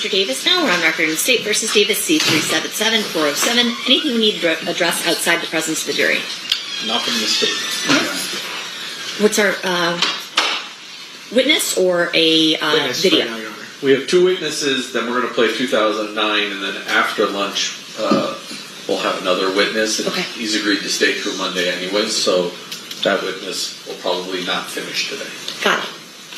Mr. Davis now. We're on record in State versus Davis, C-377-407. Anything we need to address outside the presence of the jury? Nothing in the state. What's our witness or a video? Right now, Your Honor. We have two witnesses, then we're going to play 2009, and then after lunch, we'll have another witness. And Okay. he's agreed to stay through Monday anyway, so that witness will probably not finish today. Got it.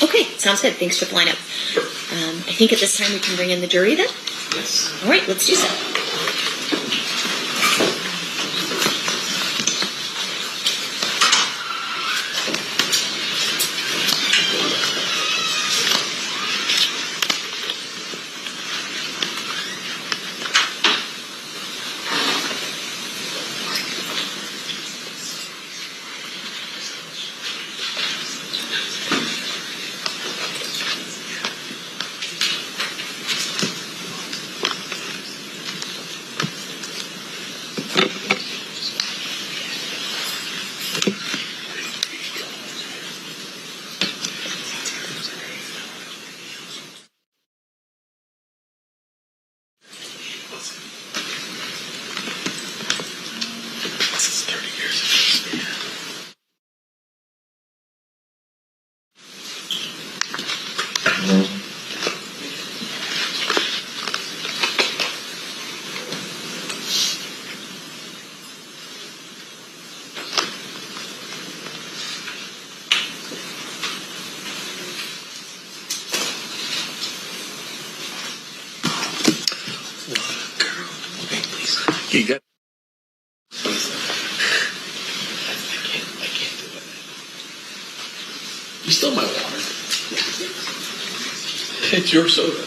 Okay, sounds good. Thanks for the lineup. Sure. I think at this time we can bring in the jury then. Yes. All right, let's do so. You got. I can't do it. You stole my water. It's your soda.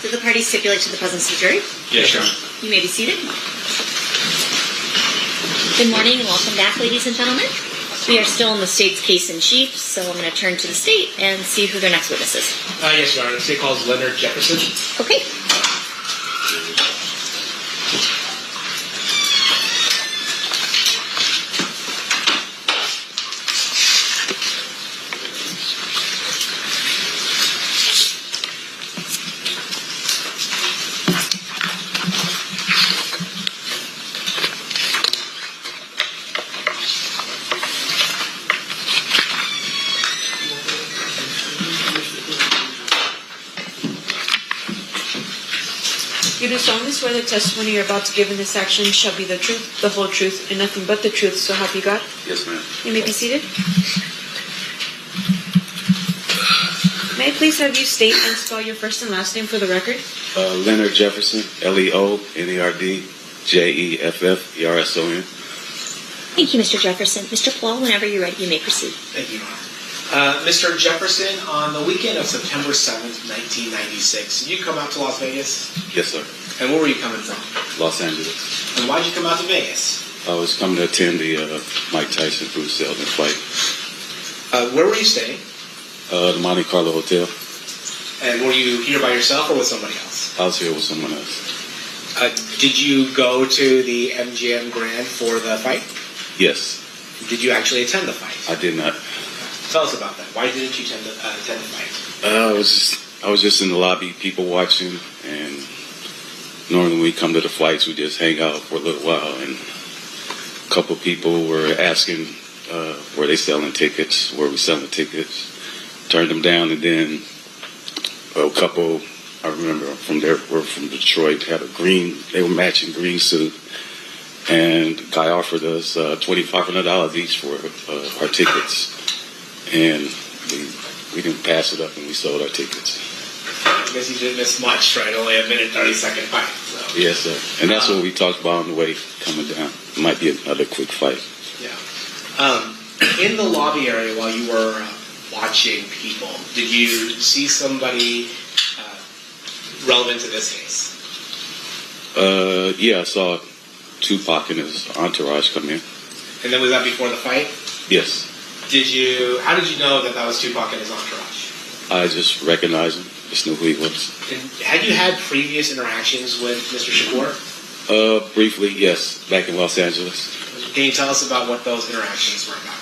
Did the parties stipulate to the presence of the jury? Yes, Your Honor. You may be seated. Good morning and welcome back, ladies and gentlemen. We are still in the state's case in chief, so I'm going to turn to the state and see who their next witness is. Yes, Your Honor. The state calls Leonard Jefferson. Okay. You do solemnly swear the testimony you're about to give in this action shall be the truth, the whole truth, and nothing but the truth, so help you God? Yes, ma'am. You may be seated. May I please have you state and spell your first and last name for the record? Leonard Jefferson, Leonardjefferson. Thank you, Mr. Jefferson. Mr. Paul, whenever you're ready, you may proceed. Thank you, Your Honor. Mr. Jefferson, on the weekend of September 7th, 1996, did you come out to Las Vegas? Yes, sir. And where were you coming from? Los Angeles. And why did you come out to Vegas? I was coming to attend the Mike Tyson Bruce Seldon fight. Where were you staying? The Monte Carlo Hotel. And were you here by yourself or with somebody else? I was here with someone else. Did you go to the MGM Grand for the fight? Yes. Did you actually attend the fight? I did not. Tell us about that. Why didn't you attend the fight? I was just in the lobby, people watching, and normally when we come to the fights, we just hang out for a little while. And a couple people were asking, were they selling tickets? Were we selling tickets? Turned them down, and then a couple, I remember were from Detroit, had they were matching green suit, and the guy offered us $2,500 each for our tickets. And we didn't pass it up, and we sold our tickets. I guess you didn't miss much, right? Only a minute 30-second fight. So. Yes, sir. And that's what we talked about on the way coming down. It might be another quick fight. Yeah. In the lobby area while you were watching people, did you see somebody relevant to this case? Yeah, I saw Tupac and his entourage come in. And then was that before the fight? Yes. How did you know that was Tupac and his entourage? I just recognized him. Just knew who he was. And had you had previous interactions with Mr. Shakur? Briefly, yes. Back in Los Angeles. Can you tell us about what those interactions were about?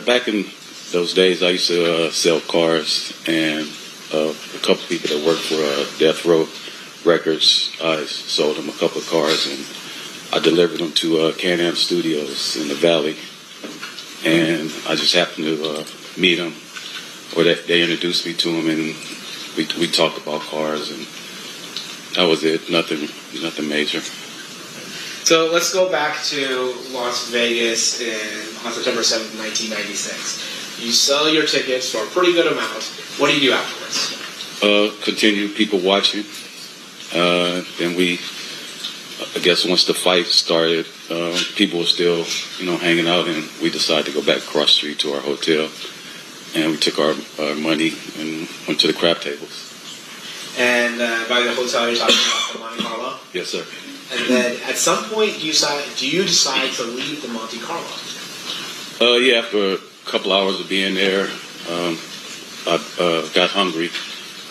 Back in those days, I used to sell cars, and a couple people that worked for Death Row Records, I sold them a couple of cars, and I delivered them to Can-Am Studios in the Valley. And I just happened to meet them, or they introduced me to him, and we talked about cars, and that was it. Nothing major. So let's go back to Las Vegas on September 7th, 1996. You sell your tickets for a pretty good amount. What do you do afterwards? Continue people watching. Then I guess once the fight started, people were still, hanging out, and we decided to go back across the street to our hotel, and we took our money and went to the crap tables. And by the hotel, you're talking about the Monte Carlo? Yes, sir. And then at some point, do you decide to leave the Monte Carlo? Yeah, after a couple hours of being there, I got hungry,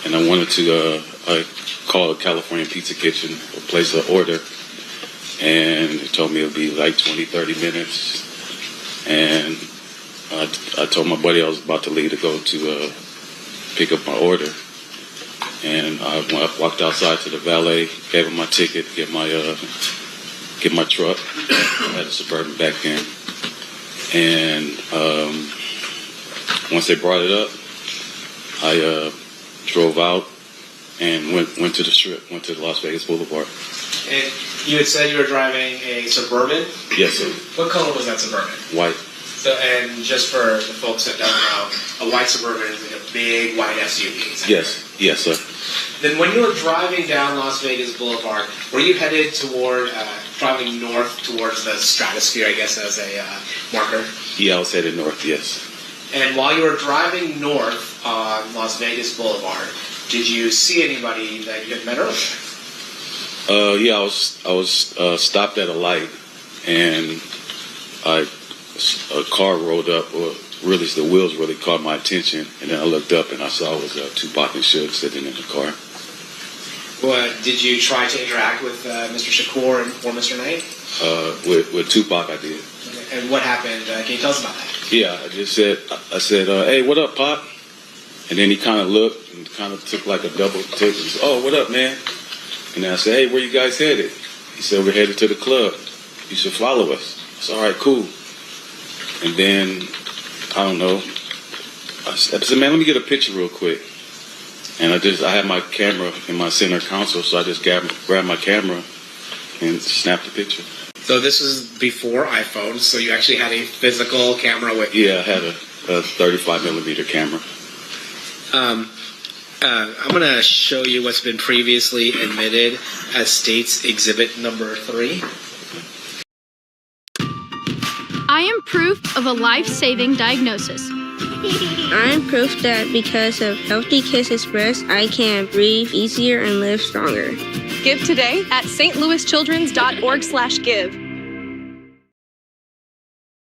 and I wanted to I called a California Pizza Kitchen, place an order, and they told me it would be like 20, 30 minutes. And I told my buddy I was about to leave to go to pick up my order. And I walked outside to the valet, gave him my ticket, get my truck. I had a Suburban back then. And once they brought it up, I drove out and went to the Strip, went to the Las Vegas Boulevard. And you had said you were driving a Suburban? Yes, sir. What color was that Suburban? White. So, and just for the folks that don't know, a white Suburban is like a big white SUV. Yes, sir. Then when you were driving down Las Vegas Boulevard, were you headed toward, driving north towards the stratosphere, I guess, as a marker? Yeah, I was headed north, yes. And while you were driving north on Las Vegas Boulevard, did you see anybody that you had met earlier? Yeah, I was stopped at a light, and a car rolled up, or really the wheels really caught my attention, and then I looked up and I saw it was Tupac and Suge sitting in the car. Well, did you try to interact with Mr. Shakur or Mr. Knight? With Tupac, I did. Okay. And what happened? Can you tell us about that? Yeah, I said, hey, what up, Pop? And then he kind of looked and kind of took like a double take. He said, oh, what up, man? And then I said, hey, where you guys headed? He said, we're headed to the club. You should follow us. I said, all right, cool. And then, I don't know, I said, man, let me get a picture real quick. And I had my camera in my center console, so I just grabbed my camera and snapped the picture. So this was before iPhones, so you actually had a physical camera with you? Yeah, I had a 35 millimeter camera. I'm going to show you what's been previously admitted as State's Exhibit Number 3. I am proof of a life-saving diagnosis. I'm proof that because of Healthy Kisses breast, I can breathe easier and live stronger. Give today at stlouischildrens.org/give.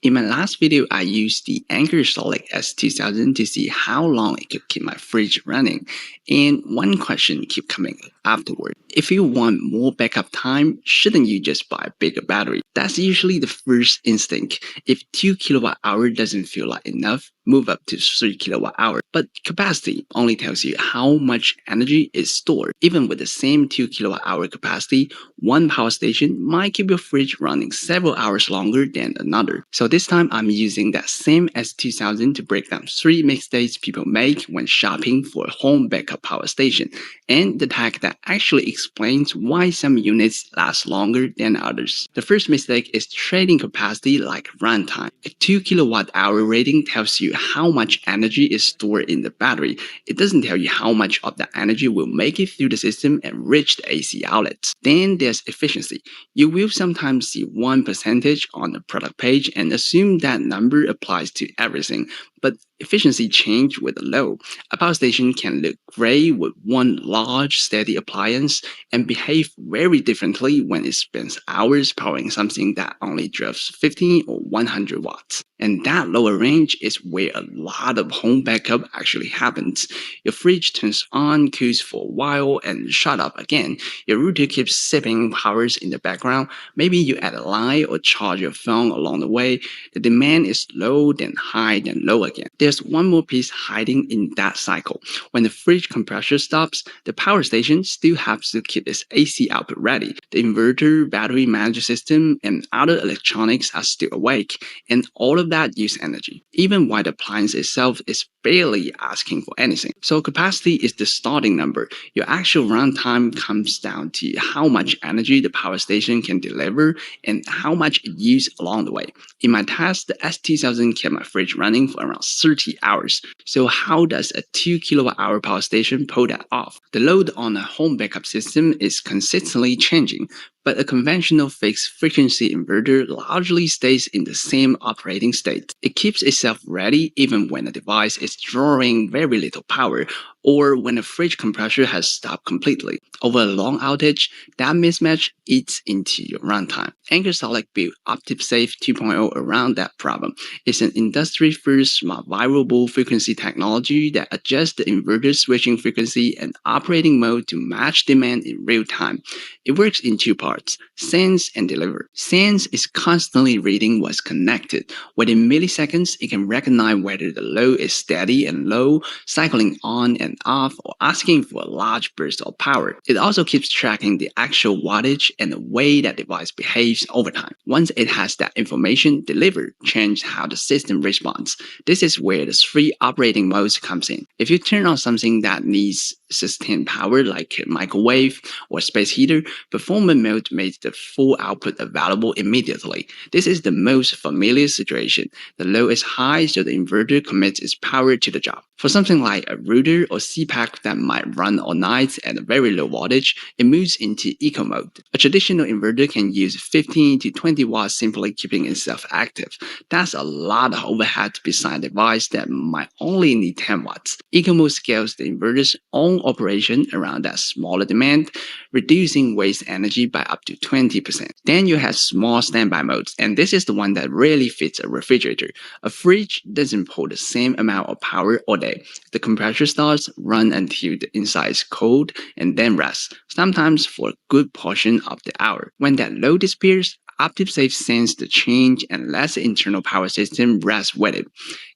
In my last video, I used the Anchor Select S2000 to see how long it could keep my fridge running. And one question kept coming afterward. If you want more backup time, shouldn't you just buy a bigger battery? That's usually the first instinct. If 2 kWh doesn't feel like enough, move up to 3 kWh. But capacity only tells you how much energy is stored. Even with the same 2 kWh capacity, one power station might keep your fridge running several hours longer than another. So this time I'm using that same S2000 to break down 3 mistakes people make when shopping for a home backup power station and the tech that that actually explains why some units last longer than others. The first mistake is trading capacity like runtime. A 2 kilowatt hour rating tells you how much energy is stored in the battery. It doesn't tell you how much of that energy will make it through the system and reach the AC outlets. Then there's efficiency. You will sometimes see 1% on the product page and assume that number applies to everything. But efficiency change with the load. A power station can look great with one large steady appliance and behave very differently when it spends hours powering something that only draws 50 or 100 watts. And that lower range is where a lot of home backup actually happens. Your fridge turns on, cools for a while, and shut up again. Your router keeps sipping powers in the background. Maybe you add a line or charge your phone along the way. The demand is low, then high, then low again. There's one more piece hiding in that cycle. When the fridge compressor stops, the power station still has to keep its AC output ready. The inverter, battery management system, and other electronics are still awake, and all of that use energy, even while the appliance itself is barely asking for anything. So capacity is the starting number. Your actual runtime comes down to how much energy the power station can deliver and how much it used along the way. In my test, the S2000 kept my fridge running for around 30 hours. So how does a 2 kilowatt hour power station pull that off? The load on a home backup system is consistently changing, but a conventional fixed frequency inverter largely stays in the same operating state. It keeps itself ready even when a device is drawing very little power or when a fridge compressor has stopped completely. Over a long outage, that mismatch eats into your runtime. Anchor Solid built OptiSafe 2.0 around that problem. It's an industry-first smart variable frequency technology that adjusts the inverter switching frequency and operating mode to match demand in real time. It works in two parts: sense and deliver. Sense is constantly reading what's connected. Within milliseconds, it can recognize whether the load is steady and low, cycling on and off, or asking for a large burst of power. It also keeps tracking the actual wattage and the way that device behaves over time. Once it has that information, deliver changes how the system responds. This is where the three operating modes comes in. If you turn on something that needs sustained power like a microwave or space heater, performance mode makes the full output available immediately. This is the most familiar situation. The load is high, so the inverter commits its power to the job. For something like a router or CPAC that might run all night at a very low wattage, it moves into eco mode. A traditional inverter can use 15 to 20 watts simply keeping itself active. That's a lot of overhead beside a device that might only need 10 watts. Eco mode scales the inverter's own operation around that smaller demand, reducing waste energy by up to 20%. Then you have small standby modes, and this is the one that really fits a refrigerator. A fridge doesn't pull the same amount of power all day. The compressor starts, run until the inside is cold, and then rests, sometimes for a good portion of the hour. When that load disappears, OptiSafe senses the change and lets the internal power system rest with it,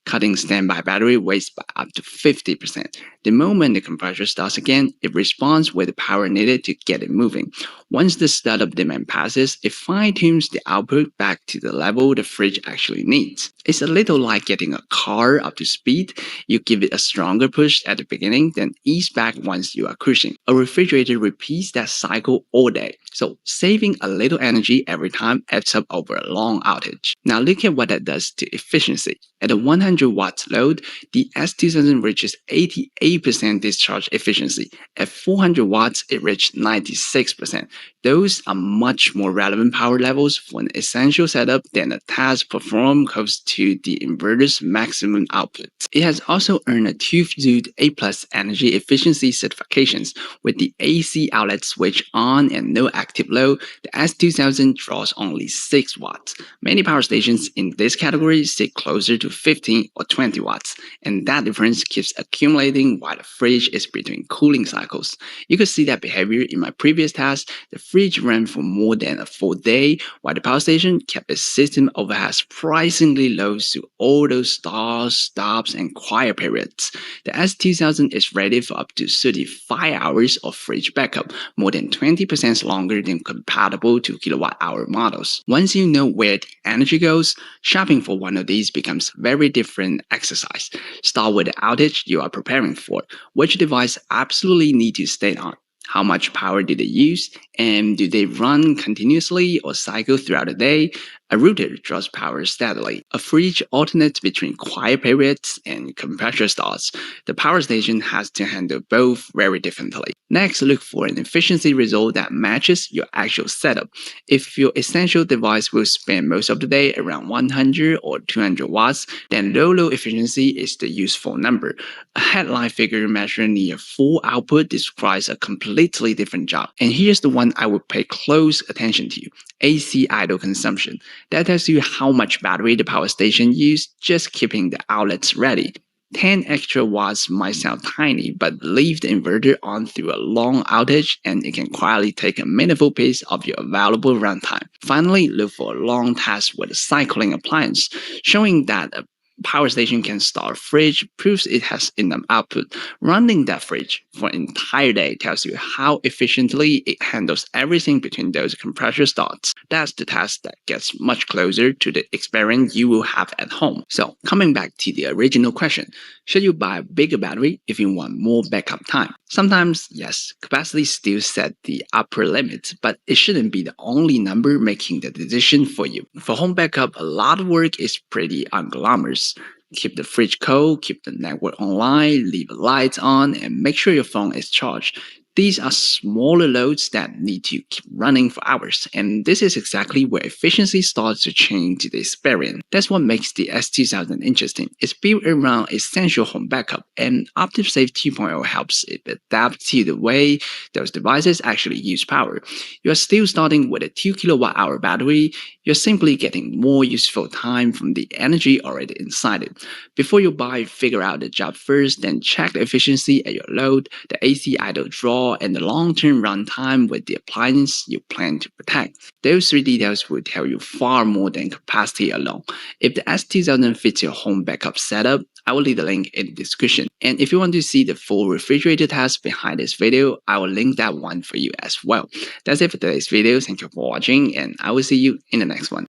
cutting standby battery waste by up to 50%. The moment the compressor starts again, it responds with the power needed to get it moving. Once the startup demand passes, it fine-tunes the output back to the level the fridge actually needs. It's a little like getting a car up to speed. You give it a stronger push at the beginning, then ease back once you are cruising. A refrigerator repeats that cycle all day, so saving a little energy every time adds up over a long outage. Now look at what that does to efficiency. At a 100 watts load, the S2000 reaches 88% discharge efficiency. At 400 watts, it reached 96%. Those are much more relevant power levels for an essential setup than a task performed close to the inverter's maximum output. It has also earned a TÜV A+ energy efficiency certifications. With the AC outlet switch on and no active load, the S2000 draws only 6 watts. Many power stations in this category sit closer to 15 or 20 watts, and that difference keeps accumulating while the fridge is between cooling cycles. You could see that behavior in my previous test. The fridge ran for more than a full day, while the power station kept its system overhead surprisingly low through all those starts, stops, and quiet periods. The S2000 is rated for up to 35 hours of fridge backup, more than 20% longer than compatible 2 kilowatt-hour models. Once you know where the energy goes, shopping for one of these becomes very different exercise. Start with the outage you are preparing for. Which device absolutely need to stay on? How much power did they use? And do they run continuously or cycle throughout the day? A router draws power steadily. A fridge alternates between quiet periods and compressor starts. The power station has to handle both very differently. Next, look for an efficiency result that matches your actual setup. If your essential device will spend most of the day around 100 or 200 watts, then low efficiency is the useful number. A headline figure measuring near full output describes a completely different job. And here's the one I would pay close attention to: AC idle consumption. That tells you how much battery the power station used just keeping the outlets ready. 10 extra watts might sound tiny, but leave the inverter on through a long outage and it can quietly take a meaningful piece of your available runtime. Finally, look for a long task with a cycling appliance, showing that a power station can start a fridge proves it has enough output. Running that fridge for an entire day tells you how efficiently it handles everything between those compressor starts. That's the task that gets much closer to the experience you will have at home. So, coming back to the original question, should you buy a bigger battery if you want more backup time? Sometimes, yes, capacity still set the upper limit, but it shouldn't be the only number making the decision for you. For home backup, a lot of work is pretty unglamorous. Keep the fridge cold, keep the network online, leave the lights on, and make sure your phone is charged. These are smaller loads that need to keep running for hours, and this is exactly where efficiency starts to change the experience. That's what makes the S2000 interesting. It's built around essential home backup, and OptiveSafe 2.0 helps it adapt to the way those devices actually use power. You're still starting with a 2 kilowatt-hour battery. You're simply getting more useful time from the energy already inside it. Before you buy, figure out the job first, then check the efficiency at your load, the AC idle draw, and the long-term runtime with the appliance you plan to protect. Those three details will tell you far more than capacity alone. If the S2000 fits your home backup setup, I will leave the link in the description. And if you want to see the full refrigerator test behind this video, I will link that one for you as well. That's it for today's video. Thank you for watching, and I will see you in the next one.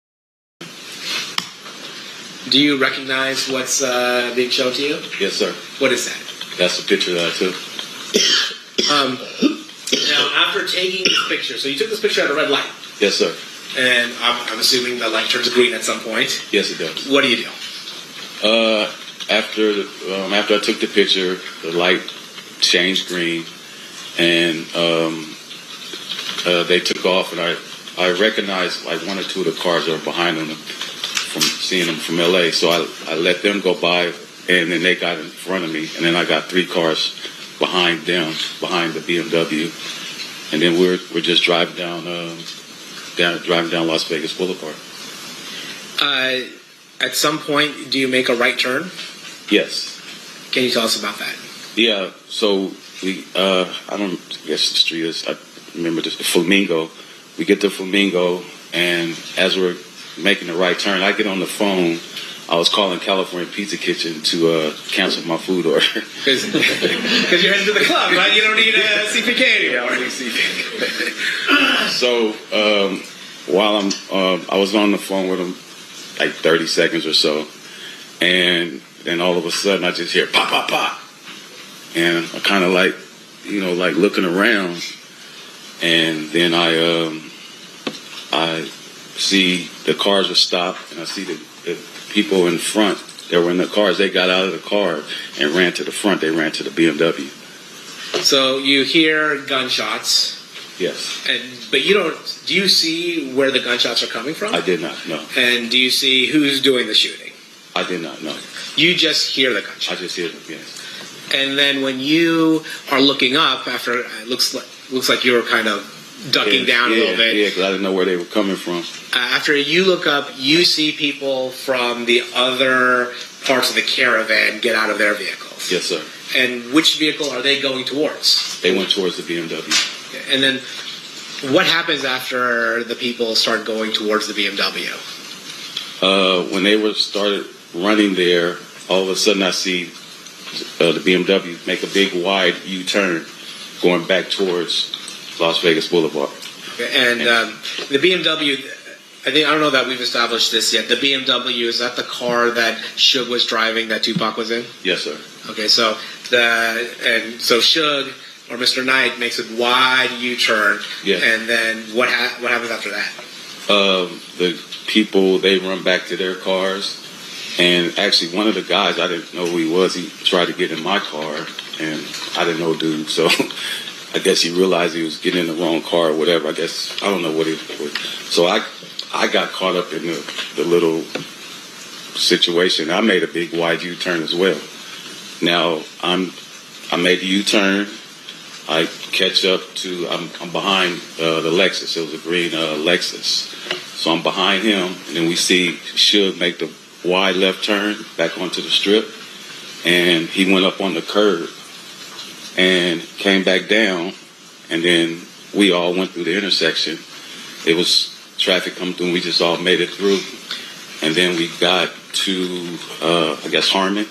Do you recognize what's being shown to you? Yes, sir. What is that? That's a picture that I took. Now, after taking this picture, so you took this picture at a red light, Yes, sir. and I'm assuming the light turns green at some point. Yes, it does. What do you do? After I took the picture, the light changed green, and they took off, and I recognized like one or two of the cars that were behind them from seeing them from LA. So I let them go by, and then they got in front of me, and then I got 3 cars behind them, behind the BMW, and then we're just driving down Las Vegas Boulevard. At some point, do you make a right turn? Yes. Can you tell us about that? Yeah. So we, I don't guess the street is. I remember the Flamingo. We get to Flamingo, and as we're making the right turn, I get on the phone. I was calling California Pizza Kitchen to cancel my food order. Because you're heading to the club, right? You don't need a CPK anymore. I don't need CPK. So while I was on the phone with him like 30 seconds or so, and then all of a sudden I just hear pop, pop, pop. And I kind of like looking around, and then I see the cars were stopped, and I see the people in front that were in the cars. They got out of the car and ran to the front. They ran to the BMW. So you hear gunshots. Yes. But you don't. Do you see where the gunshots are coming from? I did not know. And do you see who's doing the shooting? I did not know. You just hear the gunshots. I just hear them. Yes. And then when you are looking up, after it looks like you were kind of ducking down a little bit. Yeah, because I didn't know where they were coming from. After you look up, you see people from the other parts of the caravan get out of their vehicles. Yes, sir. And which vehicle are they going towards? They went towards the BMW. Okay. And then what happens after the people start going towards the BMW? When they started running there, all of a sudden I see the BMW make a big wide U-turn going back towards Las Vegas Boulevard. Okay. And the BMW, I don't know that we've established this yet. The BMW, is that the car that Suge was driving that Tupac was in? Yes, sir. Okay, so Suge or Mr. Knight makes a wide U-turn, Yeah. and then what happens after that? The people, they run back to their cars. And actually, one of the guys, I didn't know who he was. He tried to get in my car, and I didn't know dude. So I guess he realized he was getting in the wrong car or whatever. I don't know what it was. So I got caught up in the little situation. I made a big wide U-turn as well. Now, I made the U-turn. I catch up to, I'm behind the Lexus. It was a green Lexus. So I'm behind him, and then we see Suge make the wide left turn back onto the strip, and he went up on the curb and came back down, and then we all went through the intersection. It was traffic coming through, and we just all made it through. And then we got to, I guess, Harmon.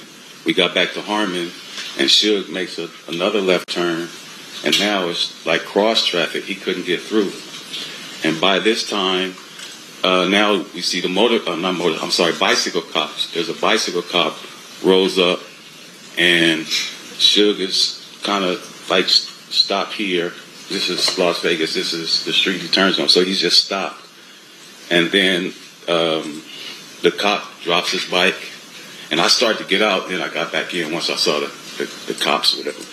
We got back to Harmon, and Suge makes another left turn, and now it's like cross traffic. He couldn't get through. And by this time, now we see the bicycle cops. There's a bicycle cop rolls up, and Suge is kind of like, stop here. This is Las Vegas. This is the street he turns on. So he just stopped. And then the cop drops his bike, and I started to get out. Then I got back in once I saw the cops or whatever.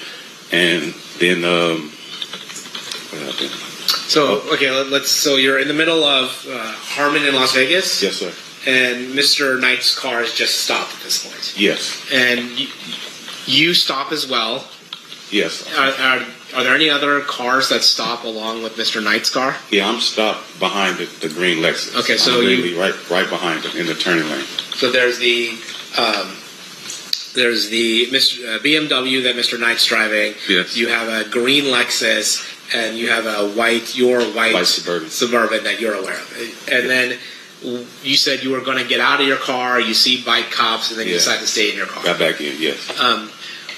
And then what happened? So, okay, so you're in the middle of Harmon in Las Vegas? Yes, sir. And Mr. Knight's car has just stopped at this point. Yes. And you stop as well. Yes. Are there any other cars that stop along with Mr. Knight's car? Yeah, I'm stopped behind the green Lexus. Okay, so I'm literally right behind him in the turning lane. So there's the BMW that Mr. Knight's driving. Yes. You have a green Lexus, and you have white Suburban that you're aware of. And then you said you were going to get out of your car, you see bike cops, and then you decide to stay in your car. Got back in, yes.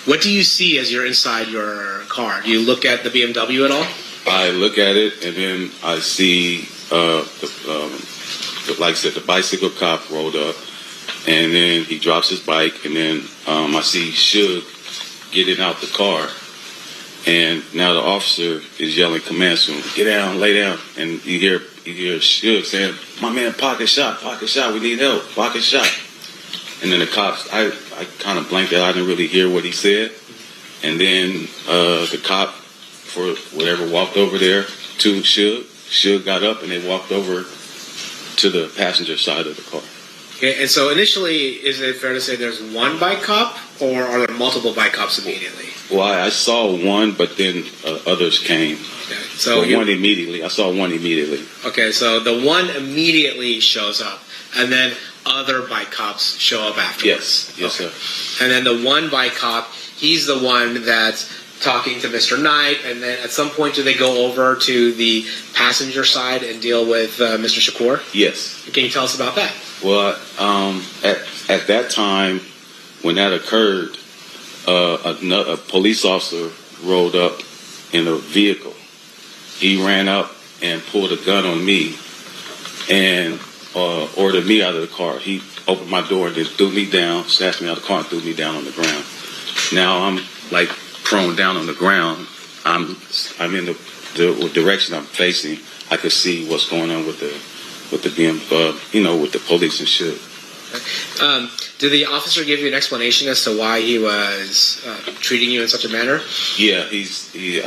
What do you see as you're inside your car? Do you look at the BMW at all? I look at it, and then I see, like I said, the bicycle cop rolled up, and then he drops his bike, and then I see Suge getting out the car. And now the officer is yelling commands to him, get down, lay down. And you hear Suge saying, my man, pocket shot, we need help, pocket shot. And then the cops, I kind of blanked out, I didn't really hear what he said. And then the cop, for whatever, walked over there to Suge. Suge got up and they walked over to the passenger side of the car. Okay, and so initially, is it fair to say there's one bike cop, or are there multiple bike cops immediately? Well, I saw one, but then others came. Okay, so one immediately. I saw one immediately. Okay, so the one immediately shows up, and then other bike cops show up afterwards. Yes, okay. sir. And then the one bike cop, he's the one that's talking to Mr. Knight, and then at some point do they go over to the passenger side and deal with Mr. Shakur? Yes. Can you tell us about that? Well, at that time, when that occurred, a police officer rolled up in a vehicle. He ran up and pulled a gun on me and ordered me out of the car. He opened my door and then threw me down, snatched me out of the car and threw me down on the ground. Now I'm like prone down on the ground. I'm in the direction I'm facing. I could see what's going on with the with the police and shit. Did the officer give you an explanation as to why he was treating you in such a manner? Yeah, I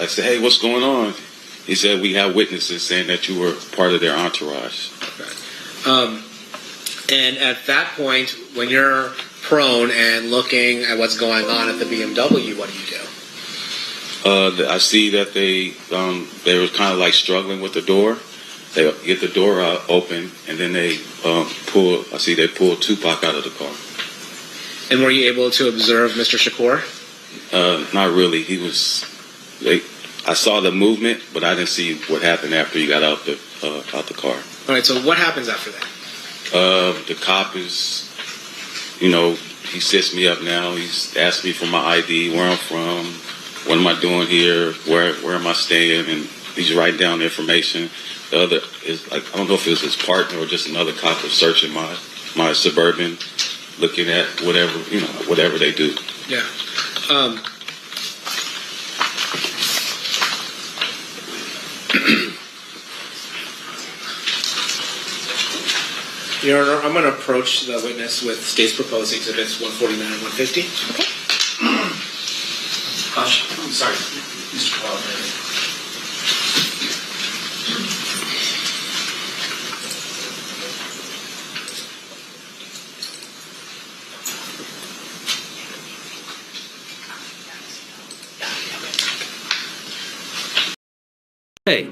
said, hey, what's going on? He said, we have witnesses saying that you were part of their entourage. Okay. And at that point, when you're prone and looking at what's going on at the BMW, what do you do? I see that they were kind of like struggling with the door. They get the door open, and then they pull Tupac out of the car. And were you able to observe Mr. Shakur? Not really. I saw the movement, but I didn't see what happened after he got out the car. All right. So what happens after that? The cop is, he sets me up now. He's asked me for my ID, where I'm from, what am I doing here, where am I staying, and he's writing down the information. The other is I don't know if it was his partner or just another cop was searching my Suburban, looking at whatever they do. Yeah. Your Honor, I'm going to approach the witness with state's proposed exhibits 149 and 150. Okay. I'm sorry, Mr. Carl. Hey,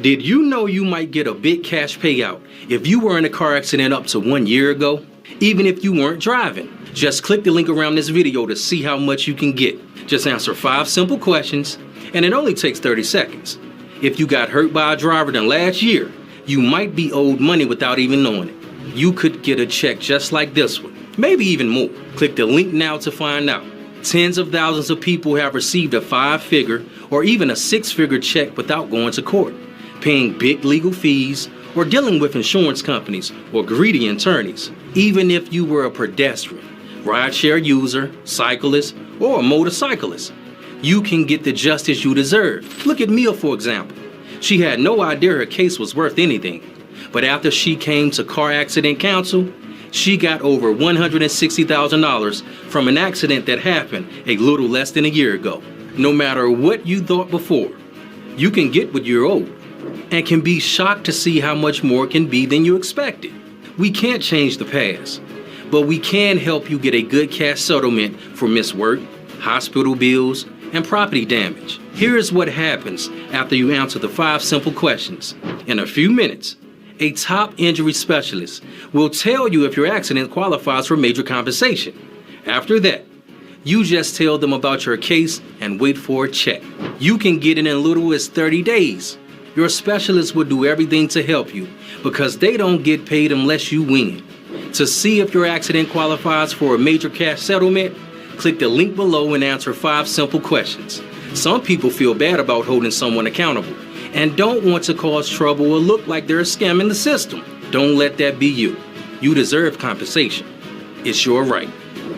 did you know you might get a big cash payout if you were in a car accident up to 1 year ago? Even if you weren't driving. Just click the link around this video to see how much you can get. Just answer 5 simple questions, and it only takes 30 seconds. If you got hurt by a driver in last year, you might be owed money without even knowing it. You could get a check just like this one, maybe even more. Click the link now to find out. Tens of thousands of people have received a 5-figure or even a 6-figure check without going to court, paying big legal fees, or dealing with insurance companies or greedy attorneys. Even if you were a pedestrian, rideshare user, cyclist, or a motorcyclist, you can get the justice you deserve. Look at Mia, for example. She had no idea her case was worth anything, but after she came to car accident counsel, she got over $160,000 from an accident that happened a little less than a year ago. No matter what you thought before, you can get what you're owed and can be shocked to see how much more can be than you expected. We can't change the past, but we can help you get a good cash settlement for missed work, hospital bills, and property damage. Here is what happens after you answer the 5 simple questions. In a few minutes, a top injury specialist will tell you if your accident qualifies for major compensation. After that, you just tell them about your case and wait for a check. You can get it in as little as 30 days. Your specialist will do everything to help you because they don't get paid unless you win. To see if your accident qualifies for a major cash settlement, click the link below and answer 5 simple questions. Some people feel bad about holding someone accountable and don't want to cause trouble or look like they're scamming the system. Don't let that be you. You deserve compensation. It's your right.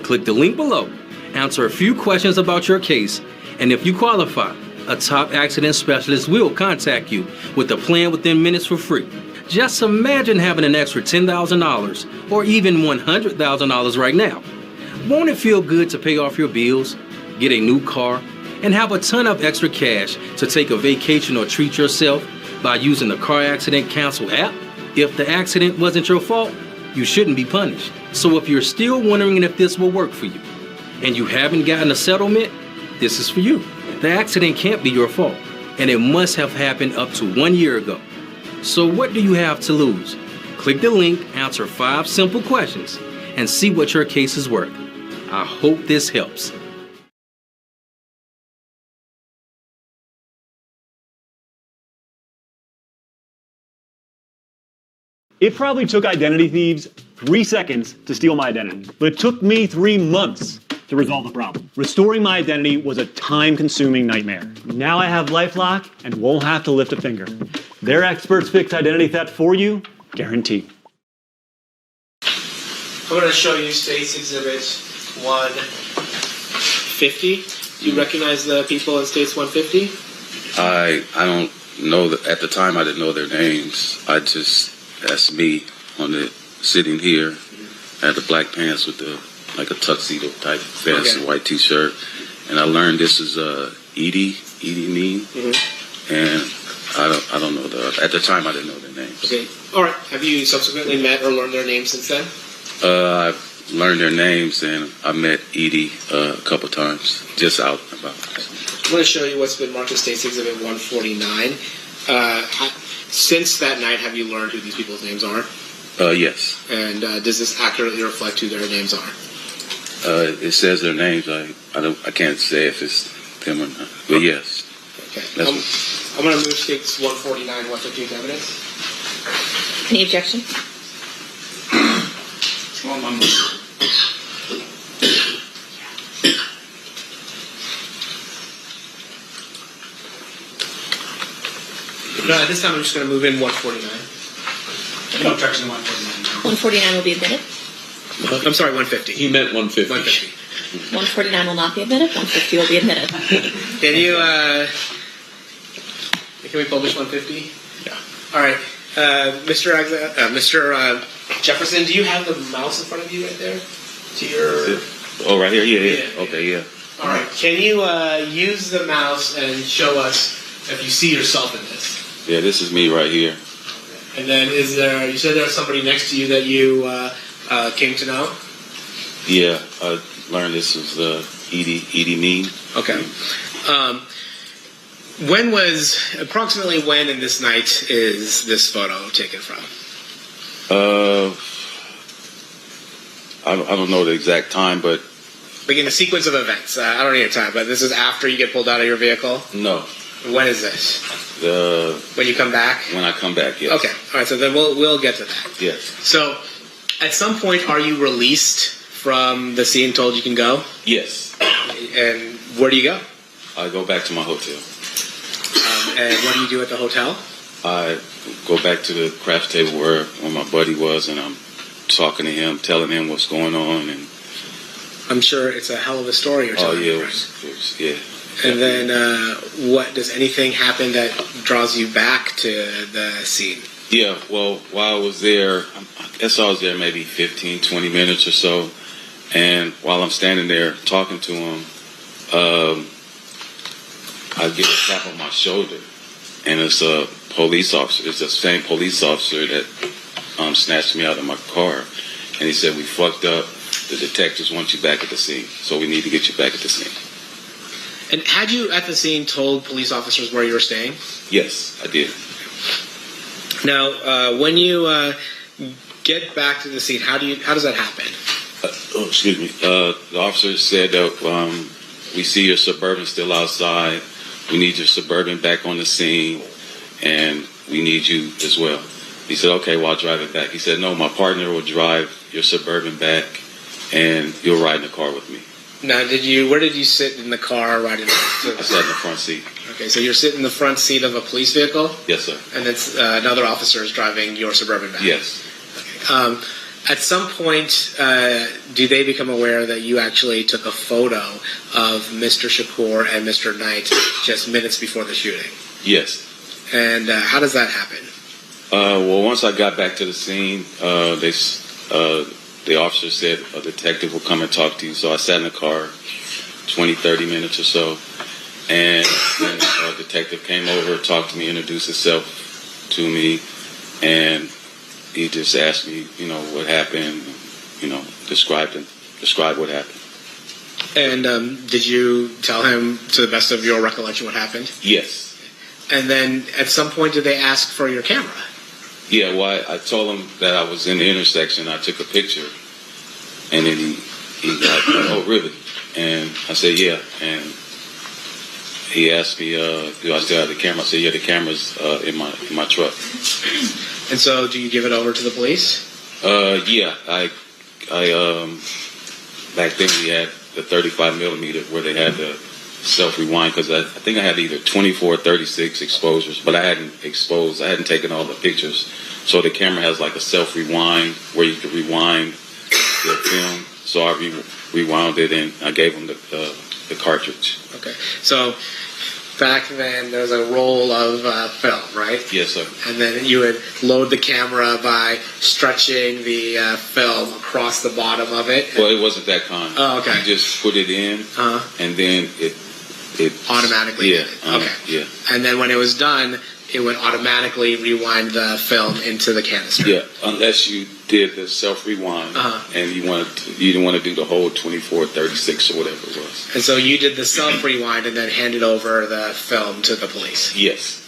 Click the link below, answer a few questions about your case, and if you qualify, a top accident specialist will contact you with a plan within minutes for free. Just imagine having an extra $10,000 or even $100,000 right now. Won't it feel good to pay off your bills, get a new car, and have a ton of extra cash to take a vacation or treat yourself by using the Car Accident Counsel app? If the accident wasn't your fault, you shouldn't be punished. So if you're still wondering if this will work for you and you haven't gotten a settlement, this is for you. The accident can't be your fault, and it must have happened up to 1 year ago. So what do you have to lose? Click the link, answer 5 simple questions, and see what your case is worth. I hope this helps. It probably took identity thieves 3 seconds to steal my identity, but it took me 3 months to resolve the problem. Restoring my identity was a time-consuming nightmare. Now I have LifeLock and won't have to lift a finger. Their experts fix identity theft for you, guaranteed. I'm going to show you State's Exhibit 150. Do you recognize the people in State's 150? I don't know that at the time. I didn't know their names. That's me on the sitting here. I had the black pants with the like a tuxedo type vest, and white T-shirt, and I learned this is Edie Mean, and I don't know at the time I didn't know their names. Okay, all right. Have you subsequently met or learned their names since then? I've learned their names, and I met Edie a couple times just out and about. I'm going to show you what's been marked as State's Exhibit 149. Since that night, have you learned who these people's names are? Yes. And does this accurately reflect who their names are? It says their names. I can't say if it's them or not. But yes. Okay. I'm going to move States 149, 150 to evidence. Any objection? This time I'm just going to move in 149. No objection to 149. 149 will be admitted. I'm sorry, 150. He meant 150. 149 will not be admitted. 150 will be admitted. Can we publish 150? Yeah. All right. Mr. Jefferson, do you have the mouse in front of you right there? To your... Oh, right here? Yeah. Okay, yeah. All right. Can you use the mouse and show us if you see yourself in this? Yeah, this is me right here. And then you said there was somebody next to you that you came to know? Yeah, I learned this was Edie Mean. Okay. Approximately when in this night is this photo taken from? I don't know the exact time, but... Like in the sequence of events. I don't need a time, but this is after you get pulled out of your vehicle? No. When is this? When you come back? When I come back, yes. Okay. All right, so then we'll get to that. Yes. So, at some point, are you released from the scene, told you can go? Yes. And where do you go? I go back to my hotel. And what do you do at the hotel? I go back to the craft table where my buddy was, and I'm talking to him, telling him what's going on, and I'm sure it's a hell of a story you're telling. Oh yeah, it was, yeah. And then, what does anything happen that draws you back to the scene? Yeah, well, while I was there, I guess I was there maybe 15, 20 minutes or so, and while I'm standing there talking to him, I get a tap on my shoulder, and it's a police officer. It's the same police officer that snatched me out of my car, and he said, "We fucked up. The detectives want you back at the scene, so we need to get you back at the scene." And had you at the scene told police officers where you were staying? Yes, I did. Now, when you get back to the scene, how does that happen? Excuse me. The officer said that we see your Suburban still outside. We need your Suburban back on the scene, and we need you as well. He said, "Okay, well, I'll drive it back." He said, "No, my partner will drive your Suburban back, and you'll ride in the car with me." Now, where did you sit in the car riding? I sat in the front seat. Okay, so you're sitting in the front seat of a police vehicle? Yes, sir. And then another officer is driving your Suburban back? Yes. Okay. At some point, do they become aware that you actually took a photo of Mr. Shakur and Mr. Knight just minutes before the shooting? Yes. And how does that happen? Well, once I got back to the scene, the officer said a detective will come and talk to you. So I sat in the car 20, 30 minutes or so. And then a detective came over, talked to me, introduced himself to me. And he just asked me, what happened, describe what happened. And did you tell him, to the best of your recollection, what happened? Yes. And then at some point, did they ask for your camera? Yeah, well, I told him that I was in the intersection. I took a picture, and then he got, "Oh, really?" And I said, "Yeah." And he asked me, "Do I still have the camera?" I said, "Yeah, the camera's in my truck." And so, do you give it over to the police? Yeah, I back then we had the 35 millimeter where they had the self-rewind, because I think I had either 24 or 36 exposures, but I hadn't taken all the pictures. So the camera has like a self-rewind where you could rewind the film. So I rewound it, and I gave them the cartridge. Okay. So back then there was a roll of film, right? Yes, sir. And then you would load the camera by stretching the film across the bottom of it. Well, it wasn't that kind. Oh, okay. You just put it in, and then it automatically did it. Okay. Yeah. And then when it was done, it would automatically rewind the film into the canister. Yeah, unless you did the self-rewind, and you didn't want to do the whole 24, 36, or whatever it was. And so you did the self-rewind and then handed over the film to the police? Yes.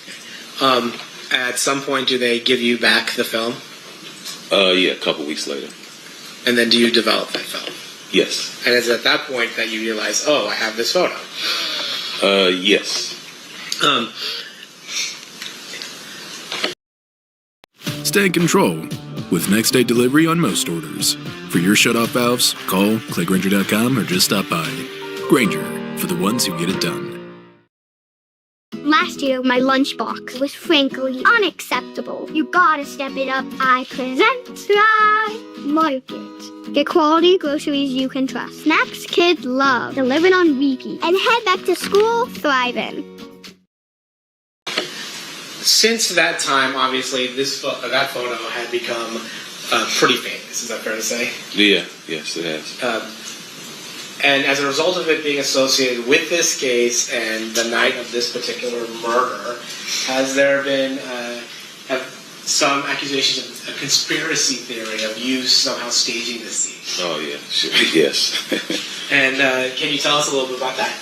At some point, do they give you back the film? Yeah, a couple weeks later. And then do you develop that film? Yes. And it's at that point that you realize, oh, I have this photo. Yes. Stay in control with next day delivery on most orders. For your shutoff valves, call, click Grainger.com, or just stop by. Grainger, for the ones who get it done. Last year, my lunchbox was frankly unacceptable. You gotta step it up. I present Thrive Market. Get quality groceries you can trust. Snacks kids love. Delivered on repeat. And head back to school thriving. since that time, obviously, that photo had become pretty famous. Is that fair to say? Yeah, yes, it has. And as a result of it being associated with this case and the night of this particular murder, has there been some accusations of a conspiracy theory of you somehow staging this scene? Oh, yeah, sure. Yes. And can you tell us a little bit about that?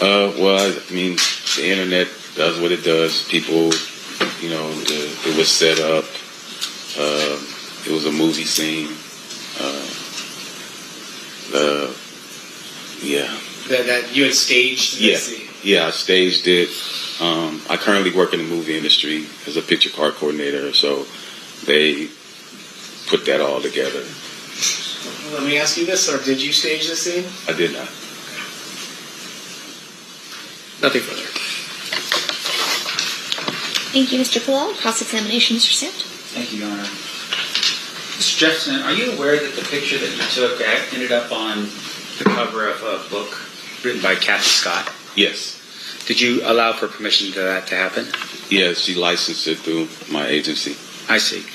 Well, I mean, the internet does what it does. People, it was set up. It was a movie scene. Yeah. That you had staged this scene? Yeah, I staged it. I currently work in the movie industry as a picture card coordinator, so they put that all together. Let me ask you this, sir. Did you stage this scene? I did not. Nothing further. Thank you, Mr. Palal. Cross-examination, Mr. Sant. Thank you, Your Honor. Mr. Jefferson, are you aware that the picture that you took ended up on the cover of a book written by Kathy Scott? Yes. Did you allow for permission for that to happen? Yes, she licensed it through my agency. I see.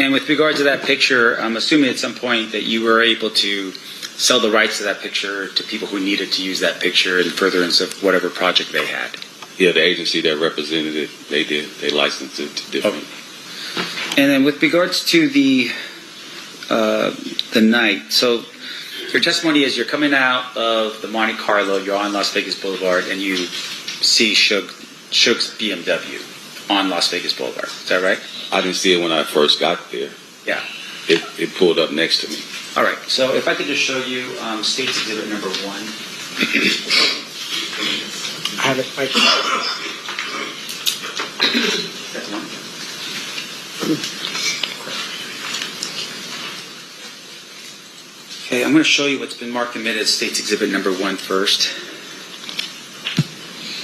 And with regard to that picture, I'm assuming at some point that you were able to sell the rights to that picture to people who needed to use that picture in furtherance of whatever project they had. Yeah, the agency that represented it, they did. They licensed it to different. And then with regards to the night, so your testimony is you're coming out of the Monte Carlo, you're on Las Vegas Boulevard, and you see Suge's BMW on Las Vegas Boulevard. Is that right? I didn't see it when I first got there. Yeah. It pulled up next to me. All right. So if I could just show you State's Exhibit number 1. I have it right here. That's one. Okay, I'm going to show you what's been marked in minutes, State's Exhibit number 1 first.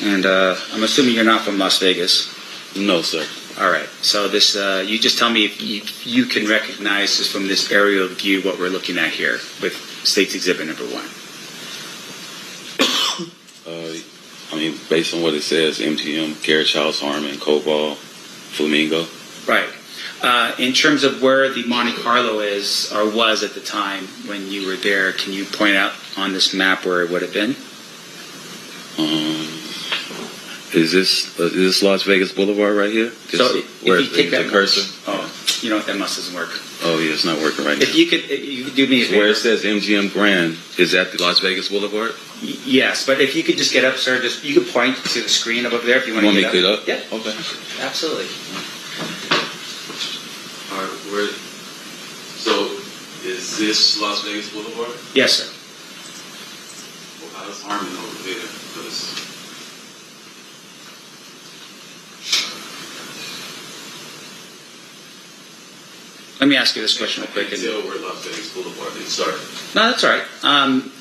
And I'm assuming you're not from Las Vegas. No, sir. All right. So this, you just tell me if you can recognize this from this aerial view what we're looking at here with State's Exhibit number 1. I mean, based on what it says, MTM, Carriage House, Harmon, Cobalt, Flamingo. Right. In terms of where the Monte Carlo is or was at the time when you were there, can you point out on this map where it would have been? Is this Las Vegas Boulevard right here? So if you take that cursor. Oh, that doesn't work. Oh yeah, it's not working right now. If you could do me a favor. Where it says MGM Grand is at the Las Vegas Boulevard. Yes, but if you could just get up, sir, you could point to the screen above there if you want to get up. Yeah. Okay. Absolutely. All right. So is this Las Vegas Boulevard? Yes, sir. Well, how's Harmon over there? Because let me ask you this question real quick. I can't tell where Las Vegas Boulevard is. Sorry. No, that's all right.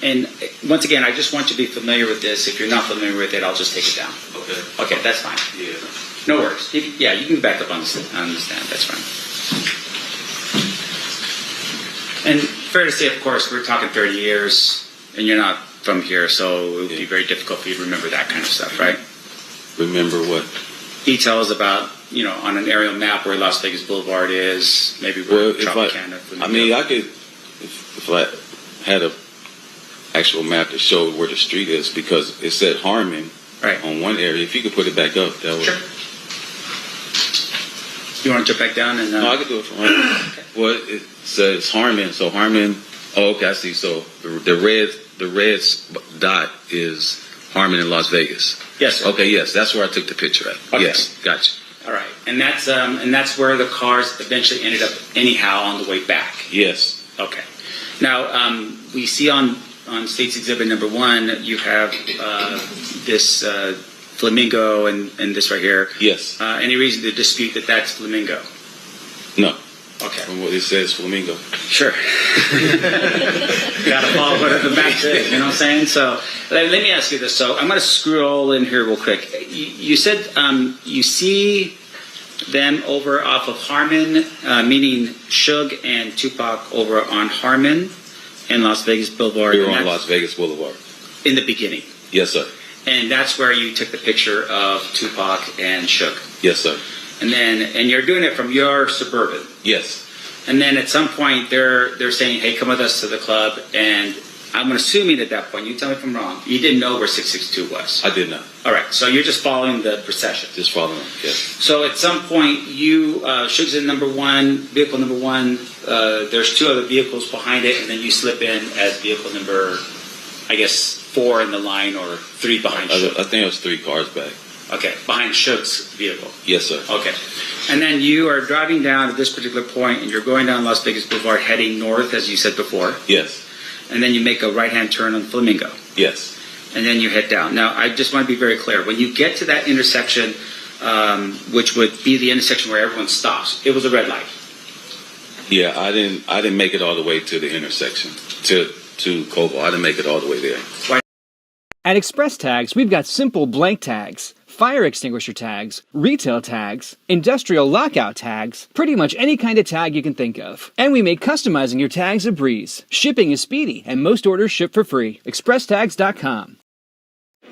And once again, I just want you to be familiar with this. If you're not familiar with it, I'll just take it down. Okay. Okay, that's fine. Yeah. No worries. You can back up on the stand. That's fine. And fair to say, of course, we're talking 30 years, and you're not from here, so it would be very difficult for you to remember that kind of stuff, right? Remember what? Details about, on an aerial map where Las Vegas Boulevard is, maybe where Tropicana. I mean, I could, if I had a actual map that showed where the street is, because it said Harmon on one area. If you could put it back up, that would. Sure. You want to jump back down? No, I could do it from right now. Okay. Well, it says Harmon, so Harmon. Oh, okay, I see. So the red dot is Harmon in Las Vegas. Yes, sir. Okay, yes, that's where I took the picture at. Okay. Yes, gotcha. All right, and that's where the cars eventually ended up anyhow on the way back. Yes. Okay. Now we see on State's Exhibit number 1, you have this Flamingo and this right here. Yes. Any reason to dispute that that's Flamingo? No. Okay. From what it says, Flamingo. Sure. Got to follow what the map says, you know what I'm saying? So let me ask you this. So I'm going to scroll in here real quick. You said you see them over off of Harmon, meaning Suge and Tupac over on Harmon and Las Vegas Boulevard. We were on Las Vegas Boulevard. In the beginning. Yes, sir. And that's where you took the picture of Tupac and Suge. Yes, sir. And you're doing it from your Suburban. Yes. And then at some point they're saying, hey, come with us to the club. And I'm assuming at that point, you tell me if I'm wrong, you didn't know where 662 was. I did not. All right, so you're just following the procession. Just following, yes. So at some point, Suge's in vehicle number one. There's two other vehicles behind it, and then you slip in as vehicle number, I guess, 4 in the line or 3 behind Suge. I think it was 3 cars back. Okay, behind Suge's vehicle. Yes, sir. Okay. And then you are driving down at this particular point, and you're going down Las Vegas Boulevard heading north, as you said before. Yes. And then you make a right-hand turn on Flamingo. Yes. And then you head down. Now, I just want to be very clear. When you get to that intersection, which would be the intersection where everyone stops, it was a red light. Yeah, I didn't make it all the way to the intersection, to Koval. I didn't make it all the way there. At Express Tags, we've got simple blank tags, fire extinguisher tags, retail tags, industrial lockout tags, pretty much any kind of tag you can think of. And we make customizing your tags a breeze. Shipping is speedy, and most orders ship for free. ExpressTags.com.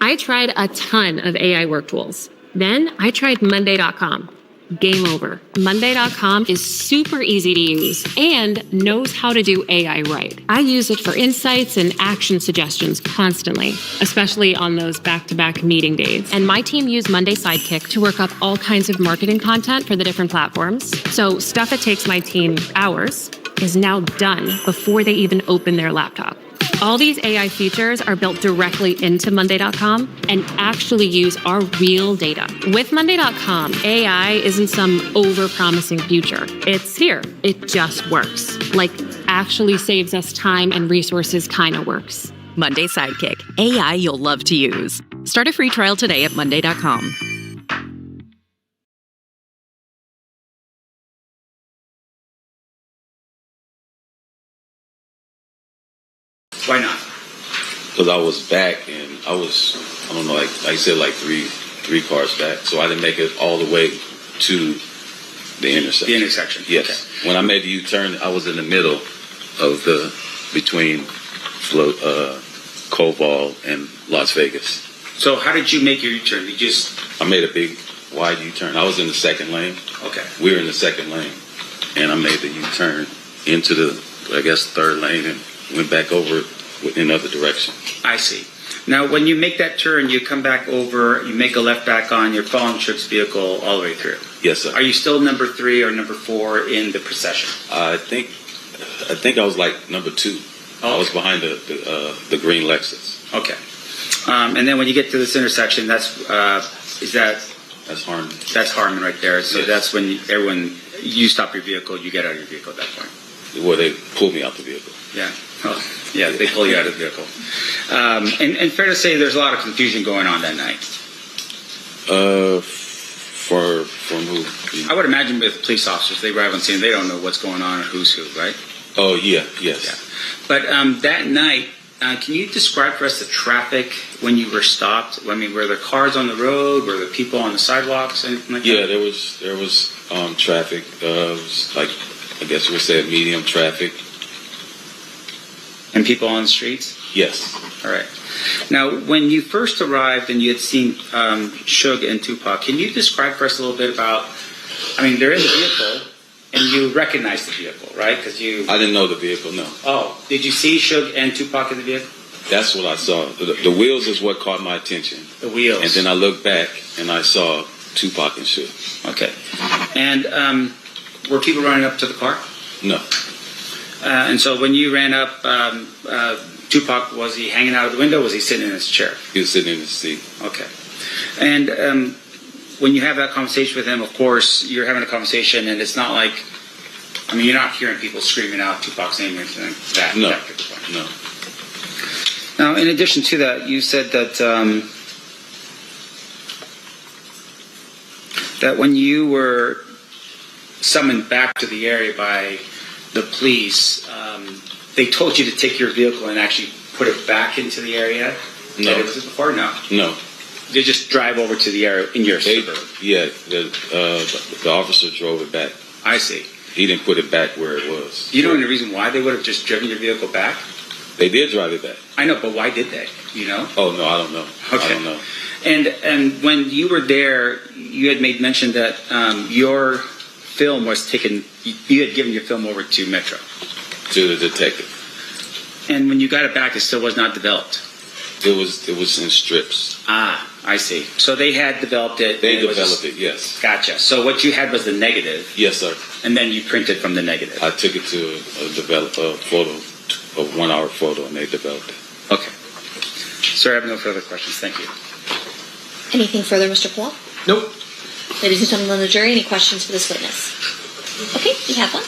I tried a ton of AI work tools. Then I tried Monday.com. Game over. Monday.com is super easy to use and knows how to do AI right. I use it for insights and action suggestions constantly, especially on those back-to-back meeting days. And my team used Monday Sidekick to work up all kinds of marketing content for the different platforms. So stuff that takes my team hours is now done before they even open their laptop. All these AI features are built directly into Monday.com and actually use our real data. With Monday.com, AI isn't some over-promising future. It's here. It just works. Like, actually saves us time and resources kind of works. Monday Sidekick. AI you'll love to use. Start a free trial today at Monday.com. Why not? Because I was back and I don't know, like I said, like three cars back. So I didn't make it all the way to the intersection. The intersection. Yes. Okay. When I made the U-turn, I was in the middle of between Koval and Las Vegas. So how did you make your U-turn? I made a big wide U-turn. I was in the second lane. Okay. We were in the second lane. And I made the U-turn into the, I guess, third lane and went back over in another direction. I see. Now, when you make that turn, you come back over, you make a left back on, you're following Suge's vehicle all the way through. Yes, sir. Are you still number 3 or number 4 in the procession? I think I was like number 2. I was behind the green Lexus. Okay. And then when you get to this intersection, that's Harmon. That's Harmon right there. So yes. That's when you stop your vehicle, you get out of your vehicle at that point. Well, they pulled me out the vehicle. Yeah. Oh, yeah, they pull you out of the vehicle. And fair to say there's a lot of confusion going on that night. From who? I would imagine with police officers, they arrive on scene, they don't know what's going on or who's who, right? Oh, yeah, yes. Yeah. But that night, can you describe for us the traffic when you were stopped? I mean, were there cars on the road? Were there people on the sidewalks? Anything like that? Yeah, there was traffic. It was like, I guess you would say medium traffic. And people on the streets? Yes. All right. Now, when you first arrived and you had seen Suge and Tupac, can you describe for us a little bit about, I mean, they're in the vehicle, and you recognize the vehicle, right? Because I didn't know the vehicle, no. Oh, did you see Suge and Tupac in the vehicle? That's what I saw. The wheels is what caught my attention. The wheels. And then I looked back, and I saw Tupac and Suge. Okay. And were people running up to the car? No. And so when you ran up, Tupac, was he hanging out of the window? Was he sitting in his chair? He was sitting in his seat. Okay. And when you have that conversation with him, of course, you're having a conversation, and it's not like, I mean, you're not hearing people screaming out Tupac's name or anything like that. No. No. Now, in addition to that, you said that that when you were summoned back to the area by the police, they told you to take your vehicle and actually put it back into the area? No. That it was before? No. No. They just drive over to the area in your suburb? Yeah, the officer drove it back. I see. He didn't put it back where it was. You know any reason why they would have just driven your vehicle back? They did drive it back. I know, but why did they? You know? Oh, no, I don't know. Okay. I don't know. And when you were there, you had made mention that your film was taken. You had given your film over to Metro. To the detective. And when you got it back, it still was not developed. It was in strips. Ah, I see. So they had developed it. They developed it, yes. Gotcha. So what you had was the negative. Yes, sir. And then you printed from the negative. I took it to a photo, a 1 hour photo, and they developed it. Okay. Sir, I have no further questions. Thank you. Anything further, Mr. Paul? Nope. Ladies and gentlemen of the jury, any questions for this witness? Okay, we have one.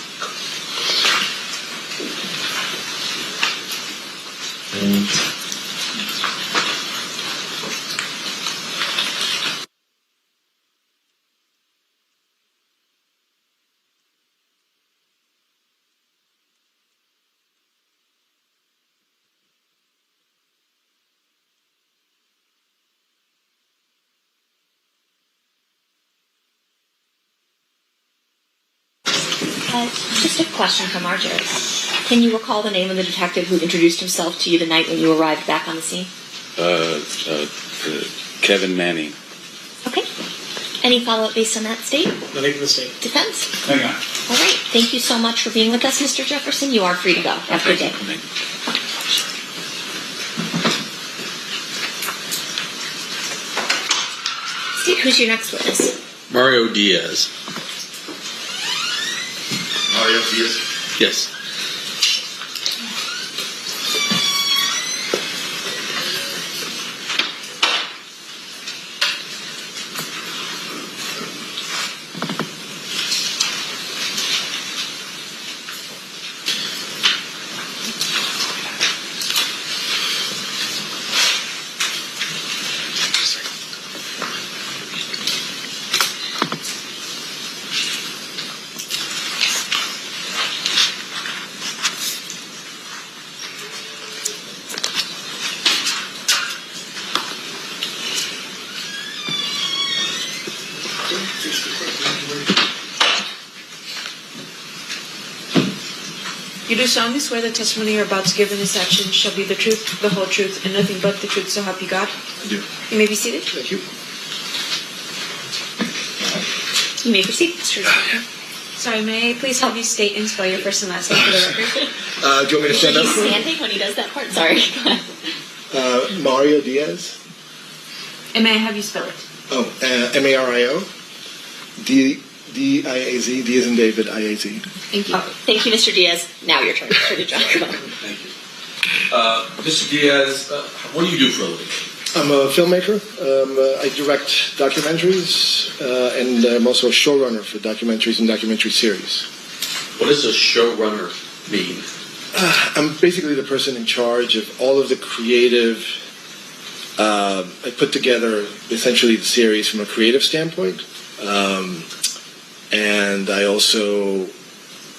Just a question from our jury. Can you recall the name of the detective who introduced himself to you the night when you arrived back on the scene? Kevin Manning. Okay. Any follow-up based on that state? Nothing from the state. Defense? Hang on. All right. Thank you so much for being with us, Mr. Jefferson. You are free to go. Have a good day. Steve, who's your next witness? Mario Diaz. Mario Diaz. Yes. You do solemnly swear the testimony you're about to give in this action shall be the truth, the whole truth, and nothing but the truth, so help you God? I do. You may be seated. Thank you. You may proceed, Mr. Jefferson. Sorry, may I please have you state and spell your first and last name for the record? Do you want me to stand up? He's standing when he does that part. Sorry. Mario Diaz. And may I have you spell it? Oh, Mario Diaz. D as in David, IAZ. Thank you. Thank you, Mr. Diaz. Now your turn, Mr. Giacomo. Thank you. Mr. Diaz, what do you do for a living? I'm a filmmaker. I direct documentaries, and I'm also a showrunner for documentaries and documentary series. What does a showrunner mean? I'm basically the person in charge of all of the creative. I put together essentially the series from a creative standpoint, and I also,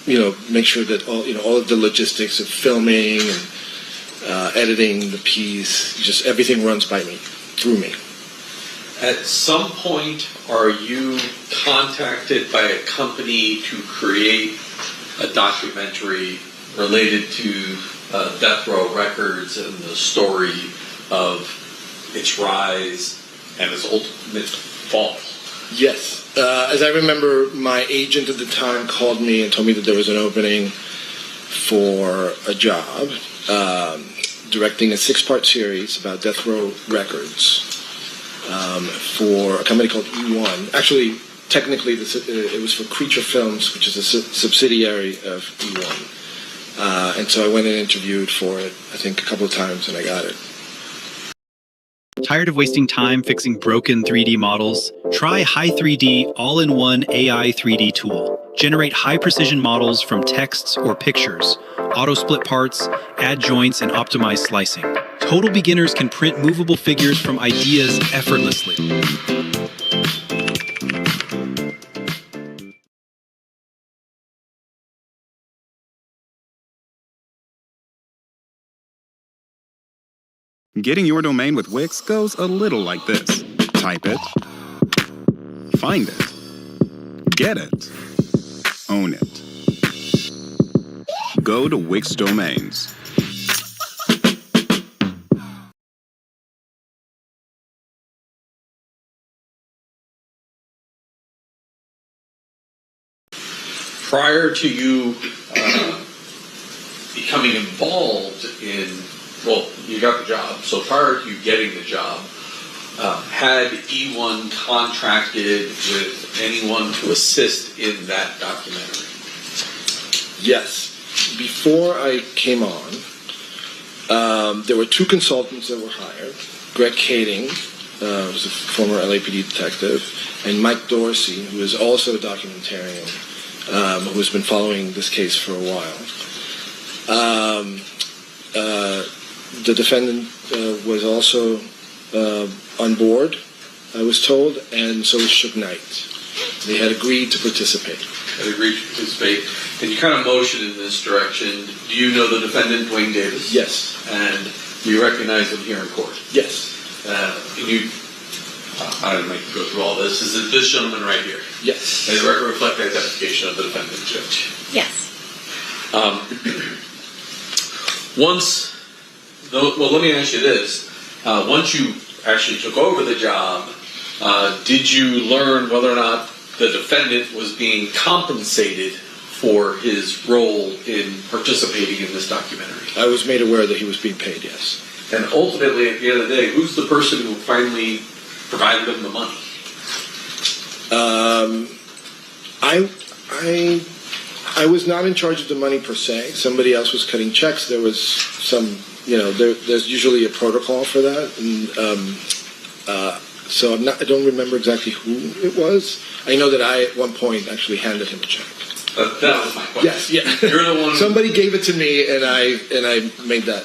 make sure that all of the logistics of filming and editing the piece, just everything runs by me, through me. At some point, are you contacted by a company to create a documentary related to Death Row Records and the story of its rise and its ultimate fall? Yes. As I remember, my agent at the time called me and told me that there was an opening for a job directing a 6-part series about Death Row Records for a company called E1. Actually, technically, it was for Creature Films, which is a subsidiary of E1. And so I went and interviewed for it, I think, a couple of times, and I got it. Tired of wasting time fixing broken 3D models? Try Hi3D all-in-one AI 3D tool. Generate high-precision models from texts or pictures. Auto-split parts, add joints, and optimize slicing. Total beginners can print movable figures from ideas effortlessly. Getting your domain with Wix goes a little like this. Type it, find it, get it, own it. Go to Wix Domains. prior to you becoming involved in, well, you got the job, so prior to you getting the job, had E1 contracted with anyone to assist in that documentary? Yes. Before I came on, there were 2 consultants that were hired. Greg Kading, who was a former LAPD detective, and Mike Dorsey, who is also a documentarian, who has been following this case for a while. The defendant was also on board, I was told, and so was Suge Knight. They had agreed to participate. And you kind of motioned in this direction. Do you know the defendant, Dwayne Davis? Yes. And do you recognize him here in court? Yes. Can you, I didn't make you go through all this. Is it this gentleman right here? Yes. Does the record reflect the identification of the defendant, Judge? Yes. Well, let me ask you this. Once you actually took over the job, did you learn whether or not the defendant was being compensated for his role in participating in this documentary? I was made aware that he was being paid, yes. And ultimately, at the end of the day, who's the person who finally provided him the money? I was not in charge of the money per se. Somebody else was cutting checks. There was some, there's usually a protocol for that. And, so I don't remember exactly who it was. I know that I, at one point, actually handed him a check. That was my question. Yes, yeah. You're the one. Somebody gave it to me, and I made that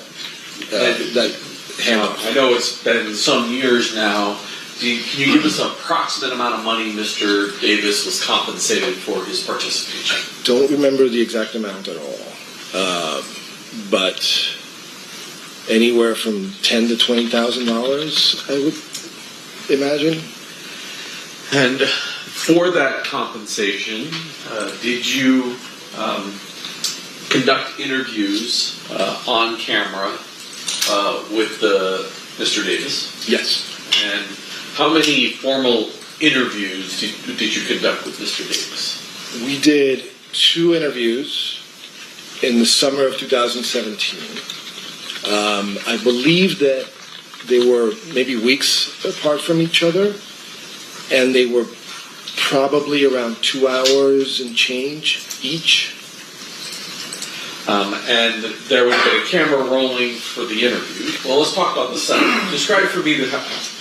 handoff. I know it's been some years now. Can you give us an approximate amount of money Mr. Davis was compensated for his participation? Don't remember the exact amount at all, but anywhere from $10,000 to $20,000, I would imagine. And for that compensation, did you conduct interviews on camera with Mr. Davis? Yes. And how many formal interviews did you conduct with Mr. Davis? We did 2 interviews in the summer of 2017. I believe that they were maybe weeks apart from each other, and they were probably around 2 hours and change each. And there would have been a camera rolling for the interview. Well, let's talk about the setup. Describe for me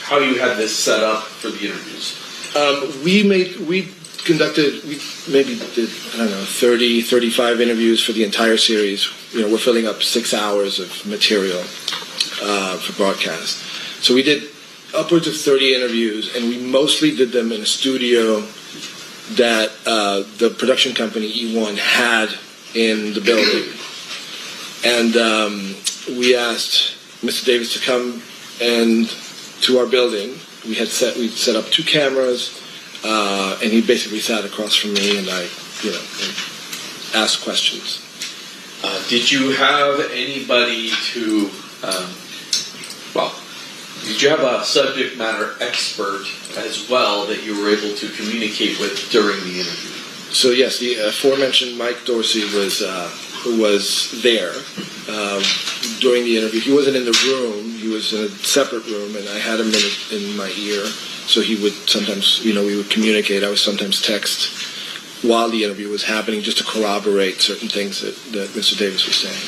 how you had this set up for the interviews. We maybe did, 30, 35 interviews for the entire series. We're filling up 6 hours of material for broadcast. So we did upwards of 30 interviews, and we mostly did them in a studio that the production company E1 had in the building. And we asked Mr. Davis to come to our building. We set up 2 cameras, and he basically sat across from me, and I, asked questions. Did you have anybody did you have a subject matter expert as well that you were able to communicate with during the interview? So yes, the aforementioned Mike Dorsey was there during the interview. He wasn't in the room; he was in a separate room, and I had him in my ear. So he would sometimes, we would communicate. I would sometimes text while the interview was happening, just to corroborate certain things that Mr. Davis was saying.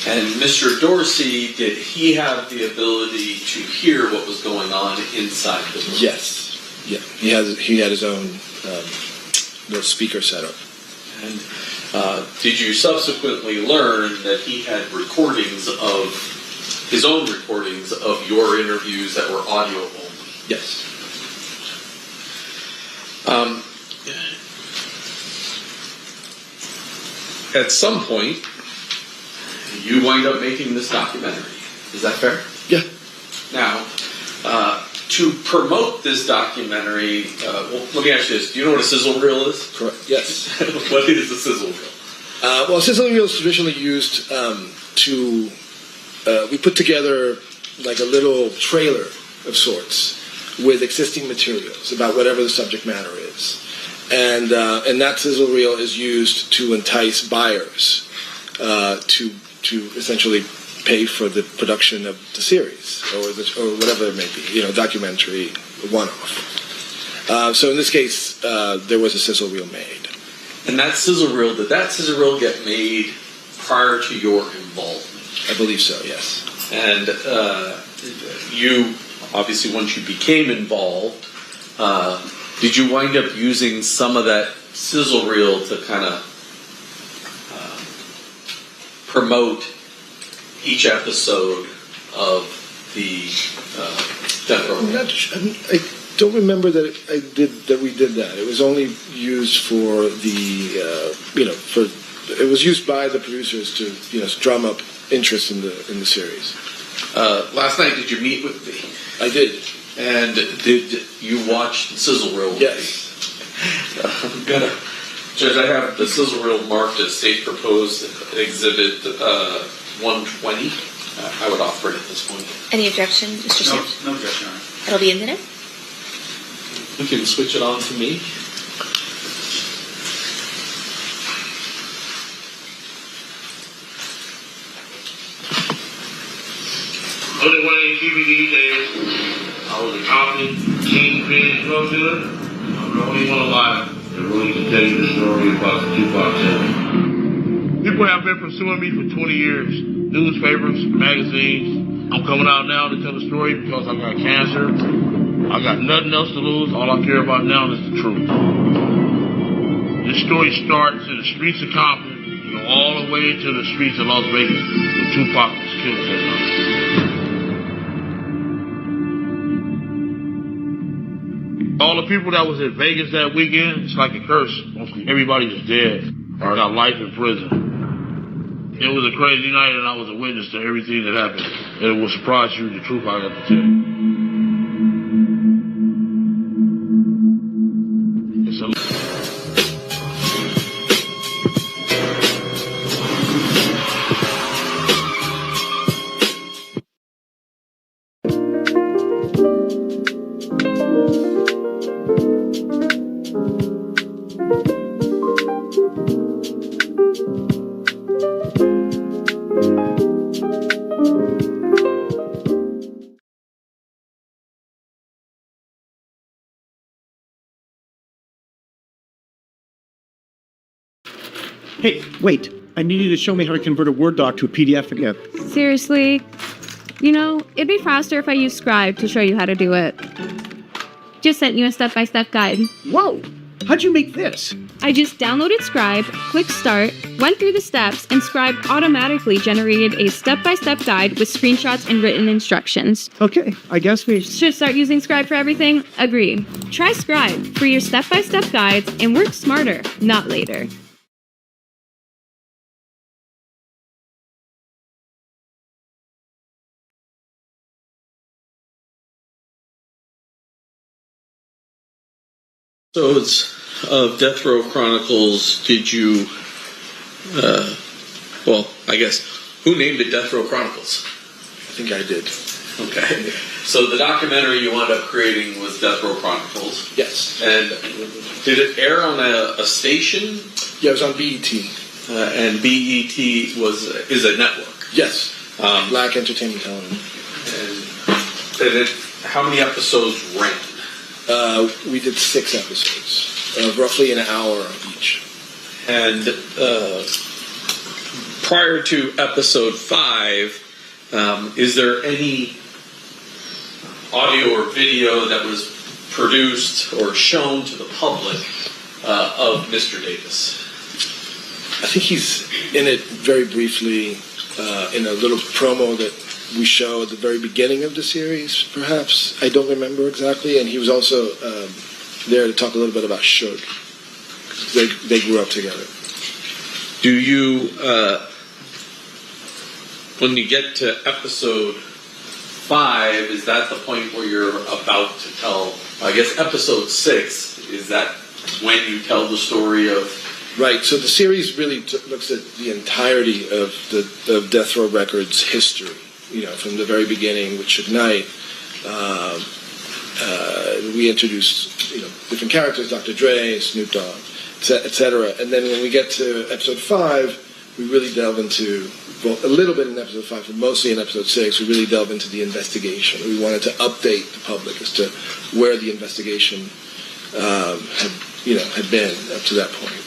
And Mr. Dorsey, did he have the ability to hear what was going on inside the room? Yes. Yeah. He had his own little speaker setup. And did you subsequently learn that he had his own recordings of your interviews that were audio only? Yes. At some point, you wind up making this documentary. Is that fair? Yeah. Now, to promote this documentary, let me ask you this. Do you know what a sizzle reel is? Correct. Yes. What is a sizzle reel? Well, a sizzle reel is traditionally used we put together like a little trailer of sorts with existing materials about whatever the subject matter is. and that sizzle reel is used to entice buyers to essentially pay for the production of the series or whatever it may be, documentary, one-off. So in this case, there was a sizzle reel made. And that sizzle reel, did that sizzle reel get made prior to your involvement? I believe so, yes. And you, obviously, once you became involved, did you wind up using some of that sizzle reel to kind of promote each episode of the Death Row? I don't remember that we did that. It was only used for it was used by the producers to drum up interest in the series. Last night, did you meet with me? I did. And did you watch the sizzle reel? Yes. I'm gonna, Judge, I have the sizzle reel marked as State Proposed Exhibit 120. I would offer it at this point. Any objection, Mr. Sims? No objection. It'll be in minute. You can switch it on to me. Only one in DVD days, I was a confident, kingpin drug dealer. I'm the only one alive that really can tell you the story about the Tupac Shakur. People have been pursuing me for 20 years. Newspapers, magazines. I'm coming out now to tell the story because I got cancer. I got nothing else to lose. All I care about now is the truth. This story starts in the streets of Compton, go all the way to the streets of Las Vegas, where Tupac was killed that night. All the people that was in Vegas that weekend, it's like a curse. Mostly everybody's dead or got life in prison. It was a crazy night, and I was a witness to everything that happened. And it will surprise you, the truth I got to tell you. Hey, wait. I need you to show me how to convert a Word doc to a PDF again. Seriously? It'd be faster if I used Scribe to show you how to do it. Just sent you a step-by-step guide. Whoa! How'd you make this? I just downloaded Scribe, clicked Start, went through the steps, and Scribe automatically generated a step-by-step guide with screenshots and written instructions. Okay, I guess we should start using Scribe for everything? Agreed. Try Scribe for your step-by-step guides and work smarter, not later. episodes of Death Row Chronicles did you, who named it Death Row Chronicles? I think I did. Okay. So the documentary you wound up creating was Death Row Chronicles. Yes. And did it air on a station? Yeah, it was on BET. And BET is a network. Yes. Black Entertainment Television. And how many episodes ran? We did 6 episodes, roughly an hour each. And prior to episode 5, is there any audio or video that was produced or shown to the public of Mr. Davis? I think he's in it very briefly in a little promo that we show at the very beginning of the series, perhaps. I don't remember exactly. And he was also there to talk a little bit about Suge. They grew up together. Do you, when you get to episode 5, is that the point where you're about to tell, I guess episode 6, is that when you tell the story of... Right, so the series really looks at the entirety of Death Row Records' history, from the very beginning with Suge Knight, We introduced different characters, Dr. Dre, Snoop Dogg, etc. And then when we get to episode 5, we really delve into, well, a little bit in episode 5, but mostly in episode 6, we really delve into the investigation. We wanted to update the public as to where the investigation had been up to that point.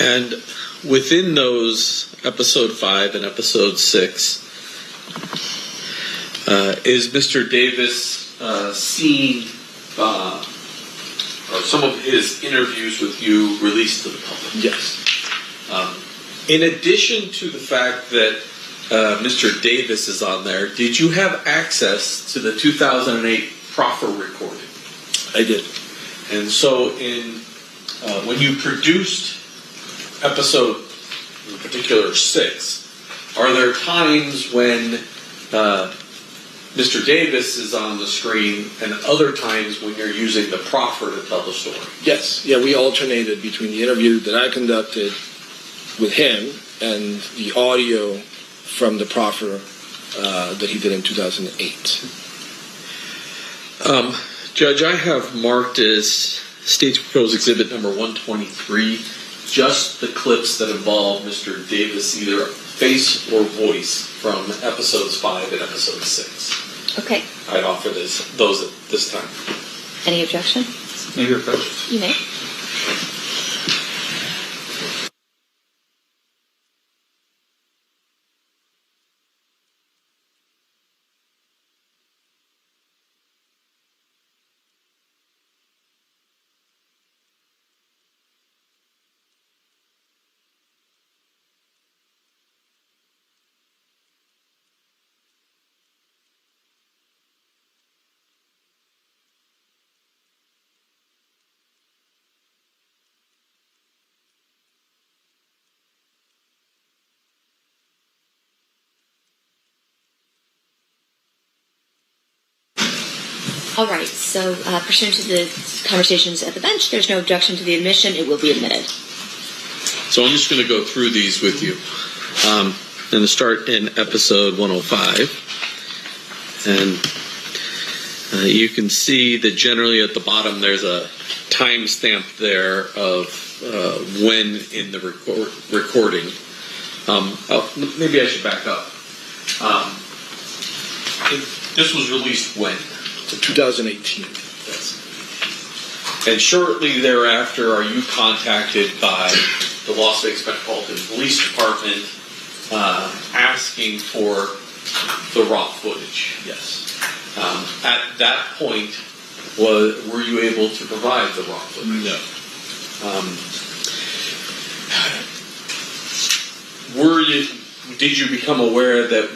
And within those episode 5 and episode 6, is Mr. Davis seen, or some of his interviews with you released to the public? Yes. In addition to the fact that Mr. Davis is on there, did you have access to the 2008 proffer recording? I did. And so when you produced episode, in particular 6, are there times when Mr. Davis is on the screen and other times when you're using the proffer to tell the story? Yes. Yeah, we alternated between the interview that I conducted with him and the audio from the proffer that he did in 2008. Judge, I have marked as State's Proposed Exhibit number 123 just the clips that involve Mr. Davis, either face or voice, from episodes 5 and episode 6. Okay. I'd offer those at this time. Any objection? Maybe questions? You may. All right, so pursuant to the conversations at the bench, there's no objection to the admission. It will be admitted. So I'm just going to go through these with you. I'm going to start in episode 105. And you can see that generally at the bottom there's a timestamp there of when in the recording. Maybe I should back up. This was released when? 2018. Yes. And shortly thereafter, are you contacted by the Las Vegas Metropolitan Police Department asking for the raw footage? Yes. At that point, were you able to provide the raw footage? No. Did you become aware that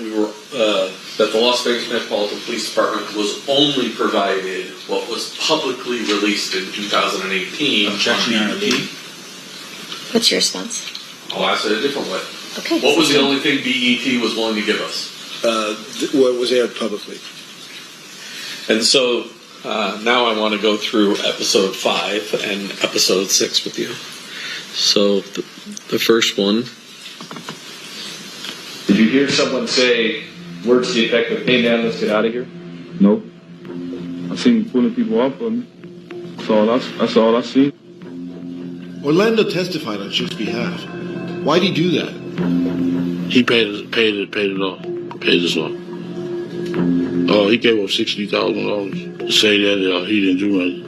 that the Las Vegas Metropolitan Police Department was only provided what was publicly released in 2018? Objection, Your Honor. What's your response? I'll ask it a different way. Okay. What was the only thing BET was willing to give us? What was aired publicly. And so now I want to go through episode 5 and episode 6 with you. So the first one. Did you hear someone say words to the effect of, "Hey man, let's get out of here"? Nope. I seen pulling people off of me. That's all I seen. Orlando testified on Shook's behalf. Why'd he do that? He paid us off. He gave up $60,000 to say that he didn't do nothing.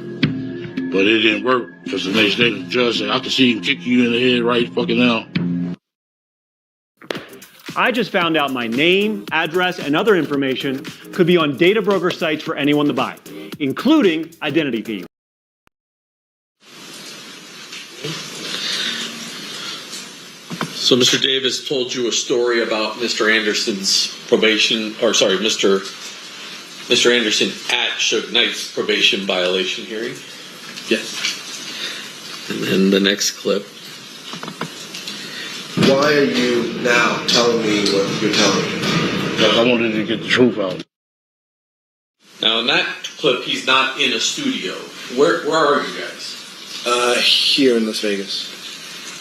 But it didn't work because the next day the judge said, "I can see him kick you in the head right fucking now." I just found out my name, address, and other information could be on data broker sites for anyone to buy, including identity thieves. So Mr. Davis told you a story about Mr. Anderson's probation, Mr. Anderson at Suge Knight's probation violation hearing? Yes. And then the next clip. Why are you now telling me what you're telling me? Because I wanted to get the truth out. Now in that clip, he's not in a studio. Where are you guys? Here in Las Vegas.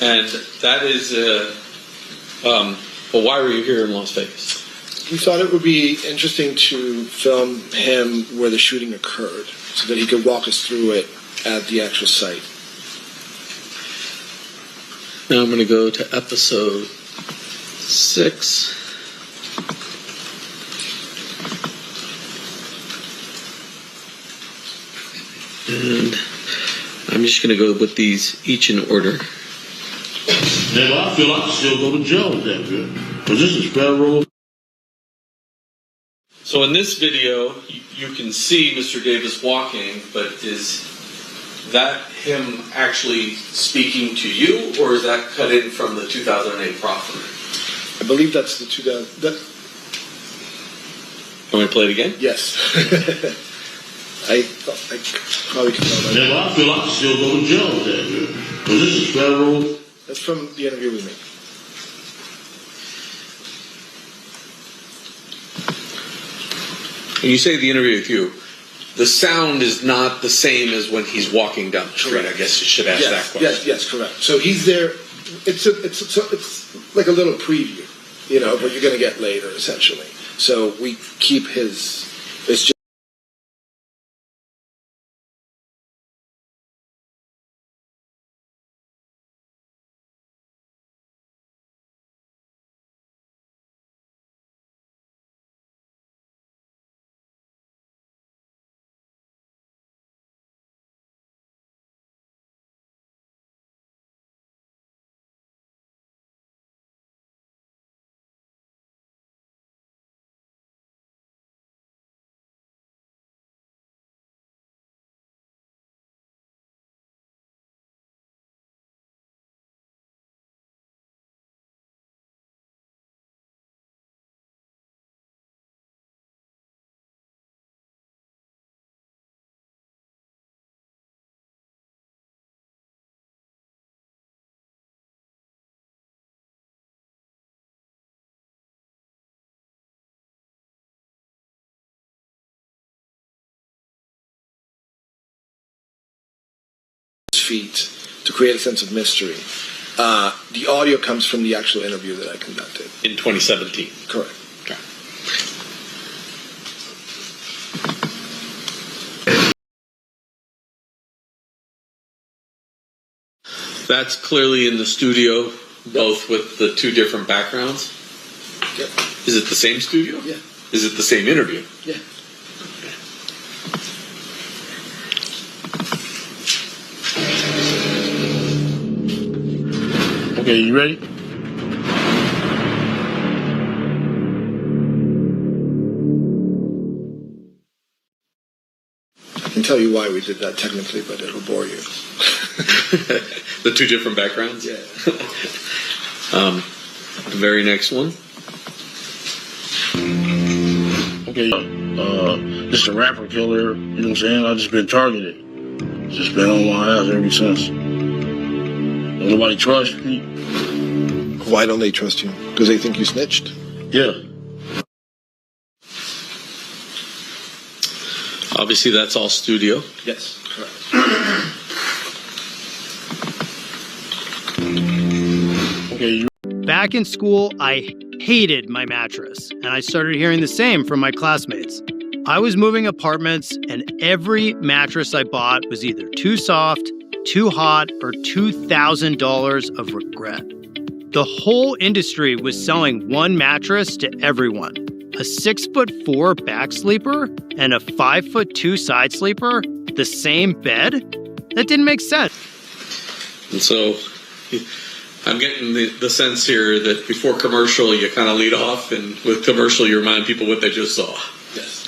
And that is, well, why were you here in Las Vegas? we thought it would be interesting to film him where the shooting occurred so that he could walk us through it at the actual site. Now I'm going to go to episode 6. And I'm just going to go with these each in order. Yeah, but I feel I can still go to jail with that, good. Because this is federal. So in this video, you can see Mr. Davis walking, but is that him actually speaking to you, or is that cut in from the 2008 proffer? I believe that's the 2000. Want me to play it again? Yes. I probably can tell that. Yeah, but I feel I can still go to jail with that, good. Because this is federal. That's from the interview with me. When you say the interview with you, the sound is not the same as when he's walking down the street. Correct. I guess you should ask that question. Yes, correct. So he's there. It's like a little preview, of what you're going to get later, essentially. So we keep his. It's just. Feet to create a sense of mystery. The audio comes from the actual interview that I conducted in 2017. Correct. Okay. That's clearly in the studio, both with the two different backgrounds. Yep. Is it the same studio? Yeah. Is it the same interview? Yeah. Okay, you ready? I can tell you why we did that technically, but it'll bore you. The two different backgrounds? Yeah. The very next one. Okay, just a rapper killer, you know what I'm saying? I've just been targeted. Just been on my ass ever since. Nobody trusts me. Why don't they trust you? Because they think you snitched? Yeah. Obviously, that's all studio. Yes, correct. Okay. Back in school, I hated my mattress, and I started hearing the same from my classmates. I was moving apartments, and every mattress I bought was either too soft, too hot, or $2,000 of regret. The whole industry was selling one mattress to everyone. A 6'4" back sleeper and a 5'2" side sleeper, the same bed? That didn't make sense. And so I'm getting the sense here that before commercial, you kind of lead off, and with commercial, you remind people what they just saw. Yes.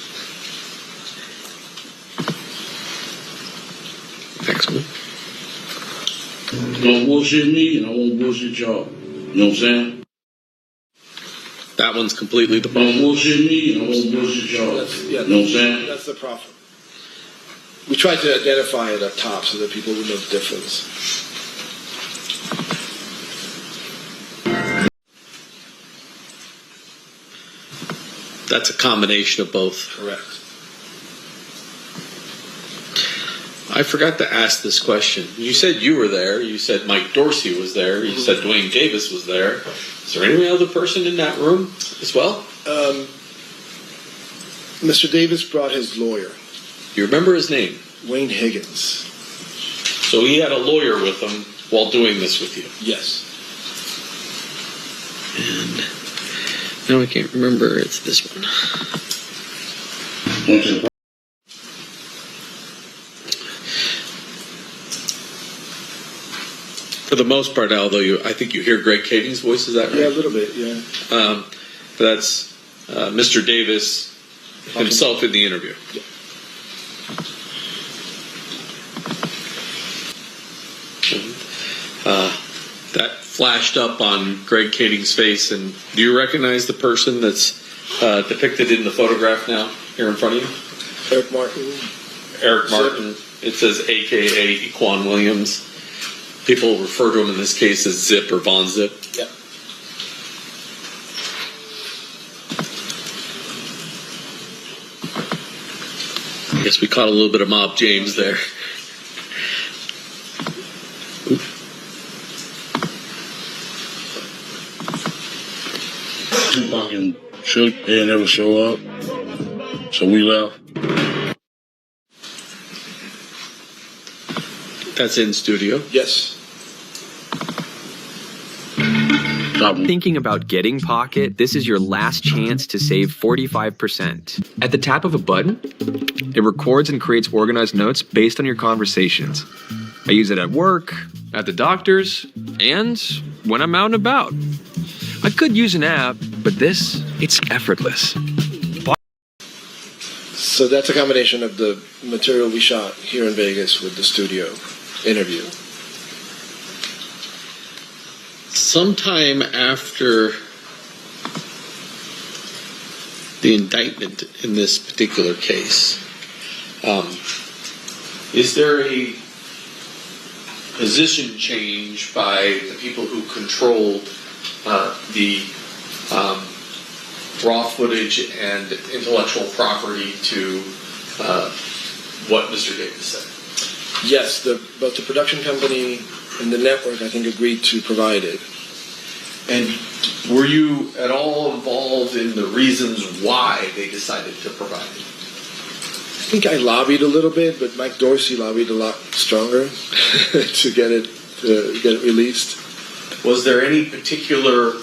Next one. Don't bullshit me, and I won't bullshit y'all. You know what I'm saying? That one's completely the problem. Don't bullshit me, and I won't bullshit y'all. You know what I'm saying? That's the problem. We tried to identify it up top so that people would know the difference. That's a combination of both. Correct. I forgot to ask this question. You said you were there. You said Mike Dorsey was there. You said Dwayne Davis was there. Is there any other person in that room as well? Mr. Davis brought his lawyer. You remember his name? Wayne Higgins. So he had a lawyer with him while doing this with you? Yes. And now I can't remember. It's this one. For the most part, Aldo, I think you hear Greg Kading's voice. Is that right? Yeah, a little bit, yeah. But that's Mr. Davis himself in the interview. Yeah. That flashed up on Greg Kading's face. And do you recognize the person that's depicted in the photograph now here in front of you? Eric Martin. Eric Martin. It says AKA Equan Williams. People refer to him in this case as Zip or Von Zip. Yeah. I guess we caught a little bit of Mob James there. Tupac and Shook, they didn't ever show up, so we left. That's in studio. Yes. Thinking about getting Pocket, this is your last chance to save 45%. At the tap of a button, it records and creates organized notes based on your conversations. I use it at work, at the doctor's, and when I'm out and about. I could use an app, but it's effortless. So that's a combination of the material we shot here in Vegas with the studio interview. Sometime after the indictment in this particular case, is there a position change by the people who controlled the raw footage and intellectual property to what Mr. Davis said? Yes, both the production company and the network, I think, agreed to provide it. And were you at all involved in the reasons why they decided to provide it? I think I lobbied a little bit, but Mike Dorsey lobbied a lot stronger to get it released. Was there any particular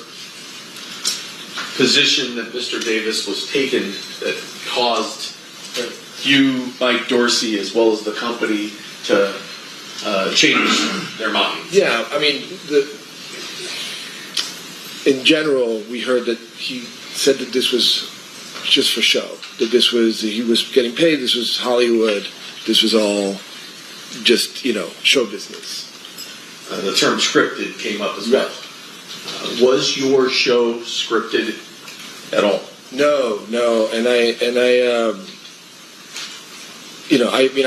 position that Mr. Davis was taken that caused you, Mike Dorsey, as well as the company to change their minds? Yeah, I mean, in general, we heard that he said that this was just for show, that he was getting paid, this was Hollywood, this was all just, show business. The term scripted came up as well. Was your show scripted at all? No, and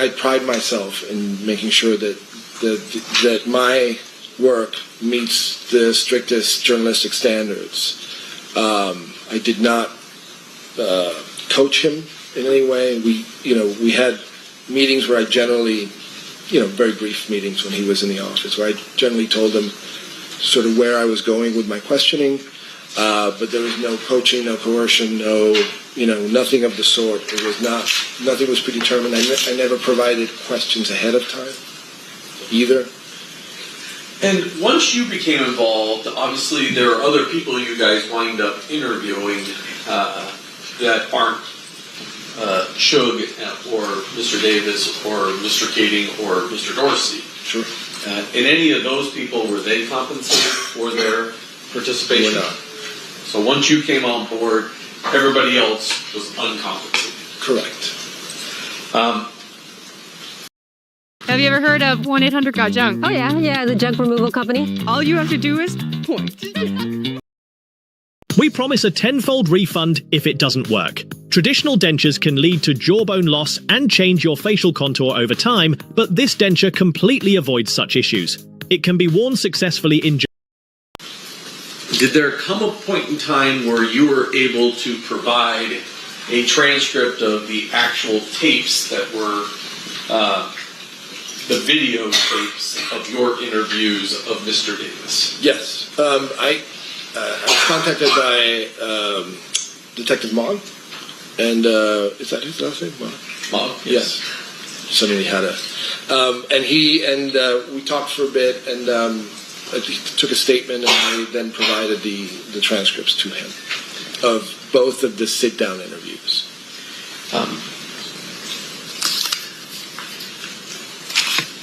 I pride myself in making sure that my work meets the strictest journalistic standards. I did not coach him in any way. We had meetings where I generally, very brief meetings when he was in the office, where I generally told him sort of where I was going with my questioning, but there was no coaching, no coercion, nothing of the sort. It was nothing was predetermined. I never provided questions ahead of time either. And once you became involved, obviously there are other people you guys wind up interviewing that aren't Shug or Mr. Davis or Mr. Kading or Mr. Dorsey. Sure. And any of those people, were they compensated for their participation? Were not. So once you came on board, everybody else was uncompensated. Correct. Have you ever heard of 1-800-GOT-JUNK? Oh, yeah, the junk removal company. All you have to do is point. We promise a tenfold refund if it doesn't work. Traditional dentures can lead to jawbone loss and change your facial contour over time, but this denture completely avoids such issues. It can be worn successfully in. Did there come a point in time where you were able to provide a transcript of the actual tapes that were the video tapes of your interviews of Mr. Davis? Yes. I was contacted by Detective Mogg, and is that his last name? Mogg, yes. Suddenly had a, and we talked for a bit, and he took a statement, and I then provided the transcripts to him of both of the sit-down interviews.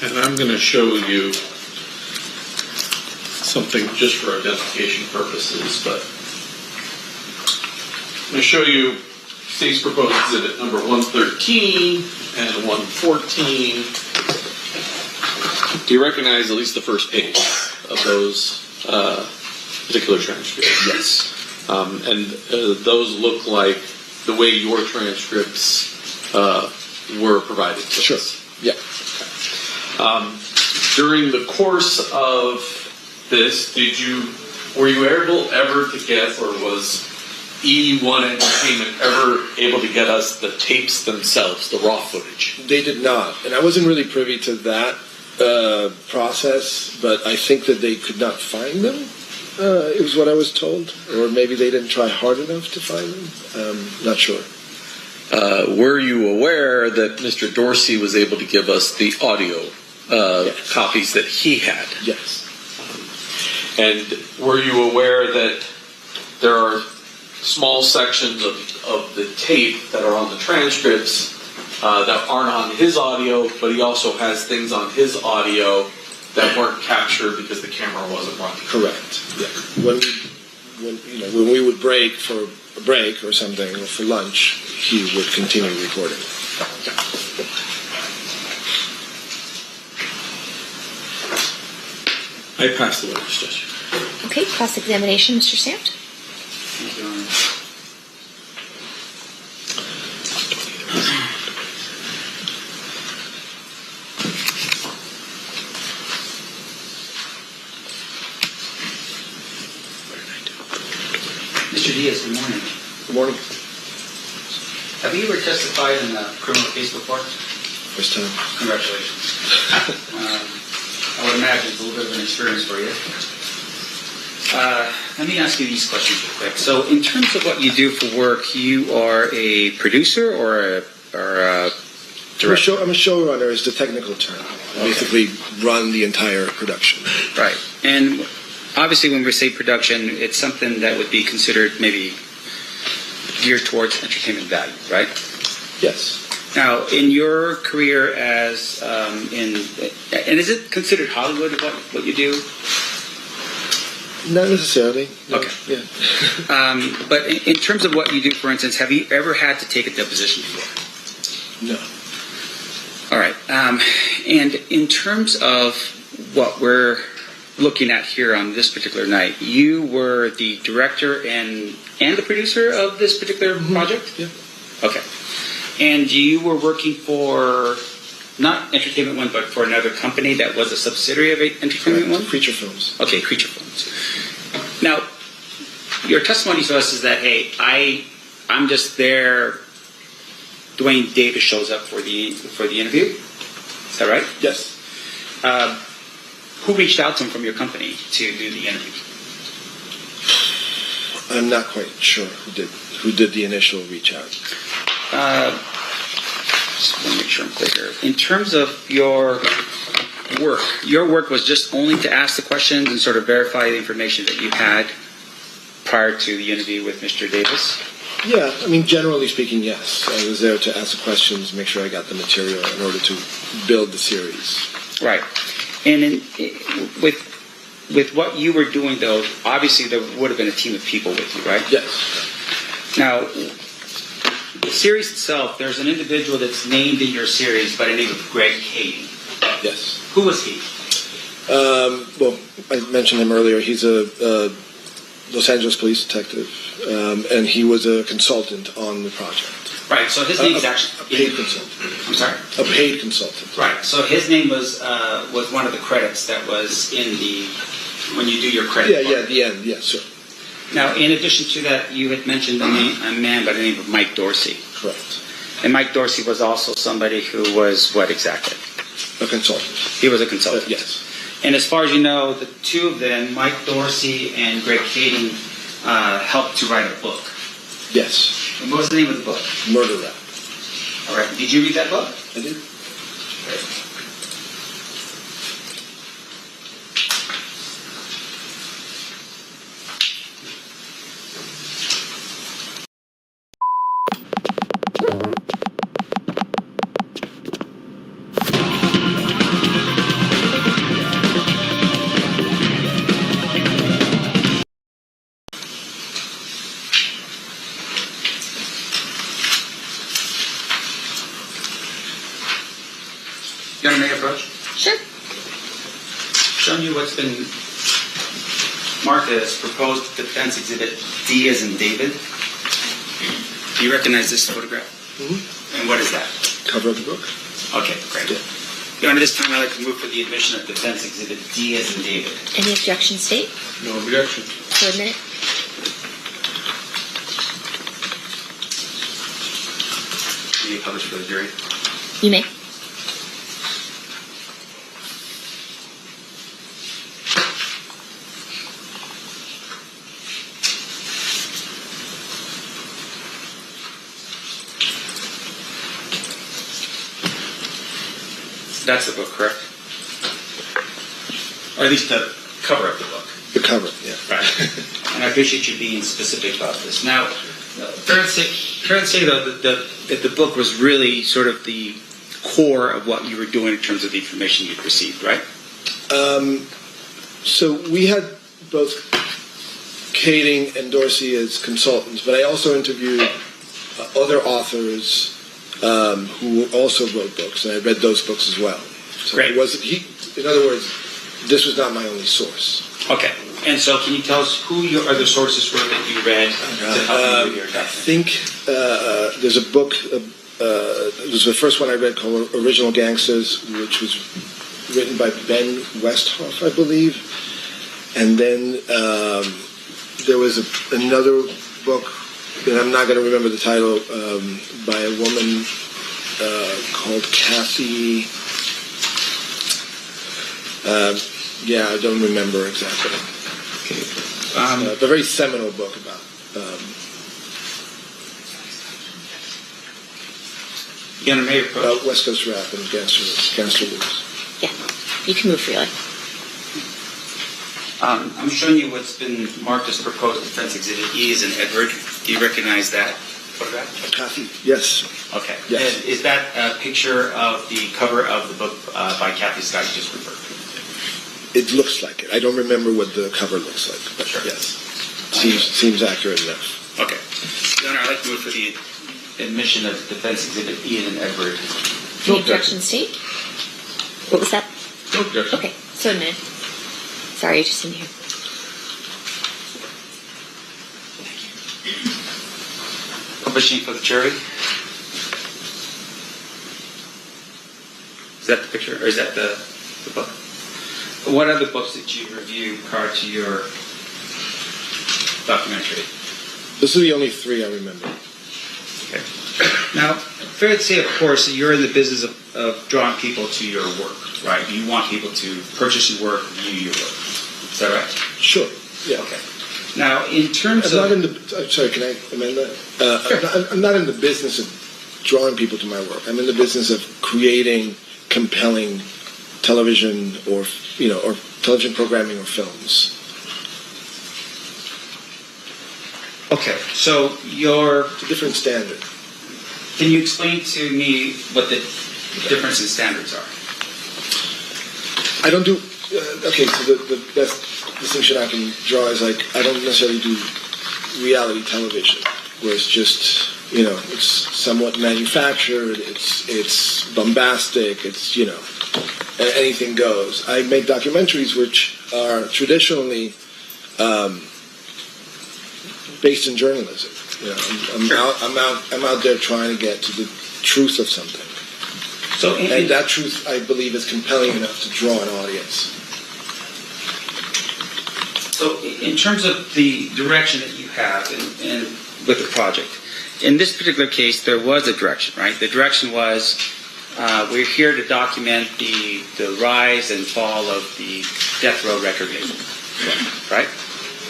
And I'm going to show you something just for identification purposes, but I'm going to show you State's Proposed Exhibit number 113 and 114. Do you recognize at least the first page of those particular transcripts? Yes. And those look like the way your transcripts were provided to us. Yeah. During the course of this, were you ever to get, or was E1 Entertainment ever able to get us the tapes themselves, the raw footage? They did not, and I wasn't really privy to that process, but I think that they could not find them. It was what I was told, or maybe they didn't try hard enough to find them. Not sure. Were you aware that Mr. Dorsey was able to give us the audio copies that he had? Yes. And were you aware that there are small sections of the tape that are on the transcripts that aren't on his audio, but he also has things on his audio that weren't captured because the camera wasn't running? Correct. Yeah. When we would break for a break or something, or for lunch, he would continue recording. I passed the witness, Judge. Okay, cross-examination, Mr. Sant. Thank you, Your Honor. Mr. Diaz, good morning. Good morning. Have you ever testified in a criminal case before? First time. Congratulations. I would imagine it's a little bit of an experience for you. Let me ask you these questions real quick. So, in terms of what you do for work, you are a producer or a director? I'm a showrunner, is the technical term. I basically run the entire production. Right. And obviously, when we say production, it's something that would be considered maybe geared towards entertainment value, right? Yes. Now, in your career as and is it considered Hollywood what you do? Not necessarily. No. Okay. Yeah. But in terms of what you do, for instance, have you ever had to take a deposition before? No. All right. And in terms of what we're looking at here on this particular night, you were the director and the producer of this particular project? Yeah. Okay. And you were working for, not Entertainment One, but for another company that was a subsidiary of Entertainment One? Creature Films. Okay, Creature Films. Now, your testimony to us is that, hey, I'm just there. Dwayne Davis shows up for the interview. Is that right? Yes. Who reached out to him from your company to do the interview? I'm not quite sure who did the initial reach out. Just want to make sure I'm clear here. In terms of your work was just only to ask the questions and sort of verify the information that you had prior to the interview with Mr. Davis? Yeah, I mean, generally speaking, yes. I was there to ask the questions, make sure I got the material in order to build the series. Right. And with what you were doing, though, obviously there would have been a team of people with you, right? Yes. Now, the series itself, there's an individual that's named in your series by the name of Greg Kading. Yes. Who was he? Well, I mentioned him earlier. He's a Los Angeles police detective, and he was a consultant on the project. Right, so his name's actually... A paid consultant. I'm sorry? A paid consultant. Right, so his name was one of the credits that was in when you do your credit Yeah, part. at the end, yes, sir. Now, in addition to that, you had mentioned a man by the name of Mike Dorsey. Correct. And Mike Dorsey was also somebody who was what exactly? A consultant. He was a consultant. Yes. And as far as you know, the two of them, Mike Dorsey and Greg Kading, helped to write a book. Yes. And what was the name of the book? Murder Rap. All right. Did you read that book? I did. You want to make an approach? Sure. Showing you what's been marked as proposed defense exhibit D as in David. Do you recognize this photograph? Mm-hmm. And what is that? Cover of the book. Okay, great. Your Honor, this time I'd like to move for the admission of defense exhibit D as in David. Any objection, State? No objection. So admit it. Can you publish for the jury? You may. That's the book, correct? Or at least the cover of the book. The cover, yeah. Right. And I appreciate you being specific about this. Now, fair to say though, that the book was really sort of the core of what you were doing in terms of the information you'd received, right? So we had both Kading and Dorsey as consultants, but I also interviewed other authors who also wrote books, and I read those books as well. So Great. it wasn't in other words, this was not my only source. Okay. And so can you tell us who your other sources were that you read to help you with your document? I think there's a book, it was the first one I read called Original Gangsters, which was written by Ben Westhoff, I believe. And then there was another book, and I'm not going to remember the title, by a woman called Kathy. Yeah, I don't remember exactly. Okay. A very seminal book about. About West Coast rap and gangster blues. Yeah, you can move freely. I'm showing you what's been marked as proposed defense exhibit E as in Edward. Do you recognize that photograph? Kathy, yes. Okay. Yes. And is that a picture of the cover of the book by Kathy Scott you just referred to? It looks like it. I don't remember what the cover looks like, but sure. Yes. Seems accurate enough. Okay. Your Honor, I'd like to move for the admission of defense exhibit E as in Edward. Any objection, State? What was that? No objection. Okay, so admitted. Sorry, I just didn't hear. Publishing for the jury. Is that the picture, or is that the book? What other books did you review prior to your documentary? This is the only three I remember. Okay. Now, fair to say, of course, that you're in the business of drawing people to your work, right? You want people to purchase your work, view your work. Is that right? Sure. Yeah. Okay. Now, in terms I'm not in the. Sorry, can I amend that? Sure. I'm not in the business of drawing people to my work. I'm in the business of creating compelling television or television programming or films. Okay, so it's a different standard. Can you explain to me what the difference in standards are? I don't do. Okay, so the best distinction I can draw is like I don't necessarily do reality television, where it's just it's somewhat manufactured, it's bombastic, it's anything goes. I make documentaries which are traditionally based in journalism. I'm out there trying to get to the truth of something. And that truth, I believe, is compelling enough to draw an audience. So in terms of the direction that you have in with the project, in this particular case, there was a direction, right? The direction was we're here to document the rise and fall of the death row record label, right?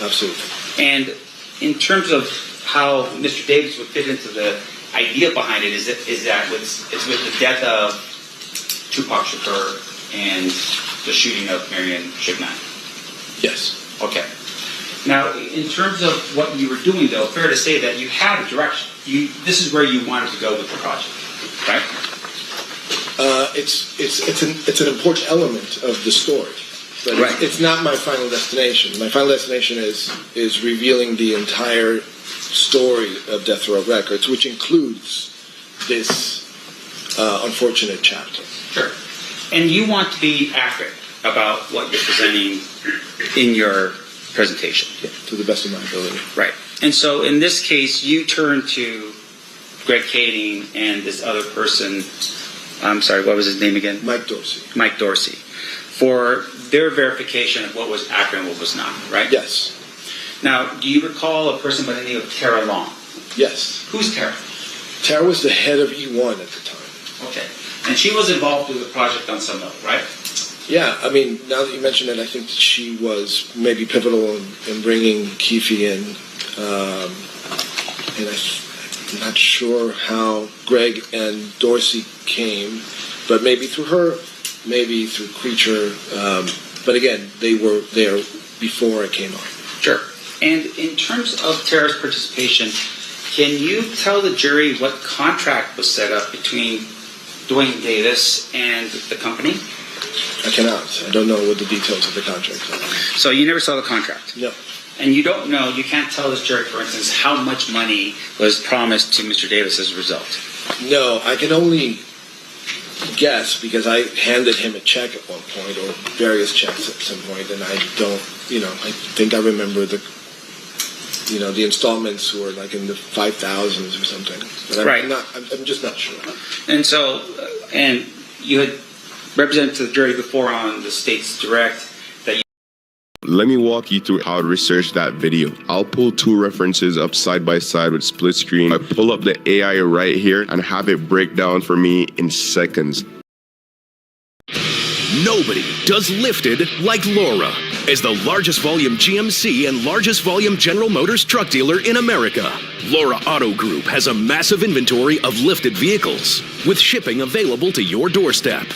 Absolutely. And in terms of how Mr. Davis would fit into the idea behind it, is that it's with the death of Tupac Shakur and the shooting of Marion Shignan? Yes. Okay. Now, in terms of what you were doing, though, fair to say that you had a direction. This is where you wanted to go with the project, right? It's an important element of the story, but right. It's not my final destination. My final destination is revealing the entire story of Death Row Records, which includes this unfortunate chapter. Sure. And you want to be accurate about what you're presenting in your presentation. Yeah, to the best of my ability. Right. And so in this case, you turn to Greg Kading and this other person, I'm sorry, what was his name again? Mike Dorsey. Mike Dorsey, for their verification of what was accurate and what was not, right? Yes. Now, do you recall a person by the name of Tara Long? Yes. Who's Tara? Tara was the head of E1 at the time. Okay. And she was involved with the project on some level, right? Yeah, I mean, now that you mention it, I think she was maybe pivotal in bringing Keefe in. And I'm not sure how Greg and Dorsey came, but maybe through her, maybe through Creature. But again, they were there before it came on. Sure. And in terms of Tara's participation, can you tell the jury what contract was set up between Dwayne Davis and the company? I cannot. I don't know what the details of the contract are. So you never saw the contract? No. And you don't know, you can't tell this jury, for instance, how much money was promised to Mr. Davis as a result? No, I can only guess because I handed him a check at one point, or various checks at some point, and I don't, I think I remember the installments were like in the 5,000s or something. But right. I'm just not sure. And so, and you had represented to the jury before on the State's Direct that you... Let me walk you through how to research that video. I'll pull two references up side by side with split screen. I pull up the AI right here and have it break down for me in seconds. Nobody does lifted like Laura. As the largest volume GMC and largest volume General Motors truck dealer in America, Laura Auto Group has a massive inventory of lifted vehicles with shipping available to your doorstep.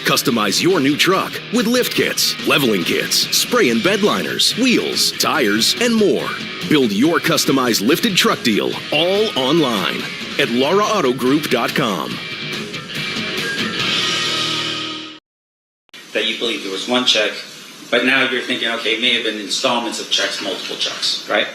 Customize your new truck with lift kits, leveling kits, spray and bed liners, wheels, tires, and more. Build your customized lifted truck deal all online at lauraautogroup.com. That you believe there was one check, but now you're thinking, okay, it may have been installments of checks, multiple checks, right?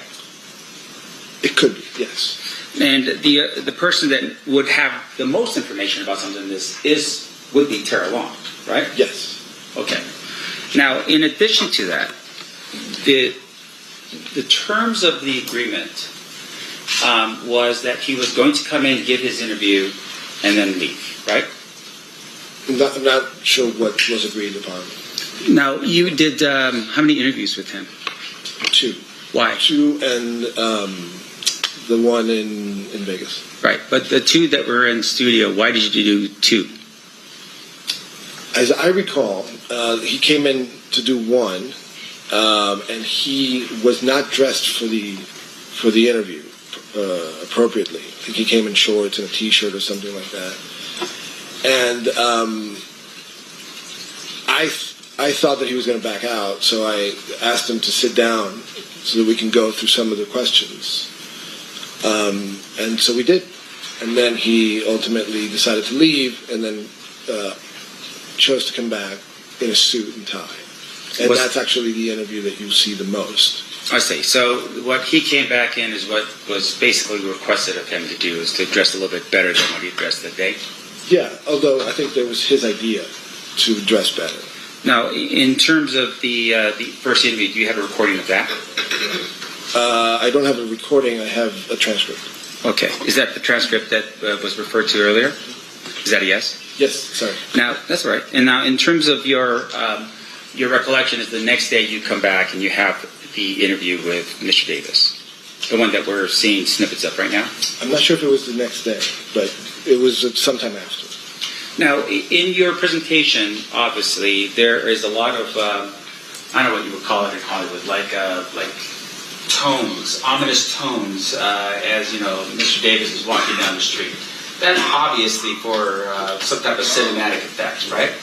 It could be, yes. And the person that would have the most information about something like this would be Tara Long, right? Yes. Okay. Now, in addition to that, the terms of the agreement was that he was going to come in, give his interview, and then leave, right? I'm not sure what was agreed upon. Now, you did how many interviews with him? 2. Why? 2 and the one in Vegas. Right, but the 2 that were in studio, why did you do 2? As I recall, he came in to do 1, and he was not dressed for the interview appropriately. I think he came in shorts and a T-shirt or something like that. And I thought that he was going to back out, so I asked him to sit down so that we can go through some of the questions. And so we did. And then he ultimately decided to leave, and then chose to come back in a suit and tie. And that's actually the interview that you see the most. I see. So what he came back in is what was basically requested of him to do, is to dress a little bit better than what he dressed that day? Yeah, although I think that was his idea to dress better. Now, in terms of the first interview, do you have a recording of that? I don't have a recording. I have a transcript. Okay. Is that the transcript that was referred to earlier? Is that a yes? Yes, sorry. Now, that's all right. And now, in terms of your recollection, is the next day you come back and you have the interview with Mr. Davis, the one that we're seeing snippets of right now? I'm not sure if it was the next day, but it was sometime after. Now, in your presentation, obviously, there is a lot of, I don't know what you would call it in Hollywood, like tones, ominous tones, as you know, Mr. Davis is walking down the street. That's obviously for some type of cinematic effect, right?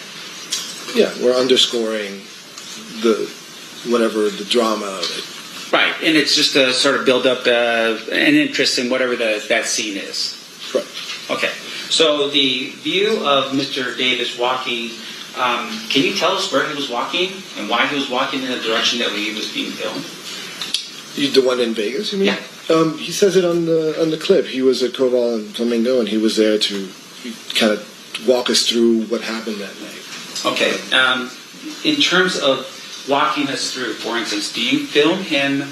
Yeah, we're underscoring the drama of it. Right, and it's just to sort of build up an interest in whatever that scene is. Right. Okay, so the view of Mr. Davis walking, can you tell us where he was walking and why he was walking in the direction that he was being filmed? The one in Vegas, you mean? Yeah. He says it on the clip. He was at Koval and Flamingo, and he was there to kind of walk us through what happened that night. Okay. In terms of walking us through, for instance, do you film him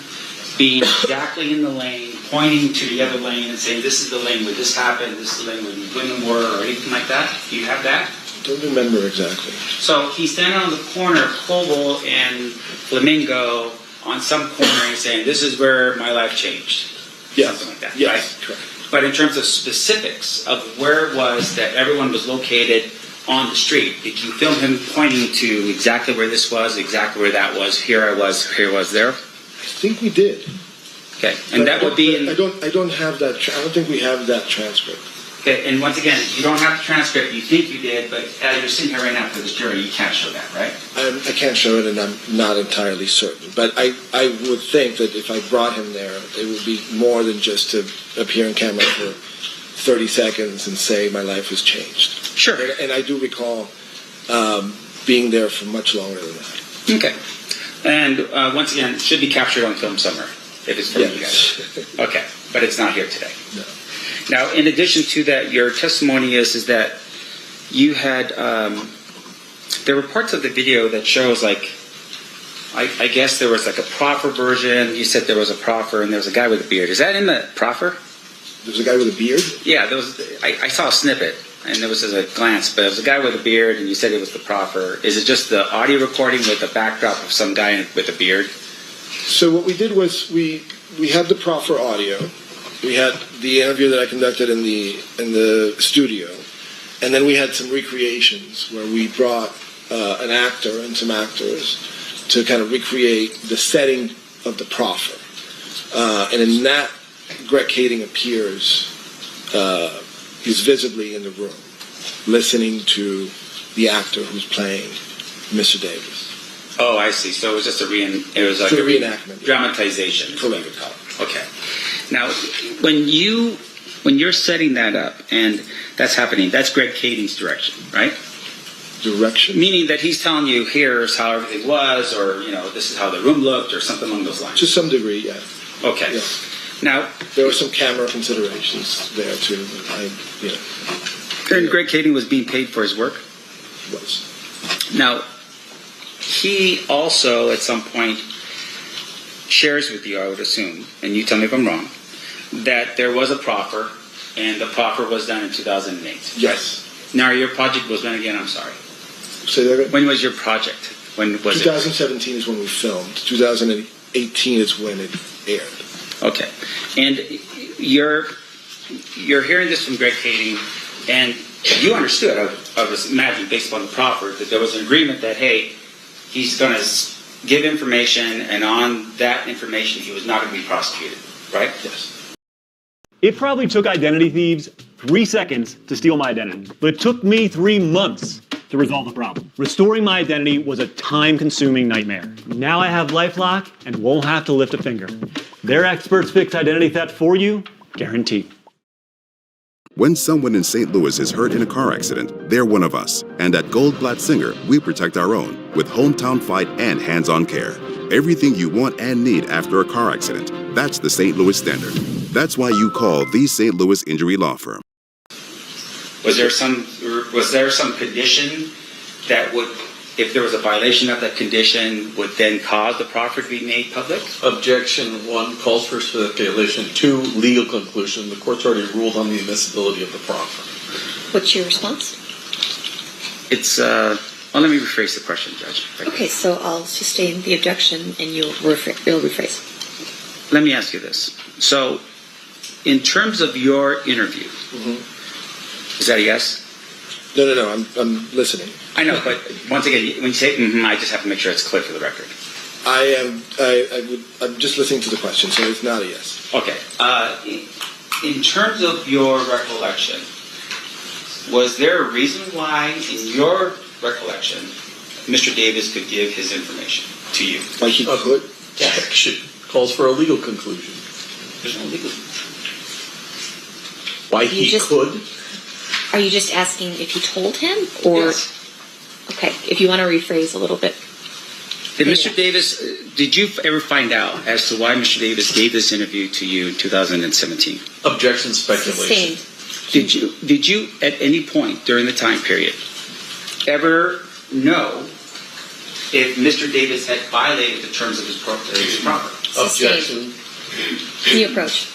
being exactly in the lane, pointing to the other lane and saying, this is the lane where this happened, this is the lane where the women were, or anything like that? Do you have that? Don't remember exactly. So he's standing on the corner of Koval and Flamingo on some corner and saying, this is where my life changed. Yeah. Something like that, yes, right? correct. But in terms of specifics of where it was that everyone was located on the street, did you film him pointing to exactly where this was, exactly where that was, here I was there? I think we did. Okay, and that would be in... I don't have that. I don't think we have that transcript. Okay, and once again, you don't have the transcript. You think you did, but as you're sitting here right now for this jury, you can't show that, right? I can't show it, and I'm not entirely certain. But I would think that if I brought him there, it would be more than just to appear on camera for 30 seconds and say my life has changed. Sure. And I do recall being there for much longer than that. Okay. And once again, it should be captured on film somewhere, if it's for you guys. Okay, but it's not here today. No. Now, in addition to that, your testimony is that you had, there were parts of the video that shows like, I guess there was like a proffer version. You said there was a proffer and there was a guy with a beard. Is that in the proffer? There was a guy with a beard? Yeah, there was. I saw a snippet and there was a glance, but it was a guy with a beard and you said it was the proffer. Is it just the audio recording with the backdrop of some guy with a beard? So what we did was we had the proffer audio. We had the interview that I conducted in the studio, and then we had some recreations where we brought an actor and some actors to kind of recreate the setting of the proffer. And in that, Greg Kading appears. He's visibly in the room, listening to the actor who's playing Mr. Davis. Oh, I see. So it was just a reenactment, dramatization. Is what you would call it. Okay. Now, when you're setting that up and that's happening, that's Greg Kading's direction, right? Direction? Meaning that he's telling you, here's how everything was, or, this is how the room looked, or something along those lines. To some degree, yeah. Okay. Yeah. Now, there were some camera considerations there, too. And Greg Kading was being paid for his work? Was. Now, he also, at some point, shares with you, I would assume, and you tell me if I'm wrong, that there was a proffer, and the proffer was done in 2008. Yes. Right? Now, your project was when again? I'm sorry. Say that again? When was your project? When was 2017 is when we filmed. 2018 is when it aired. Okay. And you're hearing this from Greg Kading, and you understood, I was imagining, based upon the proffer, that there was an agreement that, hey, he's going to give information, and on that information, he was not going to be prosecuted, right? Yes. It probably took identity thieves 3 seconds to steal my identity, but it took me 3 months to resolve the problem. Restoring my identity was a time-consuming nightmare. Now I have LifeLock and won't have to lift a finger. Their experts fix identity theft for you, guaranteed. When someone in St. Louis is hurt in a car accident, they're one of us. And at Goldblatt Singer, we protect our own with hometown fight and hands-on care. Everything you want and need after a car accident. That's the St. Louis standard. That's why you call the St. Louis Injury Law Firm. Was there some condition that would, if there was a violation of that condition, would then cause the proffer to be made public? Objection 1 calls for speculation. 2, legal conclusion. The court's already ruled on the admissibility of the proffer. What's your response? It's, well, let me rephrase the question, Judge. Okay, so I'll sustain the objection and you'll rephrase. Let me ask you this. So, in terms of your interview, is that a yes? No, I'm listening. I know, but once again, when you say I just have to make sure it's clear for the record. I'm just listening to the question, so it's not a yes. Okay. In terms of your recollection, was there a reason why, in your recollection, Mr. Davis could give his information to you? Like he could? Action calls for a legal conclusion. There's no legal. Why he could? Are you just asking if he told him, or Yes. okay? If you want to rephrase a little bit. Did Mr. Davis, did you ever find out as to why Mr. Davis gave this interview to you in 2017? Objection, speculation. Sustained. Did you at any point during the time period ever know if Mr. Davis had violated the terms of his property? Objection. New approach.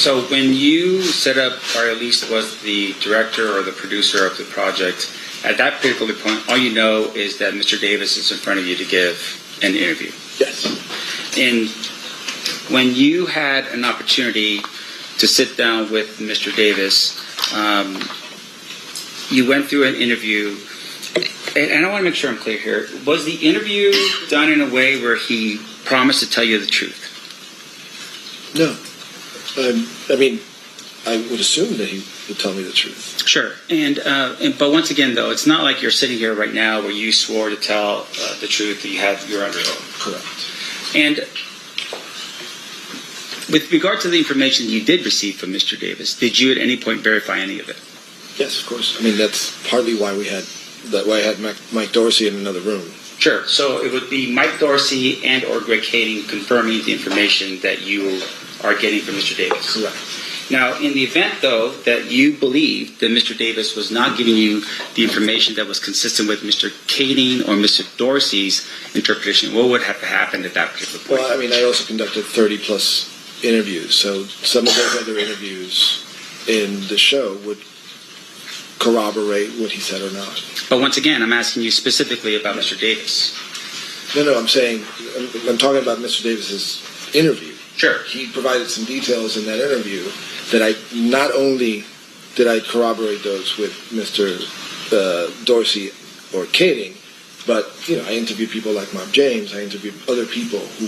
So when you set up, or at least was the director or the producer of the project, at that particular point, all you know is that Mr. Davis is in front of you to give an interview. Yes. And when you had an opportunity to sit down with Mr. Davis, you went through an interview, and I want to make sure I'm clear here. Was the interview done in a way where he promised to tell you the truth? No. I mean, I would assume that he would tell me the truth. Sure. But once again, though, it's not like you're sitting here right now where you swore to tell the truth that you're under oath. Correct. And with regard to the information you did receive from Mr. Davis, did you at any point verify any of it? Yes, of course. I mean, that's partly why I had Mike Dorsey in another room. Sure. So it would be Mike Dorsey and or Greg Kading confirming the information that you are getting from Mr. Davis. Correct. Now, in the event, though, that you believe that Mr. Davis was not giving you the information that was consistent with Mr. Kading or Mr. Dorsey's interpretation, what would have to happen at that particular point? Well, I mean, I also conducted 30-plus interviews, so some of those other interviews in the show would corroborate what he said or not. But once again, I'm asking you specifically about Mr. Davis. No, I'm saying, I'm talking about Mr. Davis's interview. Sure. He provided some details in that interview that I not only did I corroborate those with Mr. Dorsey or Kading, but I interviewed people like Mob James. I interviewed other people who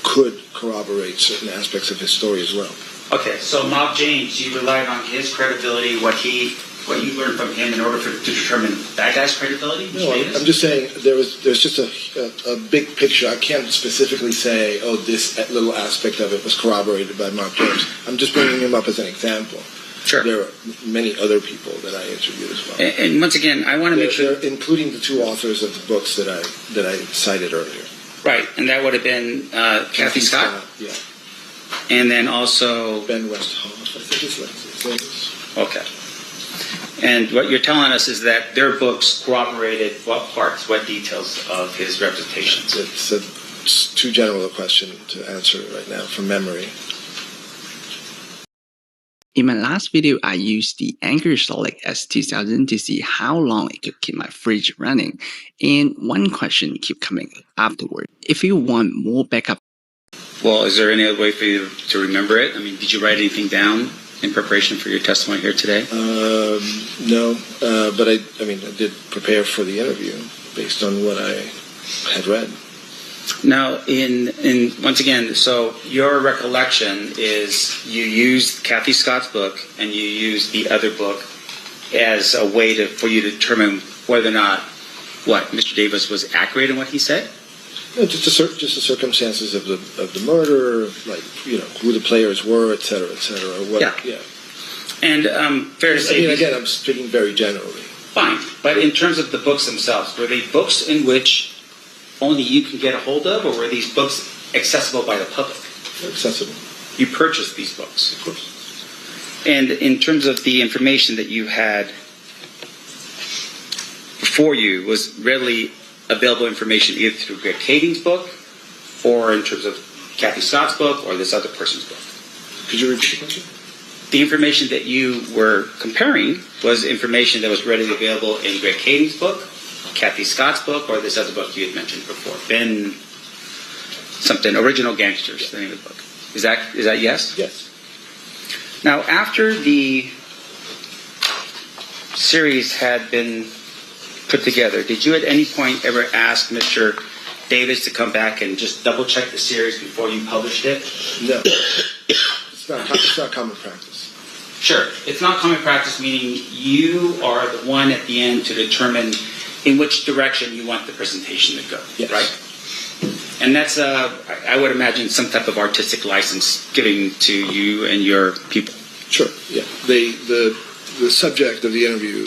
could corroborate certain aspects of his story as well. Okay, so Mob James, you relied on his credibility, what you learned from him in order to determine that guy's credibility? No, I'm just saying there's just a big picture. I can't specifically say, this little aspect of it was corroborated by Mark James. I'm just bringing him up as an example. Sure. There are many other people that I interviewed as well. And once again, I want to make sure, including the two authors of the books that I cited earlier. Right, and that would have been Kathy Scott. Yeah. And then also Ben Westhoff, I think his name is. Okay. And what you're telling us is that their books corroborated what parts, what details of his representations? It's too general a question to answer right now from memory. In my last video, I used the Anchor Select S2000 to see how long it could keep my fridge running. And one question kept coming afterward. If you want more backup. Well, is there any other way for you to remember it? I mean, did you write anything down in preparation for your testimony here today? No, but I did prepare for the interview based on what I had read. Now, in once again, so your recollection is you used Kathy Scott's book and you used the other book as a way for you to determine whether or not Mr. Davis was accurate in what he said. No, just the circumstances of the murder, like who the players were, et cetera, et cetera. Yeah. And fair to say, again, I'm speaking very generally. Fine, but in terms of the books themselves, were they books in which only you can get a hold of, or were these books accessible by the public? Accessible. You purchased these books? Of course. And in terms of the information that you had before you, was readily available information either through Greg Kading's book, or in terms of Kathy Scott's book, or this other person's book? Could you repeat the question? The information that you were comparing was information that was readily available in Greg Kading's book, Kathy Scott's book, or this other book you had mentioned before, Ben something, Original Gangsters, the name of the book. Is that yes? Yes. Now, after the series had been put together, did you at any point ever ask Mr. Davis to come back and just double check the series before you published it? No. It's not common practice. Sure. It's not common practice, meaning you are the one at the end to determine in which direction you want the presentation to go, yes. Right? And that's, I would imagine, some type of artistic license given to you and your people. Sure, yeah. The subject of the interview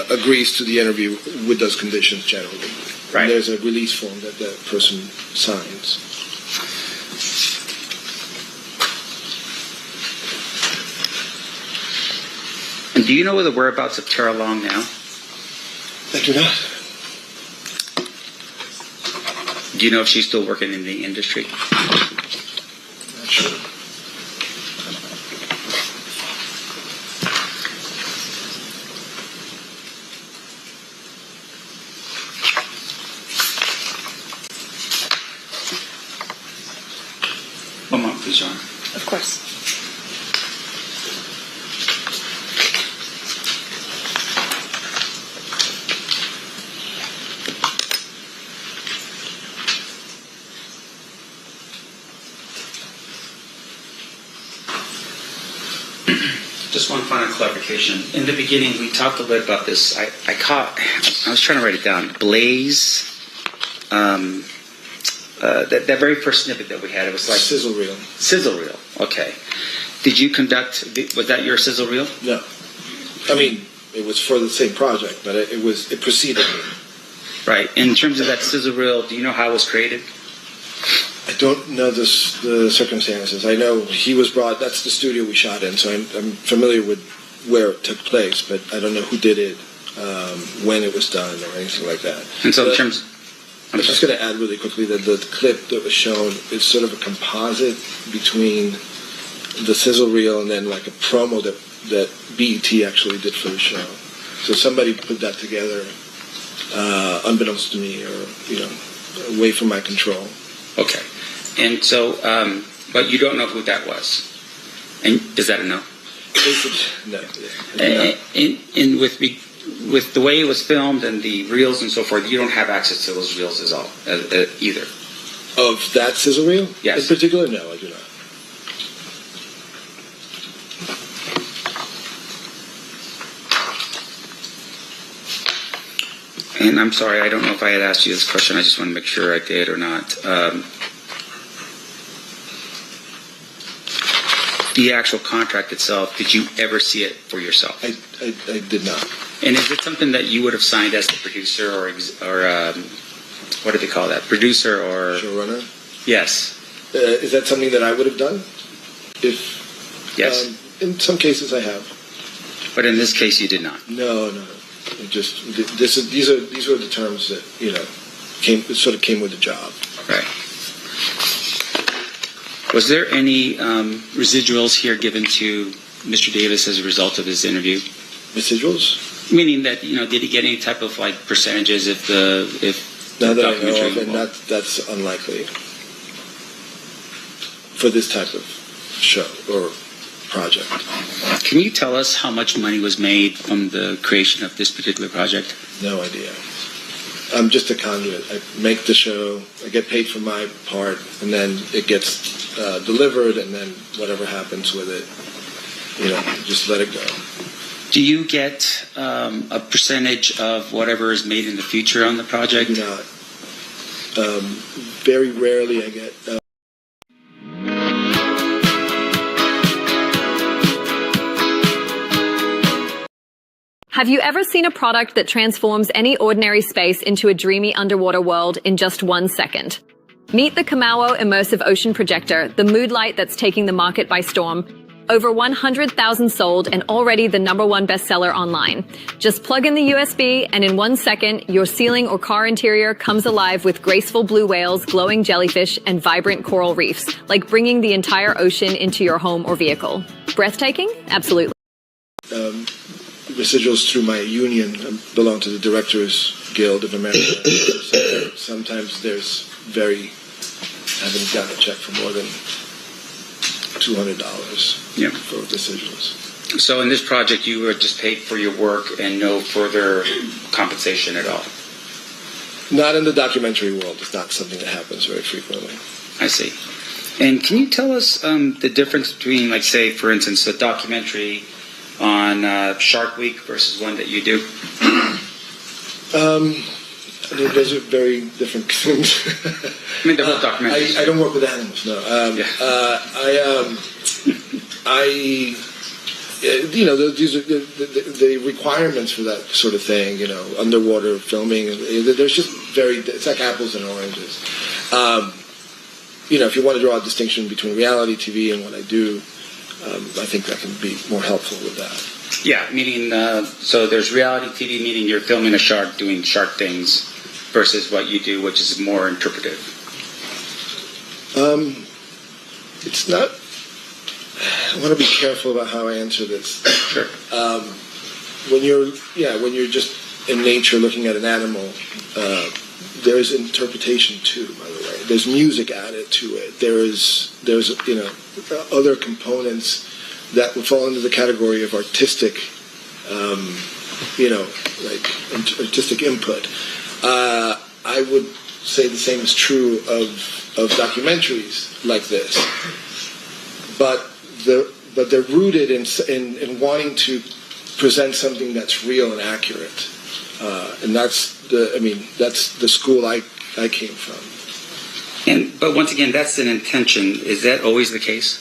agrees to the interview with those conditions generally. Right. And there's a release form that that person signs. And do you know the whereabouts of Tara Long now? I do not. Do you know if she's still working in the industry? Not sure. One moment, please, John. Of course. Just one final clarification. In the beginning, we talked a little bit about this. I was trying to write it down. Blaze, that very first snippet that we had, it was like... Sizzle reel. Sizzle reel, okay. Did you conduct, was that your sizzle reel? No. I mean, it was for the same project, but it preceded me. Right. In terms of that sizzle reel, do you know how it was created? I don't know the circumstances. I know he was brought, that's the studio we shot in, so I'm familiar with where it took place, but I don't know who did it, when it was done, or anything like that. And so in terms... I'm just going to add really quickly that the clip that was shown is sort of a composite between the sizzle reel and then like a promo that BET actually did for the show. So somebody put that together, unbeknownst to me, or, away from my control. Okay. And so, but you don't know who that was. And is that a no? No. And with the way it was filmed and the reels and so forth, you don't have access to those reels at all, either. Of that sizzle reel? Yes. In particular, no, I do not. And I'm sorry, I don't know if I had asked you this question. I just want to make sure I did or not. The actual contract itself, did you ever see it for yourself? I did not. And is it something that you would have signed as the producer or what do they call that? Producer or... Showrunner? Yes. Is that something that I would have done? Yes. In some cases, I have. But in this case, you did not. No. It just these were the terms that came with the job. Right. Was there any residuals here given to Mr. Davis as a result of his interview? Residuals? Meaning that did he get any type of percentages if the Now that I know documentary of, and that's unlikely for this type of show or project. Can you tell us how much money was made from the creation of this particular project? No idea. I'm just a conduit. I make the show, I get paid for my part, and then it gets delivered, and then whatever happens with it, just let it go. Do you get a percentage of whatever is made in the future on the project? Not. Very rarely I get... Have you ever seen a product that transforms any ordinary space into a dreamy underwater world in just 1 second? Meet the Kamau Immersive Ocean Projector, the mood light that's taking the market by storm. Over 100,000 sold and already the #1 bestseller online. Just plug in the USB and in 1 second, your ceiling or car interior comes alive with graceful blue whales, glowing jellyfish, and vibrant coral reefs, like bringing the entire ocean into your home or vehicle. Breathtaking? Absolutely. Residuals through my union. I belong to the Directors Guild of America. So sometimes I haven't gotten a check for more than $200 for residuals. So in this project, you were just paid for your work and no further compensation at all? Not in the documentary world. It's not something that happens very frequently. I see. And can you tell us the difference between, like, say, for instance, a documentary on Shark Week versus one that you do? Those are very different things. They're both documentaries. I don't work with animals. No. These are the requirements for that sort of thing. Underwater filming. There's just it's like apples and oranges. If you want to draw a distinction between reality TV and what I do, I think that can be more helpful with that. Yeah, meaning, so there's reality TV, meaning you're filming a shark doing shark things, versus what you do, which is more interpretive. It's not... I want to be careful about how I answer this. Sure. When you're just in nature looking at an animal, there's interpretation too, by the way. There's music added to it. There's other components that would fall into the category of artistic, artistic input. I would say the same is true of documentaries like this, but they're rooted in wanting to present something that's real and accurate, and that's the school I came from. But once again, that's an intention. Is that always the case?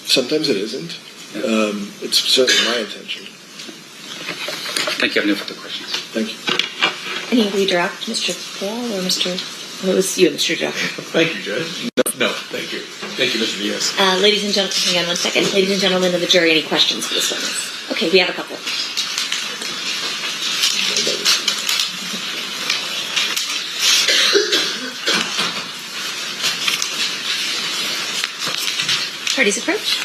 Sometimes it isn't. It's certainly my intention. Thank you. I have no further questions. Thank you. Any redirect, Mr. Paul or Mr. It was you, Mr. Director. Thank you, Judge. No, thank you. Thank you, Mr. Diaz. Ladies and gentlemen, hang on 1 second. Ladies and gentlemen of the jury, any questions for this witness? Okay, we have a couple. Parties approach.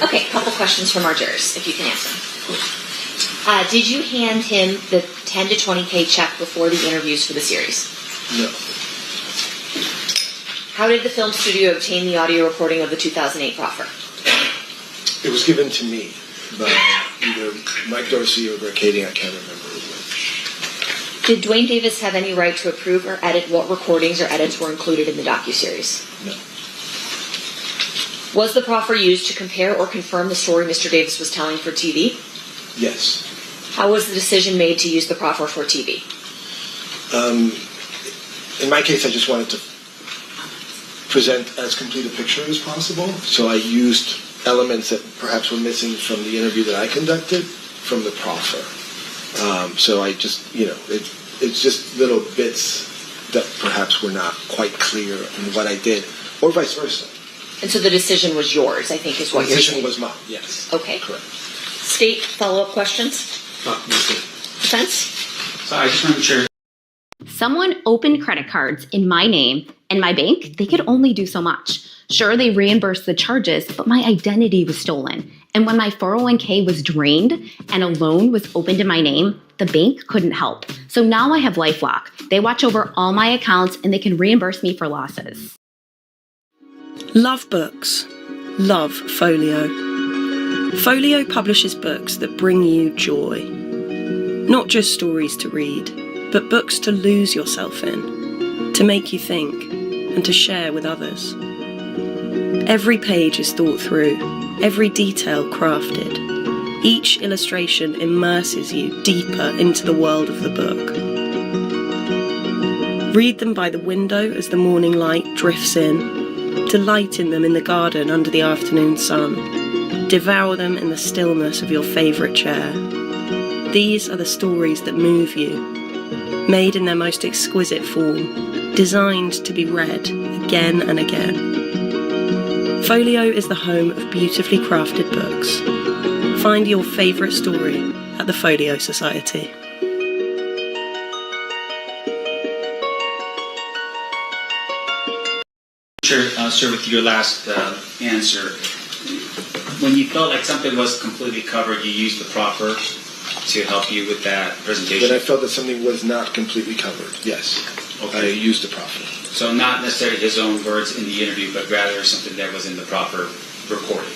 Okay, a couple questions from our jurors, if you can answer them. Did you hand him the 10 to 20K check before the interviews for the series? No. How did the film studio obtain the audio recording of the 2008 proffer? It was given to me by either Mike Dorsey or Greg Kading, I can't remember which. Did Dwayne Davis have any right to approve or edit what recordings or edits were included in the docuseries? No. Was the proffer used to compare or confirm the story Mr. Davis was telling for TV? Yes. How was the decision made to use the proffer for TV? In my case, I just wanted to present as complete a picture as possible, so I used elements that perhaps were missing from the interview that I conducted from the proffer. So I just, it's just little bits that perhaps were not quite clear in what I did, or vice versa. And so the decision was yours, I think is what you're saying. The decision was mine, yes. Okay. Correct. State follow-up questions? Defense? So I just want to make sure. Someone opened credit cards in my name and my bank, they could only do so much. Sure, they reimbursed the charges, but my identity was stolen. And when my 401k was drained and a loan was opened in my name, the bank couldn't help. So now I have LifeLock. They watch over all my accounts and they can reimburse me for losses. Love books. Love Folio. Folio publishes books that bring you joy. Not just stories to read, but books to lose yourself in, to make you think, and to share with others. Every page is thought through, every detail crafted. Each illustration immerses you deeper into the world of the book. Read them by the window as the morning light drifts in. Delight in them in the garden under the afternoon sun. Devour them in the stillness of your favourite chair. These are the stories that move you, made in their most exquisite form, designed to be read again and again. Folio is the home of beautifully crafted books. Find your favourite story at the Folio Society. Sir, with your last answer, when you felt like something was completely covered, you used the proffer to help you with that presentation? When I felt that something was not completely covered, yes. Okay. I used the proffer. So not necessarily his own words in the interview, but rather something that was in the proffer recording.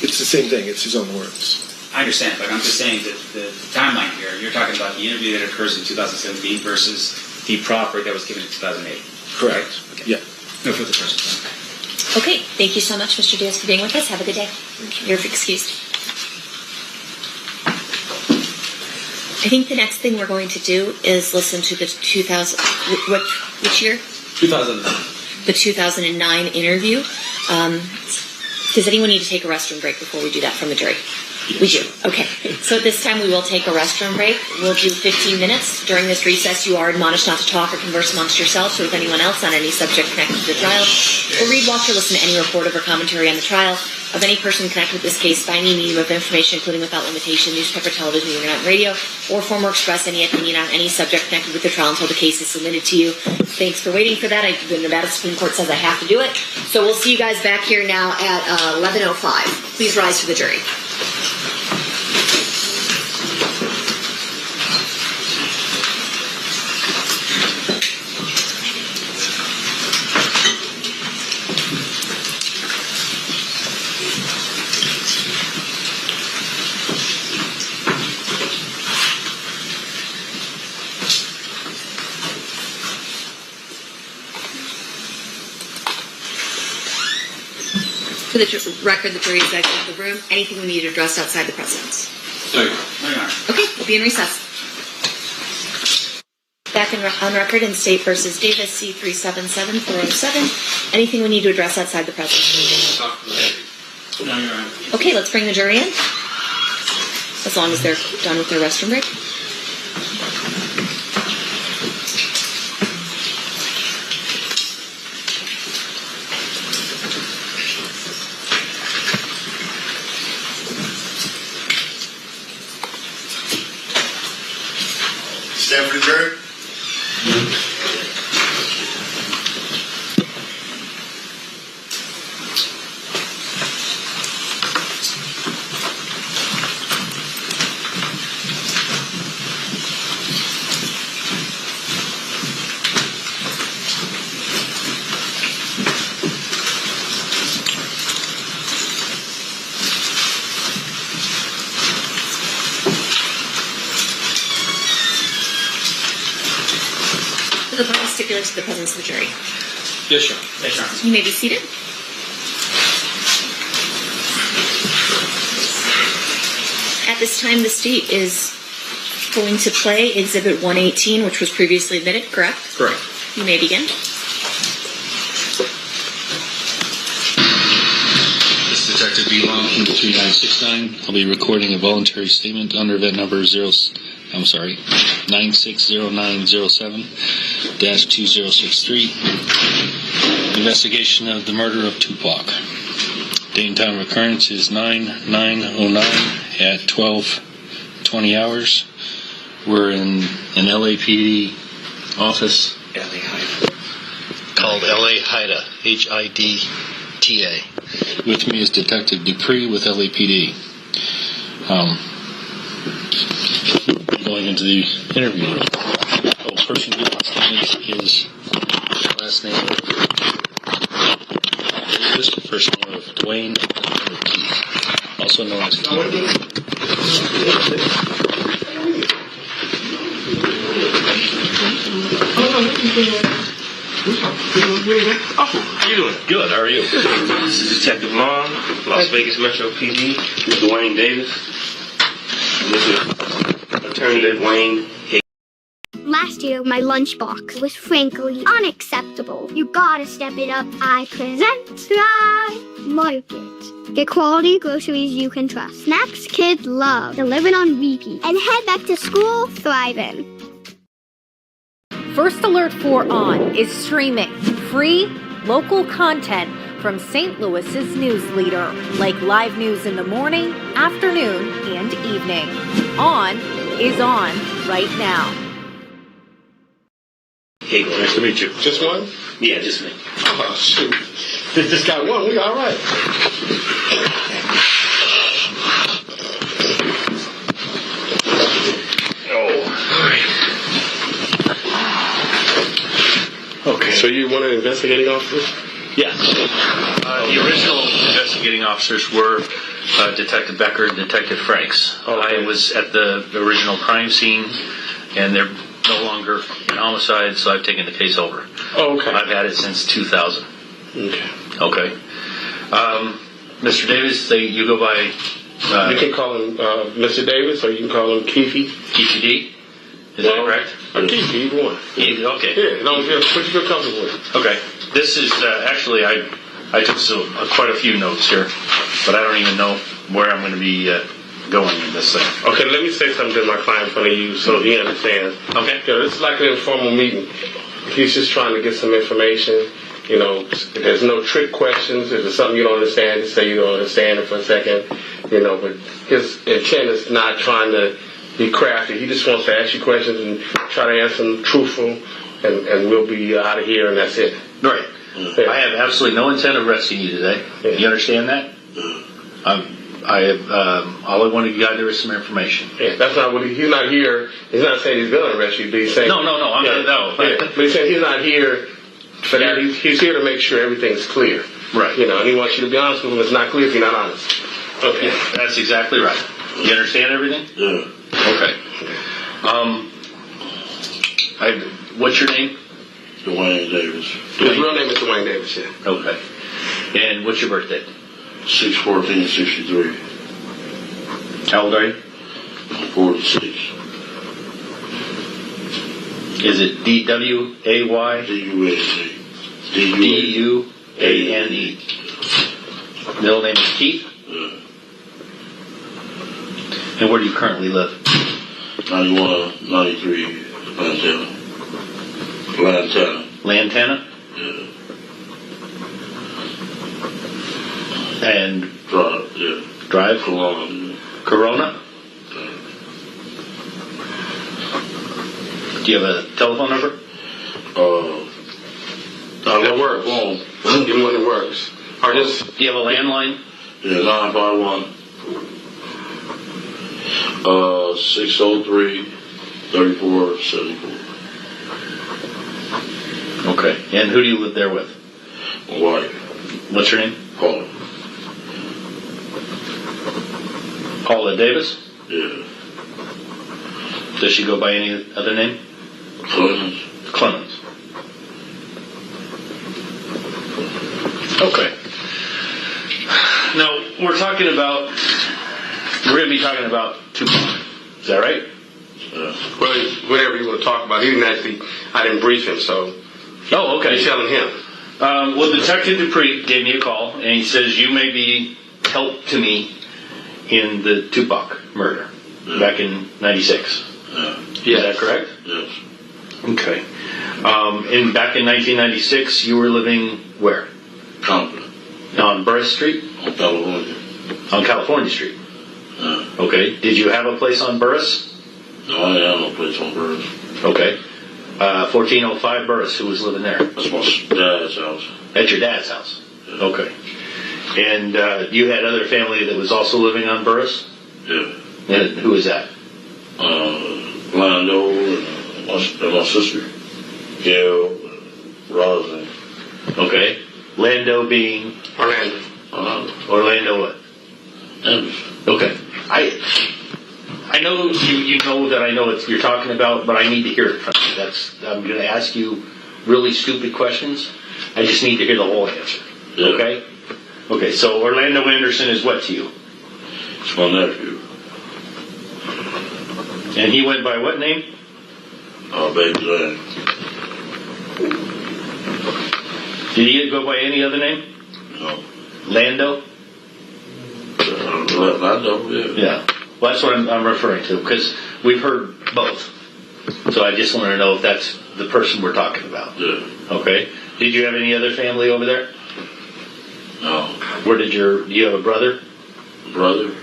It's the same thing. It's his own words. I understand, but I'm just saying that the timeline here, you're talking about the interview that occurs in 2017 versus the proffer that was given in 2008. Correct. Okay. Yeah. No further questions. Okay, thank you so much, Mr. Diaz, for being with us. Have a good day. Thank you. You're excused. I think the next thing we're going to do is listen to the 2000, which year? 2009. The 2009 interview. Does anyone need to take a restroom break before we do that from the jury? We do. Okay. So at this time, we will take a restroom break. We'll do 15 minutes. During this recess, you are admonished not to talk or converse amongst yourselves or with anyone else on any subject connected to the trial, or read, watch, or listen to any report or commentary on the trial of any person connected with this case by any medium of information, including without limitation, newspaper, television, internet, and radio, or form or express any opinion on any subject connected with the trial until the case is submitted to you. Thanks for waiting for that. The Nevada Supreme Court says I have to do it. So we'll see you guys back here now at 11:05. Please rise for the jury. For the record, the jury is exiting the room. Anything we need to address outside the presence? Okay, we'll be in recess. Back on record in State versus Davis, C-377-407. Anything we need to address outside the presence? No, Your Honor. Okay, let's bring the jury in. As long as they're done with their restroom break. Stand for the jury. stipulate to the presence of the jury? Yes, sir. Yes, Your Honor. You may be seated. At this time, the state is going to play Exhibit 118, which was previously admitted, correct? Correct. You may begin. This is Detective B. Long from 3969. I'll be recording a voluntary statement under event number 960907-2063. Investigation of the murder of Tupac. Date and time of occurrence is 9/9/09 at 12:20 hours. We're in an LAPD office called LA HIDTA, HIDTA. With me is Detective Dupree with LAPD. Going into the interview. The person who wants to meet his last name is the first name of Dwayne Keith, also known as Keith. How you doing? Good, how are you? This is Detective Long, Las Vegas Metro PD, Dwayne Davis. And this is Attorney Dwayne. Last year, my lunchbox was frankly unacceptable. You gotta step it up. I present Thrive Market. Get quality groceries you can trust. Snacks kids love. Delivered on repeat. And head back to school thriving. First Alert for On is streaming free local content from St. Louis's news leader, like live news in the morning, afternoon, and evening. On is on right now. Hey, nice to meet you. Just one? Yeah, just me. Oh, shoot. Just got one. We all right. Okay. So you one of the investigating officers? Yes. The original investigating officers were Detective Becker and Detective Franks. Okay. I was at the original crime scene, and they're no longer in homicide, so I've taken the case over. Oh, okay. I've had it since 2000. Okay. Okay. Mr. Davis, you go by... you can call him Mr. Davis, or you can call him Keefy. Keefy D? Is that correct? Or Keefy, either one. Keefy, okay. Yeah, what you feel comfortable with. Okay. This is actually, I took quite a few notes here, but I don't even know where I'm going to be going in this thing. Okay, let me say something to my client in front of you so he understands. Okay. You know, it's like an informal meeting. He's just trying to get some information. You know, there's no trick questions. If there's something you don't understand, just say you don't understand it for a second. You know, but his intent is not trying to be crafty. He just wants to ask you questions and try to answer them truthful, and we'll be out of here, and that's it. Right. Yeah. I have absolutely no intent of arresting you today. Yeah. You understand that? I have, all I wanted you guys to do is some information. Yeah, that's not what he's not here. He's not saying he's going to arrest you, but he's saying... No, I'm not, no. Yeah, but he's saying he's not here for that. He's here to make sure everything's clear. Right. You know, and he wants you to be honest with him. It's not clear if you're not honest. Okay. Yeah, that's exactly right. You understand everything? Yeah. Okay. What's your name? Dwayne Davis. His real name is Dwayne Davis, yeah. Okay. And what's your birthday? 6/14/63. How old are you? 46. Is it D-W-A-Y? D-U-A-N-E. D-U-A-N-E. Middle name is Keith? Yeah. And where do you currently live? 9193 Lantana. Lantana? Yeah. And Drive, yeah. Drive? Corona. Corona? Do you have a telephone number? That works. Give me one that works. Or just... Do you have a landline? Yeah, 951. 603-3474. Okay. And who do you live there with? My wife. What's your name? Paula. Paula Davis? Yeah. Does she go by any other name? Clemens. Clemens. Okay. Now, we're going to be talking about Tupac. Is that right? Well, whatever you want to talk about. He didn't actually, I didn't brief him, so. Oh, okay. You're telling him. Well, Detective Dupree gave me a call, and he says you may be help to me in the Tupac murder back in '96. Is that correct? Yes. Okay. And back in 1996, you were living where? Compton. On Burris Street? On California. On California Street. Okay. Did you have a place on Burris? No, I have no place on Burris. Okay. 1405 Burris, who was living there? That's my dad's house. At your dad's house? Yeah. Okay. And you had other family that was also living on Burris? Yeah. And who was that? Lando and my sister, Gail, Rosin. Okay. Lando being? Orlando. Orlando what? Anderson. Okay. I know you know that I know what you're talking about, but I need to hear it from you. I'm going to ask you really stupid questions. I just need to hear the whole answer. Yeah. Okay? Okay, so Orlando Anderson is what to you? It's my nephew. And he went by what name? Baby Land. Did he go by any other name? No. Lando? Lando, yeah. Yeah. Well, that's what I'm referring to, because we've heard both. So I just want to know if that's the person we're talking about. Yeah. Okay. Did you have any other family over there? No. Do you have a brother? Brother?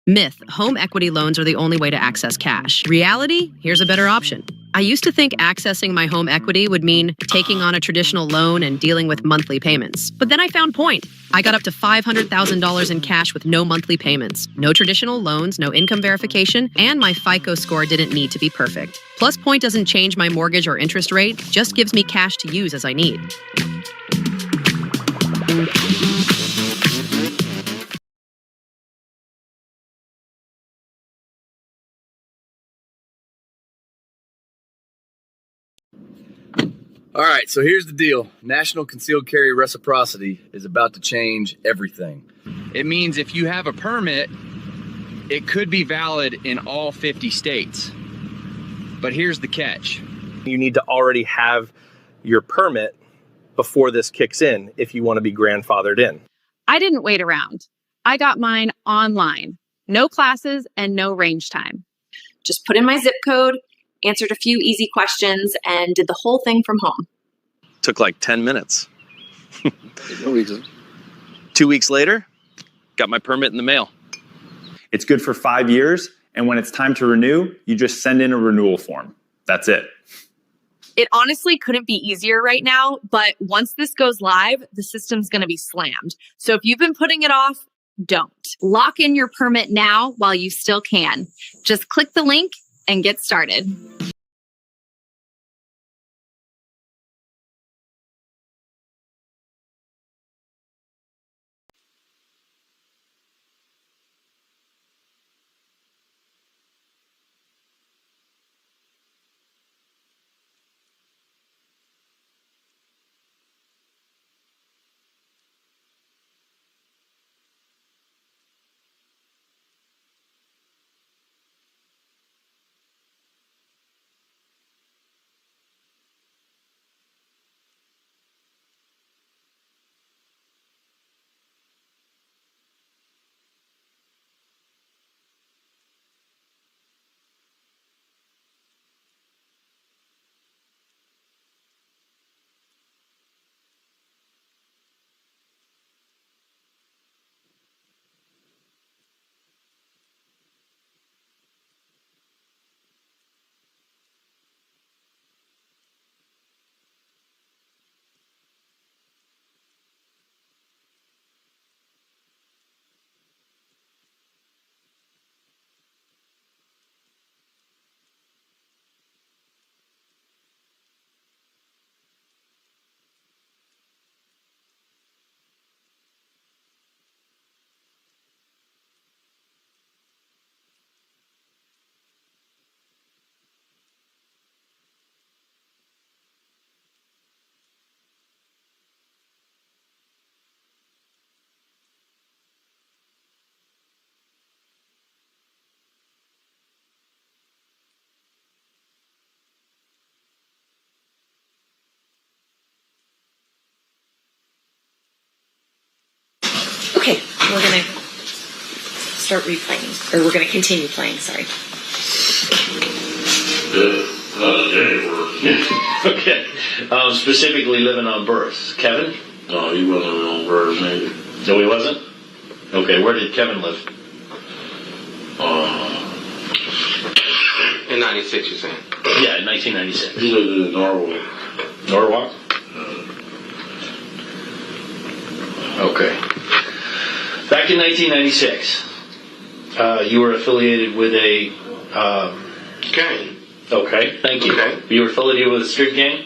Myth, home equity loans are the only way to access cash. Reality, here's a better option. I used to think accessing my home equity would mean taking on a traditional loan and dealing with monthly payments. But then I found Point. I got up to $500,000 in cash with no monthly payments, no traditional loans, no income verification, and my FICO score didn't need to be perfect. Plus, Point doesn't change my mortgage or interest rate, just gives me cash to use as I need. All right, so here's the deal. National Concealed Carry Reciprocity is about to change everything. It means if you have a permit, it could be valid in all 50 states. But here's the catch. You need to already have your permit before this kicks in if you want to be grandfathered in. I didn't wait around. I got mine online. No classes and no range time. Just put in my zip code, answered a few easy questions, and did the whole thing from home. Took like 10 minutes. No reason. 2 weeks later, got my permit in the mail. It's good for 5 years, and when it's time to renew, you just send in a renewal form. That's it. It honestly couldn't be easier right now, but once this goes live, the system's going to be slammed. So if you've been putting it off, don't. Lock in your permit now while you still can. Just click the link and get started. we're going to start replaying, or we're going to continue playing, sorry. Okay. Specifically living on births. Kevin? No, he wasn't living on births, maybe. No, he wasn't? Okay, where did Kevin live? In 96, you're saying? Yeah, in 1996. He lived in Norwalk. Norwalk? Okay. Back in 1996, you were affiliated with a... gang. Okay, thank you. Okay. You were affiliated with a street gang?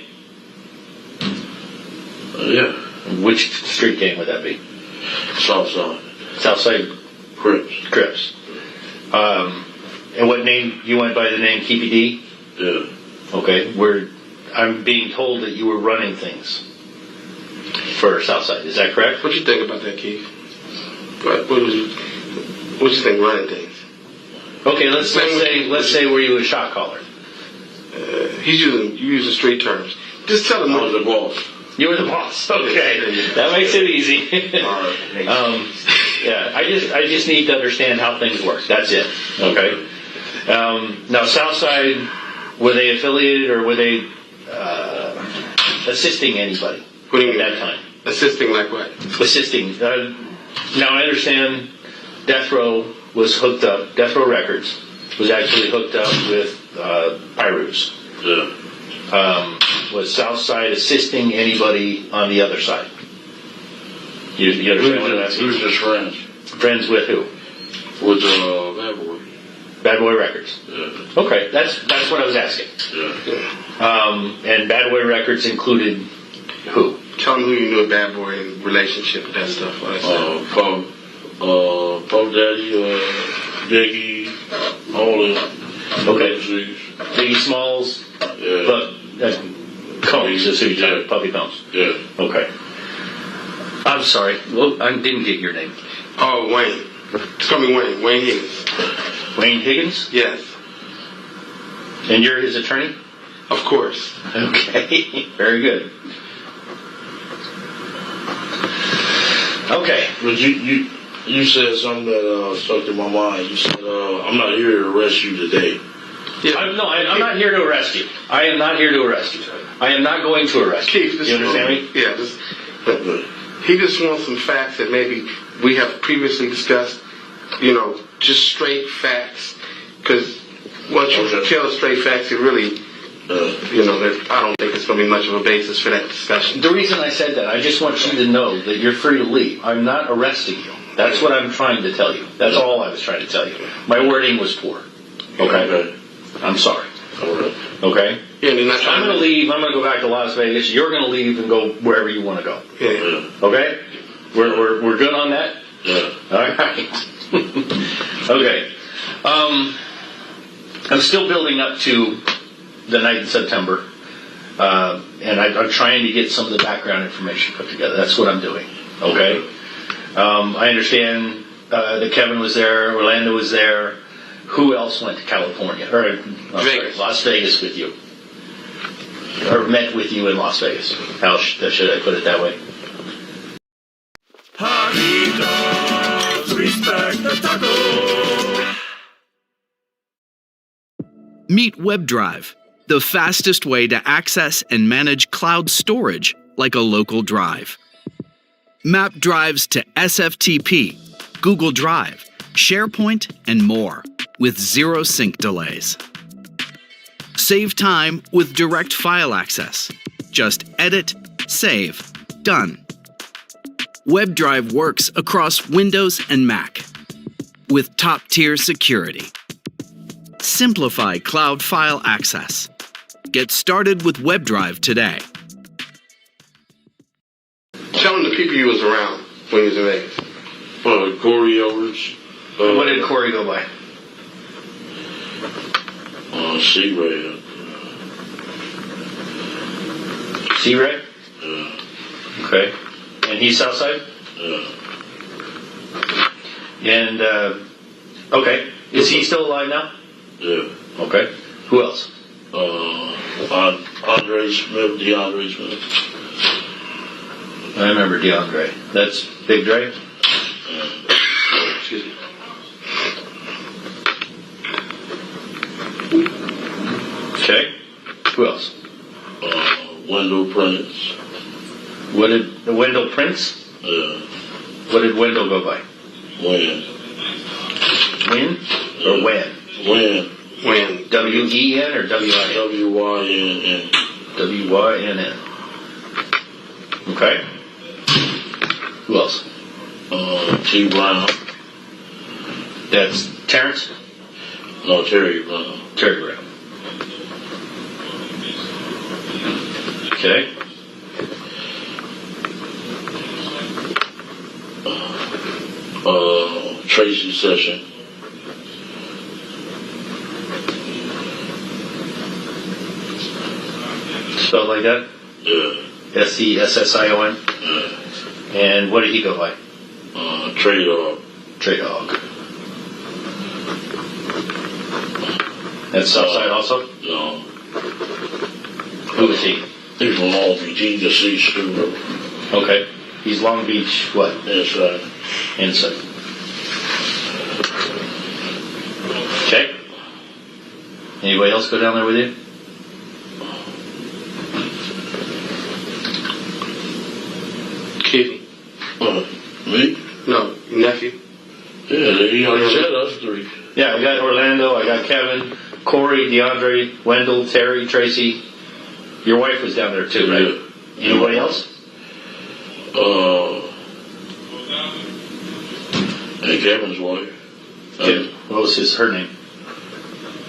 Yeah. Which street gang would that be? Southside. Southside? Crips. Crips. And what name? You went by the name Keepy D? Yeah. Okay. I'm being told that you were running things for Southside. Is that correct? What you think about that, Keith? What you think running things? Okay, let's say were you a shot caller? You using street terms. Just tell him. I was the boss. You were the boss. Okay, that makes it easy. All right. Yeah, I just need to understand how things work. That's it. Okay. Now, Southside, were they affiliated or were they assisting anybody at that time? Assisting like what? Assisting. Now I understand Death Row was hooked up. Death Row Records was actually hooked up with Pyrus. Yeah. Was Southside assisting anybody on the other side? You understand what I'm asking? He was just friends. Friends with who? With Bad Boy. Bad Boy Records. Yeah. Okay, that's what I was asking. Yeah. And Bad Boy Records included who? Tell me who you knew a Bad Boy in relationship with that stuff. Puff Daddy, Biggie, all of them. Okay. Biggie Smalls, Yeah. Combs is who you talking, Puffy Combs. Yeah. Okay. I'm sorry. Well, I didn't get your name. Oh, Wayne. Call me Wayne. Wayne Higgins. Wayne Higgins? Yes. And you're his attorney? Of course. Okay. Very good. Okay. But you said something that stuck in my mind. You said, I'm not here to arrest you today. Yeah. I'm not here to arrest you. I am not here to arrest you. I am not going to arrest you. Keith, you understand me? Yeah. He just wants some facts that maybe we have previously discussed. Just straight facts. Because once you tell straight facts, it really, I don't think it's going to be much of a basis for that discussion. The reason I said that, I just want you to know that you're free to leave. I'm not arresting you. That's what I'm trying to tell you. That's all I was trying to tell you. My wording was poor. Okay? I'm sorry. Okay? Yeah, I'm going to leave. I'm going to go back to Las Vegas. You're going to leave and go wherever you want to go. Yeah. Okay? We're good on that? Yeah. All right. Okay. I'm still building up to the night in September. And I'm trying to get some of the background information put together. That's what I'm doing. Okay? I understand that Kevin was there, Orlando was there. Who else went to California? Las Vegas with you. Or met with you in Las Vegas. How should I put it that way? Respect the taco. Meet WebDrive, the fastest way to access and manage cloud storage like a local drive. Map drives to SFTP, Google Drive, SharePoint, and more with zero sync delays. Save time with direct file access. Just edit, save, done. WebDrive works across Windows and Mac with top-tier security. Simplify cloud file access. Get started with WebDrive today. Tell him the people you was around when you was in Vegas. Corey Edwards. What did Corey go by? C-Ray. C-Ray? Yeah. Okay. And he's Southside? Yeah. And, okay. Is he still alive now? Yeah. Okay. Who else? DeAndre Smith. I remember DeAndre. That's Big Dre? Okay. Who else? Wendell Prince. What did Wendell Prince? Yeah. What did Wendell go by? Win. Win or when? Win. Win. W-E-N or W-I-N? W-Y-N-N. W-Y-N-N. Okay. Who else? T. Brown. That's Terrence? No, Terry Brown. Terry Brown. Okay. Tracy Session. Spelled like that? Yeah. S-E-S-S-I-O-N? Yeah. And what did he go by? Trey Dog. Trey Dog. That's Southside also? No. Who is he? He's from Long Beach. He just sees Studio. Okay. He's Long Beach, what? Inside. Inside. Okay. Anybody else go down there with you? Kitty. Me? No, nephew. Yeah, he already said us three. Yeah, I got Orlando, I got Kevin, Corey, DeAndre, Wendell, Terry, Tracy. Your wife was down there too, right? Yeah. Anybody else? And Kevin's wife. What was her name?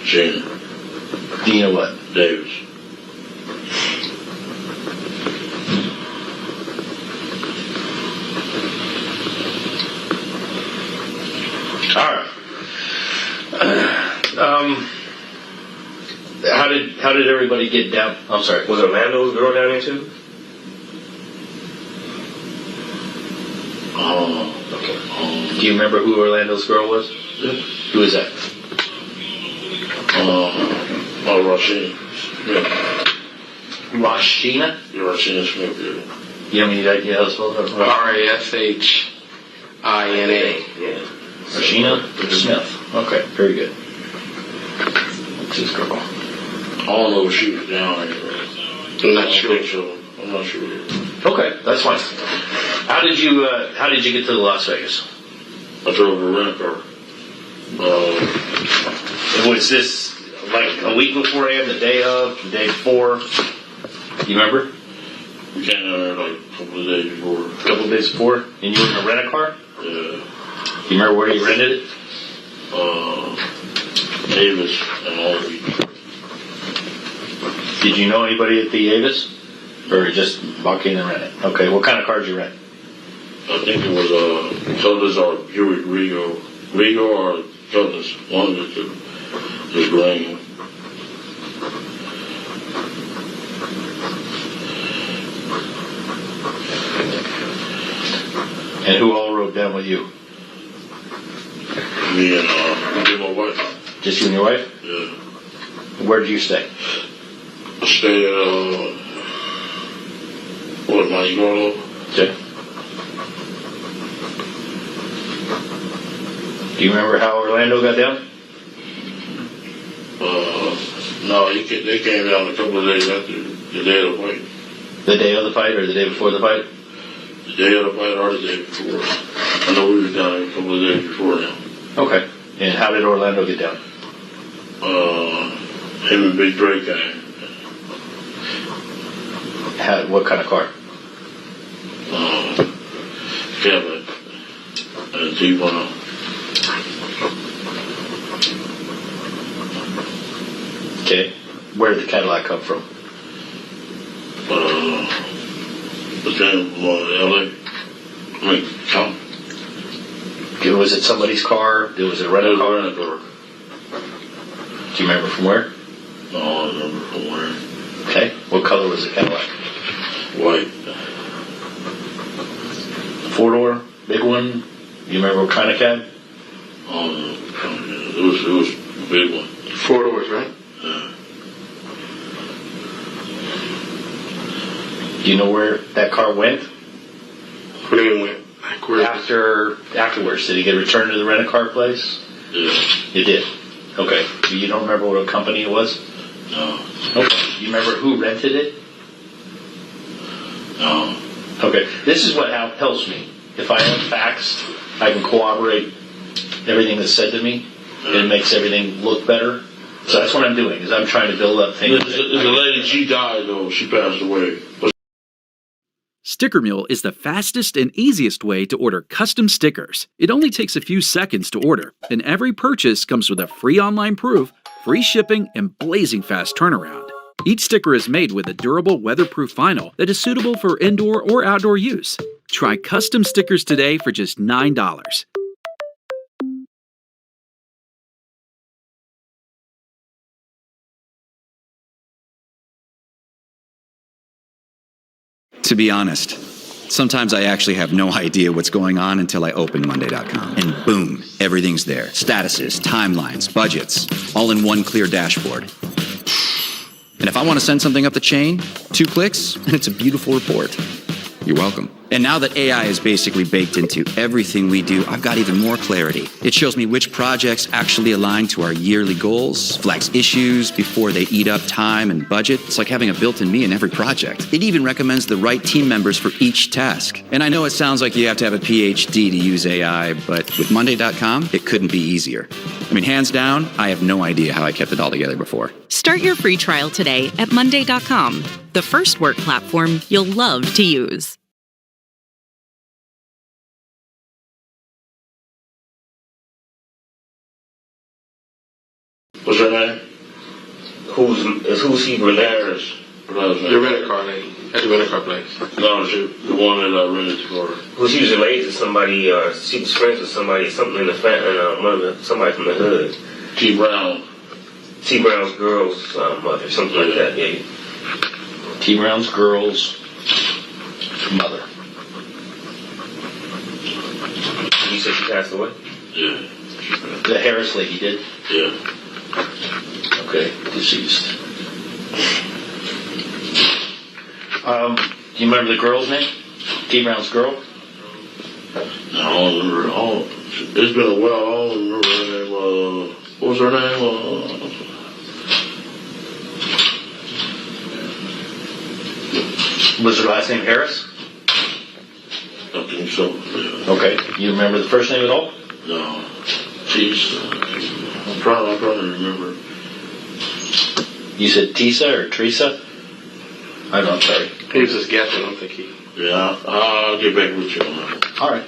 Gina. Dina what? Davis. All right. How did everybody get down? I'm sorry. Was Orlando's girl down there too? Okay. Do you remember who Orlando's girl was? Yeah. Who is that? Rashina. Yeah. Rashina? Rashina Smith, yeah. You have any idea how to spell that? Rashina. Yeah. Rashina Smith. Okay, very good. What's his girl? I don't know if she was down there. I'm not sure. So. I'm not sure. Okay, that's fine. How did you get to Las Vegas? I drove a rent car. Was this like a week beforehand, the day of, the day before? You remember? We came down there like a couple of days before. A couple of days before? And you were in a rent-a-car? Yeah. You remember where you rented it? Davis and Long Beach. Did you know anybody at the Avis? Or just walk in and rent it? Okay, what kind of car did you rent? I think it was Cutlass or Buick Regal. Regal or Cutlass. One of the two. Just green. And who all rode down with you? Me and my wife. Just you and your wife? Yeah. Where did you stay? I stayed at Marshmallow. Okay. Do you remember how Orlando got down? No, they came down a couple of days after the day of the fight. The day of the fight or the day before the fight? The day of the fight or the day before. I know we were down there a couple of days before now. Okay. And how did Orlando get down? Him and Big Drake came. What kind of car? Kevin and T-Brown. Okay. Where did the Cadillac come from? It came from L.A. I mean, come. Was it somebody's car? Was it a rental car? It was a rental car. Do you remember from where? No, I don't remember from where. Okay. What color was the Cadillac? White. 4-door? Big one? You remember what kind of cab? It was a big one. 4 doors, right? Yeah. Do you know where that car went? What do you mean went? Afterwards, did he get returned to the rent-a-car place? Yeah. It did. Okay. You don't remember what company it was? No. Okay. You remember who rented it? No. Okay. This is what helps me. If I have facts, I can corroborate everything that's said to me. It makes everything look better. So that's what I'm doing, is I'm trying to build up things. The lady, she died, though. She passed away. Sticker Mule is the fastest and easiest way to order custom stickers. It only takes a few seconds to order, and every purchase comes with a free online proof, free shipping, and blazing fast turnaround. Each sticker is made with a durable weatherproof vinyl that is suitable for indoor or outdoor use. Try custom stickers today for just $9. To be honest, sometimes I actually have no idea what's going on until I open Monday.com. And boom, everything's there. Statuses, timelines, budgets, all in one clear dashboard. And if I want to send something up the chain, 2 clicks, and it's a beautiful report. You're welcome. And now that AI is basically baked into everything we do, I've got even more clarity. It shows me which projects actually align to our yearly goals, flags issues before they eat up time and budget. It's like having a built-in me in every project. It even recommends the right team members for each task. And I know it sounds like you have to have a PhD to use AI, but with Monday.com, it couldn't be easier. I mean, hands down, I have no idea how I kept it all together before. Start your free trial today at Monday.com, the first work platform you'll love to use. What's her name? Who's he related? Your rental car name. At the rental car place. No, the one that I rented for her. Who's he related to somebody, she was friends with somebody, something in the family, somebody from the hood. T. Brown. T. Brown's girl's mother, something like that, yeah. T. Brown's girl's mother. You said she passed away? Yeah. The Harris lady did? Yeah. Okay, deceased. Do you remember the girl's name? T. Brown's girl? No, I don't remember. It's been a while. I don't remember her name. What was her name? Was her last name Harris? I think so. Yeah. Okay. You remember the first name at all? No. Jeez. I'm trying to remember. You said Tisa or Teresa? I'm sorry. He was just guessing, I don't think he... Yeah, I'll get back with you on that. All right.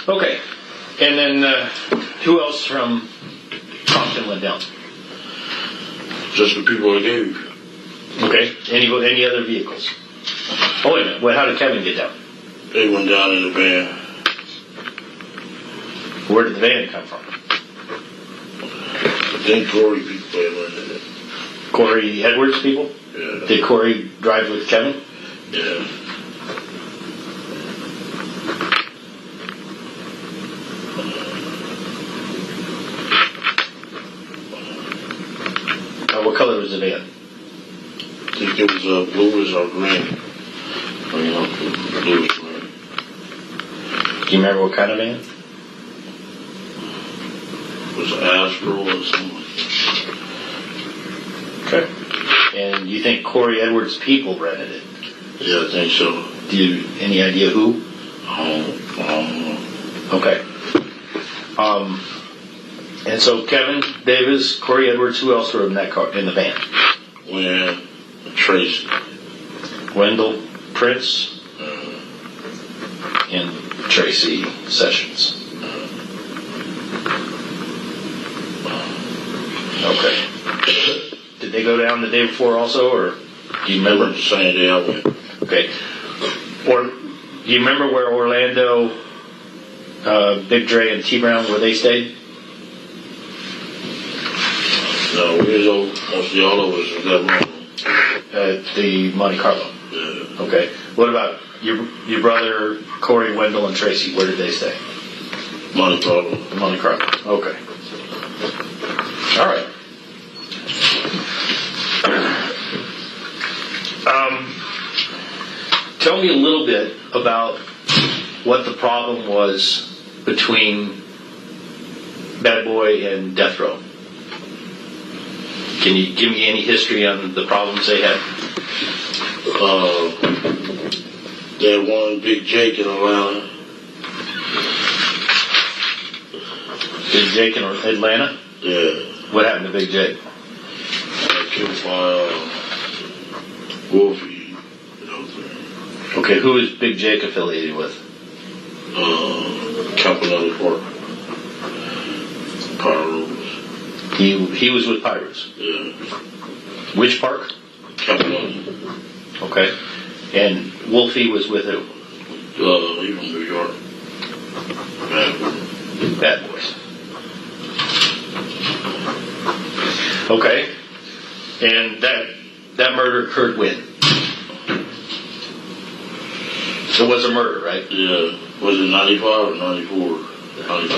Okay. And then who else from Compton went down? Just the people I gave. Okay. Any other vehicles? Oh, wait a minute. Well, how did Kevin get down? They went down in the van. Where did the van come from? I think Corey people rented it. Corey Edwards people? Yeah. Did Corey drive with Kevin? Yeah. What color was the van? I think it was bluish or green. Bluish green. Do you remember what kind of van? It was an Astro or something. Okay. And you think Corey Edwards' people rented it? Yeah, I think so. Do you any idea who? I don't know. Okay. And so Kevin Davis, Corey Edwards, who else were in that car, in the van? When Tracy, Wendell Prince, and Tracy Sessions. Okay. Did they go down the day before also, or do you remember? The same day I went. Okay. Or do you remember where Orlando, Big Dre, and T Brown, where they stayed? No, we was mostly all over us in that room. At the Monte Carlo. Yeah. Okay. What about your brother Corey, Wendell, and Tracy? Where did they stay? Monte Carlo. Monte Carlo. Okay. All right. Tell me a little bit about what the problem was between Bad Boy and Death Row. Can you give me any history on the problems they had? That one Big Jake in Atlanta. Big Jake in Atlanta? Yeah. What happened to Big Jake? Killed by Wolfie. Okay, who is Big Jake affiliated with? Campanelli Park. Pyros. He was with Pyros? Yeah. Which park? Campanelli. Okay. And Wolfie was with who? He from New York. Bad Boys. Okay. And that murder occurred when? It was a murder, right? Yeah. Was it 95 or 94? 95.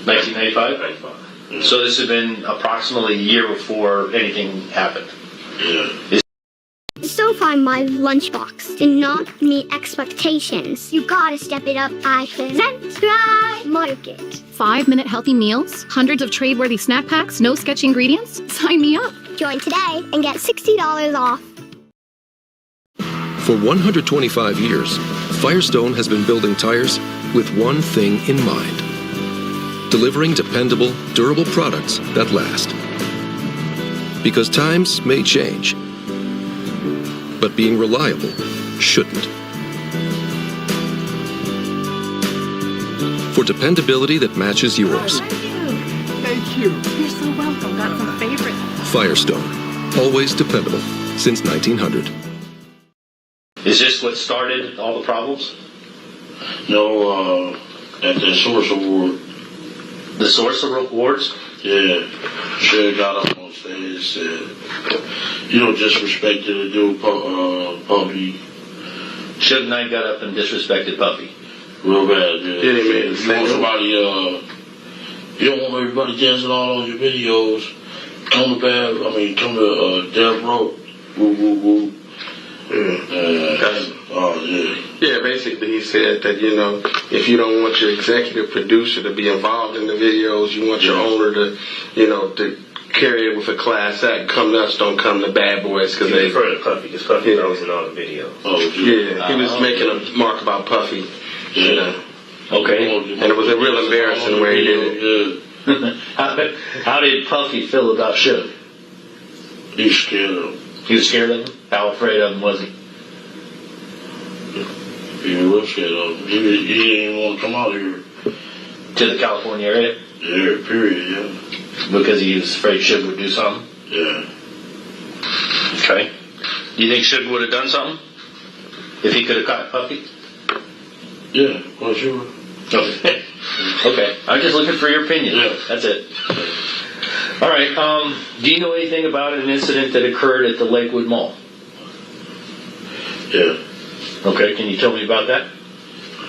1995? 95. Yeah. So this had been approximately a year before anything happened. Yeah. So far, my lunchbox did not meet expectations. You gotta step it up. I present Dry Market. 5-minute healthy meals, hundreds of trade-worthy snack packs, no sketchy ingredients. Sign me up. Join today and get $60 off. For 125 years, Firestone has been building tires with one thing in mind: delivering dependable, durable products that last. Because times may change, but being reliable shouldn't. For dependability that matches yours. Thank you. You're so welcome. Got some favorites. Firestone, always dependable since 1900. Is this what started all the problems? No, at the Source Award. The Source Awards? Yeah. Shug got up on stage and said, you don't disrespect the dude, Puffy. Shug Knight got up and disrespected Puffy. Real bad, yeah. Did he, man? You want somebody, you don't want everybody dancing all on your videos. Come to Death Row. Woo, woo, woo. Yeah, basically he said that, if you don't want your executive producer to be involved in the videos, you want your owner to, to carry it with a class act. Come to us, don't come to Bad Boys. Because they refer to Puffy, because Puffy was in all the videos. Oh, yeah. He was making a mark about Puffy. Yeah. Okay. And it was a real embarrassing the way he did it. How did Puffy feel about Shug? He was scared of him. He was scared of him? How afraid of him was he? He was scared of him. He didn't even want to come out here. To the California area? Yeah, period, yeah. Because he was afraid Shug would do something? Yeah. Okay. Do you think Shug would have done something? If he could have caught Puffy? Yeah, well, sure. Okay. Okay. I'm just looking for your opinion. Yeah. That's it. All right. Do you know anything about an incident that occurred at the Lakewood Mall? Yeah. Okay. Can you tell me about that?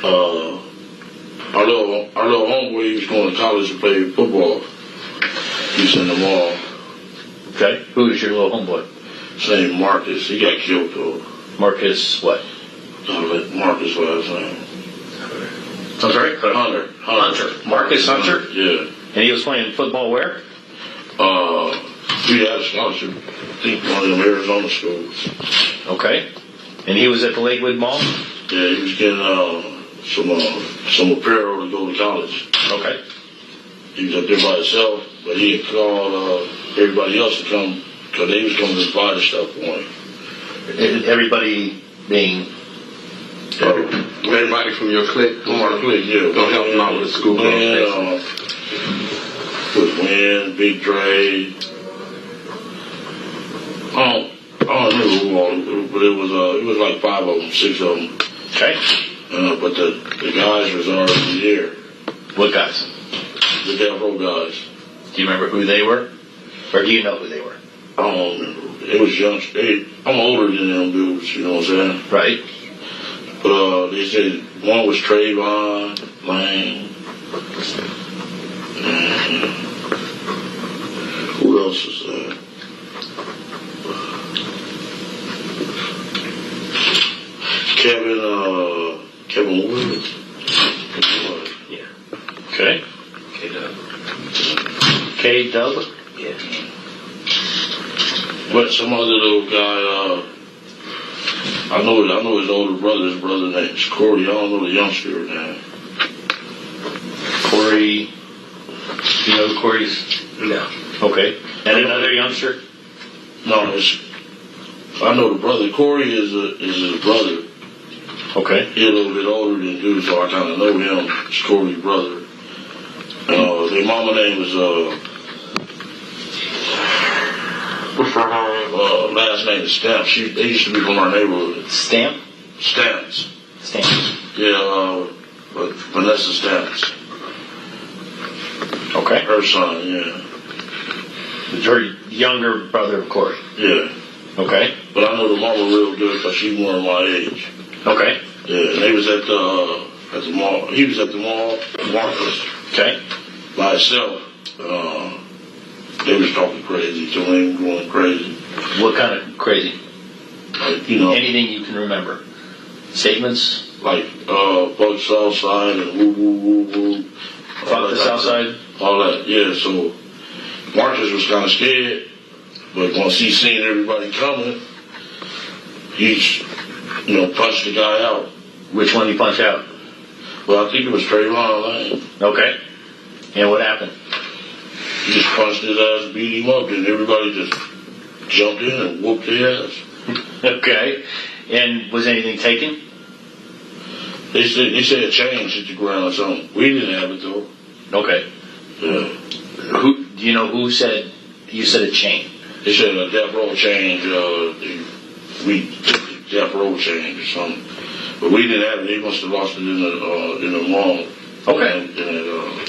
Our little homeboy, he was going to college to play football. He's in the mall. Okay. Who is your little homeboy? His name Marcus. He got killed though. Marcus what? Marcus last name. I'm sorry? Hunter. Marcus Hunter? Yeah. And he was playing football where? He had a scholarship. I think one of them Arizona schools. Okay. And he was at the Lakewood Mall? Yeah, he was getting some apparel to go to college. Okay. He was up there by himself, but he had called everybody else to come because they was coming to buy the stuff for him. Everybody being... Everybody from your clique? From our clique, yeah. Don't help them out with the school. With Win, Big Dre. I don't remember who all, but it was like 5 of them, 6 of them. Okay. But the guys was already there. What guys? The Death Row guys. Do you remember who they were? Or do you know who they were? I don't remember. It was young. I'm older than them dudes, you know what I'm saying? Right. But they said one was Trayvon, Lane. Who else was there? Kevin Wood. Yeah. Okay. K-Dub. K-Dub? Yeah. But some other little guy, I know his older brother. His brother name is Corey. I don't know the youngster name. Corey. You know Corey's? No. Okay. And another youngster? No, I know the brother. Corey is his brother. Okay. He's a little bit older than dude, so I kind of know him. It's Corey's brother. Their mama name is what's her name? Last name is Stamp. They used to be from our neighborhood. Stamp? Stamps. Stamps. Yeah, but Vanessa Stamps. Okay. Her son, yeah. Her younger brother of Corey. Yeah. Okay. But I know the mama real good because she's more my age. Okay. Yeah, and they was at the mall. He was at the mall, Marcus. Okay. By himself. They was talking crazy to him, going crazy. What kind of crazy? Like, you know. Anything you can remember? Statements? Like, fuck the South Side and woo, woo, woo, woo. Fuck the South Side? All that, yeah. So Marcus was kind of scared, but once he seen everybody coming, he, punched the guy out. Which one he punched out? Well, I think it was Trayvon Lane. Okay. And what happened? He just punched his ass, beat him up, and everybody just jumped in and whooped their ass. Okay. And was anything taken? They said a chain hit the ground or something. We didn't have it though. Okay. Yeah. Do you know who said? You said a chain. They said a death row change. We death row change or something, but we didn't have it. They must have lost it in the mall. Okay.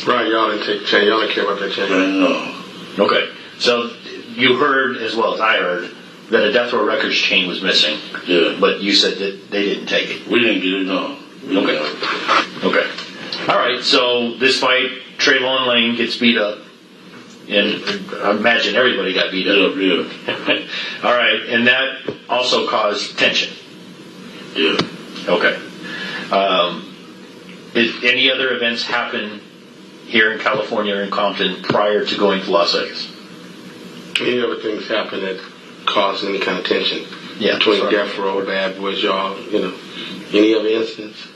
Right, y'all didn't take chain. Y'all didn't care about that chain. No. Okay. So you heard, as well as I heard, that a Death Row Records chain was missing. Yeah. But you said that they didn't take it. We didn't get it, no. Okay. All right. So this fight, Trayvon Lane gets beat up. And I imagine everybody got beat up. Yeah. All right. And that also caused tension. Yeah. Okay. Did any other events happen here in California or in Compton prior to going to Las Vegas? Any other things happen that caused any kind of tension between Death Row, Bad Boys, y'all, any other instance?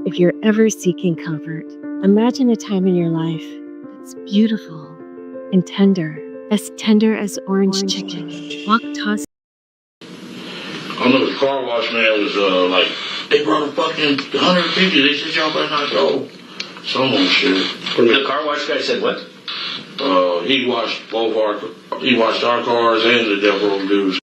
If you're ever seeking comfort, imagine a time in your life that's beautiful and tender as orange chicken. Walk toss. I know the car wash man was like, they brought a fucking 150. They said y'all better not go. Some old shit. The car wash guy said what? He washed our cars and the Death Row dudes.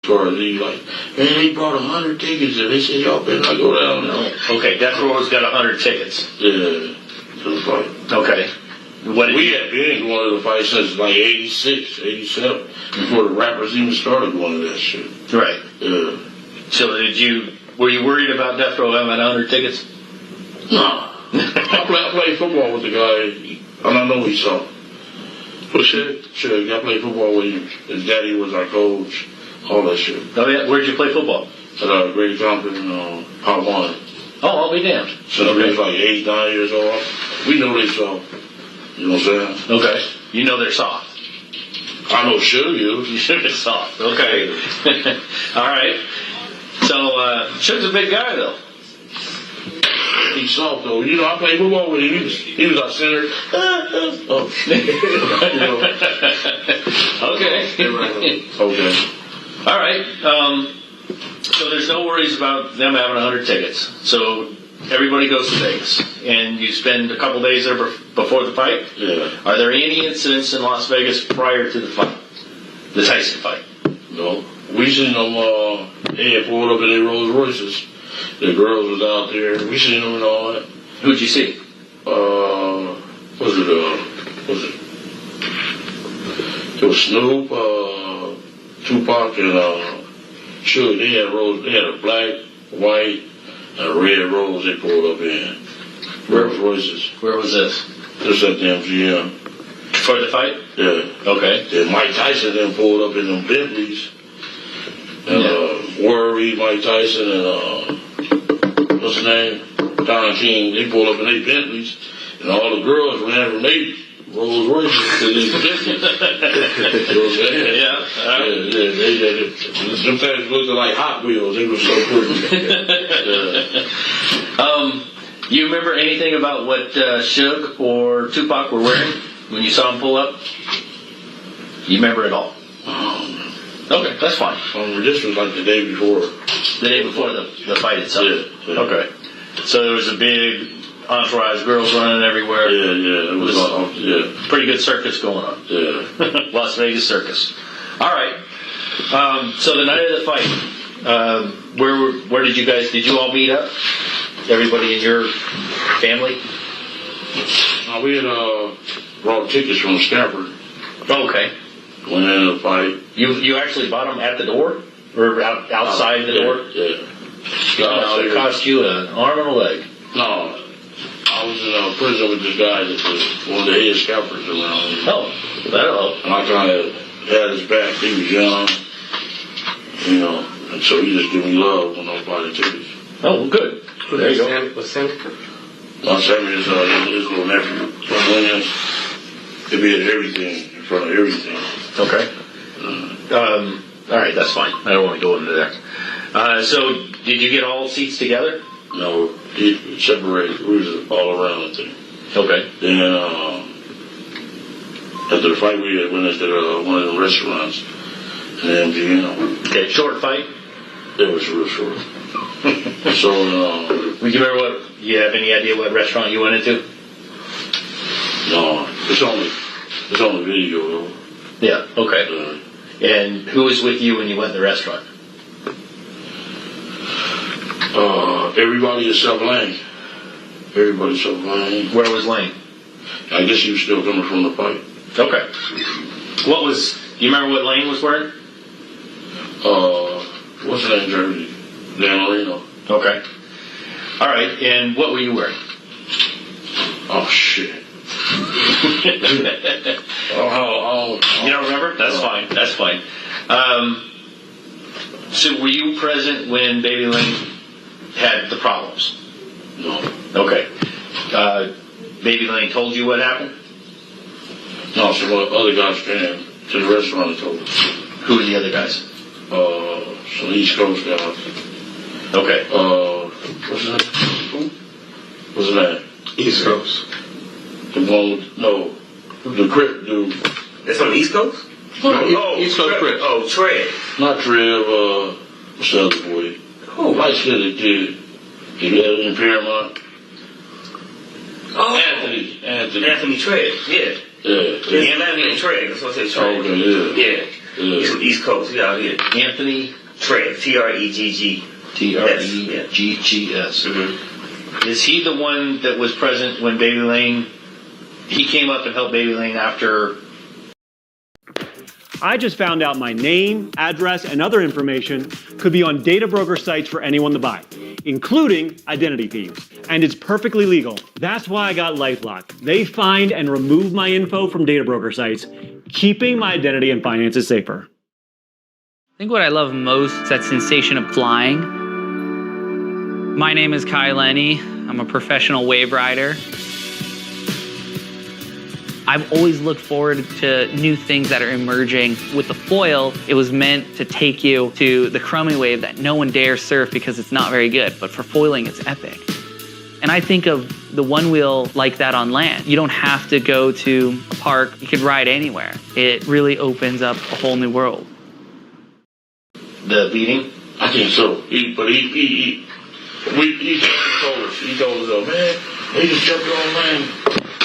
As far as he like, man, they brought 100 tickets and they said y'all better not go down there. Okay, Death Row's got 100 tickets. Yeah. So it's like, okay. We had been in one of the fights since like 86, 87, before the rappers even started going to that shit. Right. Yeah. So were you worried about Death Row having 100 tickets? No. I played football with the guy, and I know he saw. What shit? Sure, I played football with him. His daddy was our coach. All that shit. Oh yeah, where'd you play football? At Great Compton, Part 1. Oh, I'll be damned. So he was like 8, 9 years old. We know they soft. You know what I'm saying? Okay. You know they're soft. I know Suge is. You Suge is soft. Okay. All right. So Suge's a big guy though. He's soft though. I played football with him. He was our center. Okay. Okay. All right. So there's no worries about them having 100 tickets. So everybody goes to Vegas, and you spend a couple days there before the fight. Yeah. Are there any incidents in Las Vegas prior to the fight, the Tyson fight? No. We seen them, they had pulled up in their Rolls Royces. The girls was out there. We seen them and all that. Who'd you see? It was Snoop, Tupac, and Sugar. They had a black, white, and a red Rolls they pulled up in. Rolls Royces. Where was this? This at the MGM. For the fight? Yeah. Okay. Then Mike Tyson then pulled up in them Bentleys. And Worry, Mike Tyson, and what's his name? Don King. They pulled up in their Bentleys, and all the girls ran from their Rolls Royces to these Bentleys. You know what I'm saying? Yeah. Them things looked like Hot Wheels. They were so pretty. You remember anything about what Suge or Tupac were wearing when you saw them pull up? You remember it all? Okay, that's fine. This was like the day before. The day before the fight itself? Yeah. Okay. So there was a big entourage, girls running everywhere. Yeah. It was pretty good circus going on. Yeah. Las Vegas circus. All right. So the night of the fight, where did you all meet up? Everybody in your family? We had brought tickets from Stafford. Okay. Went in the fight. You actually bought them at the door? Or outside the door? Yeah. It cost you an arm and a leg. No. I was in prison with this guy that was one of the head scalpers around. Oh, that'll help. And I kind of had his back. He was young. You know, and so he just gave me love when I was buying the tickets. Oh, good. There you go. What's Sammy? Sammy is his little nephew from Williams. He'd be at everything, in front of everything. Okay. All right, that's fine. I don't want to go into there. So, did you get all seats together? No, he separated. We was all around the thing. Okay. Then, after the fight, we went into one of the restaurants in MGM. Okay, short fight? It was real short. So, would you remember you have any idea what restaurant you went into? No, it's on the video though. Yeah, okay. And who was with you when you went to the restaurant? Everybody except Lane. Everybody except Lane. Where was Lane? I guess he was still coming from the fight. Okay. Do you remember what Lane was wearing? What's that jersey? Dan Marino. Okay. All right, and what were you wearing? Oh, shit. You don't remember? That's fine. That's fine. So were you present when Baby Lane had the problems? No. Okay. Baby Lane told you what happened? No, some other guys came to the restaurant and told us. Who are the other guys? Some East Coast guys. Okay. What's his name? East Coast. The one with, the Crip dude. That's on the East Coast? East Coast Crip. Oh, Trev. Not Trev, what's the other boy? Oh, light-skinned kid. He had in Paramount. Oh. Anthony Trev, yeah. Yeah. Anthony Trev, that's what I said, Trev. Okay, yeah. He's from East Coast, he's out here. Anthony Trev, T-R-E-G-G. T-R-E-G-G-S. Mm-hmm. Is he the one that was present when Baby Lane, he came up and helped Baby Lane after? I just found out my name, address, and other information could be on data broker sites for anyone to buy, including identity thieves. And it's perfectly legal. That's why I got LifeLock. They find and remove my info from data broker sites, keeping my identity and finances safer. I think what I love most is that sensation of flying. My name is Kai Lenny. I'm a professional wave rider. I've always looked forward to new things that are emerging. With the foil, it was meant to take you to the crummy wave that no one dares surf because it's not very good, but for foiling, it's epic. And I think of the one wheel like that on land. You don't have to go to a park, you could ride anywhere. It really opens up a whole new world. The beating? I think so. He told us, man, they just jumped on land.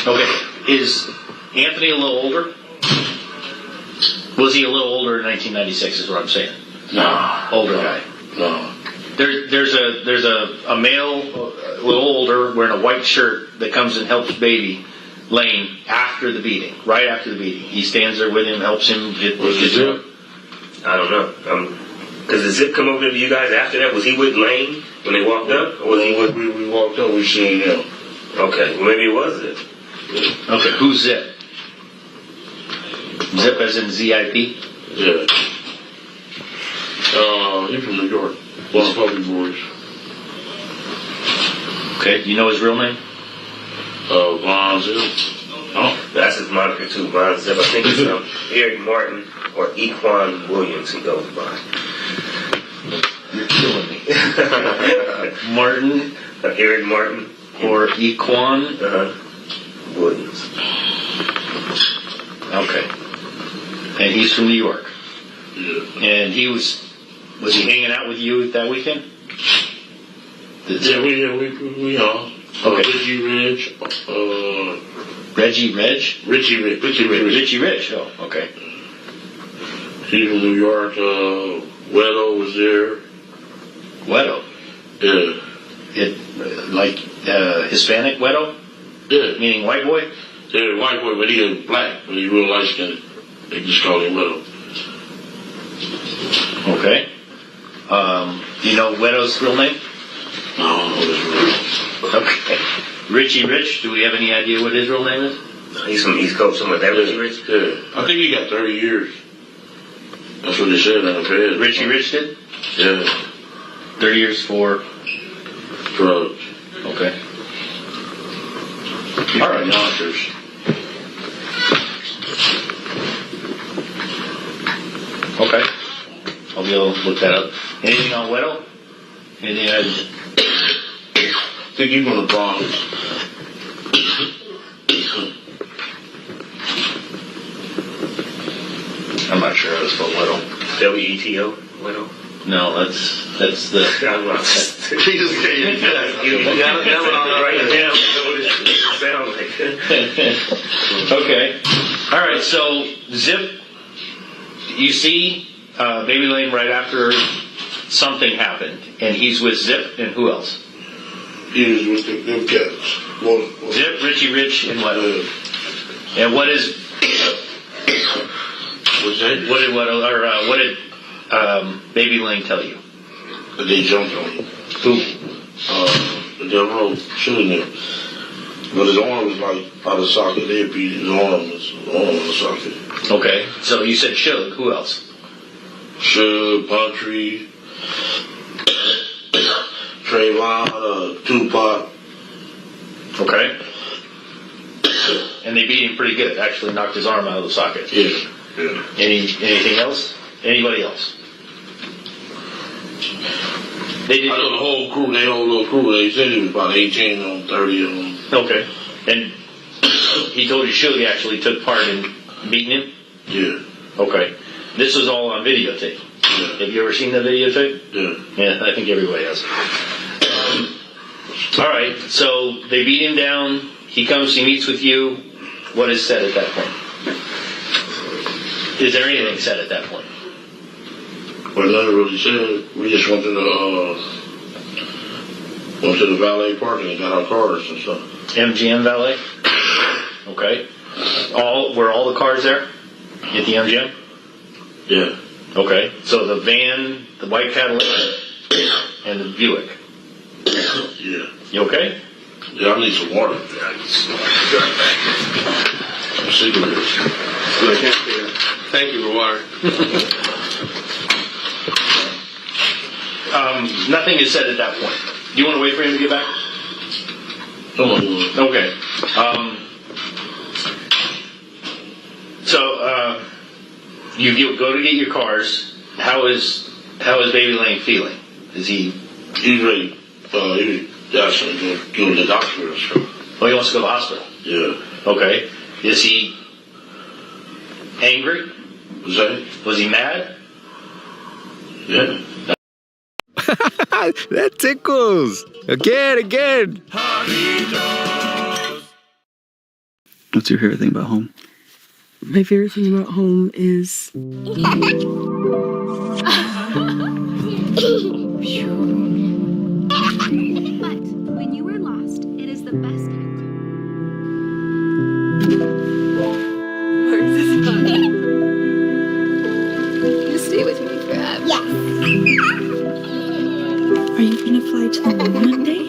Okay. Is Anthony a little older? Was he a little older in 1996? Is what I'm saying. No. Older guy. No. There's a male, a little older, wearing a white shirt that comes and helps baby Lane after the beating. Right after the beating, he stands there with him, helps him get. Was it Zip? I don't know. Does the Zip come over to you guys after that? Was he with Lane when they walked up? Or was he with... We walked up, we seen him. Okay, well, maybe it was Zip. Yeah. Okay, who's Zip? Zip as in ZIP? Yeah. He's from New York. One Puppy Boys. Okay, do you know his real name? Von Zip. Oh, that's his moniker too, Von Zip. I think it's Eric Martin or Equan Williams he goes by. You're killing me. Martin? Eric Martin. Or Equan? Williams. Okay. And he's from New York. Yeah. And he was he hanging out with you that weekend? Yeah, we are. Okay. Richie Ridge. Reggie Reg? Richie Ridge. Richie Reg, oh, okay. He's from New York. Wedo was there. Wedo? Yeah. Hispanic Wedo? Yeah. Meaning white boy? Yeah, white boy, but he is black, but he real light skinned. They just call him Wedo. Okay. Do you know Wedo's real name? No, I don't know his real name. Okay. Richie Rich, do we have any idea what his real name is? He's from East Coast, something like that, Richie Rich? Yeah. I think he got 30 years. That's what they said on the page. Richie Rich did? Yeah. 30 years for? Drugs. Okay. All right, youngsters. Okay. I'll be able to look that up. Anything on Wedo? Anything I think he's from the Bronx. I'm not sure how to spell Wedo. W-E-T-O? Wedo? No, that's the... Jesus, you got that one on right now. What it sound like. Okay. All right, so Zip, you see Baby Lane right after something happened, and he's with Zip, and who else? He was with them cats. Zip, Richie Rich, and what? And what is... What did Baby Lane tell you? That they jumped on him. Who? The devil shooting him. But his arm was like out of socket. They beat his arm in the socket. Okay, so you said Suge. Who else? Suge, Puntry, Trayvon, Tupac. Okay. And they beat him pretty good. Actually knocked his arm out of the socket. Yeah. Yeah. Anything else? Anybody else? They did. I know the whole crew, their whole little crew. They said it was about 18 on 30 of them. Okay. And he told you Suge actually took part in beating him? Yeah. Okay. This was all on videotape. Yeah. Have you ever seen the videotape? Yeah. Yeah, I think everybody has. All right. So they beat him down. He comes. He meets with you. What is said at that point? Is there anything said at that point? Well, nothing really said. We just went to the valet parking and got our cars and stuff. MGM valet? Okay. Were all the cars there at the MGM? Yeah. Okay. So the van, the white Cadillac, and the Buick. Yeah. You okay? Yeah, I need some water. I'm sick of this. Thank you for water. Nothing is said at that point. Do you want to wait for him to get back? Okay. So you go to get your cars. How is Baby Lane feeling? Is he? He's ready. He actually go to the doctor or something. Oh, he wants to go to the hospital. Yeah. Okay. Is he angry? Was he mad? Yeah. That tickles. Again. What's your favorite thing about home? My favorite thing about home is But when you are lost, it is the best time. You stay with me forever. Yes. Are you gonna fly to the moon one day?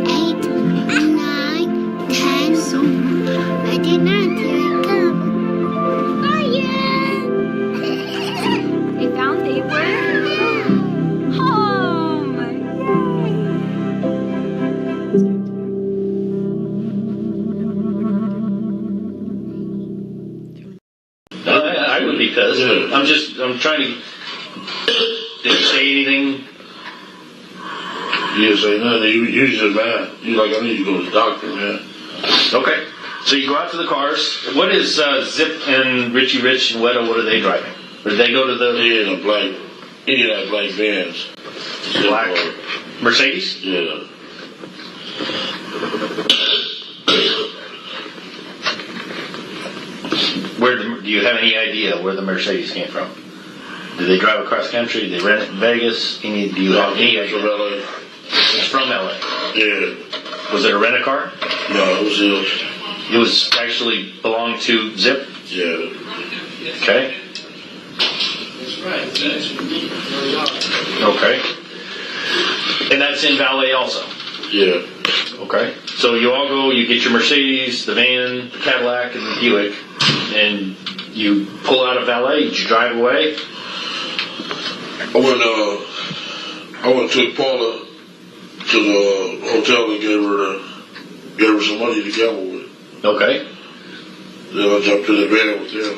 8, 9, 10. I did not do it. Oh, yeah. They found they were home. I would be pissed. I'm trying to. Did you say anything? You didn't say nothing. You just mad. You like, I need to go to the doctor, man. Okay. So you go out to the cars. What is Zip and Richie Rich and Wedo? What are they driving? Or did they go to the? He in that black Benz. Black Mercedes? Yeah. Do you have any idea where the Mercedes came from? Did they drive across country? Did they rent it in Vegas? Do you have any idea? From LA. It's from LA. Yeah. Was it a rent-a-car? No, it was his. It was actually belonged to Zip? Yeah. Okay. Okay. And that's in Valet also? Yeah. Okay. So you all go, you get your Mercedes, the van, the Cadillac, and the Buick, and you pull out of Valet, you drive away? I went to Paula to the hotel and gave her some money to gamble with. Okay. Then I jumped in the van with them.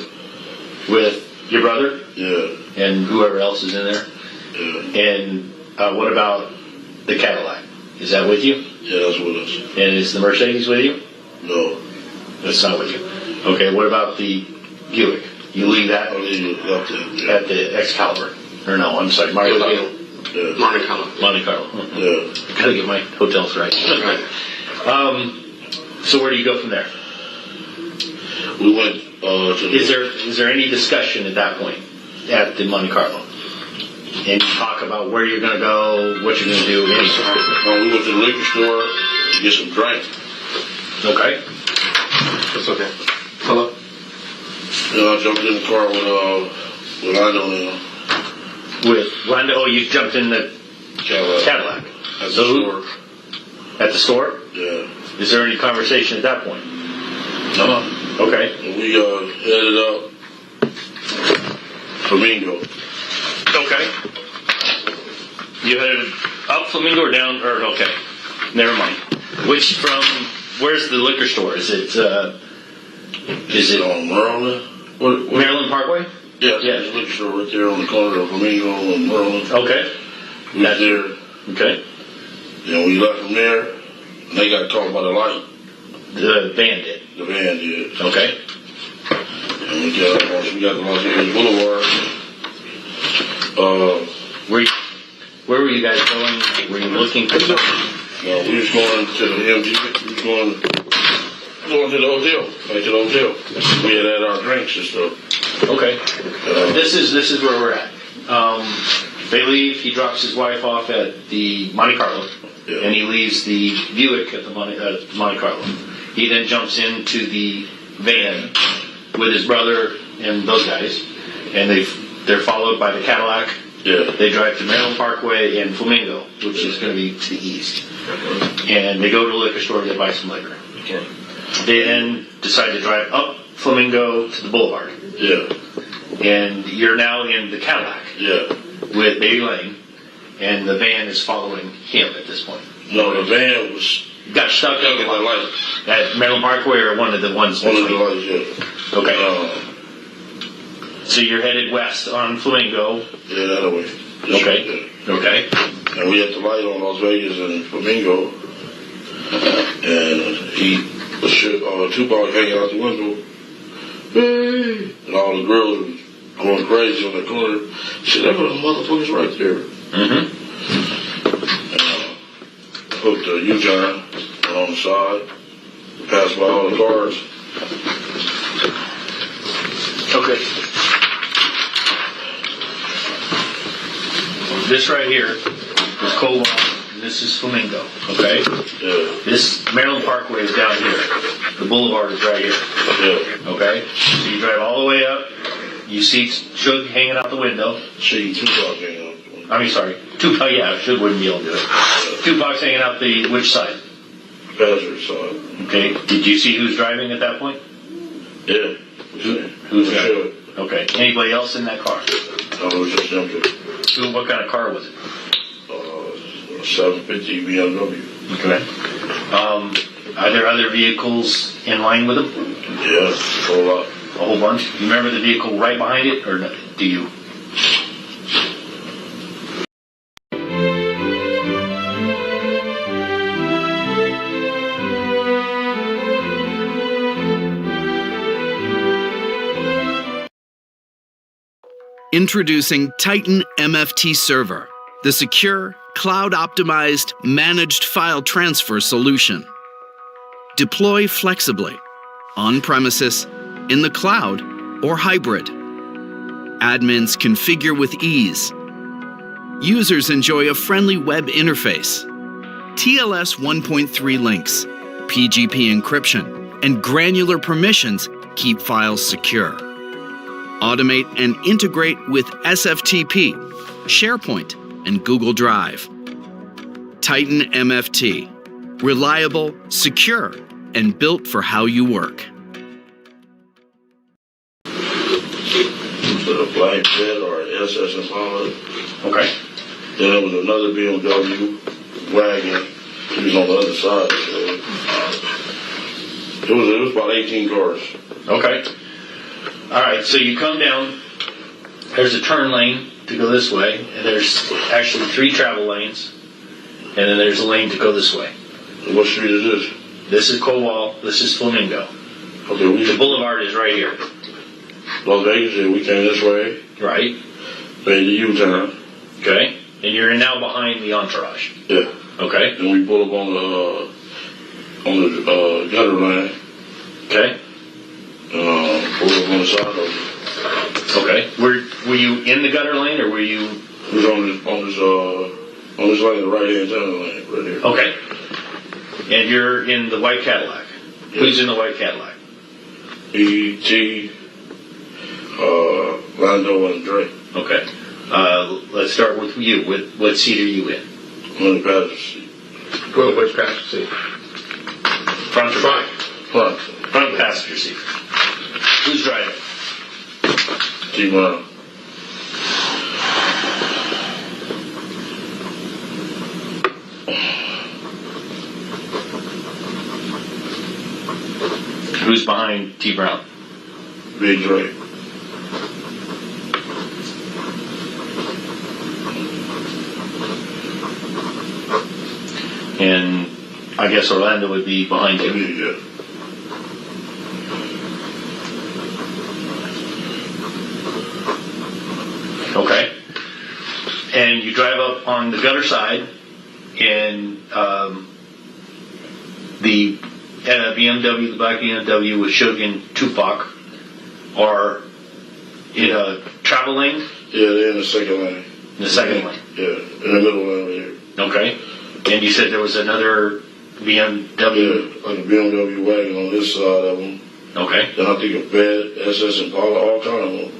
With your brother? Yeah. And whoever else is in there? Yeah. And what about the Cadillac? Is that with you? Yeah, that's with us. And is the Mercedes with you? No. That's not with you. Okay, what about the Buick? You leave that I leave it up there. Yeah. at the Excalibur? Or no, I'm sorry, Monte Carlo. Yeah. Monte Carlo. Yeah. Gotta get my hotels right. So where do you go from there? We went to Is there any discussion at that point at the Monte Carlo? And you talk about where you're going to go, what you're going to do, anything? No, we went to the liquor store to get some drink. Okay. That's okay. Hello. Then I jumped in the car with Lando now. With Lando? Oh, you jumped in the Cadillac. At the store. At the store? Yeah. Is there any conversation at that point? No. Okay. And we headed up Flamingo. Okay. You headed up Flamingo or down? Or okay. Never mind. Where's the liquor store? Is it on Maryland? Maryland Parkway? Yeah, there's a liquor store right there on the corner of Flamingo and Maryland. Okay. We was there. Okay. And we left from there, and they got caught by the light. The van did? The van did. Okay. And we got to Los Angeles Boulevard. Where were you guys going? Were you looking for something? No, we was going to the MG. We was going to the hotel. Back to the hotel. We had our drinks and stuff. Okay. This is where we're at. They leave. He drops his wife off at the Monte Carlo, and he leaves the Buick at the Monte Carlo. He then jumps into the van with his brother and those guys, and they're followed by the Cadillac. Yeah. They drive to Maryland Parkway and Flamingo, which is going to be to the east. And they go to a liquor store to buy some liquor. Okay. They then decide to drive up Flamingo to the boulevard. Yeah. And you're now in the Cadillac. Yeah. With Baby Lane, and the van is following him at this point. No, the van got stuck at Maryland Parkway, or one of the ones. One of the lights, yeah. Okay. So you're headed west on Flamingo. Yeah, that way. Okay. Okay. And we had the light on Las Vegas and Flamingo, and Tupac hanging out the window, hey, and all the girls were going crazy on the corner. Shit, that was motherfuckers right there. Mm-hmm. Hooked a U-turn on the side, Passed by all the cars. Okay. This right here is Cobalt, and this is Flamingo, okay? Yeah. This Maryland Parkway is down here. The boulevard is right here. Yeah. Okay? So you drive all the way up, you see Suge hanging out the window. See Tupac hanging out the window. I mean, sorry. Tupac, yeah, Suge wouldn't be able to do it. Tupac's hanging out the which side? Passenger side. Okay. Did you see who's driving at that point? Yeah. Who's driving? Okay. Anybody else in that car? No, it was just them two. What kind of car was it? 750 BMW. Okay. Are there other vehicles in line with them? Yeah, a whole lot. A whole bunch? Do you remember the vehicle right behind it, or no, do you? Introducing Titan MFT Server, the secure, cloud-optimized, managed file transfer solution. Deploy flexibly, on-premises, in the cloud, or hybrid. Admins configure with ease. Users enjoy a friendly web interface. TLS 1.3 links, PGP encryption, and granular permissions keep files secure. Automate and integrate with SFTP, SharePoint, and Google Drive. Titan MFT. Reliable, secure, and built for how you work. A black jet or an SS Impala. Okay. Then there was another BMW wagon. He was on the other side. So it was about 18 cars. Okay. All right, so you come down, there's a turn lane to go this way, and there's actually 3 travel lanes, and then there's a lane to go this way. What street is this? This is Cobalt, this is Flamingo. Okay, the boulevard is right here. Las Vegas, we came this way. Right. Made the U-turn. Okay, and you're now behind the entourage. Yeah. Okay. And we pull up on the gutter lane. Okay. Pull up on the side of it. Okay. Were you in the gutter lane, or were you? We was on this lane, the right-hand turn lane, right here. Okay. And you're in the white Cadillac. Yeah. Who's in the white Cadillac? E.T., Lando, and Dre. Okay. Let's start with you. What seat are you in? I'm in the passenger seat. Well, which passenger seat? Front. Front. Front passenger seat. Who's driving? T-Brown. Who's behind T. Brown? Big Dre. And I guess Orlando would be behind you. Yeah. Okay. And you drive up on the gutter side, and the BMW, the black BMW with Suge and Tupac, are in a travel lane? Yeah, they're in the second lane. In the second lane? Yeah, in the middle lane right here. Okay. And you said there was another BMW? Yeah, like a BMW wagon on this side of them. Okay. Then I think a bed, SS Impala, all kind of them.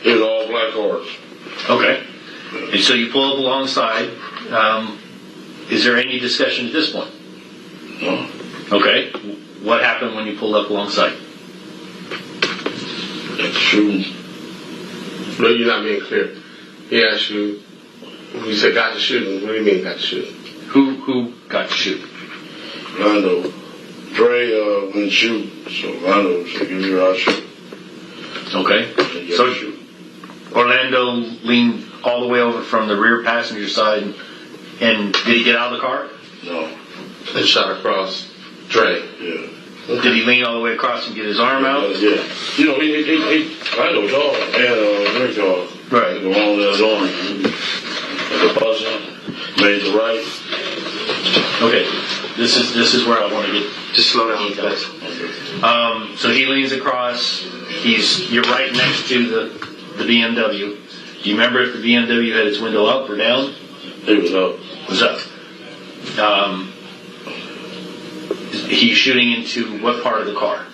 It was all black cars. Okay. And so you pull up alongside. Is there any discussion at this point? No. Okay. What happened when you pulled up alongside? Shooting. No, you're not being clear. He asked you, you said got to shooting. What do you mean got to shooting? Who got to shoot? Lando. Dre went shoot, so Lando was like, give me your shoot. Okay. So Orlando leaned all the way over from the rear passenger side, and did he get out of the car? No. And shot across Dre. Yeah. Did he lean all the way across and get his arm out? Yeah. You know, Lando tall and Dre tall. Right. The one that was on the bus made the right. Okay. This is where I want to get. Just slow down. So he leans across. You're right next to the BMW. Do you remember if the BMW had its window up or down? It was up. It was up. He's shooting into what part of the car?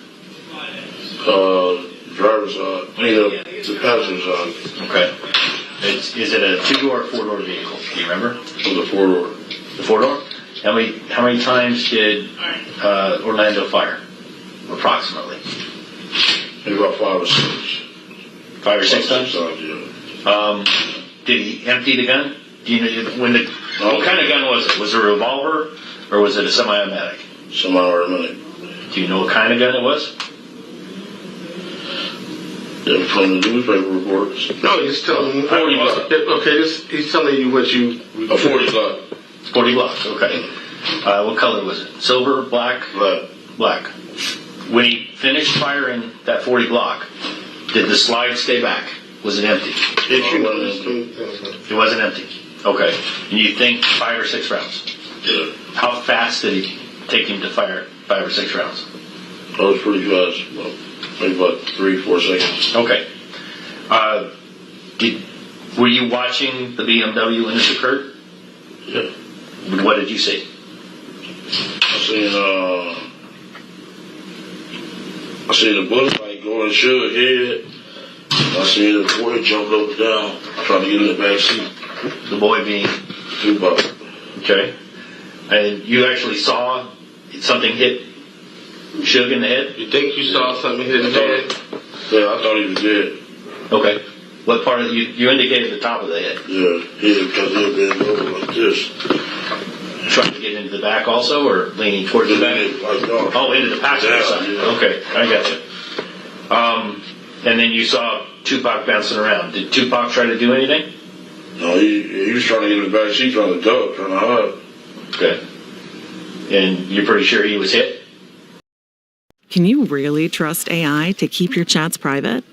Driver's side. The passenger side. Okay. Is it a 2-door or 4-door vehicle? Do you remember? It was a 4-door. The 4-door? How many times did Orlando fire? Approximately. Maybe about 5 or 6. 5 or 6 times? Yeah. Did he empty the gun? Do you know what kind of gun was it? Was it a revolver or was it a semi-automatic? Semi-automatic. Do you know what kind of gun it was? Yeah, from the newspaper reports. No, he's telling me. 40 Glock. Okay, he's telling you what you. A 40 Glock. 40 Glock. Okay. What color was it? Silver, black? Black. When he finished firing that 40 Glock, did the slide stay back? Was it empty? It wasn't empty. Okay. And you think 5 or 6 rounds? Yeah. How fast did it take him to fire 5 or 6 rounds? That was pretty fast. Maybe about 3-4 seconds. Okay. Were you watching the BMW when this occurred? Yeah. What did you see? I seen the bullet like going shook head. I seen the boy jumping up and down, trying to get in the back seat. The boy being? Tupac. Okay. And you actually saw something hit Suge in the head? You think you saw something hit his head? Yeah, I thought he was dead. Okay. What part of you indicated the top of the head? Yeah, because he had been over like this. Trying to get into the back also, or leaning towards the back? Oh, into the passenger side. Yeah. Okay, I got you. And then you saw Tupac bouncing around. Did Tupac try to do anything? No, he was trying to get in the back seat, trying to duck, trying to hide. Okay. And you're pretty sure he was hit? Can you really trust AI to keep your chats private?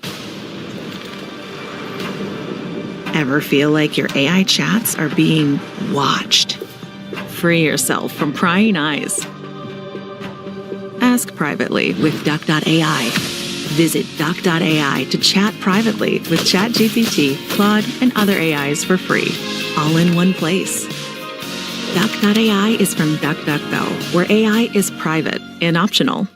Ever feel like your AI chats are being watched? Free yourself from prying eyes. Ask privately with Duck.ai. Visit Duck.ai to chat privately with ChatGPT, Claude, and other AIs for free, all in one place. Duck.ai is from DuckDuckGo, where AI is private and optional.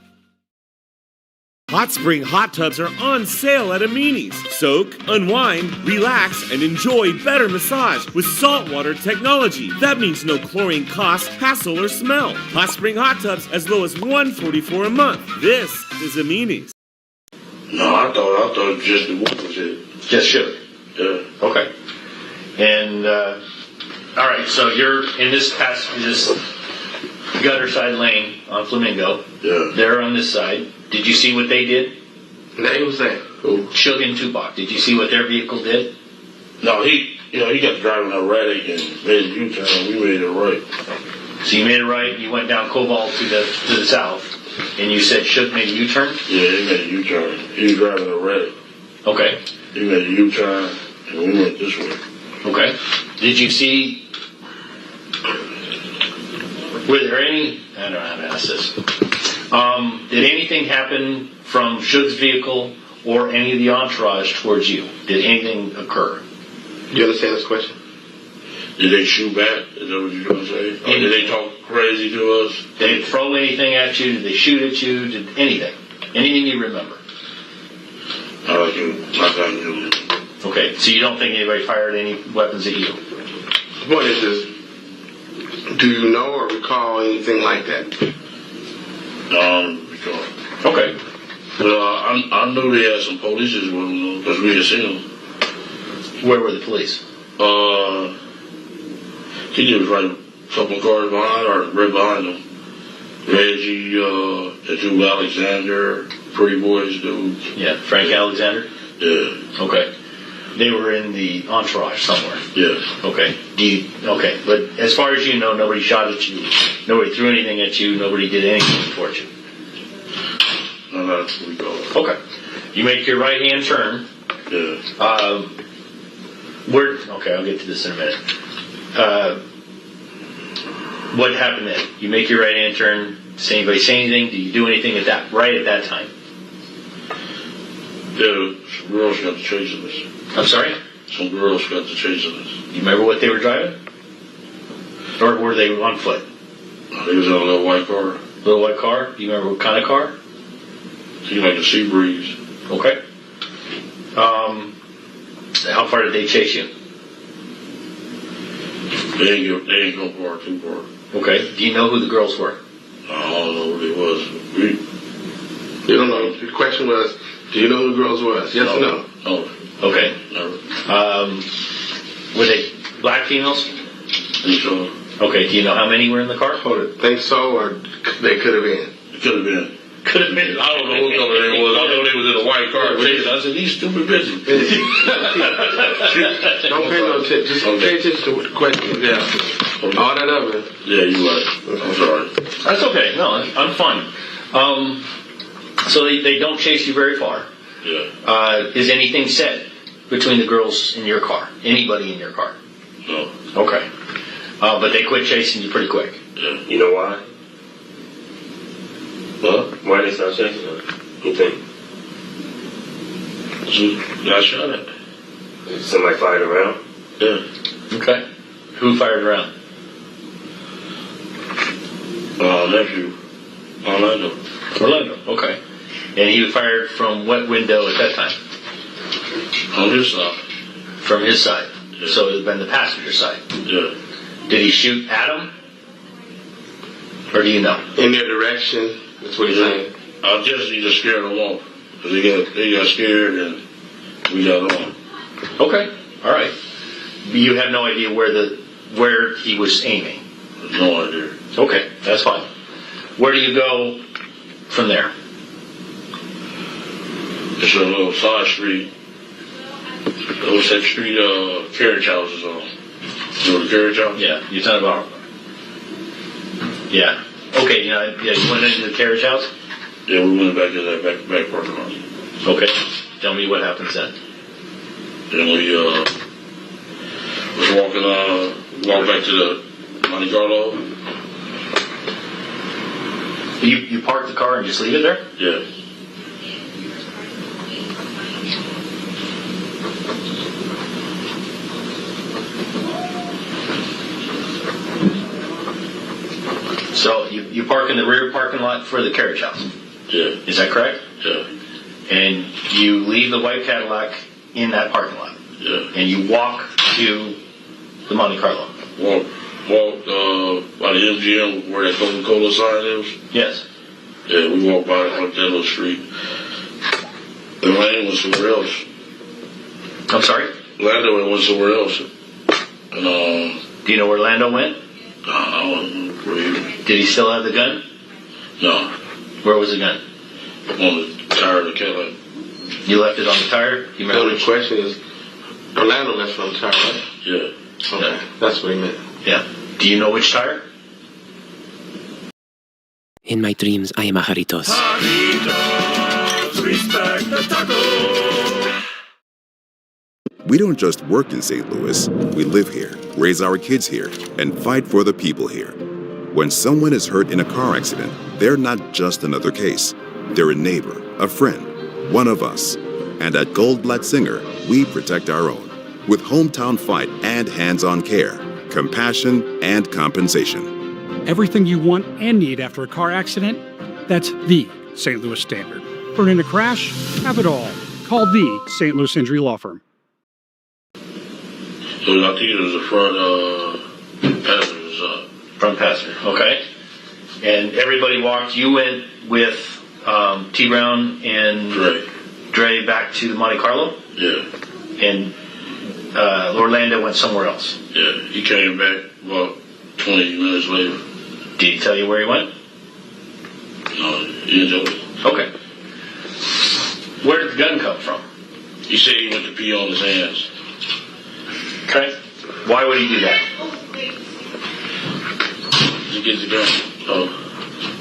Hot Spring hot tubs are on sale at Amini's. Soak, unwind, relax, and enjoy better massage with saltwater technology. That means no chlorine cost, hassle, or smell. Hot Spring hot tubs as low as $144 a month. This is Amini's. No, I thought just the one was it. Just Suge? Yeah. Okay. And, all right, so you're in this gutter side lane on Flamingo. Yeah. They're on this side. Did you see what they did? They was there. Who? Suge and Tupac. Did you see what their vehicle did? No, he got driving erratic and made a U-turn. We made it right. So you made it right. You went down Cobalt to the south, and you said Suge made a U-turn? Yeah, he made a U-turn. He was driving erratic. Okay. He made a U-turn, and we went this way. Okay. Did you see? Were there any? I don't know how to ask this. Did anything happen from Suge's vehicle or any of the entourage towards you? Did anything occur? Do you understand this question? Did they shoot back? Is that what you're going to say? Or did they talk crazy to us? Did they throw anything at you? Did they shoot at you? Did anything? Anything you remember? Not you. Okay, so you don't think anybody fired any weapons at you? The point is this. Do you know or recall anything like that? Recall. Okay. Well, I knew they had some police with them because we had seen them. Where were the police? He was right a couple of cars behind, or right behind them. Reggie, the dude Alexander, Pretty Boys dude. Yeah, Frank Alexander? Yeah. Okay. They were in the entourage somewhere? Yeah. Okay. Okay, but as far as you know, nobody shot at you, nobody threw anything at you, nobody did anything towards you? No, that's what we call it. Okay. You make your right-hand turn. Yeah. Okay, I'll get to this in a minute. What happened then? You make your right hand turn. Does anybody say anything? Did you do anything at that time? Yeah, some girls got to chasing us. I'm sorry? Some girls got to chasing us. You remember what they were driving? Or were they on foot? They was in a little white car. Little white car? Do you remember what kind of car? Seemed like a sea breeze. Okay. How far did they chase you? They ain't go far, too far. Okay. Do you know who the girls were? I don't know who they was. You don't know. The question was, do you know who the girls was? Yes or no? No. Okay. Never. Were they black females? Think so. Okay. Do you know how many were in the car? Think so, or they could have been? It could have been. Could have been. I don't know who color they was. I know they was in a white car chasing. I said, these stupid bitches. Don't pay no attention. Just pay attention to what the question is. Yeah. All that other. Yeah, you're right. I'm sorry. That's okay. No, I'm fine. So they don't chase you very far. Yeah. Is anything said between the girls in your car? Anybody in your car? No. Okay. But they quit chasing you pretty quick. Yeah. You know why? Huh? Why they start chasing us? You think? Got shot at. Somebody fired around? Yeah. Okay. Who fired around? Nephew. Orlando. Orlando. Okay. And he fired from what window at that time? On his side. From his side. Yeah. So it would have been the passenger side. Yeah. Did he shoot at him? Or do you know? In their direction. That's what he's saying. I guess he just scared them off. Because they got scared and we got on. Okay. All right. You have no idea where he was aiming? No idea. Okay. That's fine. Where do you go from there? It's a little side street. It was that street carriage houses on. You know the carriage house? Yeah. You're talking about... Yeah. Okay, you went into the carriage house? Yeah, we went back in that back parking lot. Okay. Tell me what happens then. Then we was walked back to the Monte Carlo. You park the car and just leave it there? Yeah. So you park in the rear parking lot for the carriage house? Yeah. Is that correct? Yeah. And you leave the white Cadillac in that parking lot? Yeah. And you walk to the Monte Carlo? Walk by the MGM where that Coca-Cola sign is? Yes. Yeah, we walked by that little street. And Lane went somewhere else. I'm sorry? Lando went somewhere else. And do you know where Lando went? I don't know where he went. Did he still have the gun? No. Where was the gun? On the tire of the Cadillac. You left it on the tire? You remember? The question is, Orlando left it on the tire, right? Yeah. Okay. Yeah. That's what he meant. Yeah. Do you know which tire? In my dreams, I am a Jarritos. Jarritos, respect the taco. We don't just work in St. Louis. We live here, raise our kids here, and fight for the people here. When someone is hurt in a car accident, they're not just another case. They're a neighbor, a friend, one of us. And at Gold Black Singer, we protect our own with hometown fight and hands-on care, compassion, and compensation. Everything you want and need after a car accident, that's the St. Louis standard. For in a crash, have it all. Call the St. Louis Injury Law Firm. So I think it was the front passenger side. Front passenger, okay. And everybody walked. You went with T. Brown and Dre back to the Monte Carlo? Yeah. And Orlando went somewhere else? Yeah, he came back about 20 minutes later. Did he tell you where he went? No, he didn't tell me. Okay. Where did the gun come from? He said he went to pee on his hands. Okay. Why would he do that? To get the gun.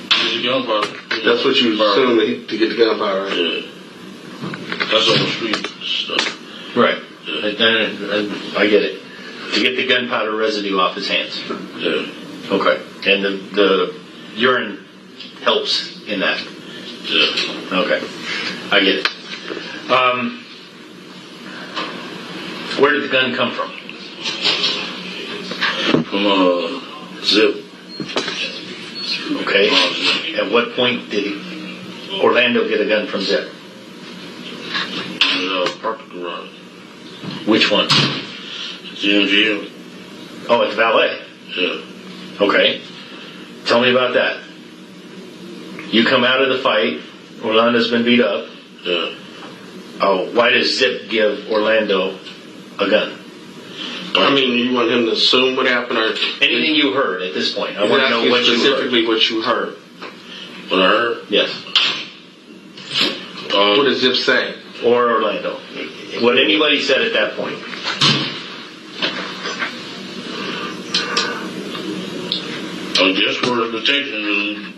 Get the gunpowder. That's what you assume to get the gunpowder, right? Yeah. That's on the street stuff. Right. Yeah. I get it. To get the gunpowder residue off his hands. Yeah. Okay. And the urine helps in that? Yeah. Okay. I get it. Where did the gun come from? From Zip. Okay. At what point did Orlando get a gun from Zip? Parking garage. Which one? The MGM. Oh, it's valet. Yeah. Okay. Tell me about that. You come out of the fight. Orlando's been beat up. Yeah. Oh, why does Zip give Orlando a gun? I mean, you want him to assume what happened, or anything you heard at this point? I want to know what you heard. Specifically what you heard. What I heard? Yes. What does Zip say? Or Orlando. What anybody said at that point. I guess we're detecting.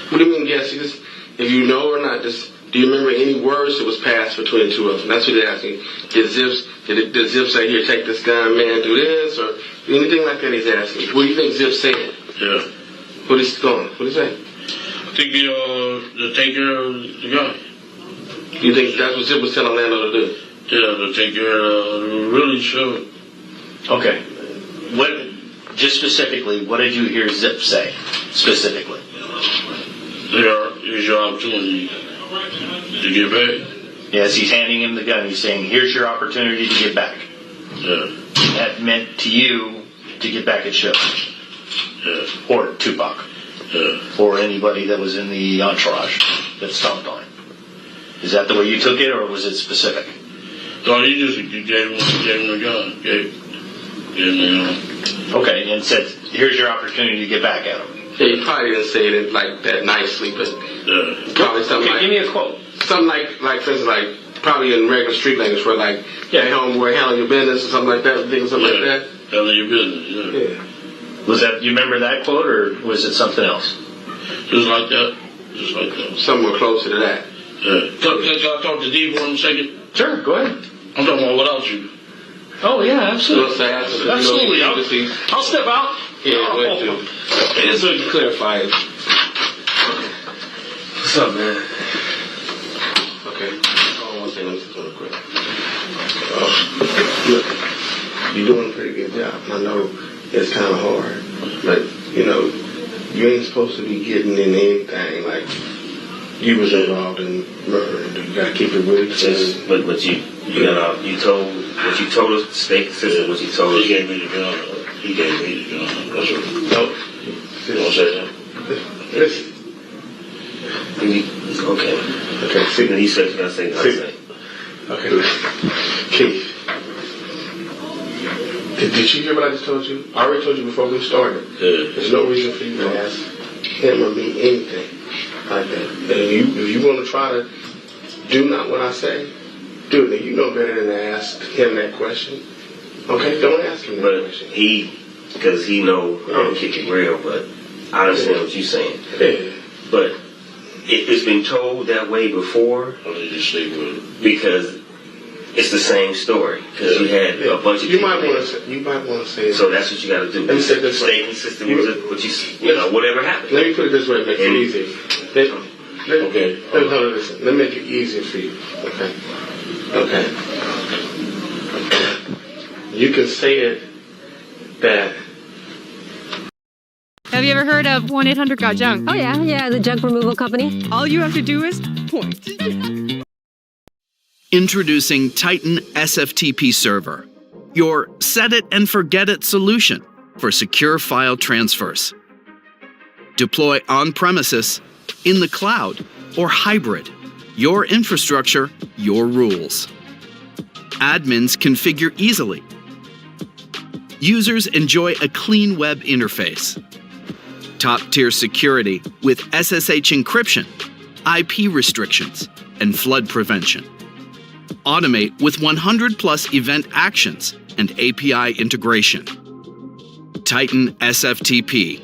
What do you mean, yes? If you know or not, do you remember any words that was passed between the two of them? That's what they're asking. Did Zip say, here, take this gun, man, do this, or anything like that? He's asking. What do you think Zip said? Yeah. What is going? What is that? I think they'll take care of the guy. You think that's what Zip was telling Orlando to do? Yeah, to take care of really sure. Okay. Just specifically, what did you hear Zip say? Specifically. Here's your opportunity to get back. Yes, he's handing him the gun. He's saying, here's your opportunity to get back. Yeah. That meant to you to get back at Show. Yeah. Or Tupac. Yeah. Or anybody that was in the entourage that stomped on him. Is that the way you took it, or was it specific? No, you gave him a gun. Gave him a gun. Okay, and said, here's your opportunity to get back at him. Yeah, you probably didn't say it like that nicely, but probably something like... Give me a quote. Something like for instance, like, probably in regular street language where like, hey, homeboy, handle your business or something like that, something like that. Handle your business, yeah. Was that, you remember that quote, or was it something else? Just like that. Just like that. Somewhere closer to that. Yeah. Can I talk to D for 1 second? Sure, go ahead. I'm talking about without you. Oh, yeah, absolutely. Absolutely. I'll step out. Yeah, go ahead, too. Just so you can clarify it. What's up, man? Okay. Hold on one second. Let me just real quick. Look, you're doing a pretty good job. I know it's kind of hard, but, you know, you ain't supposed to be getting into anything like you was involved in murder. You gotta keep it really clean. But you told us to stay consistent. What you told us. He gave me the gun. He gave me the gun. That's what. Nope. You don't say that. Listen. Okay. Okay. See. Then he said, "Can I say?" Okay. Keith. Did you hear what I just told you? I already told you before we started. Yeah. There's no reason for you to ask him or me anything like that. And if you want to try to do not what I say, do it. You know better than to ask him that question. Okay, don't ask him that question. Because he know I'm kicking real, but I understand what you're saying. Yeah. But it's been told that way before. Because it's the same story. Because you had a bunch of people. You might want to say it. So that's what you got to do. Let me say it this way. Stay consistent with what you know, whatever happens. Let me put it this way, make it easy. Okay. Listen. Let me make it easier for you. Okay. You can say it that. Have you ever heard of 1-800-GOT-JUNK? Oh, yeah, the junk removal company. All you have to do is point. Introducing Titan SFTP Server, your set it and forget it solution for secure file transfers. Deploy on-premises, in the cloud, or hybrid. Your infrastructure, your rules. Admins configure easily. Users enjoy a clean web interface. Top-tier security with SSH encryption, IP restrictions, and flood prevention. Automate with 100+ event actions and API integration. Titan SFTP.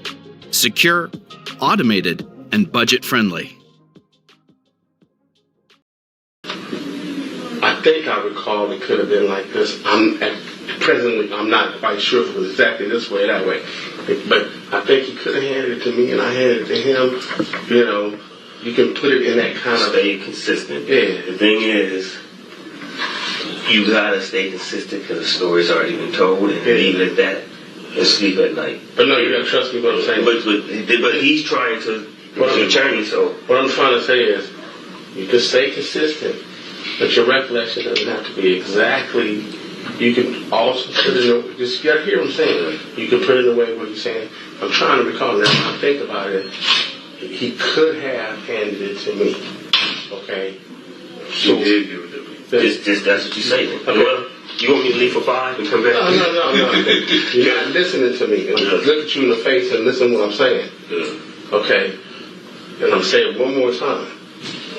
Secure, automated, and budget-friendly. I think I recall it could have been like this. Presently, I'm not quite sure if it was exactly this way or that way. But I think he could have handed it to me, and I handed it to him. You know, you can put it in that kind of... Stay consistent. Yeah. The thing is, you gotta stay consistent because the story's already been told, and leave it at that and sleep at night. But no, you gotta trust me what I'm saying. But he's trying to... He's an attorney, so... What I'm trying to say is, you can stay consistent, but your recollection doesn't have to be exactly... You can also put it in... Just you gotta hear what I'm saying. You can put it in a way where you're saying, I'm trying to recall now, when I think about it, he could have handed it to me. Okay? So, he did give it to me. That's what you say. Okay. Well, you want me to leave for 5 and come back? No. You're not listening to me. Look at you in the face and listen to what I'm saying. Okay? And I'm saying it one more time.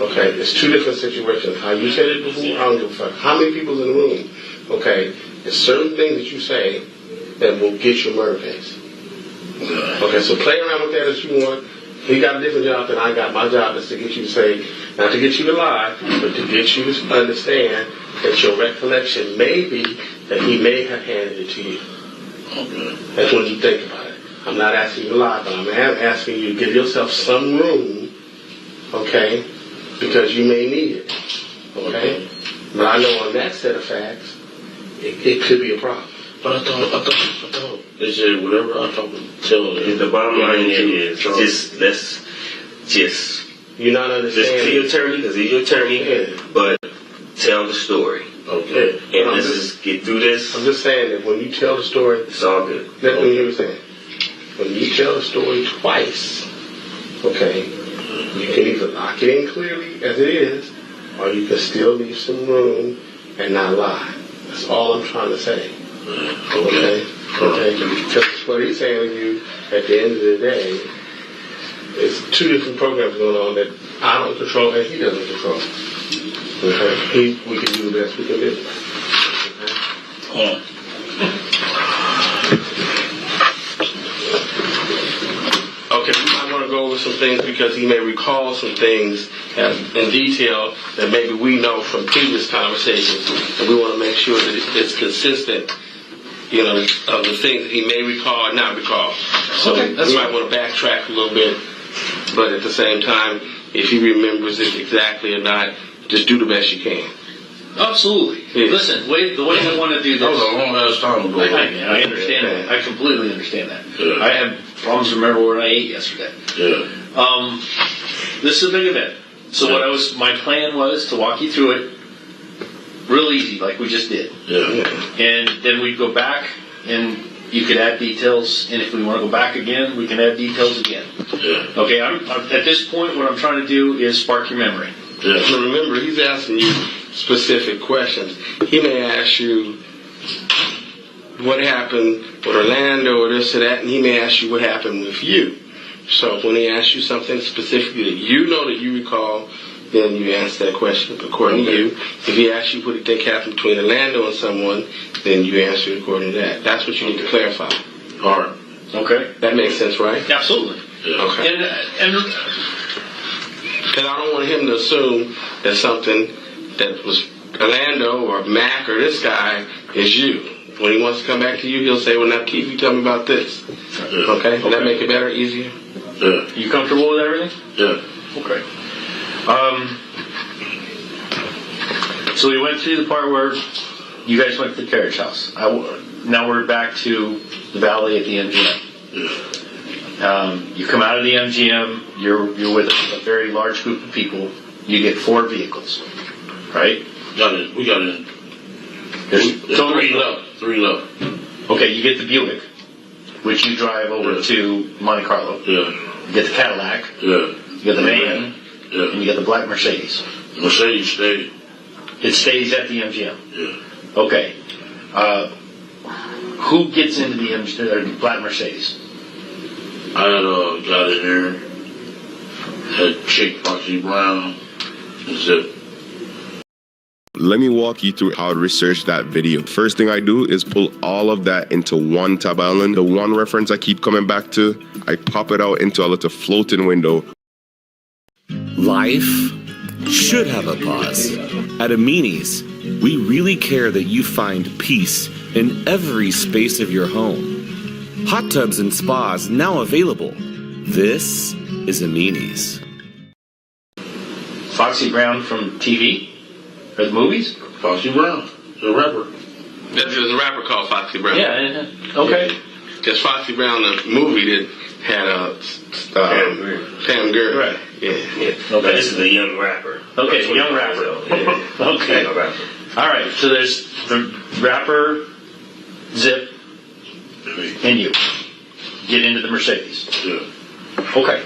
Okay? It's two different situations. How you said it before, I don't give a fuck. How many people's in the room? Okay? There's certain things that you say that will get your murder case. Okay? So play around with that as you want. He got a different job than I got. My job is to get you to say, not to get you to lie, but to get you to understand that your recollection may be that he may have handed it to you. Okay. That's when you think about it. I'm not asking you to lie, but I'm asking you to give yourself some room, okay, because you may need it, okay? But I know on that set of facts, it could be a problem. But I thought they said whatever I talk tell them. The bottom line is just you're not understanding. Just be your attorney because he's your attorney, but tell the story. Okay. And let's just get through this. I'm just saying that when you tell the story, it's all good. Let me hear what you're saying. When you tell the story twice, okay, you can either lock it in clearly as it is, or you can still leave some room and not lie. That's all I'm trying to say. Okay? Because what he's saying to you at the end of the day is two different programs going on that I don't control and he doesn't control. Okay? We can do the best we can do. Okay, I want to go over some things because he may recall some things in detail that maybe we know from previous conversations, and we want to make sure that it's consistent, you know, of the things that he may recall or not recall. So we might want to backtrack a little bit, but at the same time, if he remembers it exactly or not, just do the best you can. Absolutely. Yeah. Listen, the way I want to do this... That was a long ass time ago. I understand that. I completely understand that. Yeah. I have problems remembering what I ate yesterday. Yeah. This is a big event. So my plan was to walk you through it real easy, like we just did. Yeah. And then we'd go back, and you could add details, and if we want to go back again, we can add details again. Yeah. Okay, at this point, what I'm trying to do is spark your memory. Yeah. So remember, he's asking you specific questions. He may ask you what happened with Orlando or this or that, and he may ask you what happened with you. So when he asks you something specifically that you know that you recall, then you answer that question according to you. If he asks you what you think happened between Orlando and someone, then you answer it according to that. That's what you need to clarify. All right. Okay. That makes sense, right? Absolutely. Yeah. Okay. And because I don't want him to assume that something that was Orlando or Mac or this guy is you. When he wants to come back to you, he'll say, well, now, Keith, you tell me about this. Yeah. Okay? Does that make it better, easier? Yeah. You comfortable with everything? Yeah. Okay. So we went through the part where you guys went to the carriage house. Now we're back to the valley at the MGM. Yeah. You come out of the MGM, you're with a very large group of people. You get 4 vehicles, right? We got it. There's 3 left. 3 left. Okay, you get the Buick, which you drive over to Monte Carlo. Yeah. You get the Cadillac. Yeah. You get the van. Yeah. And you get the black Mercedes. Mercedes stayed. It stays at the MGM. Yeah. Okay. Who gets into the black Mercedes? I had a guy in there. Had Chick Foxy Brown. That's it. Let me walk you through how to research that video. First thing I do is pull all of that into one tab island. The one reference I keep coming back to, I pop it out into a little floating window. Life should have a pause. At Amini's, we really care that you find peace in every space of your home. Hot tubs and spas now available. This is Amini's. Foxy Brown from TV? Or the movies? Foxy Brown, the rapper. There's a rapper called Foxy Brown. Yeah. Okay. There's Foxy Brown, the movie that had Pam Grier. Right. Yeah. Okay, this is a young rapper. Okay, the young rapper. Okay. Young rapper. All right, so there's the rapper, Zip, and you. Get into the Mercedes. Yeah. Okay.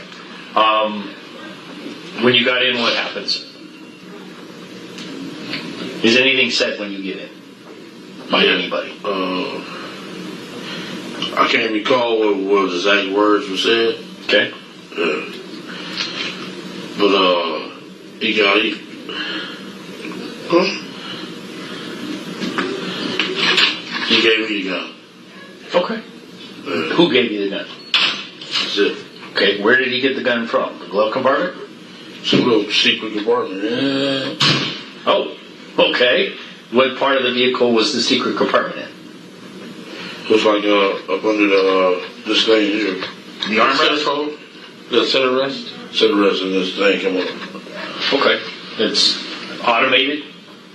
When you got in, what happens? Is anything said when you get in? By anybody? I can't recall what the exact words were said. Okay. Yeah. But he gave me the gun. Okay. Who gave you the gun? Zip. Okay, where did he get the gun from? The glove compartment? Some little secret compartment. Yeah. Oh, okay. What part of the vehicle was the secret compartment in? It was like up under this thing here. The armrest? The center rest? Center rest, and this thing come up. Okay. It's automated?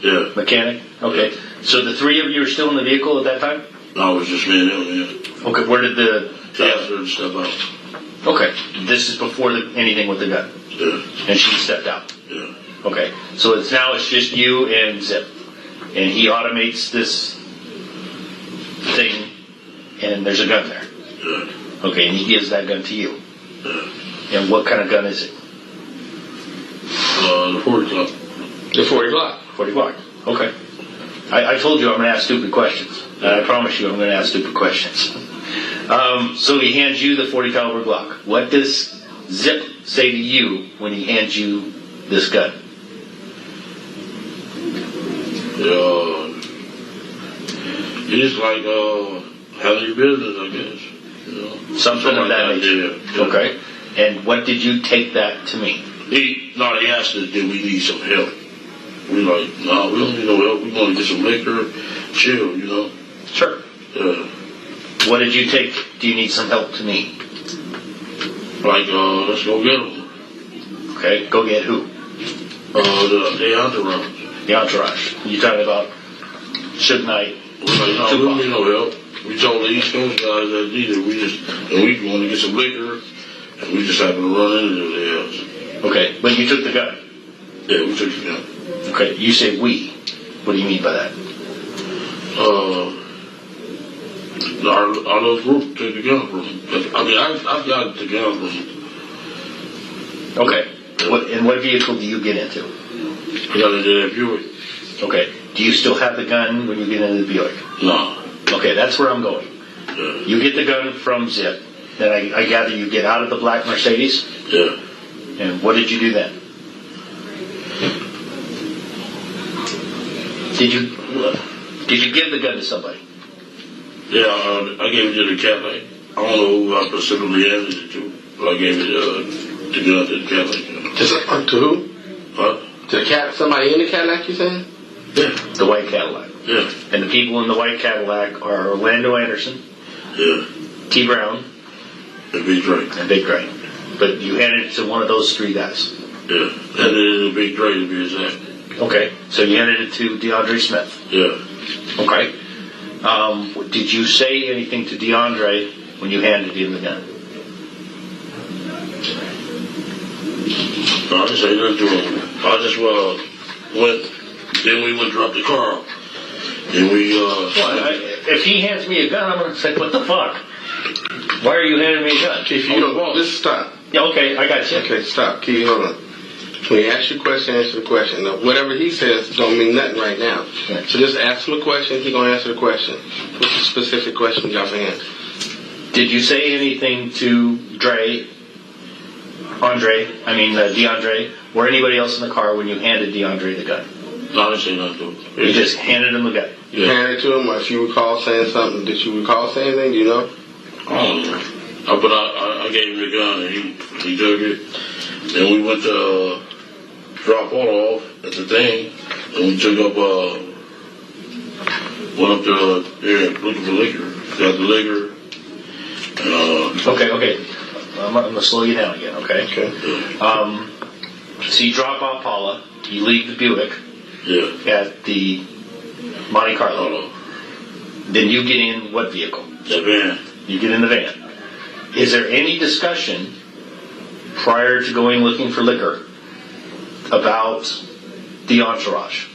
Yeah. Mechanic? Okay. So the three of you are still in the vehicle at that time? No, it was just me and him, yeah. Okay, where did the after step out. Okay. This is before anything with the gun? Yeah. And she stepped out? Yeah. Okay. So it's just you and Zip. And he automates this thing, and there's a gun there. Yeah. Okay, and he gives that gun to you. Yeah. And what kind of gun is it? The 40 Glock. The 40 Glock. 40 Glock. Okay. I told you I'm going to ask stupid questions. I promise you I'm going to ask stupid questions. So he hands you the 40 caliber Glock. What does Zip say to you when he hands you this gun? It's like handle your business, I guess. You know, something of that nature. Yeah. Okay. And what did you take that to mean? He asked us, did we need some help? We like, no, we don't need no help. We want to get some liquor, chill, you know. Sure. Yeah. What did you take? Do you need some help to mean? Like, let's go get them. Okay. Go get who? The entourage. The entourage. You talking about Suge Knight? We're like, no, we don't need no help. We told the East Coast guys that neither. We want to get some liquor, and we just happened to run into their house. Okay, but you took the gun? Yeah, we took the gun. Okay, you say we. What do you mean by that? Our little group took the gun from him. I mean, I've got the gun from him. Okay. What vehicle do you get into? I got into that Buick. Okay. Do you still have the gun when you get into the Buick? No. Okay, that's where I'm going. Yeah. You get the gun from Zip. Then I gather you get out of the black Mercedes? Yeah. And what did you do then? Did you give the gun to somebody? Yeah, I gave it to the Cadillac. I don't know who I specifically handed it to, but I gave it the gun to the Cadillac. To who? What? To the cat? Somebody in the Cadillac, you saying? Yeah. The white Cadillac. Yeah. And the people in the white Cadillac are Orlando Anderson. Yeah. T. Brown. And Big Dre. And Big Dre. But you handed it to one of those three guys. Yeah. Handed it to Big Dre to be exact. Okay. So you handed it to DeAndre Smith. Yeah. Okay. Did you say anything to DeAndre when you handed him the gun? No, I didn't say nothing to him. I just went. Then we went and dropped the car off. And we, if he hands me a gun, I'm going to say, what the fuck? Why are you handing me a gun? If you don't, just stop. Yeah, okay, I got you. Okay, stop. Keith, hold on. When you ask your question, answer the question. Now, whatever he says don't mean nothing right now. Right. So just ask him a question, he's going to answer the question. What's the specific question you got for him? Did you say anything to DeAndre, or anybody else in the car when you handed DeAndre the gun? No, I didn't say nothing to him. You just handed him the gun? You handed it to him, or if you recall saying something, did you recall saying anything? Do you know? I don't know. But I gave him the gun, and he took it. Then we went to drop all off at the thing, and we took up, went up to there looking for liquor. Got the liquor, Okay. I'm going to slow you down again, okay? So you drop off Paula, you leave the Buick at the Monte Carlo. Then you get in what vehicle? The van. You get in the van. Is there any discussion prior to going looking for liquor about the entourage?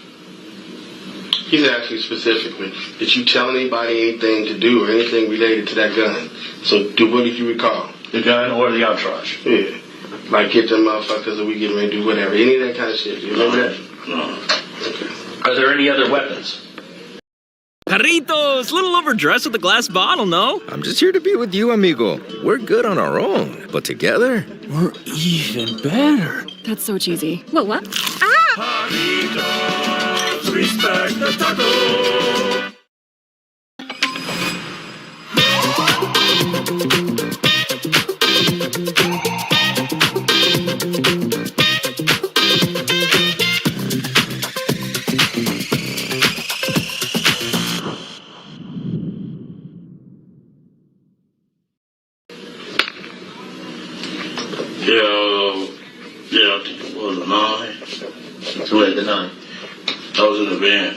He's asking specifically, did you tell anybody anything to do or anything related to that gun? So what did you recall? The gun or the entourage? Yeah. Like get them motherfuckers that we getting ready to do whatever. Any of that kind of shit. Do you remember that? No. Okay. Are there any other weapons? Carritos, little overdressed with a glass bottle, no? I'm just here to be with you, amigo. We're good on our own, but together, we're even better. That's so cheesy. What? Carritos, respect the taco. Yeah, I think it was a 9. Who had the 9? I was in the van.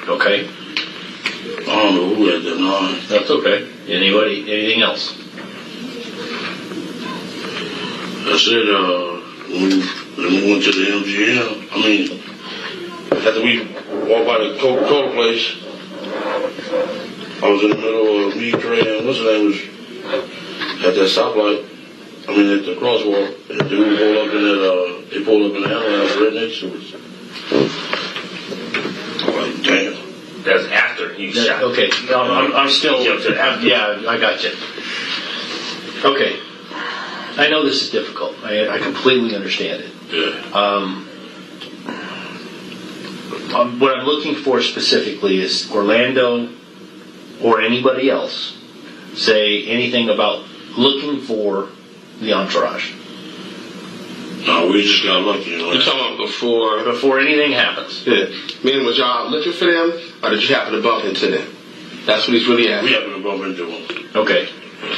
Okay. I don't know who had the 9. That's okay. Anything else? I said, when we went to the MGM, after we walked by the Coca-Cola place, I was in the middle of me, Trey, and what's his name was at that stoplight. At the crosswalk, and the dude pulled up in that, they pulled up in the ambulance right next to us. I'm like, damn. That's after you shot. Okay, no, I'm still. Yeah, I got you. Okay, I know this is difficult. I completely understand it. Yeah. What I'm looking for specifically is Orlando or anybody else say anything about looking for the entourage. No, we just got lucky. You're talking about before anything happens. Yeah. Meaning, was y'all looking for them, or did you happen to bump into them? That's what he's really asking. We happened to bump into them. Okay,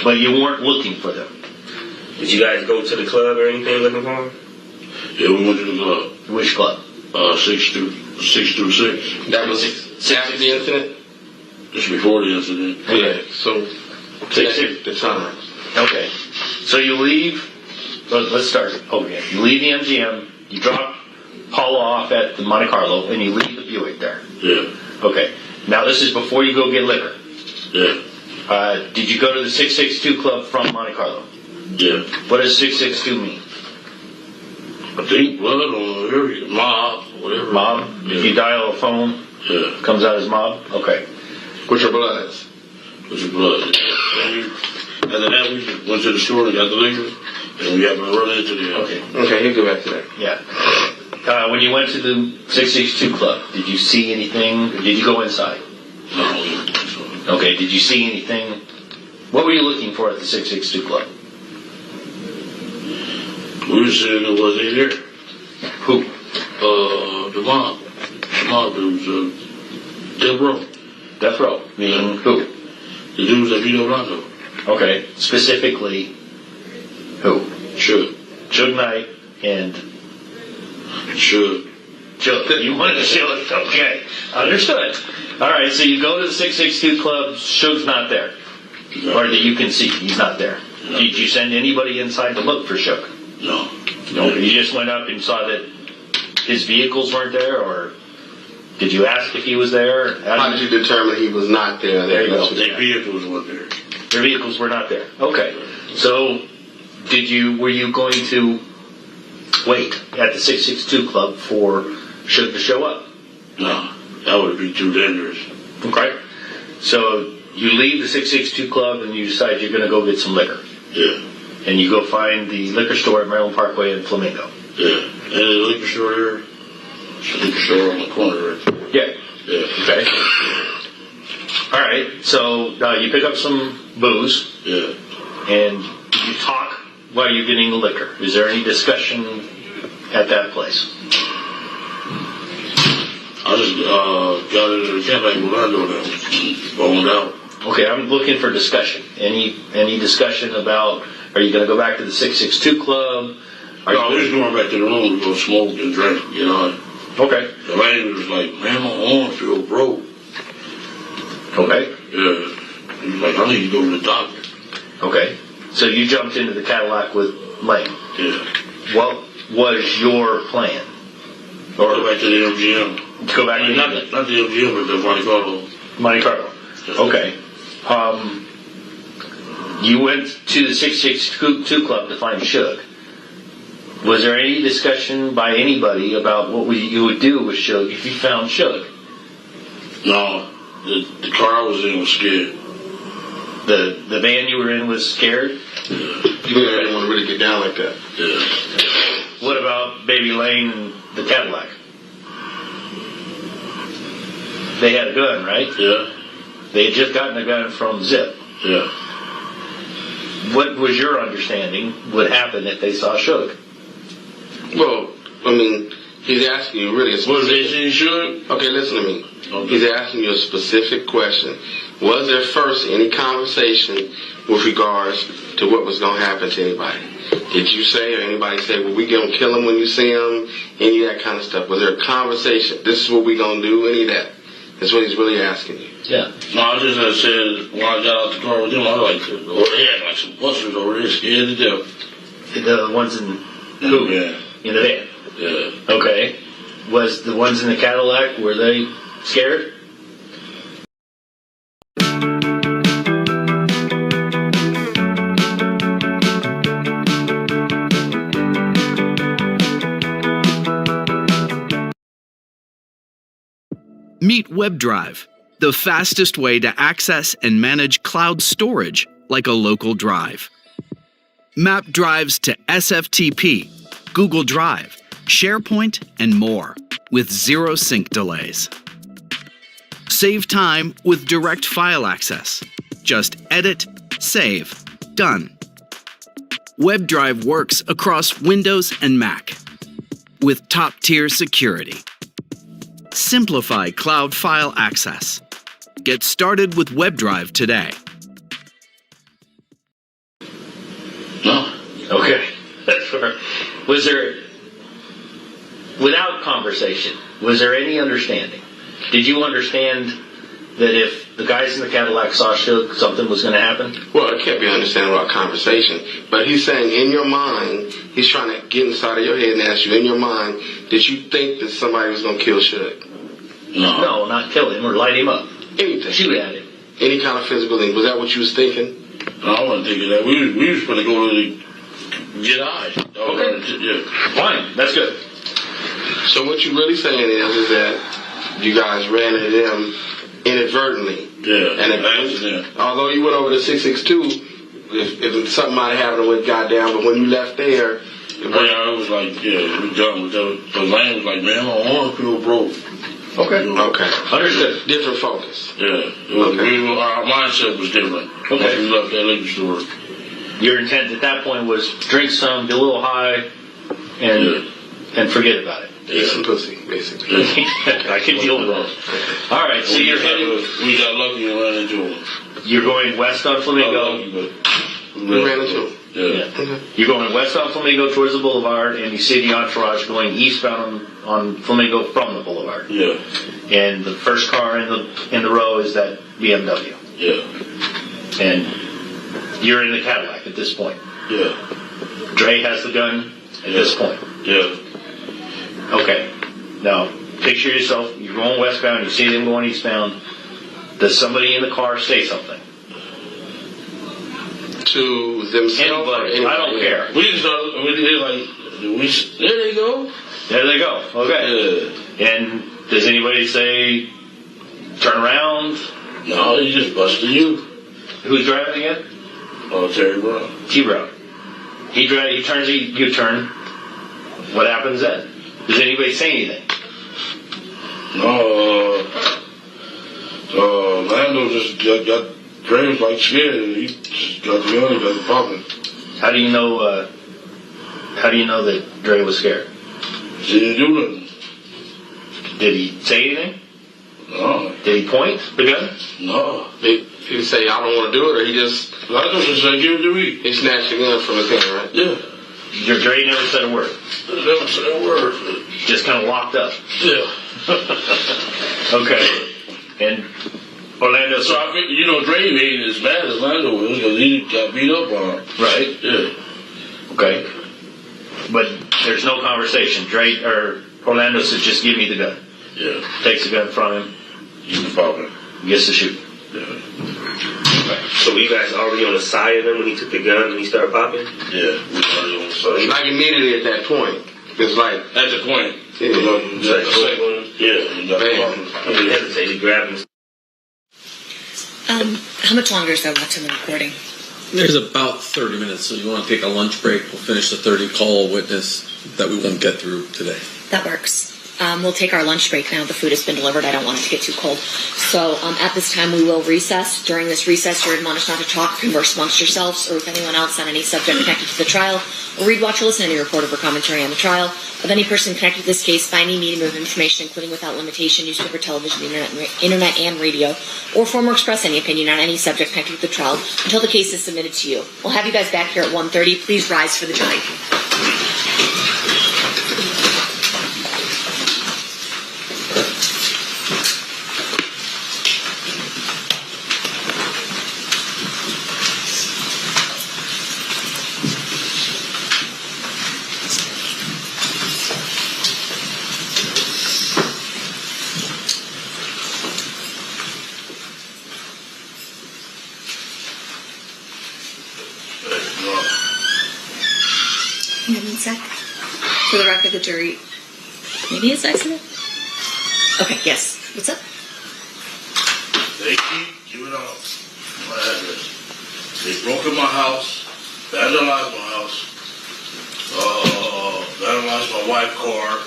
but you weren't looking for them. Did you guys go to the club or anything looking for them? Yeah, we went to the club. Which club? 6 through 6. That was after the incident? Just before the incident. Yeah, so the time. Okay, so you leave. Let's start over again. You leave the MGM. You drop Paula off at the Monte Carlo, and you leave the Buick there. Yeah. Okay. Now this is before you go get liquor. Yeah. Did you go to the 662 Club from Monte Carlo? Yeah. What does 662 mean? I think blood on area, mob, whatever. Mob? Yeah. If you dial a phone, comes out as mob? Okay. What's your bloods? What's your blood? After that, we went to the store and got the liquor, and we happened to run into the Okay, he'll go back to that. Yeah. When you went to the 662 Club, did you see anything? Or did you go inside? No. Okay, did you see anything? What were you looking for at the 662 Club? We were saying it was in there. Who? The mob. The mob, it was Death Row. Death Row? Meaning who? The dudes that beat up Rondo. Okay, specifically who? Suge. Suge Knight and... Suge. You wanted to show it? Okay, understood. All right, so you go to the 662 Club, Suge's not there. No. Or that you can see, he's not there. No. Did you send anybody inside to look for Suge? No. No, you just went up and saw that his vehicles weren't there, or did you ask if he was there? How did you determine he was not there? There you go. Their vehicles weren't there. Their vehicles were not there. Okay. So, were you going to wait at the 662 Club for Suge to show up? No, that would be too dangerous. Okay. So, you leave the 662 Club and you decide you're going to go get some liquor. Yeah. And you go find the liquor store at Maryland Parkway in Flamingo. Yeah. And the liquor store there. It's a liquor store on the corner right there. Yeah. Yeah. Okay. All right. So you pick up some booze. Yeah. And you talk while you're getting the liquor. Is there any discussion at that place? I just got into the camp like Orlando and boned out. Okay, I'm looking for discussion. Any discussion about, are you going to go back to the 662 club? No, we're just going back to the room to go smoke and drink, you know. Okay. The lady was like, man, my arm feel broke. Okay. Yeah. He was like, I need to go to the doctor. Okay. So you jumped into the Cadillac with Lane. Yeah. What was your plan? Or go back to the MGM. Go back not the MGM, but the Monte Carlo. Monte Carlo. Okay. You went to the 662 club to find Suge. Was there any discussion by anybody about what you would do with Suge if you found Suge? No. The car I was in was scared. The van you were in was scared? Yeah. You didn't want to really get down like that. Yeah. What about Baby Lane and the Cadillac? They had a gun, right? Yeah. They had just gotten a gun from Zip. Yeah. What was your understanding would happen if they saw Suge? Well, I mean, he's asking you really a specific... Was they saying Suge? Okay, listen to me. Okay. He's asking you a specific question. Was there first any conversation with regards to what was going to happen to anybody? Did you say, or anybody say, well, we going to kill him when you see him? Any of that kind of stuff. Was there a conversation? This is what we going to do? Any of that? That's what he's really asking you. Yeah. No, I just said, when I got out the car with them, I was like, they had like some busters over there scared to death. The ones in who? Yeah. In the van? Yeah. Okay. Was the ones in the Cadillac, were they scared? Meet WebDrive, the fastest way to access and manage cloud storage like a local drive. Map drives to SFTP, Google Drive, SharePoint, and more with zero sync delays. Save time with direct file access. Just edit, save, done. WebDrive works across Windows and Mac with top-tier security. Simplify cloud file access. Get started with WebDrive today. No. Okay. That's fair. Was there, without conversation, was there any understanding? Did you understand that if the guys in the Cadillac saw Suge, something was going to happen? Well, it can't be understanding about conversation. But he's saying in your mind, he's trying to get inside of your head and ask you, in your mind, did you think that somebody was going to kill Suge? No, not kill him or light him up. Anything. Shoot at him. Any kind of physical thing. Was that what you was thinking? No, I wasn't thinking that. We was going to go to the get eyes. Okay. Yeah. Fine. That's good. So what you're really saying is that you guys ran into them inadvertently. Yeah. And although you went over to 662, if something might have happened, it would got down. But when you left there, it was like, yeah, we done with that. The man was like, man, my arm feel broke. Okay. Okay. Understood. Different focus. Yeah. Our mindset was different. Okay. Once we left that liquor store. Your intent at that point was drink some, get a little high, and forget about it. Eat some pussy, basically. I can deal with that. All right, so you're heading. We got lucky and ran into him. You're going west on Flamingo. We ran into him. Yeah. You're going west on Flamingo towards the boulevard, and you see the entourage going eastbound on Flamingo from the boulevard. Yeah. And the first car in the row is that BMW. Yeah. And you're in the Cadillac at this point. Yeah. Dre has the gun at this point. Yeah. Okay. Now, picture yourself, you're going westbound, you see them going eastbound. Does somebody in the car say something? To themselves? Anybody. I don't care. We just there they go. There they go. Okay. Yeah. And does anybody say, turn around? No, he just busted you. Who's driving again? Oh, Terry Brown. T-Brown. He turns a U-turn. What happens then? Does anybody say anything? No. Lando just got Dre was like scared. He just got the gun and got the popping. How do you know? How do you know that Dre was scared? He didn't do nothing. Did he say anything? No. Did he point the gun? No. He say, I don't want to do it, or he just... I just said, give it to me. He snatched the gun from his hand, right? Yeah. Your Dre never said a word. Never said a word. Just kind of walked up. Yeah. Okay. And Orlando. So I think, you know, Dre made it as bad as Orlando was because he got beat up on him. Right. Yeah. Okay. But there's no conversation. Dre or Orlando says, just give me the gun. Yeah. Takes the gun from him. He's the father. Gets to shoot. Yeah. Okay. So were you guys already on the side of him when he took the gun and he started popping? Yeah, we were already on the side. Like immediately at that point. It's like... At the point. Yeah. I didn't hesitate. He grabbed him. How much longer is there left in the recording? There's about 30 minutes, so you want to take a lunch break. We'll finish the 30, call a witness that we won't get through today. That works. We'll take our lunch break now. The food has been delivered. I don't want it to get too cold. So at this time, we will recess. During this recess, you're admonished not to talk, converse amongst yourselves, or with anyone else on any subject connected to the trial, or read, watch, or listen to any report or commentary on the trial of any person connected to this case by any medium of information, including without limitation, newspaper, television, internet, and radio, or form or express any opinion on any subject connected with the trial until the case is submitted to you. We'll have you guys back here at 1:30. Please rise for the jury. Hang on one sec. For the record, the jury. Maybe it's accident? Okay, yes. What's up? They keep giving out my address. They broke in my house, vandalized my house, vandalized my wife's car.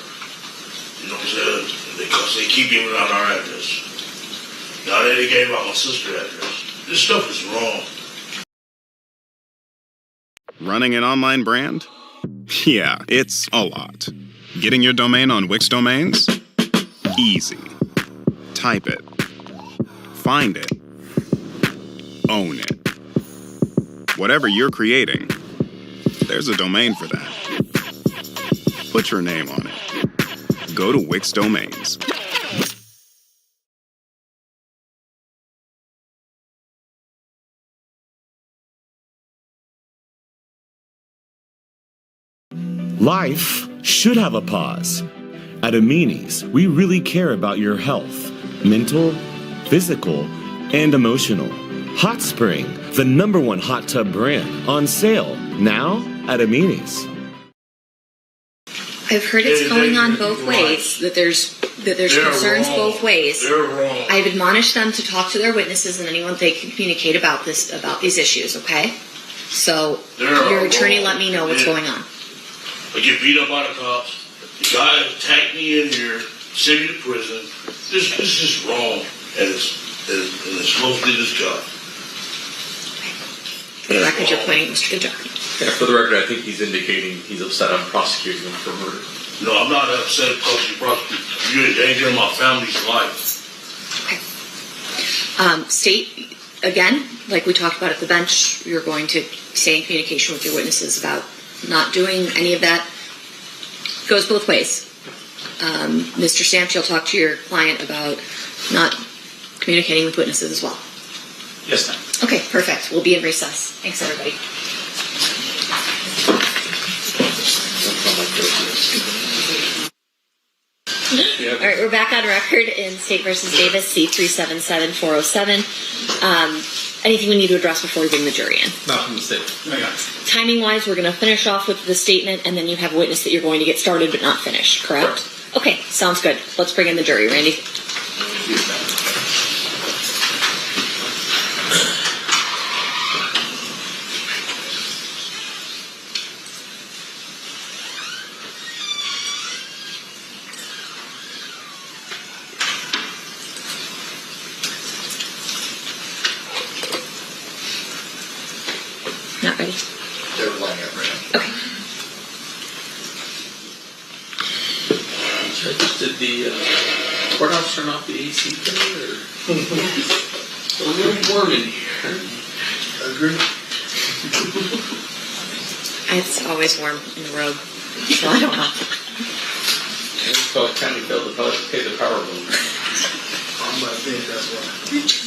You know what I'm saying? Because they keep giving out our address. Now they gave out my sister's address. This stuff is wrong. Running an online brand? Yeah, it's a lot. Getting your domain on Wix Domains? Easy. Type it. Find it. Own it. Whatever you're creating, there's a domain for that. Put your name on it. Go to Wix Domains. Life should have a pause. At Amini's, we really care about your health, mental, physical, and emotional. Hot Spring, the #1 hot tub brand, on sale now at Amini's. I've heard it's going on both ways, that there's concerns both ways. They're wrong. I've admonished them to talk to their witnesses and anyone they can communicate about these issues, okay? So your attorney let me know what's going on. I get beat up by the cops. The guy attacked me in here, sent me to prison. This is wrong, and it's mostly this guy. For the record, you're pointing Mr. Goodjob. Yeah, for the record, I think he's indicating he's upset I'm prosecuting him for murder. No, I'm not upset because you prosecute. You're endangering my family's life. State, again, like we talked about at the bench, you're going to stay in communication with your witnesses about not doing any of that. Goes both ways. Mr. Stamps, you'll talk to your client about not communicating with witnesses as well. Yes, ma'am. Okay, perfect. We'll be in recess. Thanks, everybody. All right, we're back on record in State versus Davis, C377407. Anything we need to address before we bring the jury in? Not from the state. Timing-wise, we're going to finish off with the statement, and then you have a witness that you're going to get started but not finished, correct? Okay, sounds good. Let's bring in the jury. Randy? Not ready? They're lining up right now. Okay. Judge, did the courthouse turn off the AC today, or? It's a little warm in here. Agree. It's always warm in the robe, so I don't know. So it kind of failed to pay the power bill. I think that's why.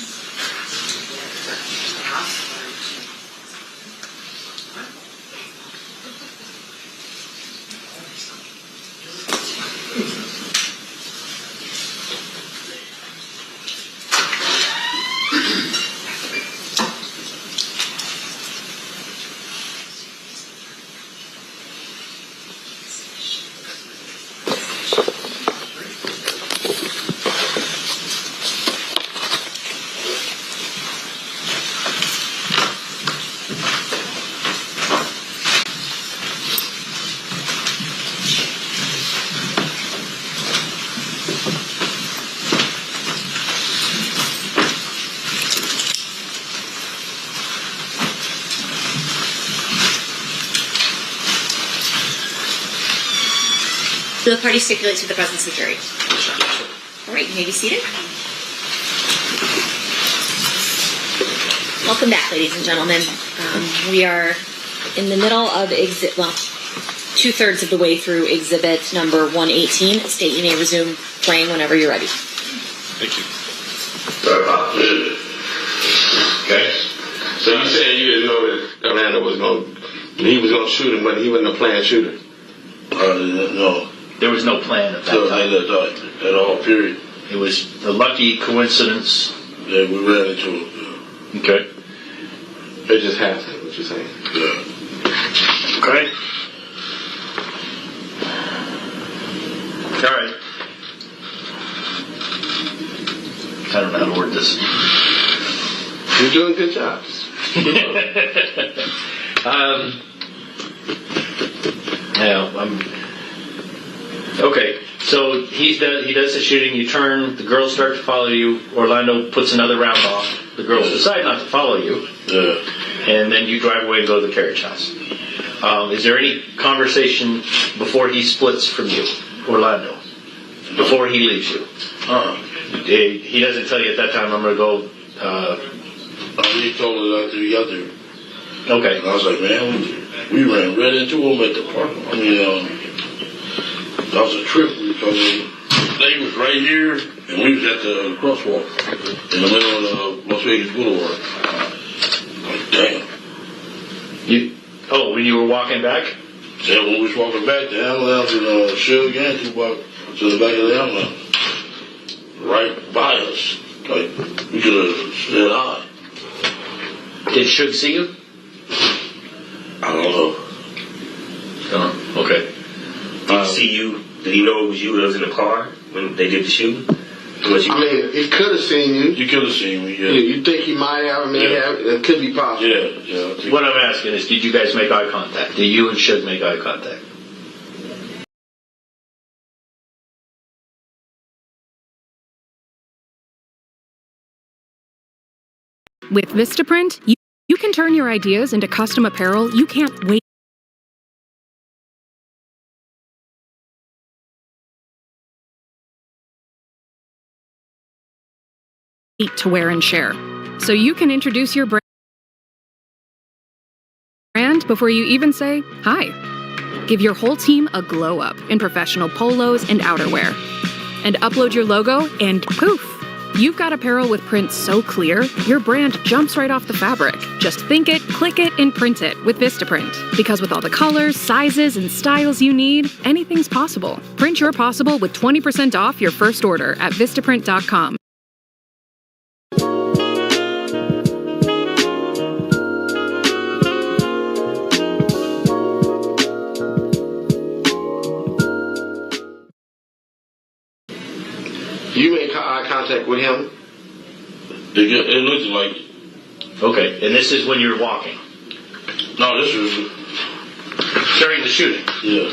The party stipulates with the presence of the jury. All right, you may be seated. Welcome back, ladies and gentlemen. We are in the middle of two-thirds of the way through exhibit number 118. State, you may resume playing whenever you're ready. Thank you. Okay. So you said you didn't know that Orlando was going to shoot him, but he wasn't a planned shooter? No. There was no plan at that time. At all, period. It was the lucky coincidence. Yeah, we ran into him. Okay. It just happened, what you're saying? Yeah. Okay. All right. I don't know how to word this. You're doing a good job. Okay, so he does the shooting, you turn, the girls start to follow you, Orlando puts another round off, the girls decide not to follow you, and then you drive away and go to the carriage house. Is there any conversation before he splits from you, Orlando? Before he leaves you? He doesn't tell you at that time, I'm going to go... he told us after we got there. Okay. And I was like, man, we ran right into him at the park. I mean, that was a trip because they was right here and we was at the crosswalk in the middle of Las Vegas Boulevard. Like, damn. When you were walking back? Yeah, when we was walking back, the ambulance and Shug and Tupac to the back of the ambulance. Right by us. Like, we could have said hi. Did Shug see you? I don't know. Okay. Did he see you? Did he know it was you that was in the car when they did the shooting? He could have seen you. You could have seen me, yeah. You think he might have? It could be possible. Yeah. What I'm asking is, did you guys make eye contact? Did you and Shug make eye contact? With Vistaprint, you can turn your ideas into custom apparel you can't wait to wear and share. So you can introduce your brand before you even say hi. Give your whole team a glow up in professional polos and outerwear. And upload your logo and poof! You've got apparel with print so clear, your brand jumps right off the fabric. Just think it, click it, and print it with Vistaprint. Because with all the colors, sizes, and styles you need, anything's possible. Print your possible with 20% off your first order at Vistaprint.com. You made eye contact with him? It looked like... Okay, and this is when you're walking? No, this was... During the shooting? Yeah.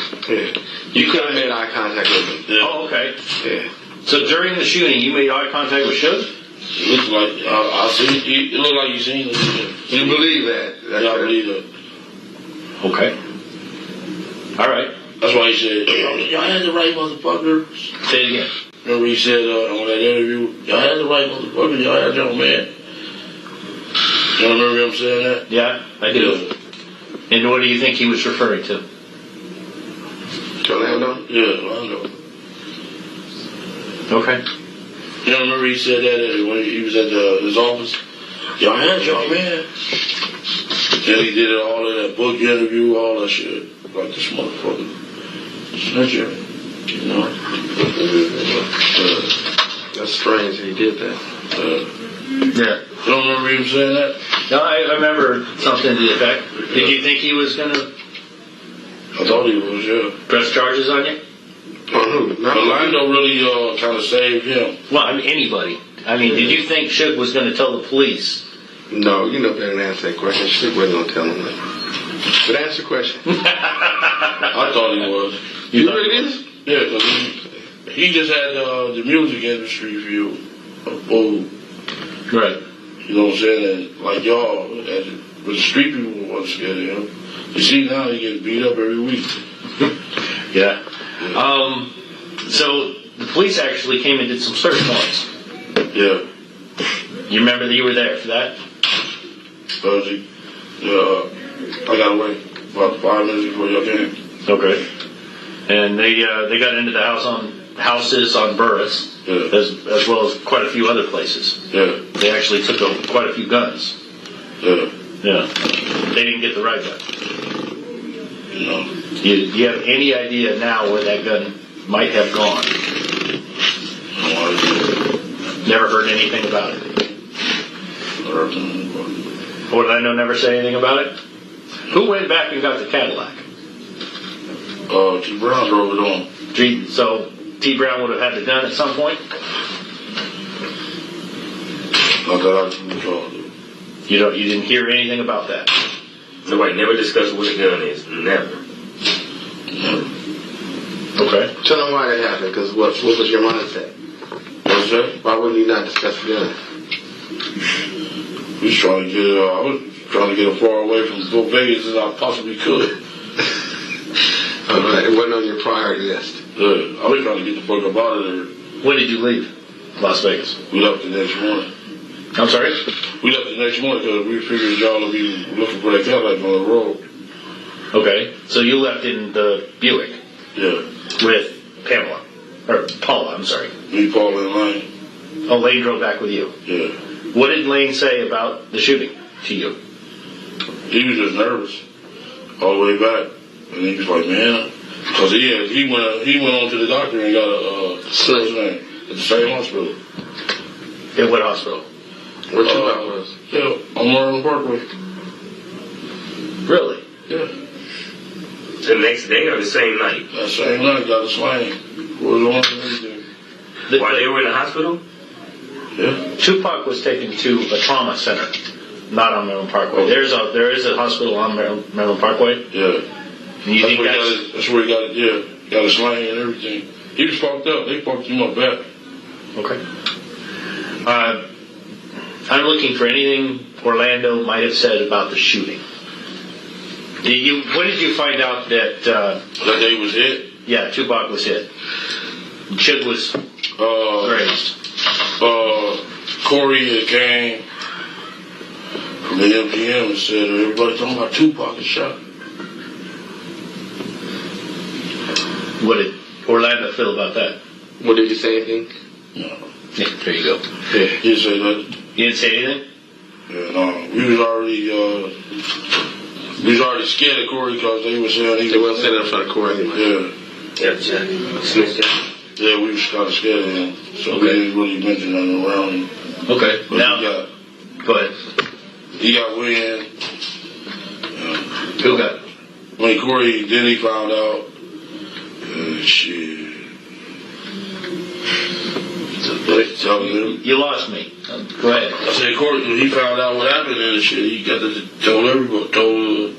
You could have made eye contact with him. Yeah. Oh, okay. Yeah. So during the shooting, you made eye contact with Shug? It looked like... I see. It looked like you seen it. You believe that? Yeah, I believe that. Okay. All right. That's why he said, y'all had the right motherfucker. Say it again. Remember he said on that interview, y'all had the right motherfucker, y'all had your man. You don't remember him saying that? Yeah, I do. Yeah. And what do you think he was referring to? Orlando? Yeah, Orlando. Okay. You don't remember he said that when he was at his office? Y'all had your man. And he did it all in that book interview, all that shit. Like this motherfucker. Snitcher. You know? That's strange that he did that. Yeah. You don't remember him saying that? No, I remember something to the effect. Did you think he was going to I thought he was, yeah. press charges on you? Orlando really kind of saved him. Well, I mean, anybody. I mean, did you think Suge was going to tell the police? No, you know better than answer that question. Suge wasn't going to tell him that. But answer the question. I thought he was. You really did? Yeah, because he just had the music industry view. Right. You know what I'm saying? And like y'all, but the street people wasn't scared of him. You see now he gets beat up every week. Yeah. So the police actually came and did some search warrants. Yeah. You remember that you were there for that? I got away about 5 minutes before y'all came. Okay. And they got into the houses on Burris, as well as quite a few other places. Yeah. They actually took quite a few guns. Yeah. Yeah. They didn't get the right gun. No. Do you have any idea now where that gun might have gone? No idea. Never heard anything about it. What did I know? Never say anything about it. Who went back and got the Cadillac? T. Brown drove it on. So T. Brown would have had the gun at some point? Not that I can recall. You didn't hear anything about that? Nobody never discussed what the gun is. Never. Okay. Tell them why that happened, because what was your mindset? What's that? Why wouldn't you not discuss the gun? I was trying to get as far away from Vegas as I possibly could. All right, it wasn't on your priority list. Yeah, I was trying to get the fuck up out of there. When did you leave Las Vegas? We left the next morning. I'm sorry? We left the next morning because we figured y'all would be looking for that Cadillac on the road. Okay, so you left in the Buick? Yeah. With Pamela. Or Paula, I'm sorry. Me, Paula, and Lane. Oh, Lane drove back with you? Yeah. What did Lane say about the shooting to you? He was just nervous all the way back. And he was like, man, because he went on to the doctor and got a sling at the same hospital. At what hospital? Where Tupac was? Yeah, on Marlin Parkway. Really? Yeah. The next day or the same night? That same night, got a sling. Was on and everything. While they were in the hospital? Yeah. Tupac was taken to a trauma center, not on Maryland Parkway. There is a hospital on Maryland Parkway. Yeah. And you think that's where he got it? Yeah, got a sling and everything. He was fucked up. They fucked him up bad. Okay. I'm looking for anything Orlando might have said about the shooting. When did you find out that that day was hit? Yeah, Tupac was hit. Chig was grazed. Corey came from the MGM and said, everybody talking about Tupac is shot. What did Orlando feel about that? What, did you say anything? No. Yeah, there you go. Yeah, he didn't say nothing. You didn't say anything? Yeah, no. We was already scared of Corey because they were saying they weren't saying that for Corey anyway. Yeah. Yeah, we was kind of scared of him, so we didn't really mention nothing around him. Okay. But now, go ahead. He got wind. Who got? When Corey, then he found out. Shit. You lost me. Go ahead. I said Corey, when he found out what happened and shit, he got to tell everybody.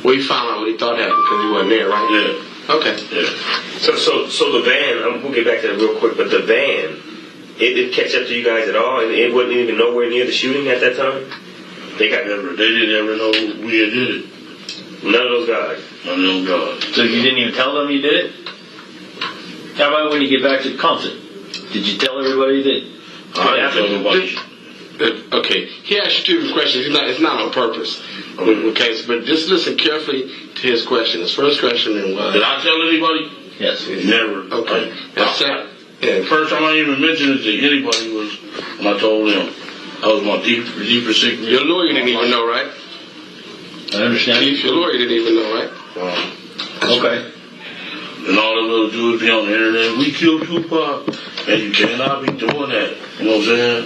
Well, he found out what he thought happened because he wasn't there, right? Yeah. Okay. Yeah. So the van, we'll get back to that real quick, but the van, it didn't catch up to you guys at all, and it wasn't even nowhere near the shooting at that time? They didn't ever know we had did it. None of those guys? None of those guys. So you didn't even tell them you did it? How about when you get back to Compton? Did you tell everybody that? I didn't tell nobody. Okay, he asked you 2 questions. It's not on purpose. Okay, but just listen carefully to his question. His first question was... Did I tell anybody? Yes. Never. Okay. The first time I even mentioned it to anybody was when I told them. That was my deepest secret. Your lawyer didn't even know, right? I understand. Chief, your lawyer didn't even know, right? Okay. And all they will do is be on the internet. We killed Tupac. And you cannot be doing that. You know what I'm saying?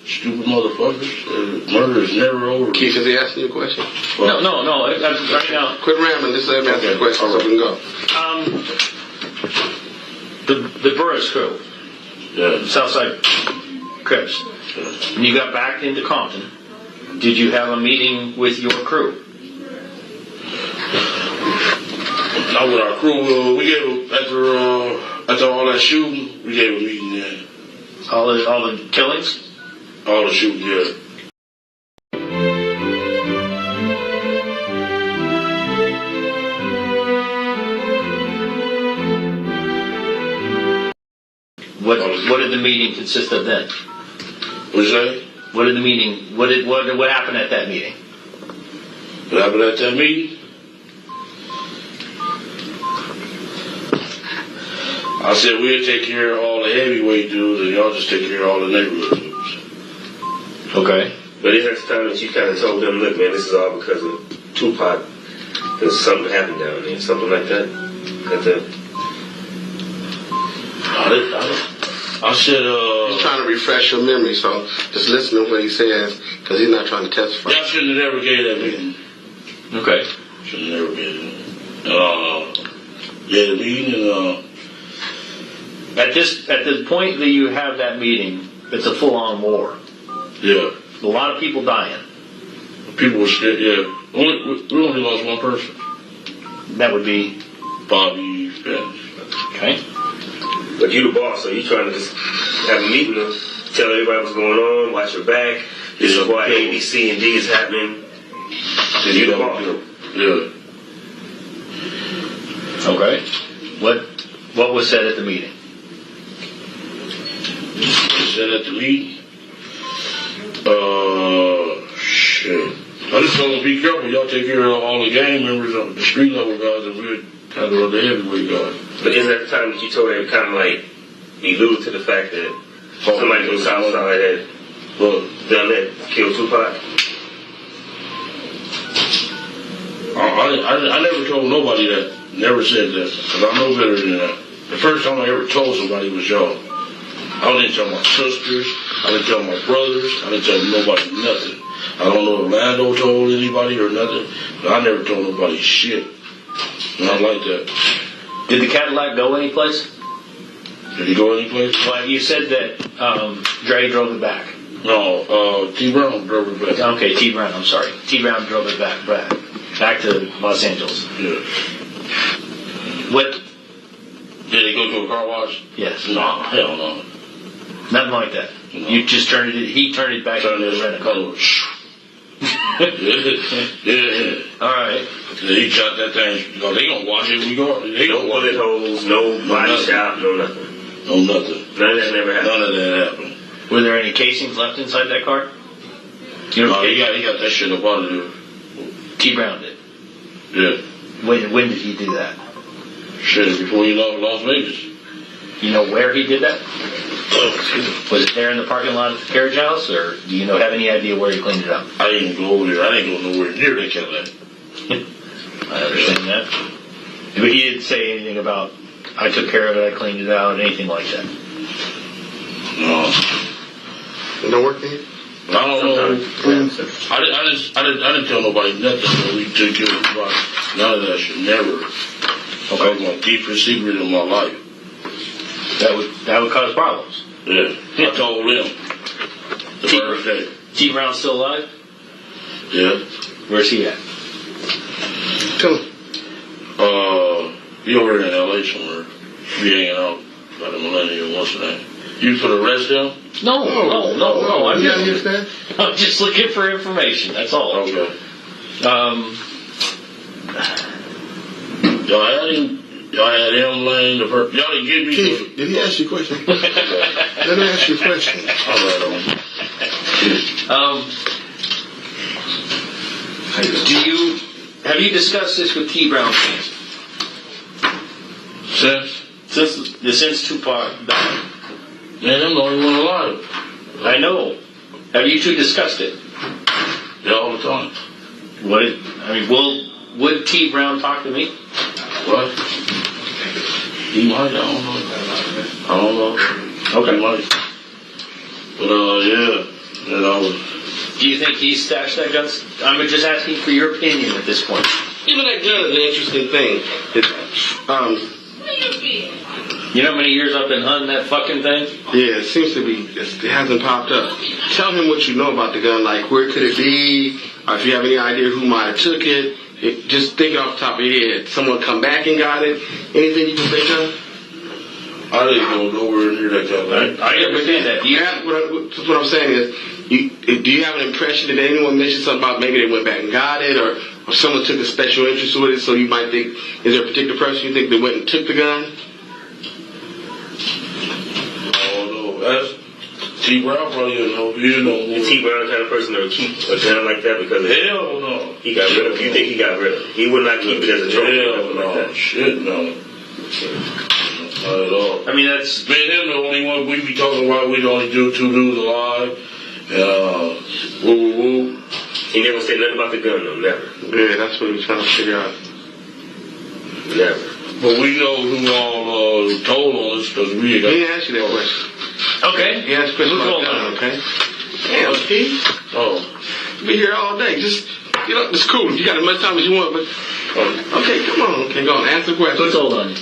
Stupid motherfuckers. Murder is never over. Keith, is he asking you a question? Well, no. Right now. Quit rambling. Just let me ask you a question so we can go. The Burris crew. Yeah. Southside Crips. When you got back into Compton, did you have a meeting with your crew? Not with our crew. We gave after all that shooting, we gave a meeting then. All the killings? All the shooting, yeah. What did the meeting consist of then? What'd you say? What did the meeting? What happened at that meeting? What happened at that meeting? I said we'll take care of all the heavyweight dudes and y'all just take care of all the neighborhood dudes. Okay. But there's time that you kind of told them, look, man, this is all because of Tupac. There's something happened down there, something like that. I said, he's trying to refresh your memory, so just listen to what he says, because he's not trying to testify. Y'all shouldn't have never gave that meeting. Okay. Shouldn't have never gave it. The meeting and at the point that you have that meeting, it's a full-on war. Yeah. A lot of people dying. People were scared, yeah. We only lost one person. That would be? Bobby Spence. Okay. But you the boss, so you trying to just have a meeting and tell everybody what's going on, watch your back. This is why A, B, C, and D is happening. Then you the boss. Yeah. Okay. What was said at the meeting? Said at the meeting? Shit. I just told them be careful. Y'all take care of all the gang members, the street level guys, and we'll handle the heavyweight guys. But isn't that the time that you told them kind of like allude to the fact that somebody from Southside had done that, killed Tupac? I never told nobody that. Never said that. Because I know better than that. The first time I ever told somebody was y'all. I didn't tell my sisters. I didn't tell my brothers. I didn't tell nobody nothing. I don't know if Lando told anybody or nothing. But I never told nobody shit. Not like that. Did the Cadillac go anyplace? Did he go anyplace? Well, you said that Dre drove it back. No, T. Brown drove it back. Okay, T. Brown, I'm sorry. T. Brown drove it back to Los Angeles. Yeah. What? Did they go to a car wash? Yes. No, hell no. Nothing like that. No. You just turned it. He turned it back into the rent-a-car. Yeah. All right. He shot that thing. You know, they gonna wash it when we go. They No bullet holes, no body shot, no nothing. No nothing. None of that never happened. None of that happened. Were there any casings left inside that car? You know, he got that shit up out of there. T. Brown did. Yeah. When did he do that? Shit, before he left Las Vegas. You know where he did that? Was it there in the parking lot at the carriage house, or do you have any idea where he cleaned it up? I didn't go over there. I didn't go nowhere near that Cadillac. I understand that. But he didn't say anything about, I took care of it, I cleaned it out, anything like that. No. No work here? I don't know. I didn't tell nobody nothing when we took care of the body. None of that shit. Never. Okay. That was my deepest secret in my life. That would cause problems. Yeah. I told them the first day. T. Brown's still alive? Yeah. Where's he at? Tell him. He over there in LA somewhere. Be hanging out by the Millennium. What's the name? You put a rest down? No. I'm I'm just looking for information. That's all. Okay. Y'all had him. Y'all had him laying the y'all didn't get me. Keith, did he ask you a question? Let me ask you a question. All right, have you discussed this with T. Brown since Tupac died? Man, I'm the only one alive. I know. Have you two discussed it? Yeah, all the time. Would T. Brown talk to me? What? He might, I don't know. Okay. He might. But, yeah. And I was... Do you think he stashed that gun? I'm just asking for your opinion at this point. Even that gun is an interesting thing. You know how many years I've been hunting that fucking thing? Yeah, it seems to be, it hasn't popped up. Tell him what you know about the gun, like where could it be, or if you have any idea who might have took it. Just think it off the top of your head. Someone come back and got it? Anything you can think of? I didn't go nowhere near that gun. I understand that. What I'm saying is, do you have an impression that anyone mentioned something about maybe they went back and got it, or someone took a special interest with it, so you might think, is there a particular person you think that went and took the gun? I don't know. That's T. Brown probably didn't know. You know. Is T. Brown the kind of person that would keep a gun like that because hell no. He got rid of it. You think he got rid of it? He would not keep it as a trophy. Hell no. Like that. Shit no. Not at all. I mean, that's... Me and him the only one we be talking about. We'd only do 2 dudes alive. Woo. He never said nothing about the gun, though. Never. Yeah, that's what he was trying to figure out. Never. But we know who all told on us because we got... He asked you that question. Okay. He asked a question about the gun, okay? Damn, Keith. Oh. You'll be here all day. Just, it's cool. You got as much time as you want, but... Okay, come on. Okay, go on. Answer the question. Who told on you?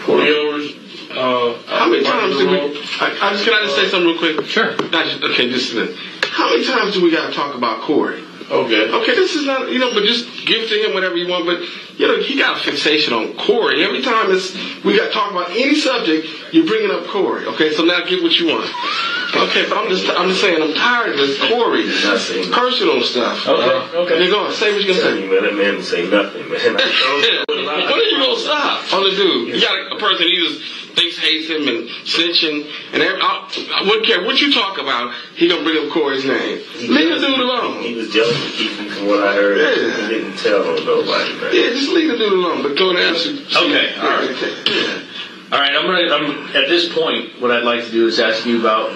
Corey hours. How many times do we... Can I just say something real quick? Sure. Okay, just a minute. How many times do we got to talk about Corey? Okay. Okay, this is not, but just give to him whatever you want, but, he got a fixation on Corey. Every time we got to talk about any subject, you're bringing up Corey. Okay, so now get what you want. Okay, but I'm just saying, I'm tired of this Corey personal stuff. Okay. You're going to say what you're going to say. Man, that man didn't say nothing, man. When are you going to stop on the dude? You got a person he just thinks hates him and snitching, and I wouldn't care what you talk about, he going to bring up Corey's name. Leave the dude alone. He was jealous of Keith from what I heard. Yeah. He didn't tell nobody, man. Yeah, just leave the dude alone, but go and answer. Okay, all right. Yeah. All right, I'm at this point, what I'd like to do is ask you about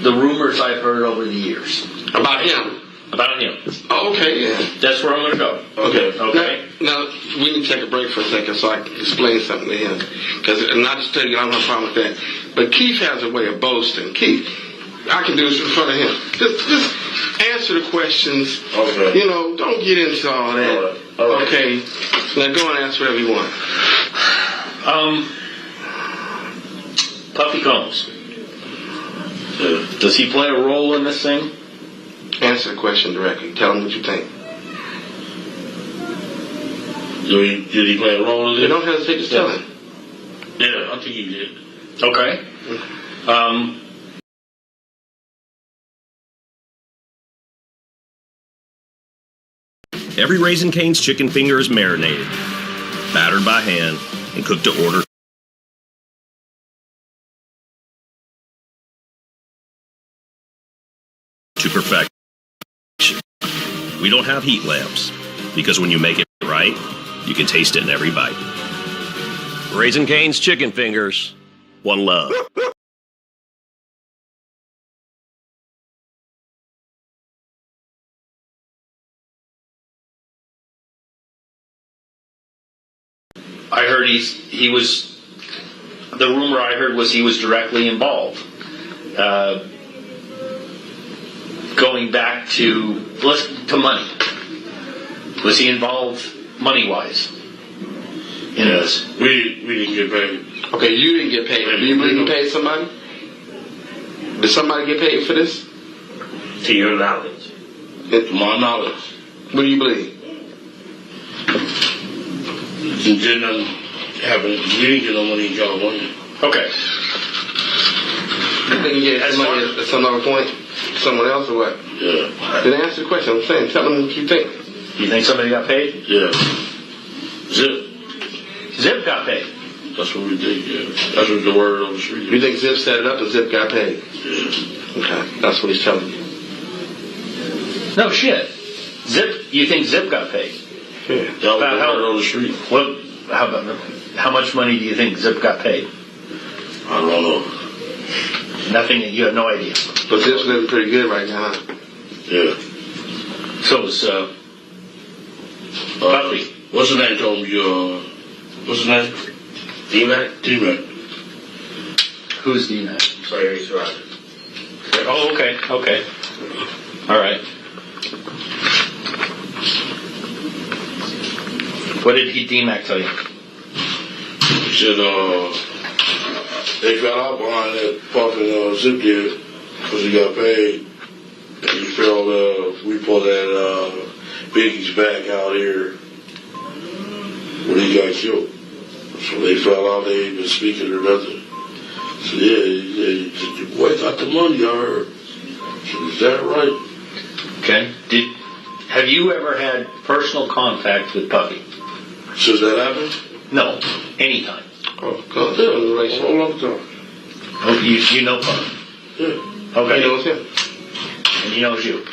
the rumors I've heard over the years. About him? About him. Oh, okay, yeah. That's where I'm going to go. Okay. Now, we need to take a break for a second so I can explain something to him. And not just tell you, I don't have a problem with that. But Keith has a way of boasting. Keith, I can do this in front of him. Just answer the questions. Okay. Don't get into all that. All right. Okay. Now go and answer whatever you want. Puffy Combs. Does he play a role in this thing? Answer the question directly. Tell him what you think. Did he play a role in it? Don't hesitate, just tell him. Yeah, I think he did. Okay. Every Raising Cane's chicken finger is marinated, battered by hand, and cooked to order. To perfection. We don't have heat lamps, because when you make it right, you can taste it in every bite. Raising Cane's chicken fingers, one love. I heard he was. The rumor I heard was he was directly involved. going back to money. Was he involved money-wise in this? We didn't get paid. Okay, you didn't get paid. Do you believe you paid somebody? Did somebody get paid for this? To your knowledge. To my knowledge. What do you believe? It didn't happen. We didn't get no money in California. Okay. You think you get somebody at some other point? Someone else or what? Yeah. Then answer the question. I'm saying, tell them what you think. You think somebody got paid? Yeah. Zip. Zip got paid. That's what we think, yeah. That's what the word on the street is. You think Zip set it up and Zip got paid? Yeah. Okay, that's what he's telling you. No shit. Zip, you think Zip got paid? Yeah. That was the word on the street. Well, how much money do you think Zip got paid? I don't know. Nothing, you have no idea. But Zip's living pretty good right now, huh? Yeah. So it's, Buffy. What's the name told me, what's the name? D-Mac? D-Mac. Who's D-Mac? Sorry, he's right. Oh, okay. All right. What did D-Mac tell you? He said, they got out behind that Puff and Zip did because he got paid. And he felt we pulled that Biggie's back out here when he got killed. So they fell out, they ain't been speaking or nothing. So yeah, the boy got the money, I heard. So is that right? Okay. Have you ever had personal contact with Puffy? Since that happened? No. Anytime. Oh, God, yeah, a long time. Oh, you know Puffy? Yeah. Okay. He knows him. And he knows you.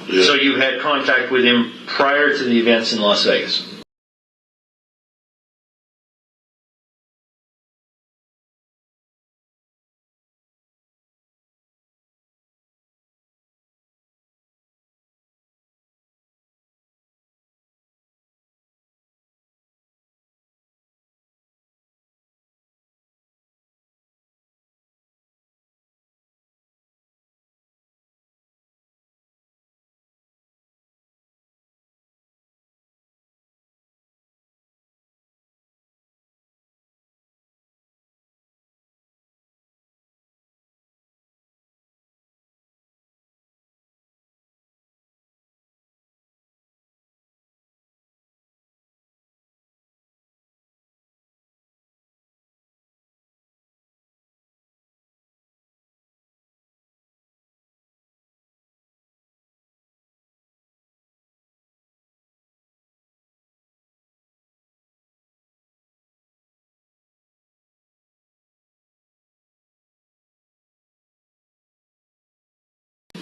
Yeah. So you had contact with him prior to the events in Las Vegas?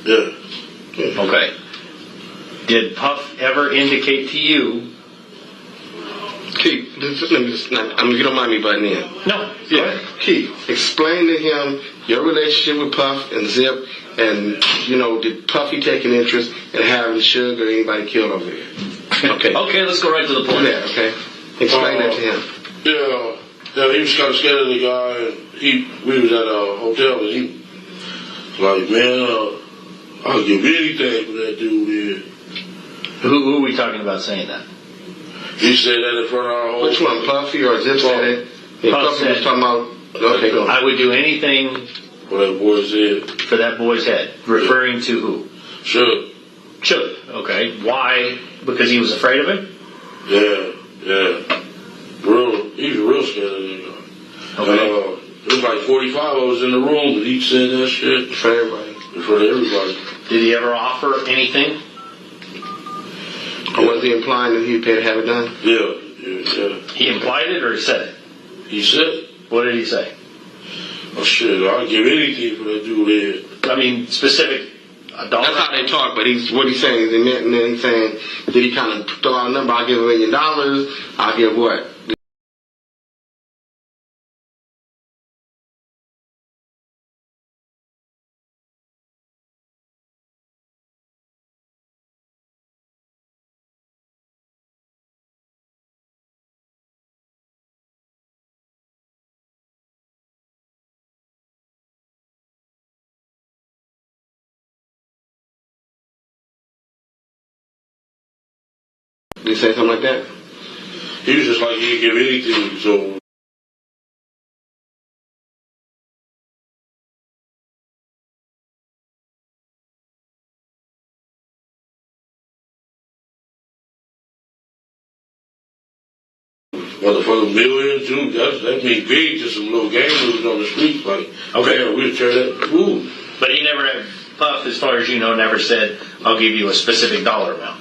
Yeah. Okay. Did Puff ever indicate to you? Keith, let me just, you don't mind me butting in. No. Yeah. Keith, explain to him your relationship with Puff and Zip, and, did Puffy take an interest in having Suge or anybody killed over there? Okay. Okay, let's go right to the point. Yeah, okay. Explain that to him. Yeah, he was kind of scared of the guy, and we was at a hotel, and he was like, man, I'll give anything for that dude here. Who are we talking about saying that? He said that in front of our whole... Which one, Puffy or Zip said it? Yeah, Puffy was talking about... Okay, go. I would do anything... For that boy's head. For that boy's head. Referring to who? Suge. Okay. Why? Because he was afraid of him? Yeah. He was real scared of that guy. Okay. There was like 45 of us in the room, and he said that shit. For everybody. In front of everybody. Did he ever offer anything? Or was he implying that he'd pay to have it done? Yeah. He implied it or he said it? He said it. What did he say? Oh shit, I'll give anything for that dude there. I mean, specific. That's how they talk, but what he's saying is, and then he's saying, did he kind of throw out a number, I'll give $1 million, I'll give what? Did he say something like that? He was just like, he didn't give anything, so. Motherfucker, millions, too. That means big to some little gamblers on the street. Like, okay, we'll turn that food. But he never had, Puff, as far as you know, never said, I'll give you a specific dollar amount.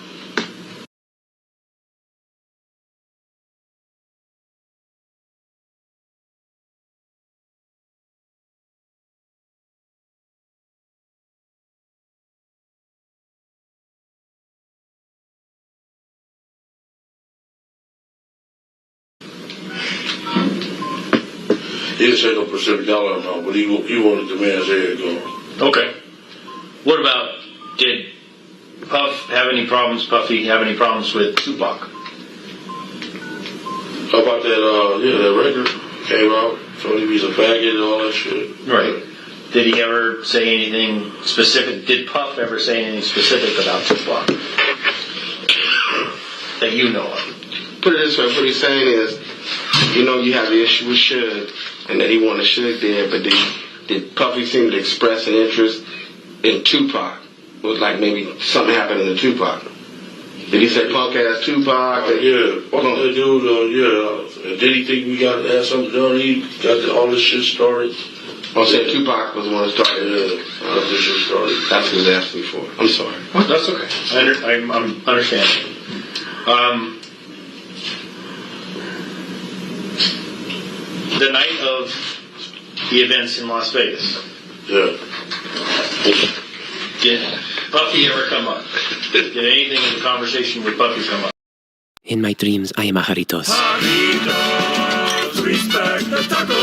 He didn't say no specific dollar amount, but he wanted the man's head gone. Okay. What about, did Puffy have any problems with Tupac? How about that, that record came out, told him he's a faggot and all that shit. Right. Did he ever say anything specific? Did Puff ever say anything specific about Tupac that you know of? Put it this way, what he's saying is, you know you have the issue with Suge, and that he wanted Suge dead, but did Puffy seem to express an interest in Tupac? It was like maybe something happened in the Tupac. Did he say punk ass Tupac? Yeah, fuck that dude, yeah. And did he think we got to have something done? He got all this shit started. Oh, said Tupac was the one that started. Yeah, got this shit started. That's what he was asking for. I'm sorry. Oh, that's okay. I'm understanding. The night of the events in Las Vegas. Yeah. Did Puffy ever come up? Did anything in the conversation with Puffy come up? In my dreams, I am a Jarritos. Jarritos, respect the taco.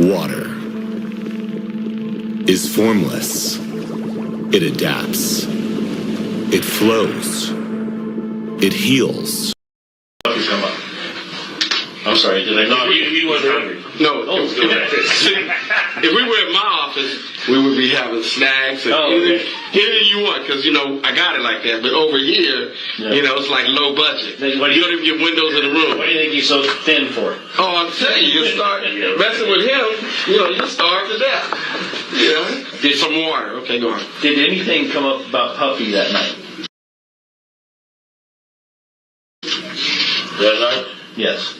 Water is formless. It adapts. It flows. It heals. Puffy come up. I'm sorry, did I not? He wasn't hungry. No. If we were at my office, we would be having snacks and anything you want, because, you know, I got it like that. But over here, you know, it's like low budget. You don't even get windows in the room. What do you think he's so thin for? Oh, I'm telling you, you start messing with him, you know, you starve to death. You know? Get some water. Okay, go on. Did anything come up about Puffy that night? That night? Yes.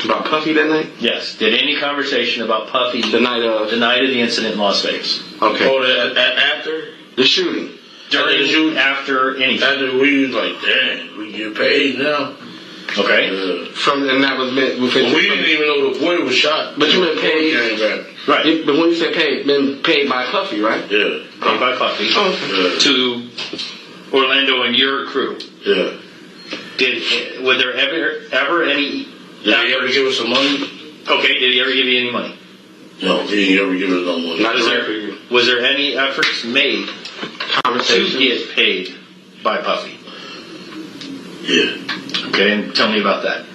About Puffy that night? Yes. Did any conversation about Puffy the night of the incident in Las Vegas? Okay. Oh, after the shooting? During the shooting? After anything? After we was like, damn, we get paid now. Okay. And that was meant. We didn't even know the boy was shot. But you been paid. Right. But when you say paid, been paid by Puffy, right? Yeah. Paid by Puffy. To Orlando and your crew. Yeah. Were there ever any? Did he ever give us some money? Okay, did he ever give you any money? No, he didn't ever give us no money. Was there any efforts made to get paid by Puffy? Yeah. Okay, and tell me about that.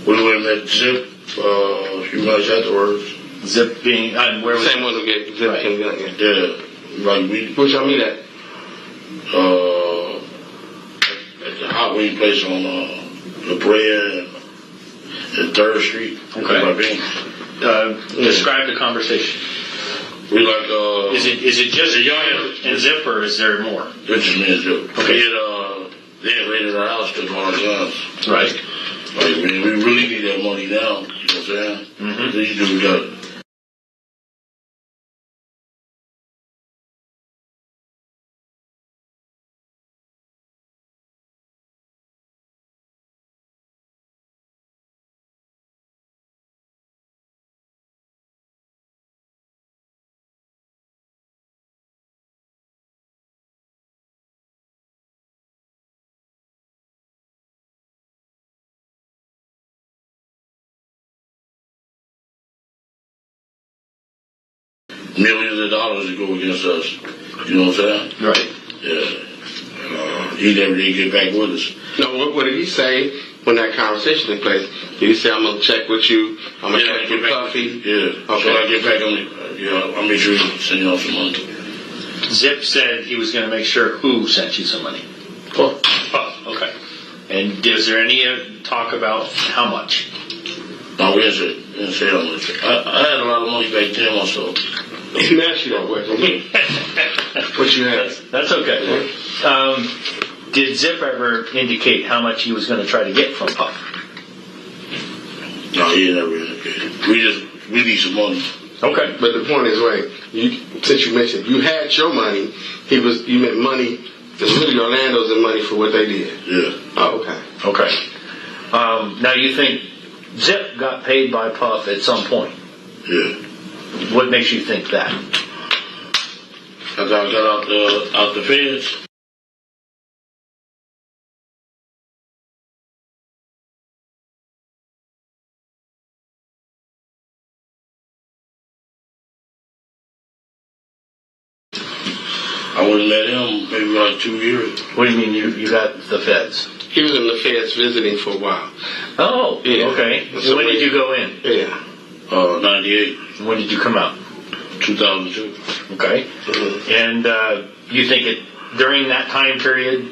We went and met Zip a few months afterwards. Zip being, where was Same one who get Zip came down, yeah. Like we. Where'd y'all meet at? At the hot wing place on La Brea and 3rd Street. Okay. Describe the conversation. We like Is it just Young and Zip, or is there more? It's just me and Zip. Okay. They had raided our house because of our guns. Right. Like, man, we really need that money now. You know what I'm saying? Mm-hmm. These dudes got it. Millions of dollars to go against us. You know what I'm saying? Right. Yeah. He never did get back with us. No, what did he say? when that conversation took place? Did he say, I'm going to check with you, I'm going to check with Puffy? Yeah. Okay. So when I get back, I'll make sure you send you all some money. Zip said he was going to make sure who sent you some money. Puff. Oh, okay. And is there any talk about how much? No, we didn't say how much. I had a lot of money back then myself. Let me ask you that question. What you had? That's okay. Did Zip ever indicate how much he was going to try to get from Puff? No, he never indicated. We need some money. Okay. But the point is, since you mentioned you had your money, you meant money. It's really Orlando's and money for what they did. Yeah. Oh, okay. Okay. Now you think Zip got paid by Puff at some point? Yeah. What makes you think that? As I got out the feds. I would have met him maybe like 2 years. What do you mean you got the feds? He was in the feds visiting for a while. Oh, yeah. Okay. So when did you go in? Yeah. 98. When did you come out? 2002. Okay. Mm-hmm. And you think during that time period,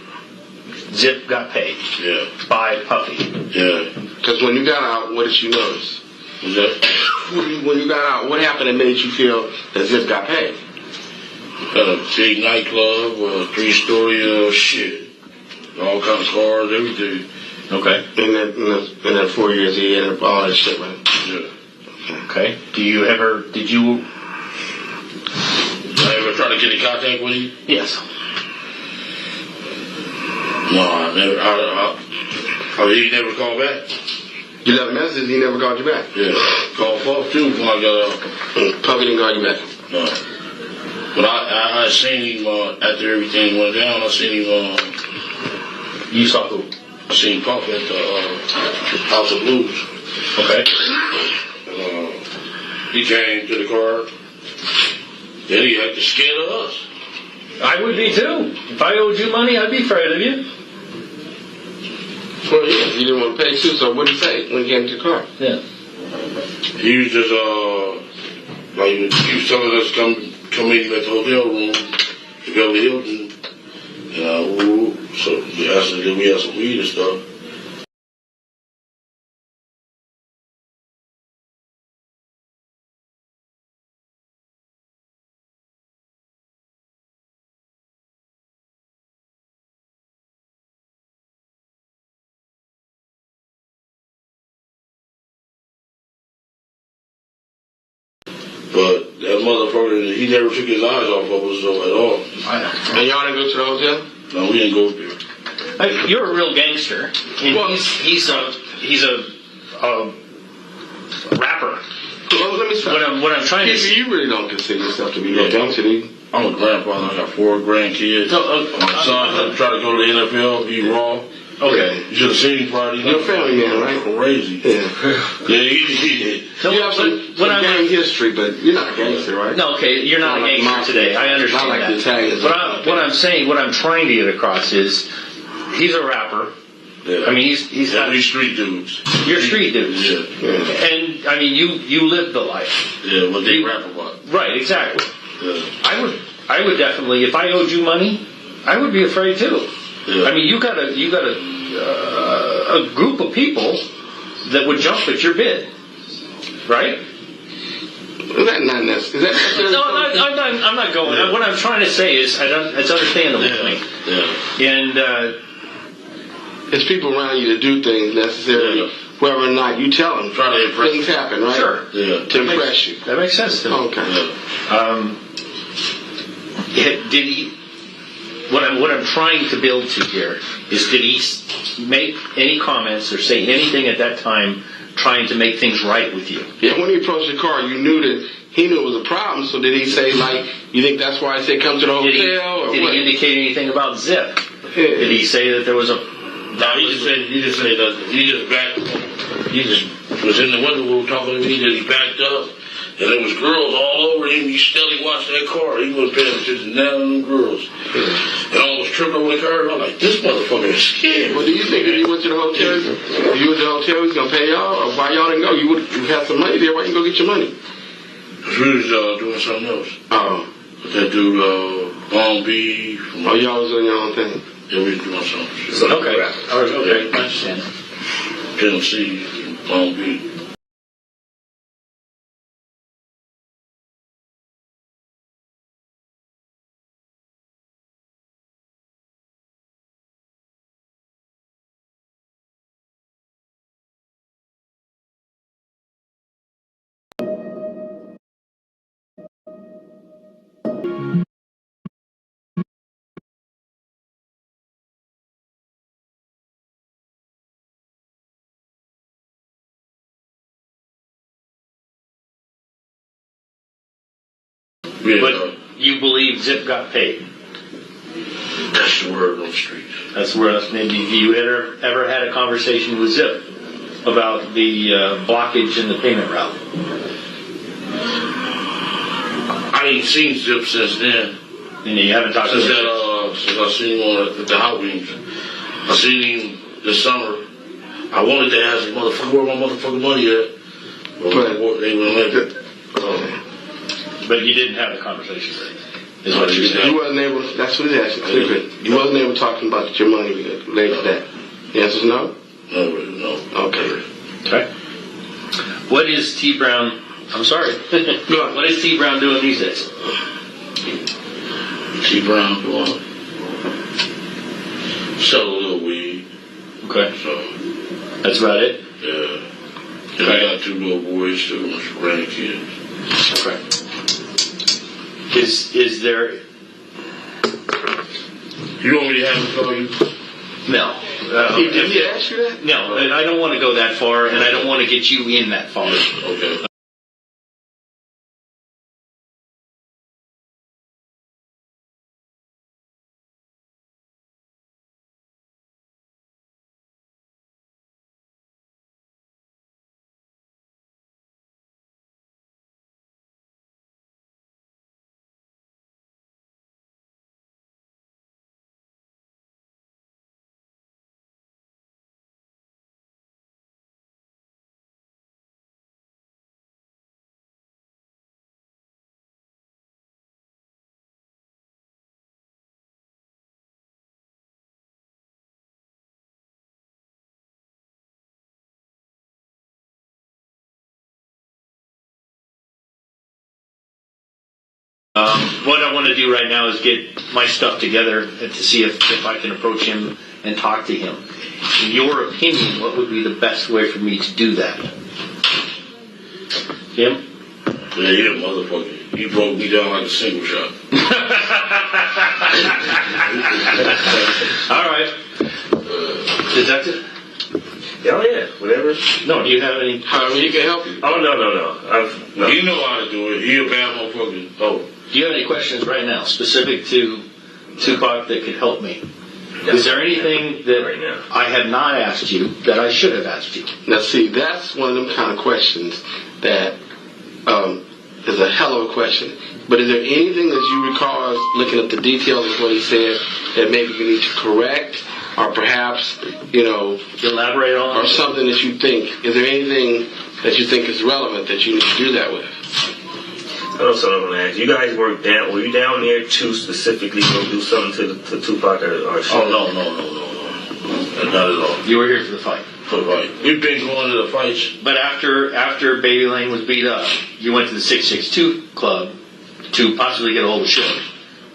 Zip got paid? Yeah. By Puffy? Yeah. Because when you got out, what did you notice? What's that? When you got out, what happened that made you feel that Zip got paid? At a big nightclub, 3-story shit. All kinds of cars, everything. Okay. In that 4 years, he ended up all that shit, right? Yeah. Okay. Did you I ever try to get in contact with him? Yes. No, I never. He never called back. You left messages, he never called you back? Yeah. Called Puff too when I got out. Puffy didn't call you back? No. But I seen him after everything went down. I seen him. You saw who? I seen Puff at the House of Blues. Okay. He came to the car. Then he acted scared of us. I would be too. If I owed you money, I'd be afraid of you. Well, yeah, you didn't want to pay too, so what did he say when he came to the car? Yeah. He was just, he was telling us to come meet him at the hotel room to go to Hilton. So we asked him if we had some weed and stuff. But that motherfucker, he never took his eyes off of us though at all. And y'all didn't go to the hotel? No, we didn't go there. You're a real gangster. And Well, he's a rapper. Well, let me stop. What I'm trying to say. You really don't consider yourself to be a gangster, do you? I'm a grandfather. I got 4 grandkids. My son tried to go to the NFL. He raw. Okay. You should have seen him Friday night. You're a family man, right? Crazy. Yeah. Yeah, he So you have some gang history, but you're not a gangster, right? No, okay, you're not a gangster today. I understand not like that. the Italians. What I'm trying to get across is he's a rapper. Yeah. I mean, he's we street dudes. You're street dudes. Yeah. And I mean, you live the life. Yeah, what they rap about. Right, exactly. Yeah. I would definitely, if I owed you money, I would be afraid too. Yeah. I mean, you got a group of people that would jump at your bid, right? Is that not necessary? I'm not going. Yeah. What I'm trying to say is, it's understandable to me. Yeah. And there's people around you to do things necessarily, whether or not you tell them. Try to impress things happen, right? Sure. Yeah. To impress you. That makes sense to me. Okay. Did he? What I'm trying to build to here is, did he make any comments or say anything at that time trying to make things right with you? Yeah, when he approached the car, you knew that he knew it was a problem. So did he say, like, you think that's why I said come to the hotel? Did he indicate anything about Zip? Yeah. Did he say that there was a? No, he just said that he just backed. He just was in the window talking to me. That he backed up. And there was girls all over him. He steadily watched that car. He wasn't paying attention to none of them girls. And I almost tripped over the car. I'm like, this motherfucker is scared. Well, do you think if you went to the hotel, if you went to the hotel, he was going to pay y'all? Or why y'all didn't go? You would have some money there. Why you go get your money? Because we was doing something else. Oh. That dude, Long B. Oh, y'all was doing your own thing? Yeah, we was doing something. Okay. Okay. I understand. Tennessee, Long B. Yeah. But you believe Zip got paid? That's the word on the street. That's the word. Maybe you ever had a conversation with Zip about the blockage in the payment route? I ain't seen Zip since then. And you haven't talked since to him? Since I seen him at the Hot Wings. I seen him this summer. I wanted to ask him, motherfucker, where my motherfucking money at? But they wouldn't let it. But you didn't have a conversation with him, is what you're saying. You wasn't able, that's what it is. You wasn't able to talk about your money related to that. The answer is no? No. Okay. Okay. What is T. Brown, I'm sorry. What is T. Brown doing these days? T. Brown, sell a little weed. Okay. So. That's about it? Yeah. And I got 2 little boys too, grandkids. Okay. Is there... You want me to have him call you? No. Did he ask you that? No, and I don't want to go that far, and I don't want to get you in that far. Okay. What I want to do right now is get my stuff together to see if I can approach him and talk to him. In your opinion, what would be the best way for me to do that? Him? Yeah, he a motherfucker. He broke me down like a single shot. All right. Detective? Oh yeah, whatever. No, do you have any... he can help you. Oh, no. No. He know how to do it. He a bad motherfucker. Oh. Do you have any questions right now specific to Tupac that could help me? Yeah. Is there anything that right now I have not asked you that I should have asked you? Now see, that's one of them kind of questions that is a hell of a question. But is there anything that you recall as looking at the details of what he said that maybe you need to correct? Or perhaps, elaborate on, or something that you think. Is there anything that you think is relevant that you need to do that with? I know something I'm gonna ask. You guys were you down there to specifically go do something to Tupac or shit? Oh no. Not at all. You were here for the fight. For the fight. We've been going to the fights. But after Baby Lane was beat up, you went to the 662 club to possibly get a hold of Suge.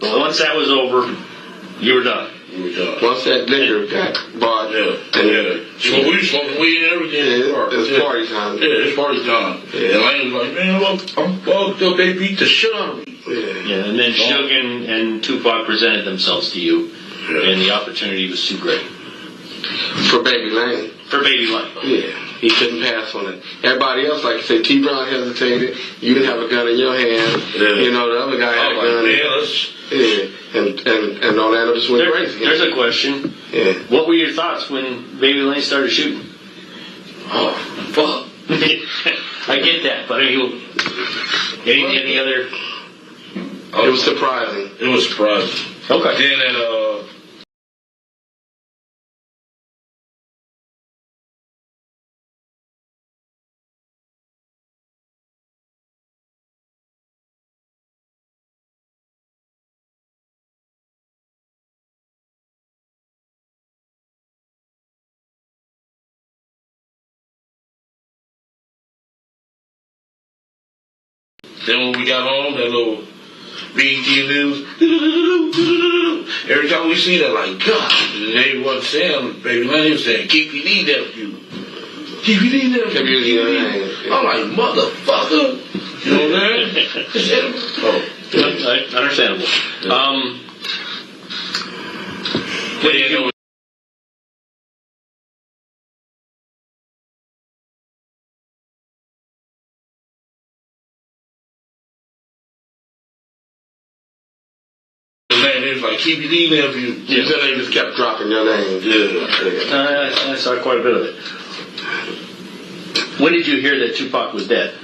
But once that was over, you were done. Once that liquor got bought, So we were smoking weed and everything. It's party time. Yeah, it's party time. Yeah. And Lane was like, man, I'm fucked up. They beat the shit out of me. Yeah, and then Suge and Tupac presented themselves to you, and the opportunity was too great. For Baby Lane. Yeah, he couldn't pass on it. Everybody else, like I said, T. Brown hesitated. You didn't have a gun in your hand. Yeah. The other guy had a gun. And Orlando just went crazy. There's a question. Yeah. What were your thoughts when Baby Lane started shooting? Oh, fuck. I get that, but any other? It was surprising. It was surprising. Okay. Then at then when we got home, that little BET news, every time we see that, like, God, they wasn't saying, baby, Lenny was saying, KPD nephew. KPD nephew. I'm like, motherfucker. You know what I'm saying? Understandable. What do you know? It was like KPD nephew. Yeah. Then they just kept dropping your name. I saw quite a bit of it. When did you hear that Tupac was dead?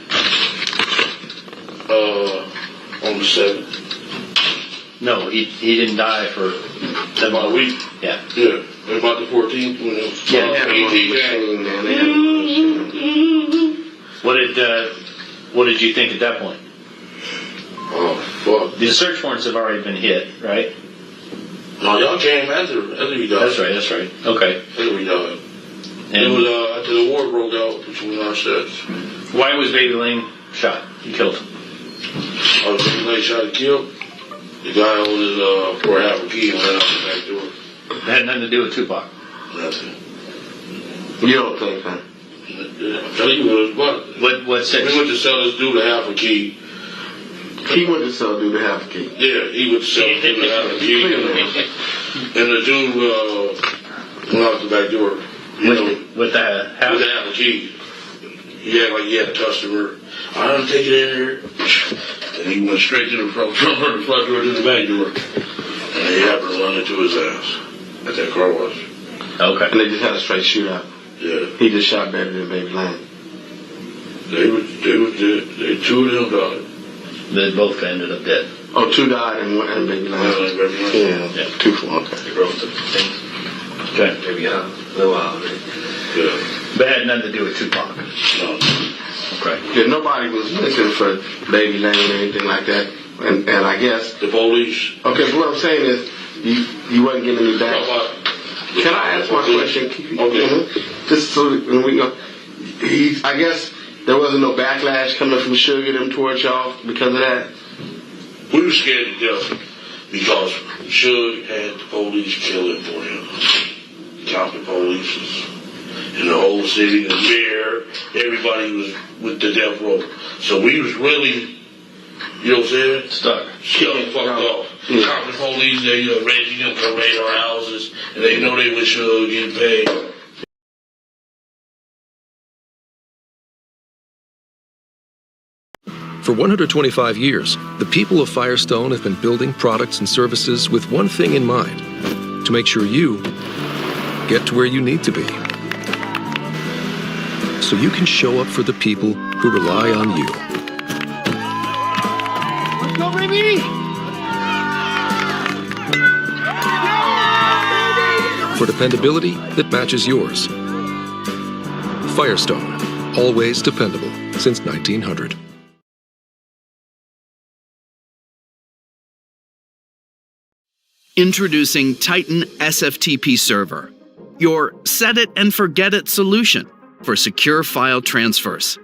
On the 7th. No, he didn't die for about a week. Yeah. Yeah. About the 14th when it was What did you think at that point? Oh, fuck. The search warrants have already been hit, right? No, y'all came after we died. That's right. Okay. After we died. And it was after the war broke out between our sets. Why was Baby Lane shot and killed? Baby Lane shot and killed? The guy owned his for half a key and ran out the back door. It had nothing to do with Tupac. Nothing. You don't think, huh? I'm telling you what it was. What sense? We went to sell this dude a half a key. He went to sell dude a half a key. Yeah, he went to sell dude a half a key. And the dude went out the back door. With the half a key. He had like he had a customer. I don't take it in here. And he went straight to the front door to the back door. And they happened to run into his ass at that car wash. Okay. And they just had a straight shootout. Yeah. He just shot better than Baby Lane. They was dead. They two of them died. They both ended up dead. Oh, two died and Baby Lane. Yeah. 2 for 1. Okay. They wrote the thing. Okay. Maybe a little while. Yeah. But it had nothing to do with Tupac. No. Okay. Yeah, nobody was looking for Baby Lane or anything like that. And I guess the police. Okay, so what I'm saying is you wasn't giving me back. Can I ask one question? Okay. Just so we know. I guess there wasn't no backlash coming from Sugar them towards y'all because of that? We were scared to death because Suge had the police killing for him. County police in the whole city, the mayor, everybody was with the death row. So we was really, you know what I'm saying? Stuck. Fucked off. County police, they Reggie them come raid our houses, and they know they was Suge getting paid. For 125 years, the people of Firestone have been building products and services with one thing in mind: to make sure you get to where you need to be. So you can show up for the people who rely on you. Let's go, baby! For dependability that matches yours. Firestone, always dependable since 1900. Introducing Titan SFTP Server, your set it and forget it solution for secure file transfers.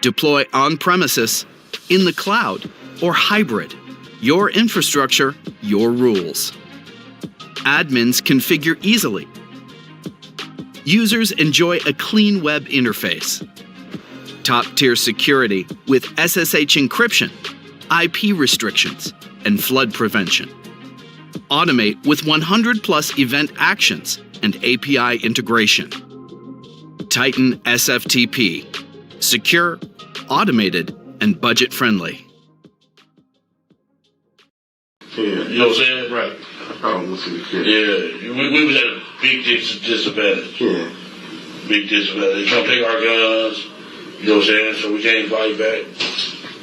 Deploy on-premises, in the cloud, or hybrid. Your infrastructure, your rules. Admins configure easily. Users enjoy a clean web interface. Top-tier security with SSH encryption, IP restrictions, and flood prevention. Automate with 100+ event actions and API integration. Titan SFTP. Secure, automated, and budget-friendly. Yeah, you know what I'm saying? Right. Oh, yeah, we was at a big disadvantage. Yeah. Big disadvantage. They trying to take our guns. You know what I'm saying? So we can't fight back.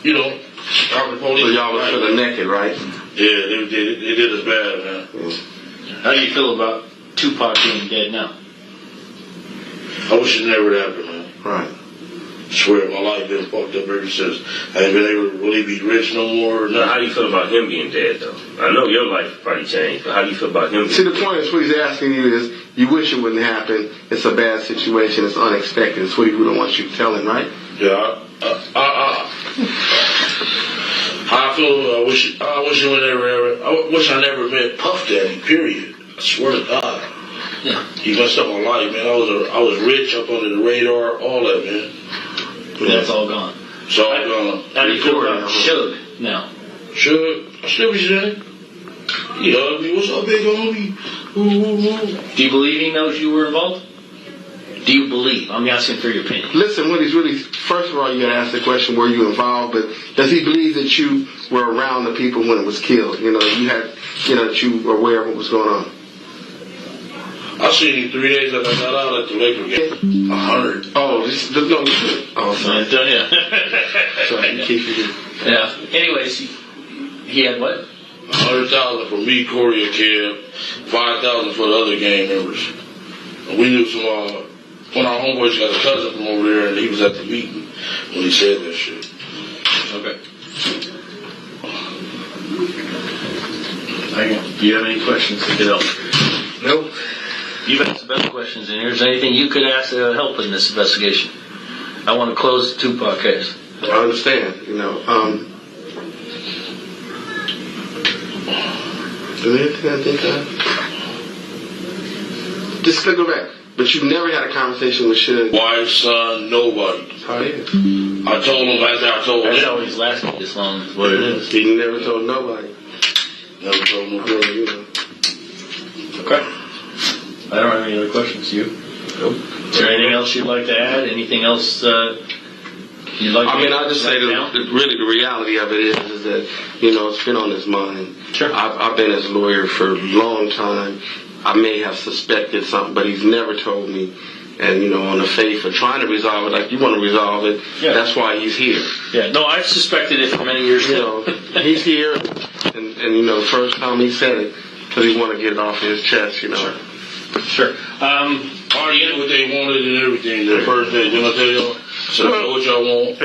You know, the police. So y'all was feeling naked, right? Yeah, they did us bad, man. How do you feel about Tupac being dead now? I wish it never happened, man. Right. I swear my life been fucked up ever since. I ain't been able to really be rich no more. Now, how do you feel about him being dead, though? I know your life probably changed, but how do you feel about him? See, the point is what he's asking you is, you wish it wouldn't happen. It's a bad situation. It's unexpected. It's what he wouldn't want you to tell him, right? Yeah. I feel. I wish it would never. I wish I never met Puff Daddy. Period. I swear to God. Yeah. He messed up my life, man. I was rich, up under the radar, all that, man. That's all gone. It's all gone. How do you feel about Suge now? Suge, I still be saying. He hugged me. What's up, big homie? Do you believe he knows you were involved? Do you believe? I'm asking for your opinion. Listen, what he's really, first of all, you gotta ask the question, were you involved? But does he believe that you were around the people when it was killed? You know, that you were aware of what was going on? I seen him 3 days after I got out at the Laker game. 100. Oh, sorry. Yeah. Sorry, you keep it. Yeah. Anyways, he had what? 100,000 for me, Corey, and Kev. 5,000 for the other gang members. And we knew some. One of our homeboys got a cousin from over there, and he was at the meeting when he said that shit. Okay. Do you have any questions to get up? Nope. You've asked the best questions in here. Is there anything you could ask to help in this investigation? I want to close the Tupac case. I understand, Is there anything I think of? Just go back. But you never had a conversation with Suge. Wife, son, nobody. How it is. I told him after I told him. That's how he's lasted this long, is what it is. He never told nobody. Never told nobody. Okay. I don't have any other questions. You? Nope. Is there anything else you'd like to add? Anything else you'd like to add? I'll just say that really the reality of it is that, it's been on his mind. Sure. I've been his lawyer for a long time. I may have suspected something, but he's never told me. And, on the faith of trying to resolve it, like you want to resolve it, that's why he's here. Yeah, no, I've suspected it for many years now. He's here, and the first time he said it, because he wanted to get it off his chest, Sure. I already knew what they wanted and everything the first day. Didn't I tell y'all? So what y'all want?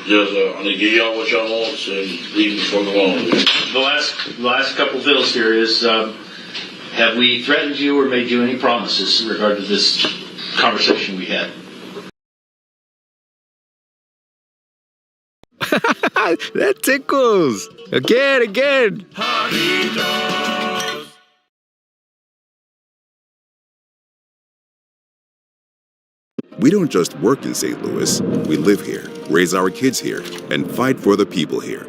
Just I'm gonna give y'all what y'all want and leave me fuck alone. The last couple bills here is, have we threatened you or made you any promises in regard to this conversation we had? That tickles. Again. We don't just work in St. Louis, we live here, raise our kids here, and fight for the people here.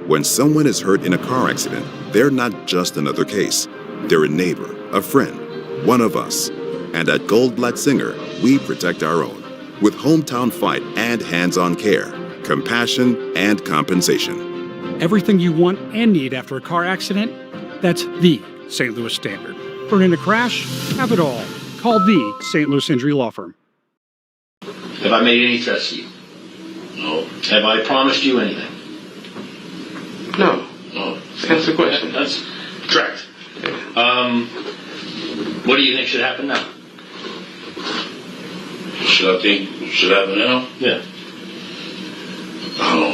When someone is hurt in a car accident, they're not just another case. They're a neighbor, a friend, one of us. And at Gold Black Singer, we protect our own with hometown fight and hands-on care, compassion and compensation. Everything you want and need after a car accident, that's the St. Louis standard. Burn in a crash, have it all. Call the St. Louis Injury Law Firm. Have I made any threats to you? No. Have I promised you anything? No. That's the question. That's correct. What do you think should happen now? Should happen now? Yeah. I don't know.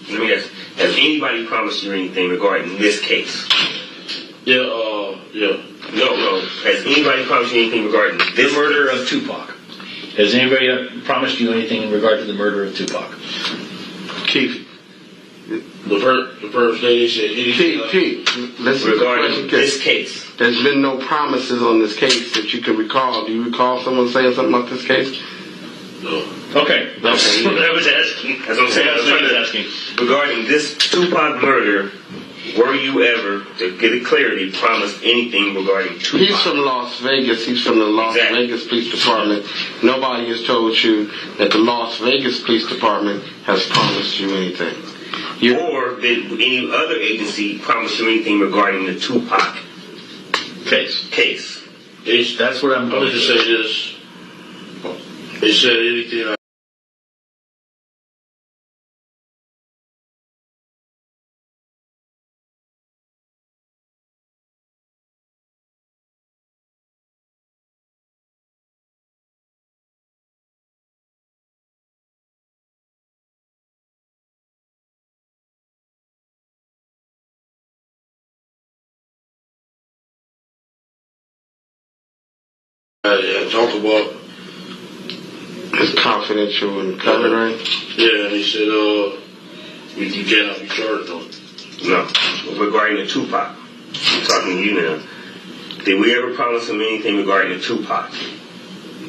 Let me ask, has anybody promised you anything regarding this case? Yeah. No. Has anybody promised you anything regarding The murder of Tupac. Has anybody promised you anything in regard to the murder of Tupac? Keith. The first day they said anything. Keith, listen regarding this case. There's been no promises on this case that you can recall. Do you recall someone saying something about this case? No. Okay. That's what I was asking. That's what I'm saying. That's what I was asking. Regarding this Tupac murder, were you ever, to get it clarity, promised anything regarding Tupac? He's from Las Vegas. He's from the Las Vegas Police Department. Nobody has told you that the Las Vegas Police Department has promised you anything. Or did any other agency promise you anything regarding the Tupac case? That's what I'm going to say this. They said anything had talked about. It's confidential and covered, right? Yeah, and he said, you cannot be charged on it. No, regarding the Tupac. I'm talking to you now. Did we ever promise him anything regarding the Tupac?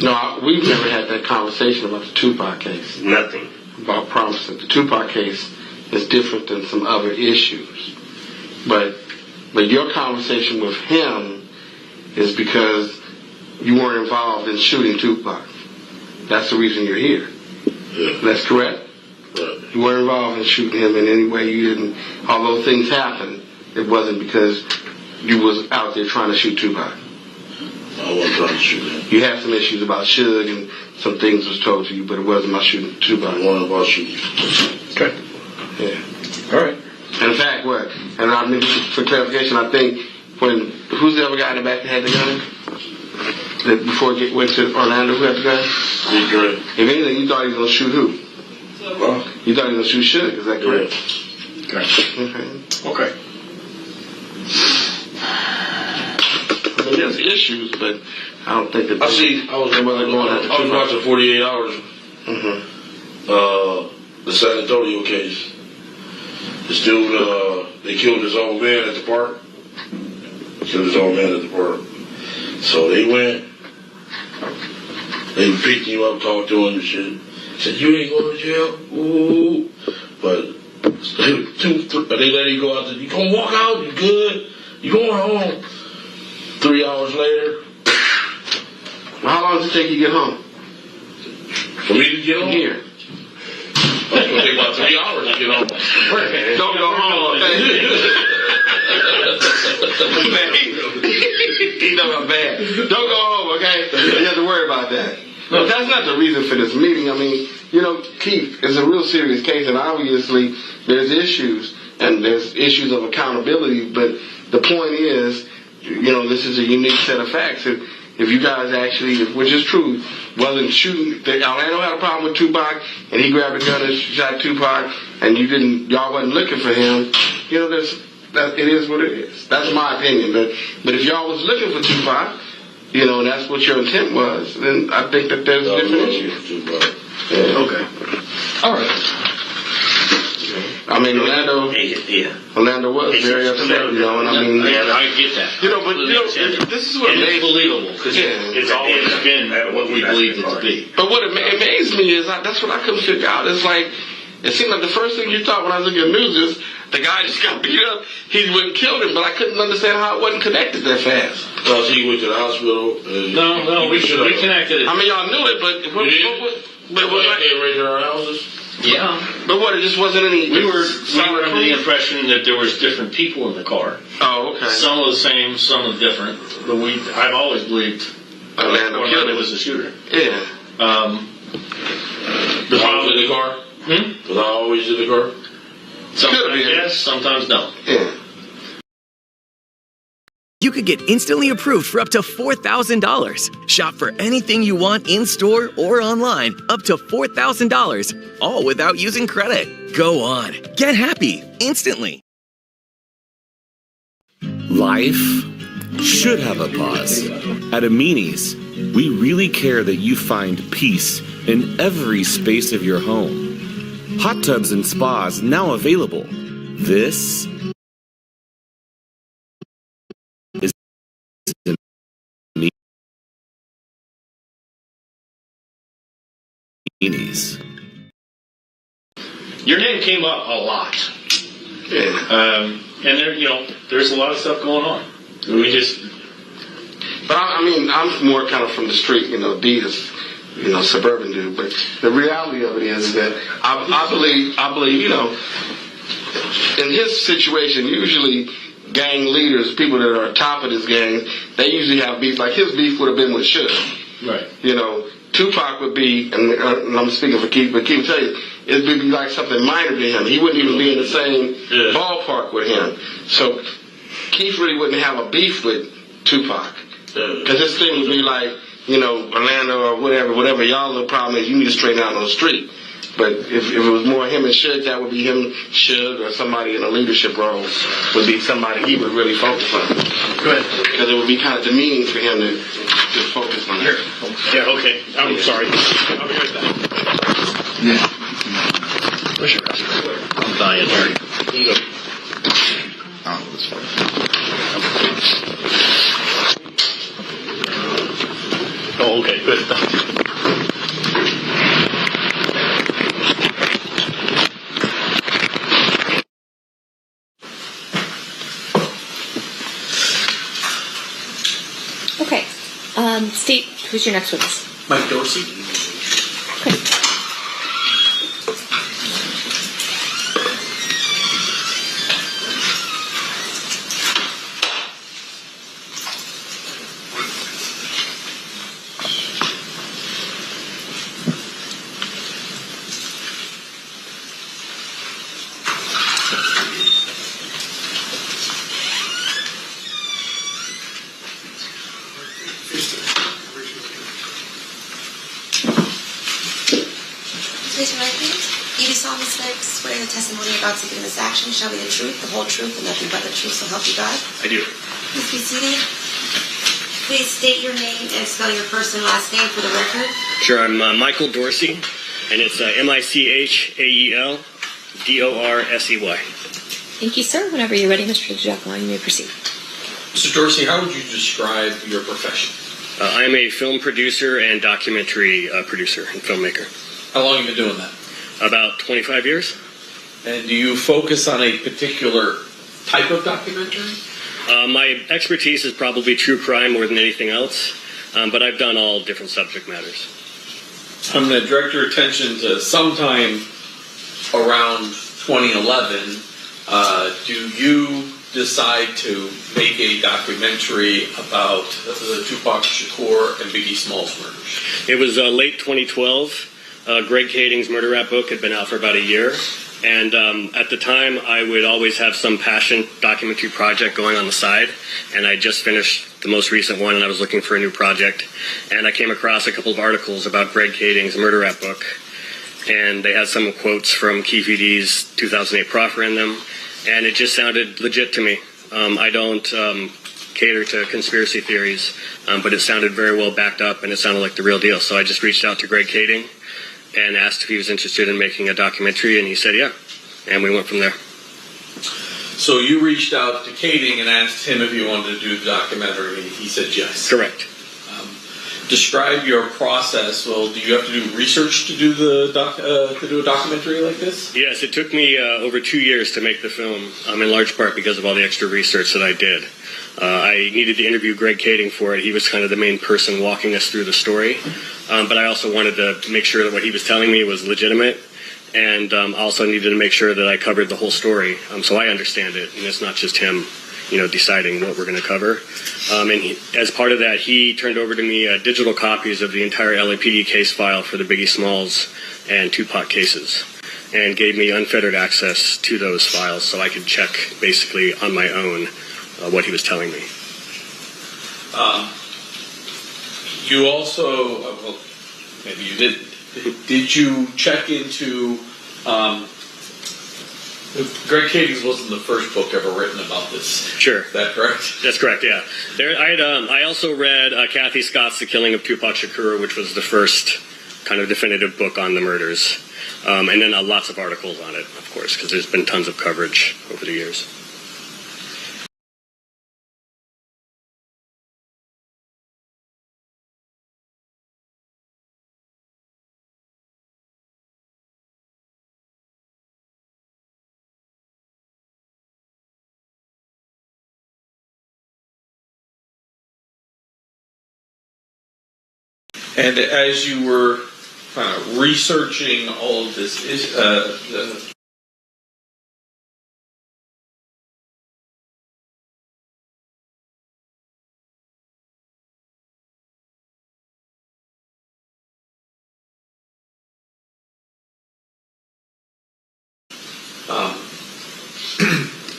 No, we've never had that conversation about the Tupac case. Nothing. About promising. The Tupac case is different than some other issues. But your conversation with him is because you weren't involved in shooting Tupac. That's the reason you're here. Yeah. That's correct? Right. You weren't involved in shooting him in any way. You didn't. Although things happened, it wasn't because you was out there trying to shoot Tupac. I wasn't trying to shoot him. You had some issues about Suge and some things was told to you, but it wasn't about shooting Tupac. It wasn't about shooting. Okay. Yeah. All right. And in fact, what? And I mean, for clarification, I think when who's the other guy in the back that had the gun? That before it went to Orlando, who had the gun? Big Dre. If anything, you thought he was gonna shoot who? Huh? You thought he was gonna shoot Suge? Is that correct? Yeah. Okay. I mean, there's issues, but I don't think that. I was watching 48 Hours. The San Antonio case. This dude, they killed his old man at the park. Killed his old man at the park. So they went. They picked him up, talked to him and shit. Said, "You ain't going to jail." Ooh. But they let him go out there. You gonna walk out? You good? You going home? 3 hours later. How long does it take you to get home? For me to get home? Here. It's gonna take about 3 hours to get home. Don't go home, okay? He know I'm bad. Don't go home, okay? You have to worry about that. But that's not the reason for this meeting. I mean, Keith, it's a real serious case, and obviously there's issues, and there's issues of accountability, but the point is, this is a unique set of facts. If you guys actually, which is true, wasn't shooting, Orlando had a problem with Tupac, and he grabbed a gun and shot Tupac, and y'all wasn't looking for him, it is what it is. That's my opinion. But if y'all was looking for Tupac, and that's what your intent was, then I think that there's a different issue. Yeah. Okay. All right. I mean, Orlando was very upset, and I mean... I get that. But this is what it's believable, because it's always been what we believed it to be. But what amazed me is, that's what I couldn't figure out. It's like, it seemed like the first thing you thought when I was looking at news is, the guy just got beat up, he went and killed him, but I couldn't understand how it wasn't connected that fast. Well, so you went to the hospital? No, we connected it. I mean, y'all knew it, but... But they raided our houses? Yeah. But what, it just wasn't any... We were under the impression that there was different people in the car. Oh, okay. Some of the same, some of different. But I've always believed Orlando was the shooter. Yeah. Was I always in the car? Was I always in the car? Sometimes yes, sometimes no. Yeah. You could get instantly approved for up to $4,000. Shop for anything you want in-store or online, up to $4,000, all without using credit. Go on. Get happy instantly. Life should have a pause. At Amini's, we really care that you find peace in every space of your home. Hot tubs and spas now available. This is Amini's. Your name came up a lot. Yeah. And there's a lot of stuff going on. But I mean, I'm more kind of from the street, D is, suburban dude. But the reality of it is that I believe, in his situation, usually gang leaders, people that are top of this gang, they usually have beef. Like his beef would have been with Suge. Right. Tupac would be, and I'm speaking for Keith, but Keith will tell you, it would be like something minor to him. He wouldn't even be in the same ballpark with him. So Keith really wouldn't have a beef with Tupac. Because his thing would be like, Orlando or whatever y'all little problem is, you need to straighten out on the street. But if it was more him and Suge, that would be him, Suge, or somebody in a leadership role would be somebody he would really focus on. Good. Because it would be kind of demeaning for him to focus on that. Yeah, okay. I'm sorry. I'll be right back. Yeah. Where's your rest? I'm dying here. Oh, this way. Oh, okay, good. Okay. State who's your next witness. Mike Dorsey. Please repeat. You do solemnly swear the testimony you're about to give in this action shall be the truth, the whole truth, and nothing but the truth, so help you God. I do. Please be seated. Please state your name and spell your first and last name for the record. Sure, I'm Michael Dorsey, and it's MichaelDorsey. Thank you, sir. Whenever you're ready, Mr. Giacomo, you may proceed. Mr. Dorsey, how would you describe your profession? I'm a film producer and documentary producer and filmmaker. How long have you been doing that? About 25 years. And do you focus on a particular type of documentary? My expertise is probably true crime more than anything else, but I've done all different subject matters. I'm going to direct your attention to sometime around 2011. Do you decide to make a documentary about the Tupac Shakur and Biggie Smalls murders? It was late 2012. Greg Kading's murder rap book had been out for about a year. And at the time, I would always have some passion documentary project going on the side. And I just finished the most recent one, and I was looking for a new project. And I came across a couple of articles about Greg Kading's murder rap book. And they had some quotes from Keefe D's 2008 proffer in them. And it just sounded legit to me. I don't cater to conspiracy theories, but it sounded very well backed up, and it sounded like the real deal. So I just reached out to Greg Kading and asked if he was interested in making a documentary, and he said yeah, and we went from there. So you reached out to Kading and asked him if he wanted to do the documentary, and he said yes. Correct. Describe your process. Well, do you have to do research to do a documentary like this? Yes, it took me over 2 years to make the film, in large part because of all the extra research that I did. I needed to interview Greg Kading for it. He was kind of the main person walking us through the story. But I also wanted to make sure that what he was telling me was legitimate. And also needed to make sure that I covered the whole story so I understand it. And it's not just him, deciding what we're going to cover. As part of that, he turned over to me digital copies of the entire LAPD case file for the Biggie Smalls and Tupac cases, and gave me unfettered access to those files so I could check basically on my own what he was telling me. You also, well, maybe you didn't. Did you check into? Greg Kading's wasn't the first book ever written about this. Sure. Is that correct? That's correct, yeah. I also read Kathy Scott's The Killing of Tupac Shakur, which was the first kind of definitive book on the murders. And then lots of articles on it, of course, because there's been tons of coverage over the years. And as you were kind of researching all of this,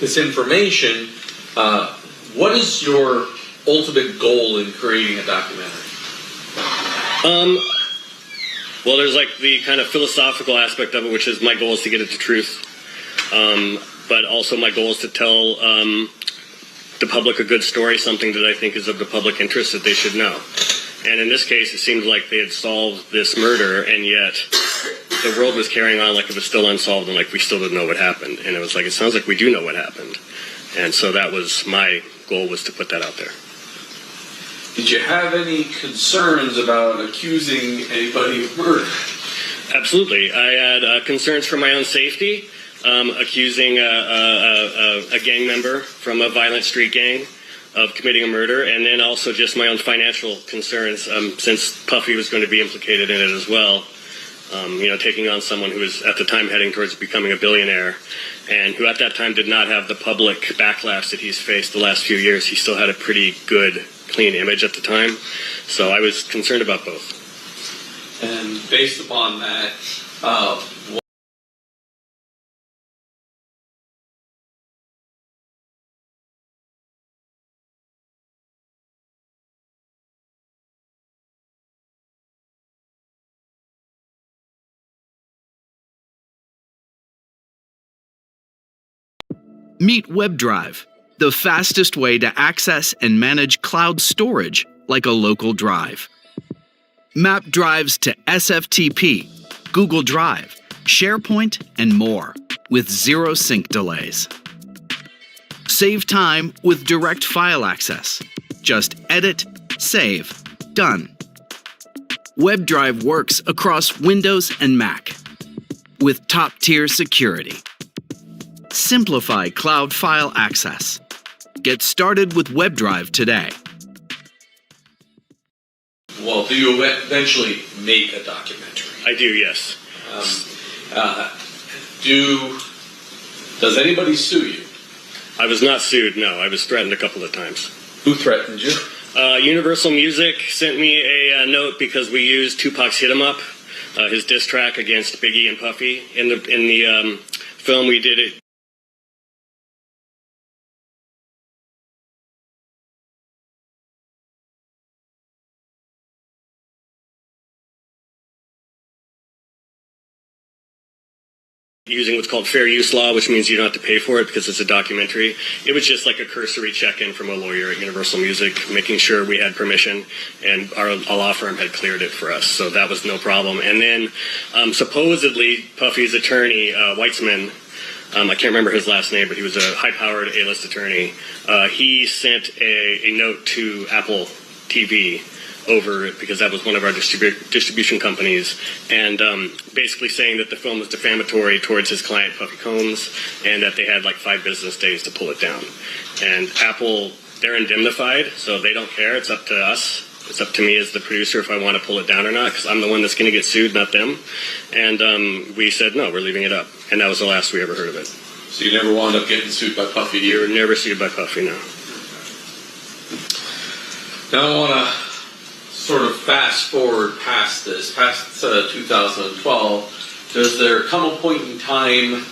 this information, what is your ultimate goal in creating a documentary? Well, there's like the kind of philosophical aspect of it, which is my goal is to get at the truth. But also my goal is to tell the public a good story, something that I think is of the public interest that they should know. And in this case, it seemed like they had solved this murder, and yet the world was carrying on like it was still unsolved and like we still didn't know what happened. And it was like, it sounds like we do know what happened. And so that was my goal, was to put that out there. Did you have any concerns about accusing anybody of murder? Absolutely. I had concerns for my own safety, accusing a gang member from a violent street gang of committing a murder, and then also just my own financial concerns, since Puffy was going to be implicated in it as well. Taking on someone who was at the time heading towards becoming a billionaire, and who at that time did not have the public backlash that he's faced the last few years. He still had a pretty good, clean image at the time, so I was concerned about both. And based upon that, Meet WebDrive, the fastest way to access and manage cloud storage like a local drive. Map drives to SFTP, Google Drive, SharePoint, and more with zero sync delays. Save time with direct file access. Just edit, save, done. WebDrive works across Windows and Mac with top-tier security. Simplify cloud file access. Get started with WebDrive today. well, do you eventually make a documentary? I do, yes. Does anybody sue you? I was not sued, no. I was threatened a couple of times. Who threatened you? Universal Music sent me a note because we used Tupac's Hit 'Em Up, his diss track against Biggie and Puffy. In the film we did it. Using what's called fair use law, which means you don't have to pay for it because it's a documentary. It was just like a cursory check-in from a lawyer at Universal Music, making sure we had permission, and our law firm had cleared it for us, so that was no problem. And then supposedly Puffy's attorney, Weitzman, I can't remember his last name, but he was a high-powered A-list attorney. He sent a note to Apple TV over it because that was one of our distribution companies, and basically saying that the film was defamatory towards his client Puffy Combs, and that they had like 5 business days to pull it down. And Apple, they're indemnified, so they don't care. It's up to us. It's up to me as the producer if I want to pull it down or not, because I'm the one that's going to get sued, not them. And we said, no, we're leaving it up. And that was the last we ever heard of it. So you never wound up getting sued by Puffy? You were never sued by Puffy, no. Now I want to sort of fast forward past 2012. Does there come a point in time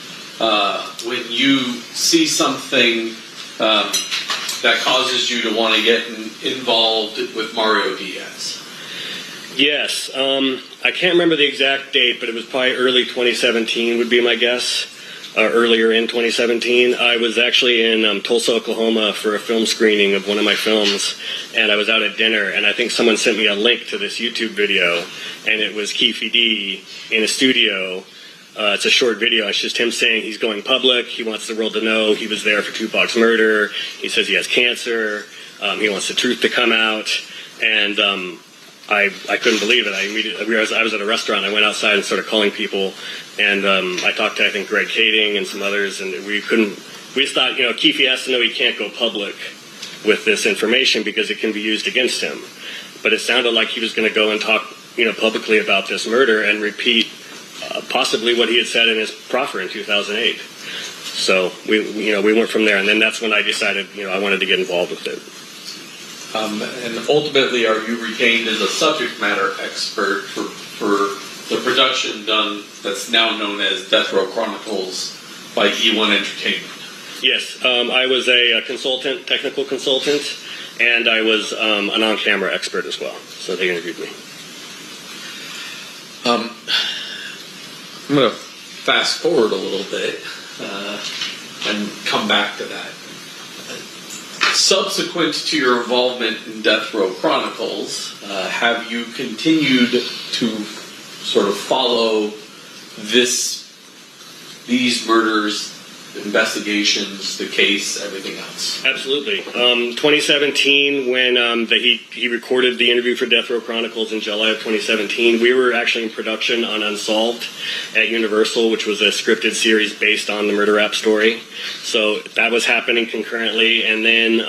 when you see something that causes you to want to get involved with Mario Diaz? Yes. I can't remember the exact date, but it was probably early 2017 would be my guess. Earlier in 2017, I was actually in Tulsa, Oklahoma for a film screening of one of my films, and I was out at dinner, and I think someone sent me a link to this YouTube video, and it was Keefe D in a studio. It's a short video. It's just him saying he's going public. He wants the world to know he was there for Tupac's murder. He says he has cancer. He wants the truth to come out, and I couldn't believe it. I was at a restaurant. I went outside and started calling people, and I talked to, I think, Greg Kading and some others, and we just thought, Keefe has to know he can't go public with this information because it can be used against him. But it sounded like he was going to go and talk, publicly about this murder and repeat possibly what he had said in his proffer in 2008. So we went from there, and then that's when I decided, I wanted to get involved with it. And ultimately, are you retained as a subject matter expert for the production done that's now known as Death Row Chronicles by E1 Entertainment? Yes, I was a consultant, technical consultant, and I was an on-camera expert as well. So they interviewed me. I'm going to fast forward a little bit and come back to that. Subsequent to your involvement in Death Row Chronicles, have you continued to sort of follow these murders, investigations, the case, everything else? Absolutely. 2017, when he recorded the interview for Death Row Chronicles in July of 2017, we were actually in production on Unsolved at Universal, which was a scripted series based on the murder rap story. So that was happening concurrently, and then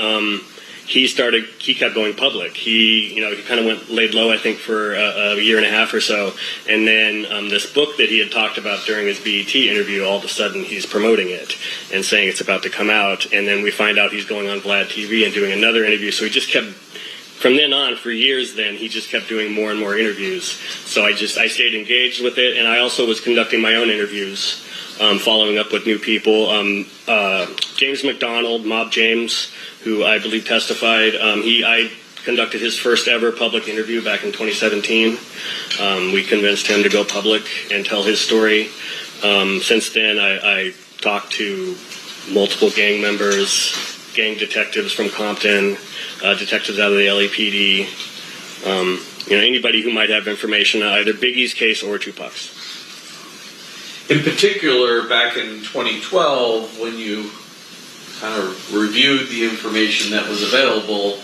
he kept going public. He kind of laid low, I think, for a year and a half or so. And then this book that he had talked about during his BET interview, all of a sudden he's promoting it and saying it's about to come out. And then we find out he's going on Vlad TV and doing another interview. So he just kept, from then on, for years then, he just kept doing more and more interviews. So I stayed engaged with it. And I also was conducting my own interviews, following up with new people. James McDonald, Mob James, who I believe testified. I conducted his first ever public interview back in 2017. We convinced him to go public and tell his story. Since then, I talked to multiple gang members, gang detectives from Compton, detectives out of the LAPD, anybody who might have information on either Biggie's case or Tupac's. In particular, back in 2012, when you kind of reviewed the information that was available,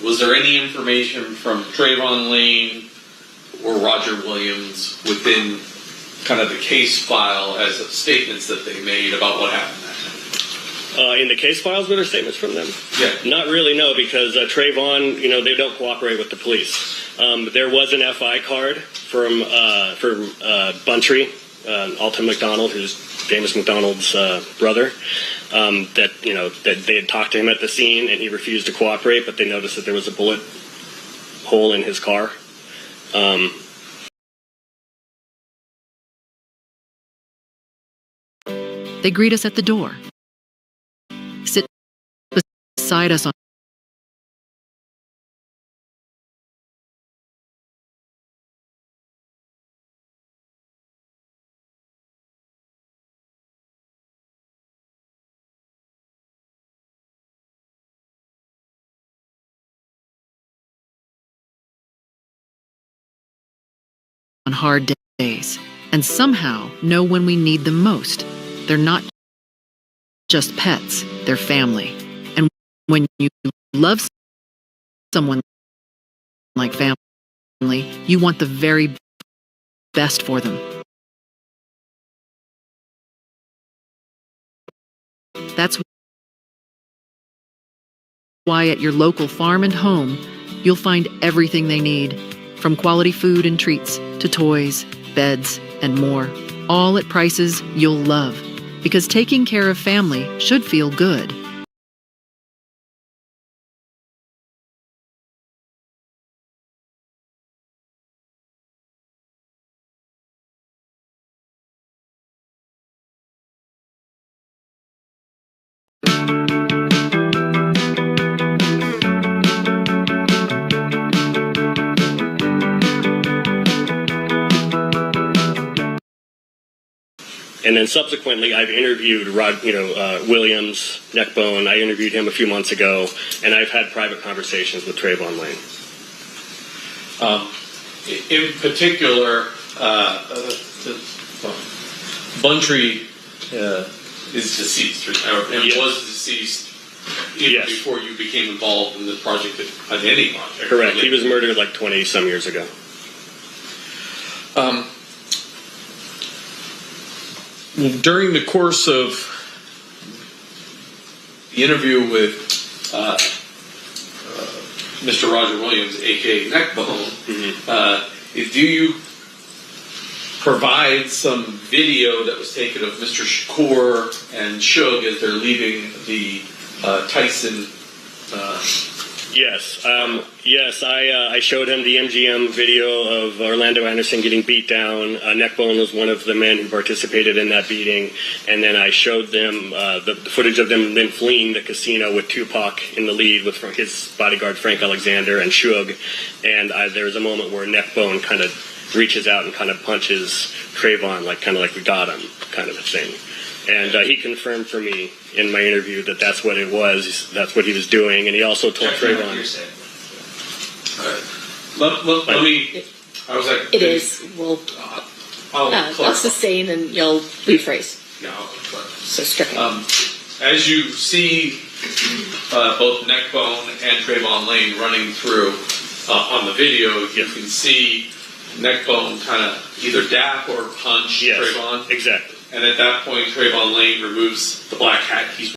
was there any information from Trayvon Lane or Roger Williams within kind of the case file as statements that they made about what happened that night? In the case files, were there statements from them? Yeah. Not really, no, because Trayvon, they don't cooperate with the police. There was an FI card from Buntry, Alton McDonald, who's James McDonald's brother, that they had talked to him at the scene and he refused to cooperate, but they noticed that there was a bullet hole in his car. They greet us at the door, sit beside us on hard days, and somehow know when we need them most. They're not just pets, they're family. And when you love someone like family, you want the very best for them. That's why at your local farm and home, you'll find everything they need, from quality food and treats to toys, beds, and more, all at prices you'll love. Because taking care of family should feel good. And then subsequently, I've interviewed Williams, Neckbone. I interviewed him a few months ago, and I've had private conversations with Trayvon Lane. In particular, Buntry is deceased, and yes. was deceased even before you became involved in the project, any project. Correct. He was murdered like 20-some years ago. During the course of the interview with Mr. Roger Williams, a.k.a. Neckbone, do you provide some video that was taken of Mr. Shakur and Suge as they're leaving the Tyson? Yes. I showed him the MGM video of Orlando Anderson getting beat down. Neckbone was one of the men who participated in that beating. And then I showed them the footage of them then fleeing the casino with Tupac in the lead with his bodyguard Frank Alexander and Suge. And there was a moment where Neckbone kind of reaches out and kind of punches Trayvon, kind of like we got him, kind of a thing. And he confirmed for me in my interview that that's what it was. That's what he was doing, and he also told Trayvon. Let me. I was like. It is. Well, I'll sustain and you'll rephrase. Yeah. So stricken. As you see both Neckbone and Trayvon Lane running through on the video, you can see Neckbone kind of either dap or punch Trayvon. Exactly. And at that point, Trayvon Lane removes the black hat he's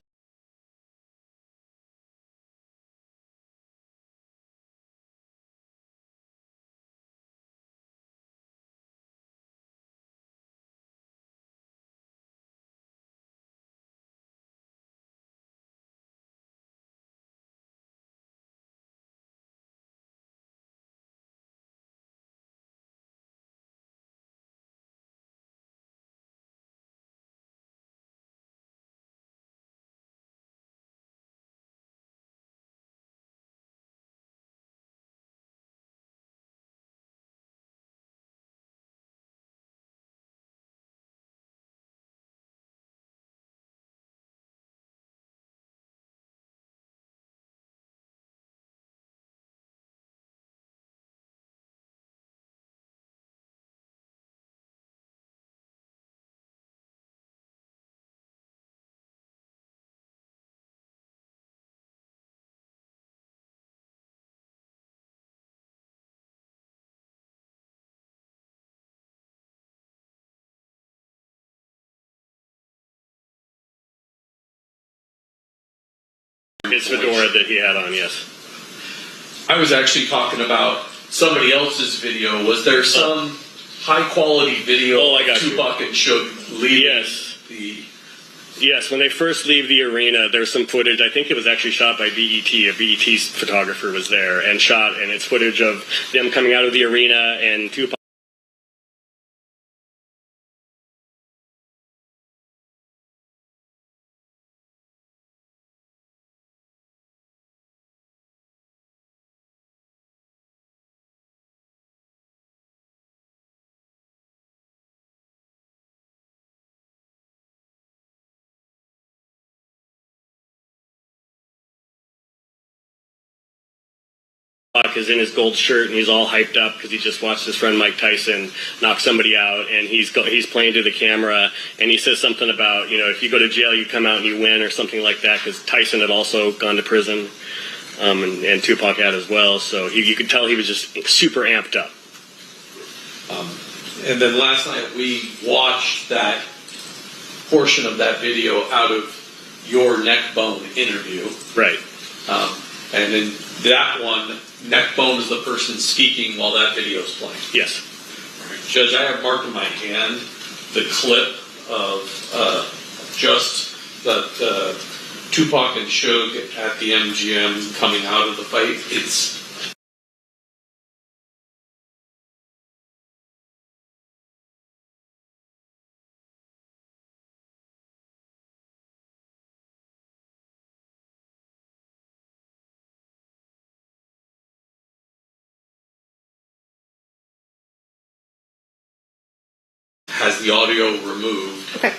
His fedora that he had on, yes. I was actually talking about somebody else's video. Was there some high-quality video of Tupac and Shakur leaving Yes, when they first leave the arena, there's some footage. I think it was actually shot by BET. A BET photographer was there and shot, and it's footage of them coming out of the arena and Tupac. Is in his gold shirt and he's all hyped up because he just watched his friend Mike Tyson knock somebody out, and he's playing to the camera, and he says something about, if you go to jail you come out and you win or something like that, because Tyson had also gone to prison, and Tupac had as well, so you could tell he was just super amped up. And then last night we watched that portion of that video out of your Neckbone interview. Right. And then that one, Neckbone is the person speaking while that video is playing. Yes. Right. Judge, I have marked in my hand the clip of just the Tupac and Suge at the MGM coming out of the fight. It's has the audio removed. Okay.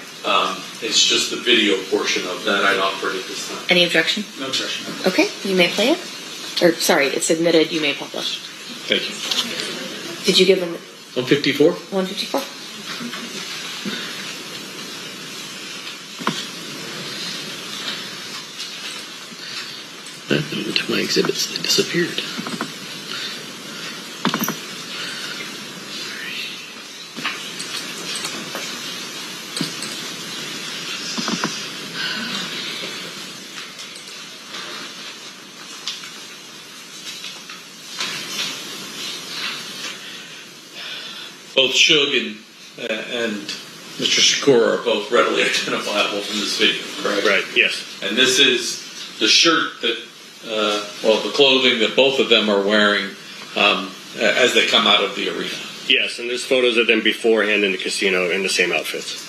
It's just the video portion of that I'd offer it at this time. Any objection? No objection. Okay, you may play it. Or, sorry, it's admitted, you may publish. Thank you. Did you give him 154? 154? I went to my exhibits, they disappeared. Both Suge and Mr. Shakur are both readily identifiable from this video, correct? Right, yes. And this is the shirt that, the clothing that both of them are wearing as they come out of the arena. Yes, and there's photos of them beforehand in the casino in the same outfits.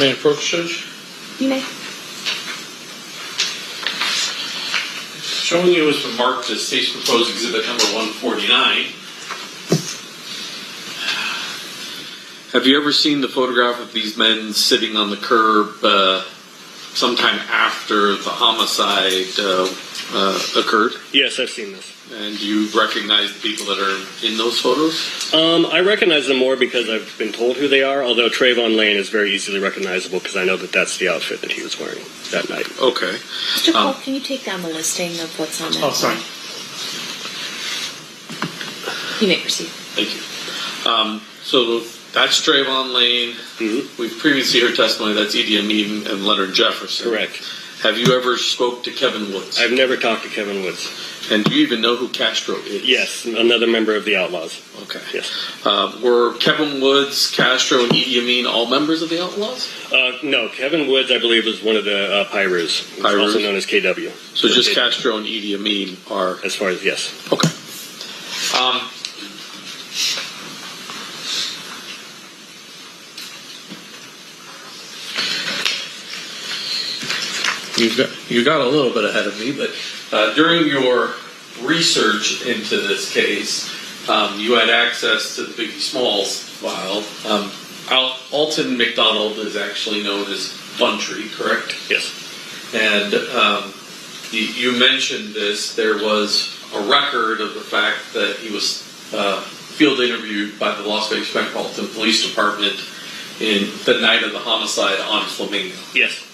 May I approach, Judge? You may. Showing you as marked as state's proposed exhibit number 149. Have you ever seen the photograph of these men sitting on the curb sometime after the homicide occurred? Yes, I've seen this. And do you recognize the people that are in those photos? I recognize them more because I've been told who they are, although Trayvon Lane is very easily recognizable because I know that that's the outfit that he was wearing that night. Okay. Mr. Cole, can you take down the listing of what's on that? Oh, sorry. You may proceed. Thank you. So that's Trayvon Lane. Mm-hmm. We've previously heard testimony that's Idi Amin and Leonard Jefferson. Correct. Have you ever spoke to Kevin Woods? I've never talked to Kevin Woods. And do you even know who Castro is? Yes, another member of the Outlaws. Okay. Yes. Were Kevin Woods, Castro, and Idi Amin all members of the Outlaws? No, Kevin Woods, I believe, was one of the Pyrus, also known as KW. So just Castro and Idi Amin are... As far as, yes. Okay. You got a little bit ahead of me, but during your research into this case, you had access to the Biggie Smalls file. Alton McDonald is actually known as Buntree, correct? Yes. And you mentioned this. There was a record of the fact that he was field interviewed by the Las Vegas Metropolitan Police Department in the night of the homicide on Flamingo. Yes.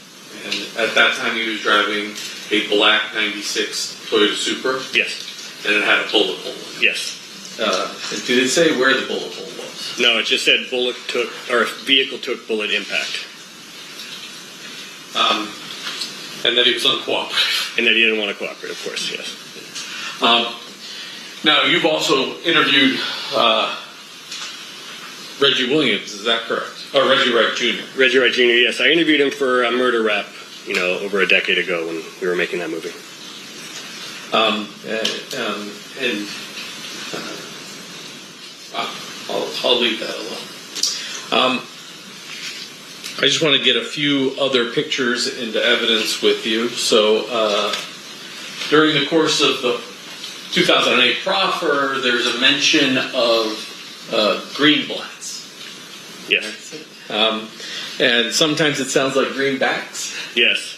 And at that time he was driving a black 96 Toyota Supra. Yes. And it had a bullet hole in it. Yes. And did it say where the bullet hole was? No, it just said vehicle took bullet impact. And that he was uncooperative. And that he didn't want to cooperate, of course, yes. Now, you've also interviewed Reggie Williams, is that correct? Or Reggie Wright Jr.? Reggie Wright Jr., yes. I interviewed him for a murder rap, over a decade ago when we were making that movie. I'll leave that alone. I just want to get a few other pictures into evidence with you. So during the course of the 2008 proffer, there's a mention of Greenblatts. Yes. And sometimes it sounds like greenbacks. Yes.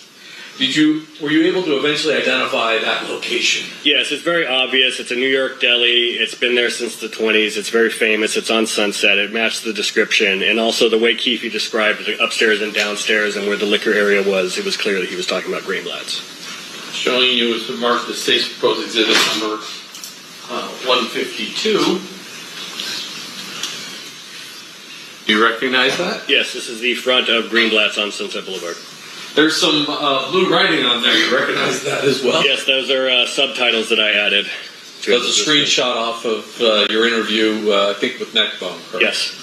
Were you able to eventually identify that location? Yes, it's very obvious. It's a New York deli. It's been there since the 20s. It's very famous. It's on Sunset. It matched the description. And also the way Keefe described the upstairs and downstairs and where the liquor area was, it was clear that he was talking about Greenblatt's. Showing you as marked the state's proposed exhibit number 152. Do you recognize that? Yes, this is the front of Greenblatt's on Sunset Boulevard. There's some blue writing on there. You recognize that as well? Yes, those are subtitles that I added. That's a screenshot off of your interview, I think, with Neckbone, correct? Yes.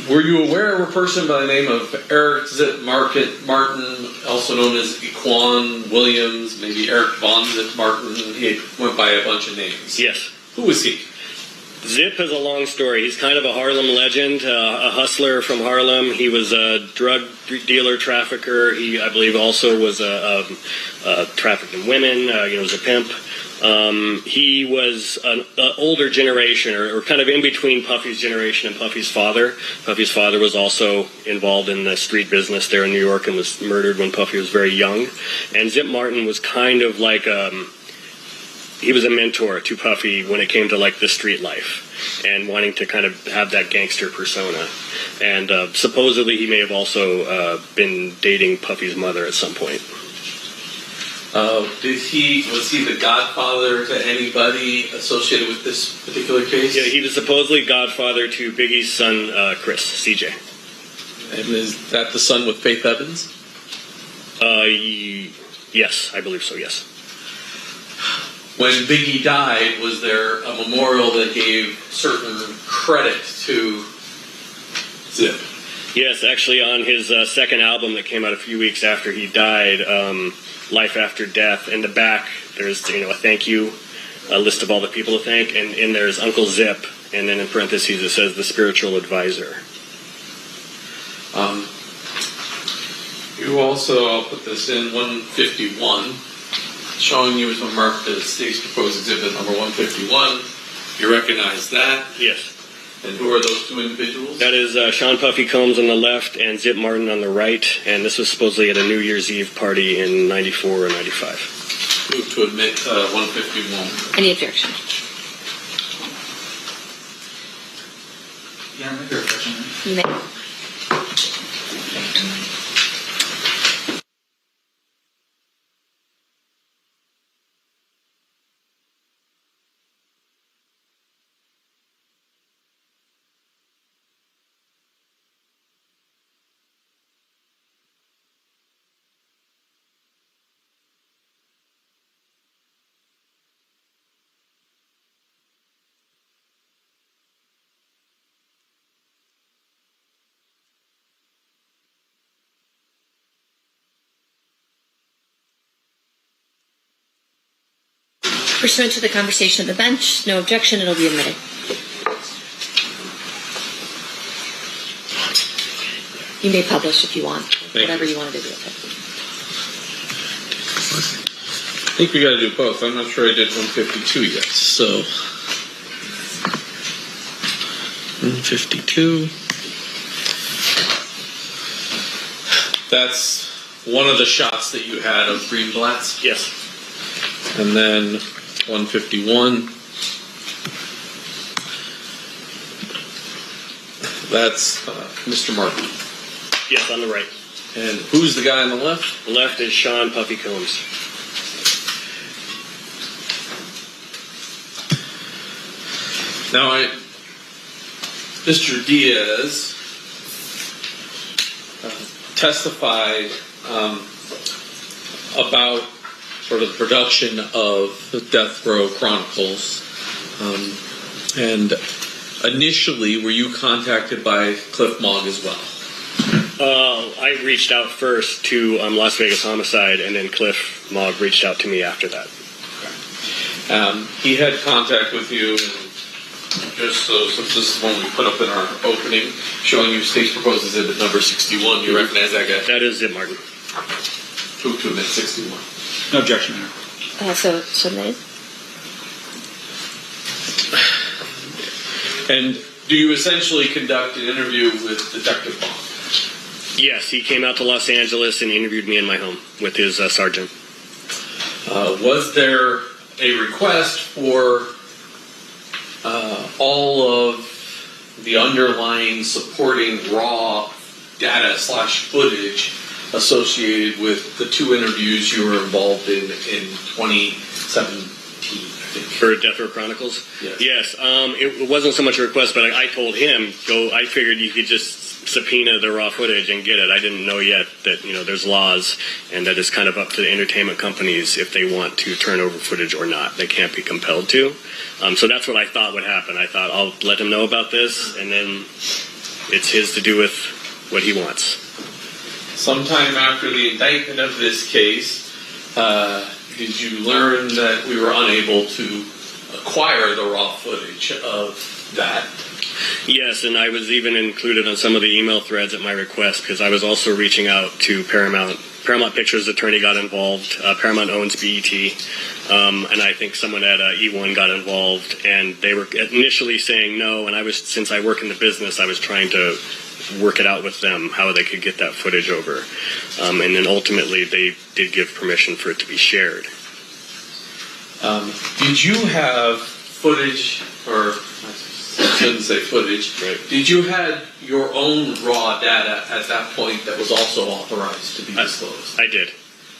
Were you aware of a person by the name of Eric Zip Martin, also known as Equan Williams, maybe Eric Von Zip Martin? He went by a bunch of names. Yes. Who was he? Zip has a long story. He's kind of a Harlem legend, a hustler from Harlem. He was a drug dealer, trafficker. He, I believe, also was trafficking women. Was a pimp. He was an older generation, or kind of in between Puffy's generation and Puffy's father. Puffy's father was also involved in the street business there in New York and was murdered when Puffy was very young. And Zip Martin was kind of like he was a mentor to Puffy when it came to like the street life and wanting to kind of have that gangster persona. And supposedly he may have also been dating Puffy's mother at some point. Was he the godfather to anybody associated with this particular case? Yeah, he was supposedly godfather to Biggie's son, Chris, CJ. And is that the son with Faith Evans? Yes, I believe so, yes. When Biggie died, was there a memorial that gave certain credit to Zip? Yes, actually on his second album that came out a few weeks after he died, Life After Death, in the back there's a thank you, a list of all the people to thank, and there's Uncle Zip and then in parentheses it says the spiritual advisor. You also, I'll put this in, 151, showing you as marked as state's proposed exhibit number 151. You recognize that? Yes. And who are those two individuals? That is Sean Puffy Combs on the left and Zip Martin on the right, and this was supposedly at a New Year's Eve party in 94 or 95. Move to admit 151. Any objection? Yeah, I'm making a question. You may. Pursuant to the conversation of the bench, no objection, it'll be admitted. You may publish if you want, whatever you want to do with it. I think we got to do both. I'm not sure I did 152 yet. So, 152. That's one of the shots that you had of Greenblatt's? Yes. And then 151. That's Mr. Martin. Yes, on the right. And who's the guy on the left? The left is Sean Puffy Combs. Now, Mr. Diaz testified about sort of the production of the Death Row Chronicles. And initially, were you contacted by Cliff Mogg as well? I reached out first to Las Vegas Homicide, and then Cliff Mogg reached out to me after that. Okay. He had contact with you, and just so since this is one we put up in our opening, showing you state's proposed exhibit number 61, you recognize that guy? That is Zip Martin. Move to admit 61. No objection there. So submitted. And do you essentially conduct an interview with Detective Bond? Yes, he came out to Los Angeles and interviewed me in my home with his sergeant. Was there a request for all of the underlying supporting raw data / footage associated with the two interviews you were involved in 2017, I think? For Death Row Chronicles? Yes. Yes. It wasn't so much a request, but I told him, I figured you could just subpoena the raw footage and get it. I didn't know yet that, there's laws and that it's kind of up to the entertainment companies if they want to turn over footage or not. They can't be compelled to. So that's what I thought would happen. I thought I'll let him know about this, and then it's his to do with what he wants. Sometime after the indictment of this case, did you learn that we were unable to acquire the raw footage of that? Yes, and I was even included on some of the email threads at my request because I was also reaching out to Paramount. Paramount Pictures attorney got involved. Paramount owns BET, and I think someone at E1 got involved, and they were initially saying no. And since I work in the business, I was trying to work it out with them how they could get that footage over, and then ultimately they did give permission for it to be shared. Did you have footage, or I shouldn't say footage, right. Did you have your own raw data at that point that was also authorized to be disclosed? I did.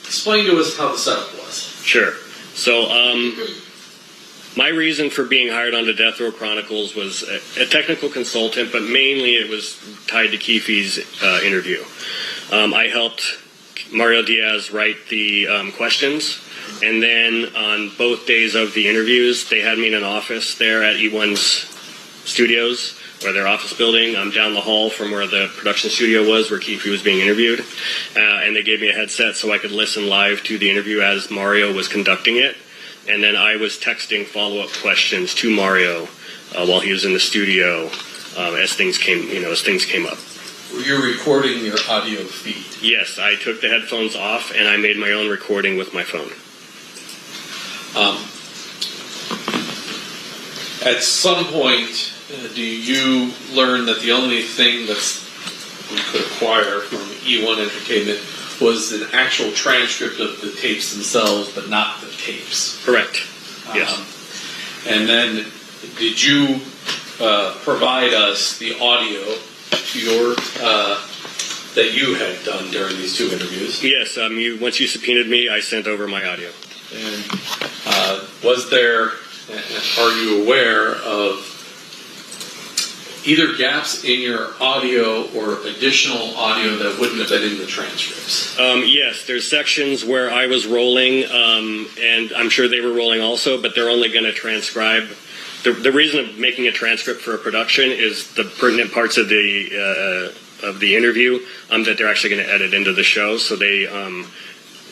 Explain to us how the setup was. Sure. So my reason for being hired onto Death Row Chronicles was a technical consultant, but mainly it was tied to Keefe's interview. I helped Mario Diaz write the questions, and then on both days of the interviews, they had me in an office there at E1's studios, or their office building. I'm down the hall from where the production studio was, where Keefe was being interviewed, and they gave me a headset so I could listen live to the interview as Mario was conducting it. and then I was texting follow-up questions to Mario while he was in the studio as things came up. Were you recording your audio feed? Yes, I took the headphones off and I made my own recording with my phone. At some point, do you learn that the only thing that we could acquire from E1 Entertainment was an actual transcript of the tapes themselves, but not the tapes? Correct. Yes. And then, did you provide us the audio that you had done during these two interviews? Yes. Once you subpoenaed me, I sent over my audio. And was there? Are you aware of either gaps in your audio or additional audio that wouldn't have been in the transcripts? Yes, there's sections where I was rolling, and I'm sure they were rolling also, but they're only going to transcribe. The reason of making a transcript for a production is the pertinent parts of the interview that they're actually going to edit into the show. So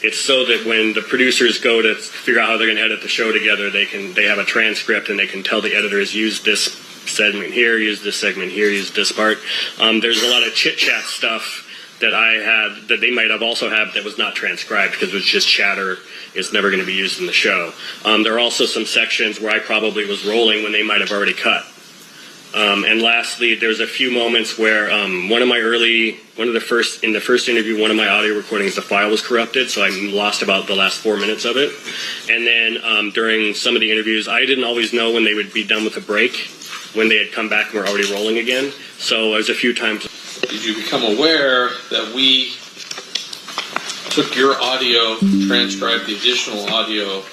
it's so that when the producers go to figure out how they're going to edit the show together, they have a transcript and they can tell the editors, use this segment here, use this segment here, use this part. There's a lot of chit-chat stuff that I had that they might have also had that was not transcribed because it was just chatter. It's never going to be used in the show. There are also some sections where I probably was rolling when they might have already cut. And lastly, there's a few moments where in the first interview, one of my audio recordings, the file was corrupted, so I lost about the last 4 minutes of it. And then during some of the interviews, I didn't always know when they would be done with the break, when they had come back and were already rolling again. So there's a few times. Did you become aware that we took your audio, transcribed the additional audio,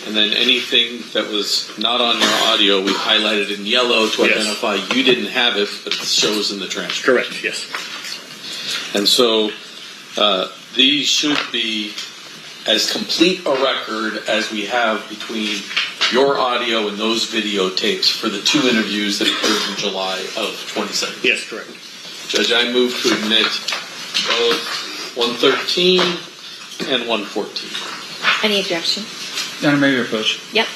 and then anything that was not on your audio, we highlighted in yellow to identify you didn't have it, but it shows in the transcript? Correct, yes. And so these should be as complete a record as we have between your audio and those videotapes for the two interviews that occurred in July of 2017. Yes, correct. Judge, I move to admit both 113 and 114. Any objection? Madam Mayor, approach. Yep.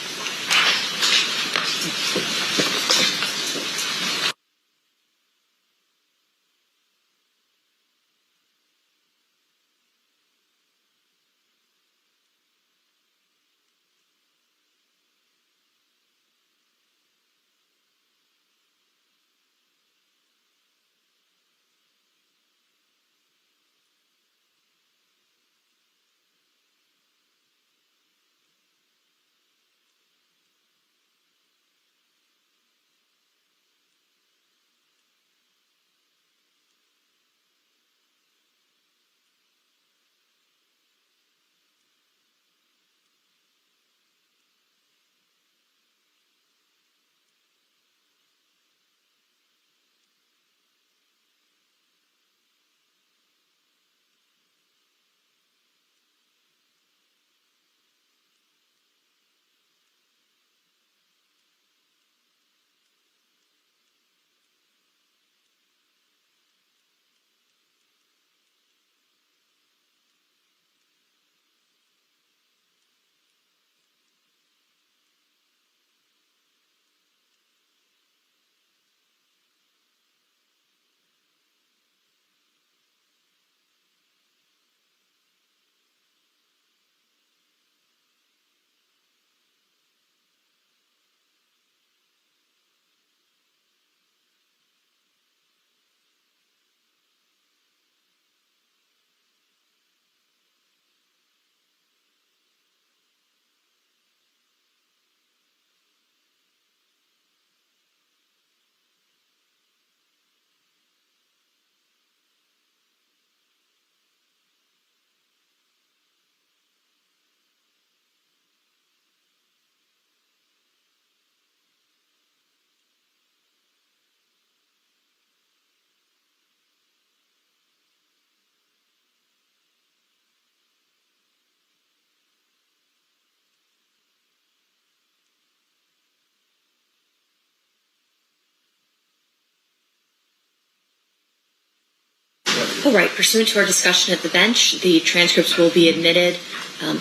All right. Pursuant to our discussion at the bench, the transcripts will be admitted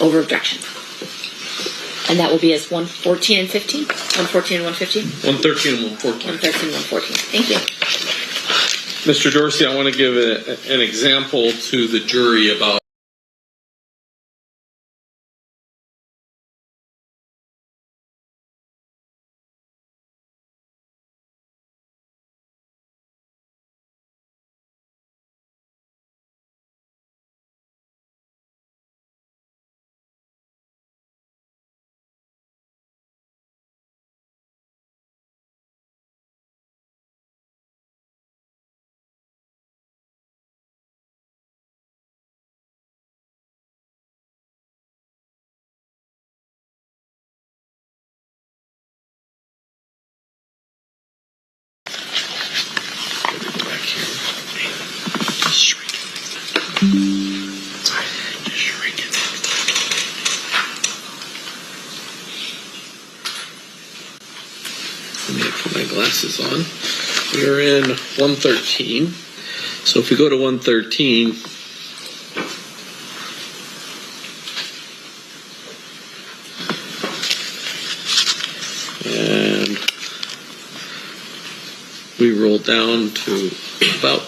over objection. And that will be as 114 and 15? 114 and 115? 113 and 114. 113 and 114. Thank you. Mr. Dorsey, I want to give an example to the jury about let me put my glasses on. We're in 113. So if we go to 113, and we roll down to about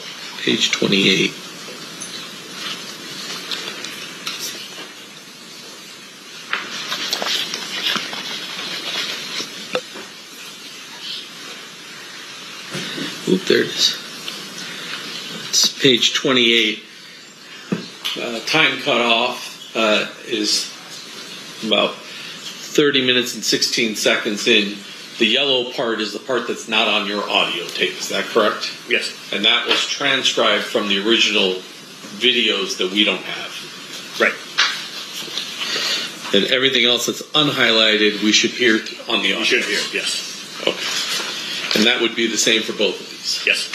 page 28. Oop, there it is. It's page 28. Time cutoff is about 30 minutes and 16 seconds in. The yellow part is the part that's not on your audio tape. Is that correct? Yes. And that was transcribed from the original videos that we don't have. Right. And everything else that's unhighlighted, we should hear on the audio. You should hear, yes. Okay. And that would be the same for both of these? Yes.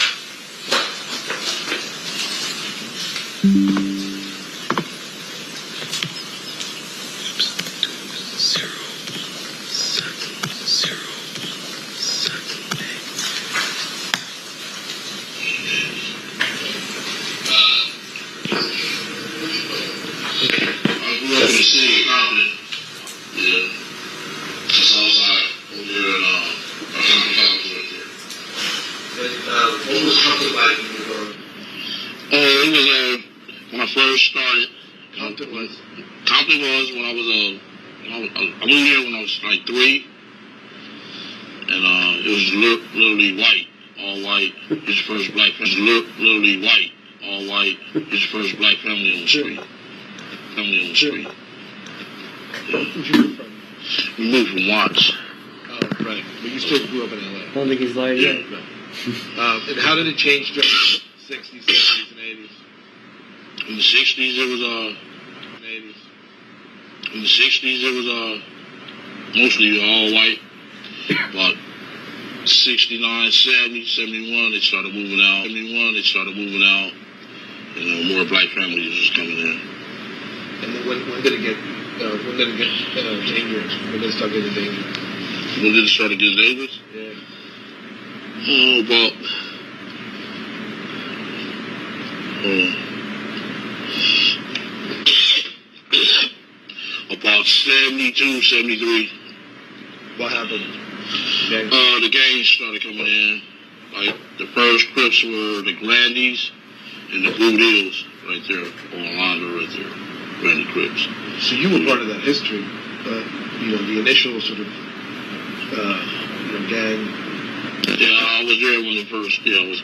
When I first started, Compton was when I was I moved here when I was like 3, and it was literally white, all white. It's the first black family. Literally white, all white. It's the first black family on the street. Yeah. Where'd you move from? We moved from Watts. Oh, right. But you still grew up in LA. I don't think he's lying yet. And how did it change during the 60s, 70s, and 80s? In the 60s, it was mostly all white. But 69, 70, 71, they started moving out. And more black families was coming in. And then when did it get dangerous? When did it start getting dangerous? When did it start getting dangerous? Yeah. Oh, about 72, 73. What happened? The gangs started coming in. Like, the first Crips were the Grandies and the Blue Deals right there, on Alondra right there, Grandy Crips. So you were part of that history, the initial sort of, gang. Yeah, I was there when it first, was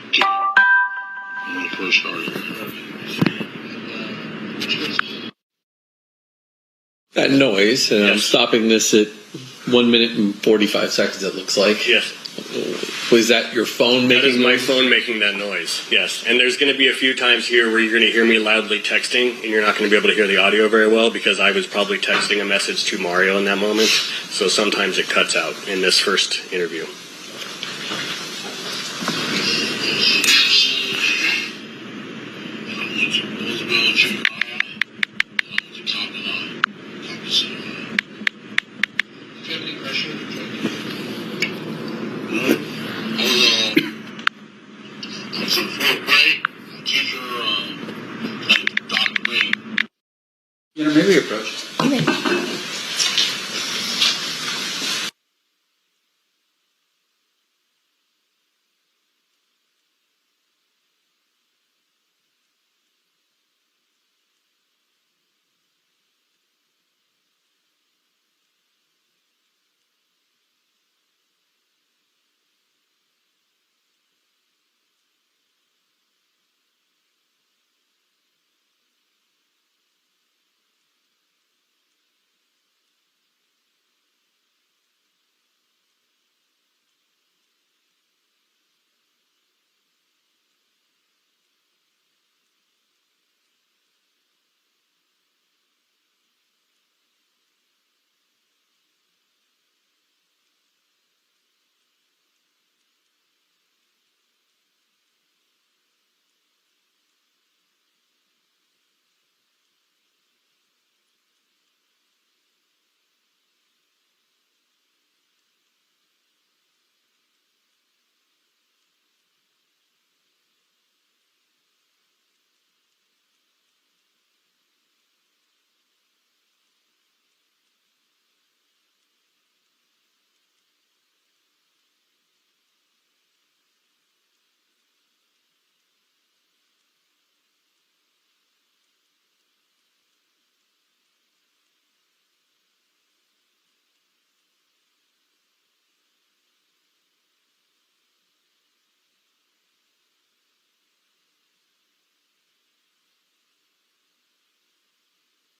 when it first started. That noise, and I'm stopping this at 1 minute and 45 seconds, it looks like. Yes. Was that your phone making that is my phone making that noise, yes. And there's going to be a few times here where you're going to hear me loudly texting, and you're not going to be able to hear the audio very well because I was probably texting a message to Mario in that moment. So sometimes it cuts out in this first interview.